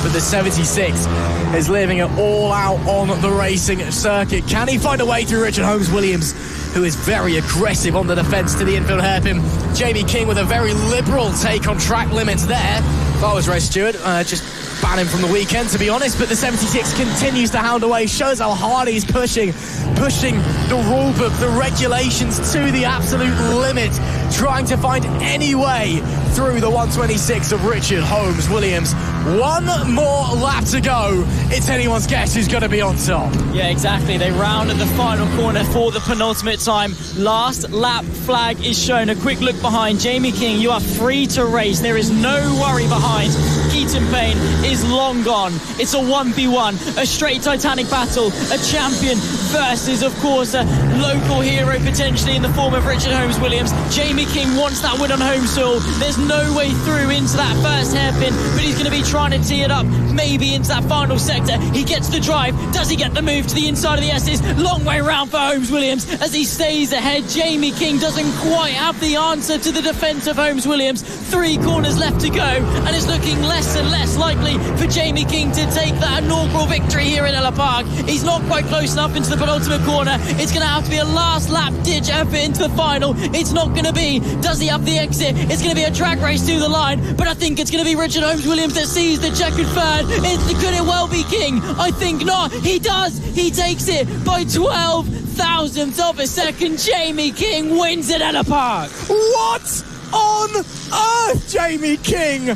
But the 76 is leaving it all out on the racing circuit. Can he find a way through Richard Holmes-Williams, who is very aggressive on the defence to the infield hairpin? Jamie King with a very liberal take on track limits there. If I was race steward, just ban him from the weekend, to be honest. But the 76 continues to hound away, shows how hard he's pushing the rule book, the regulations to the absolute limit, trying to find any way through the 126 of Richard Holmes-Williams. 1 more lap to go. It's anyone's guess who's going to be on top. Yeah, exactly. They round at the final corner for the penultimate time. Last lap flag is shown. A quick look behind. Jamie King, you are free to race. There is no worry behind. Keats and Payne is long gone. It's a 1v1, a straight Titanic battle, a champion versus, of course, a local hero potentially in the form of Richard Holmes-Williams. Jamie King wants that win on home soil. There's no way through into that first hairpin, but he's going to be trying to tee it up, maybe into that final sector. He gets the drive. Does he get the move to the inside of the S's? Long way round for Holmes-Williams as he stays ahead. Jamie King doesn't quite have the answer to the defence of Holmes-Williams. 3 corners left to go, and it's looking less and less likely for Jamie King to take that inaugural victory here in Ellough Park. He's not quite close enough into the penultimate corner. It's going to have to be a last lap ditch effort into the final. It's not going to be, does he have the exit? It's going to be a drag race to the line, but I think it's going to be Richard Holmes-Williams that sees the checkered third. Could it well be King? I think not. He does. He takes it by 12 thousandths of a second. Jamie King wins at Ellough Park. What on earth, Jamie King?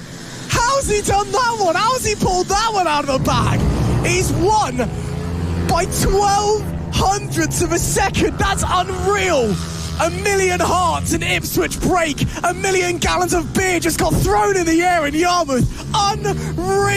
How's he done that one? How's he pulled that one out of the bag? He's won by 12 hundredths of a second. That's unreal. 1 million hearts in Ipswich break. 1 million gallons of beer just got thrown in the air in Yarmouth. Unreal.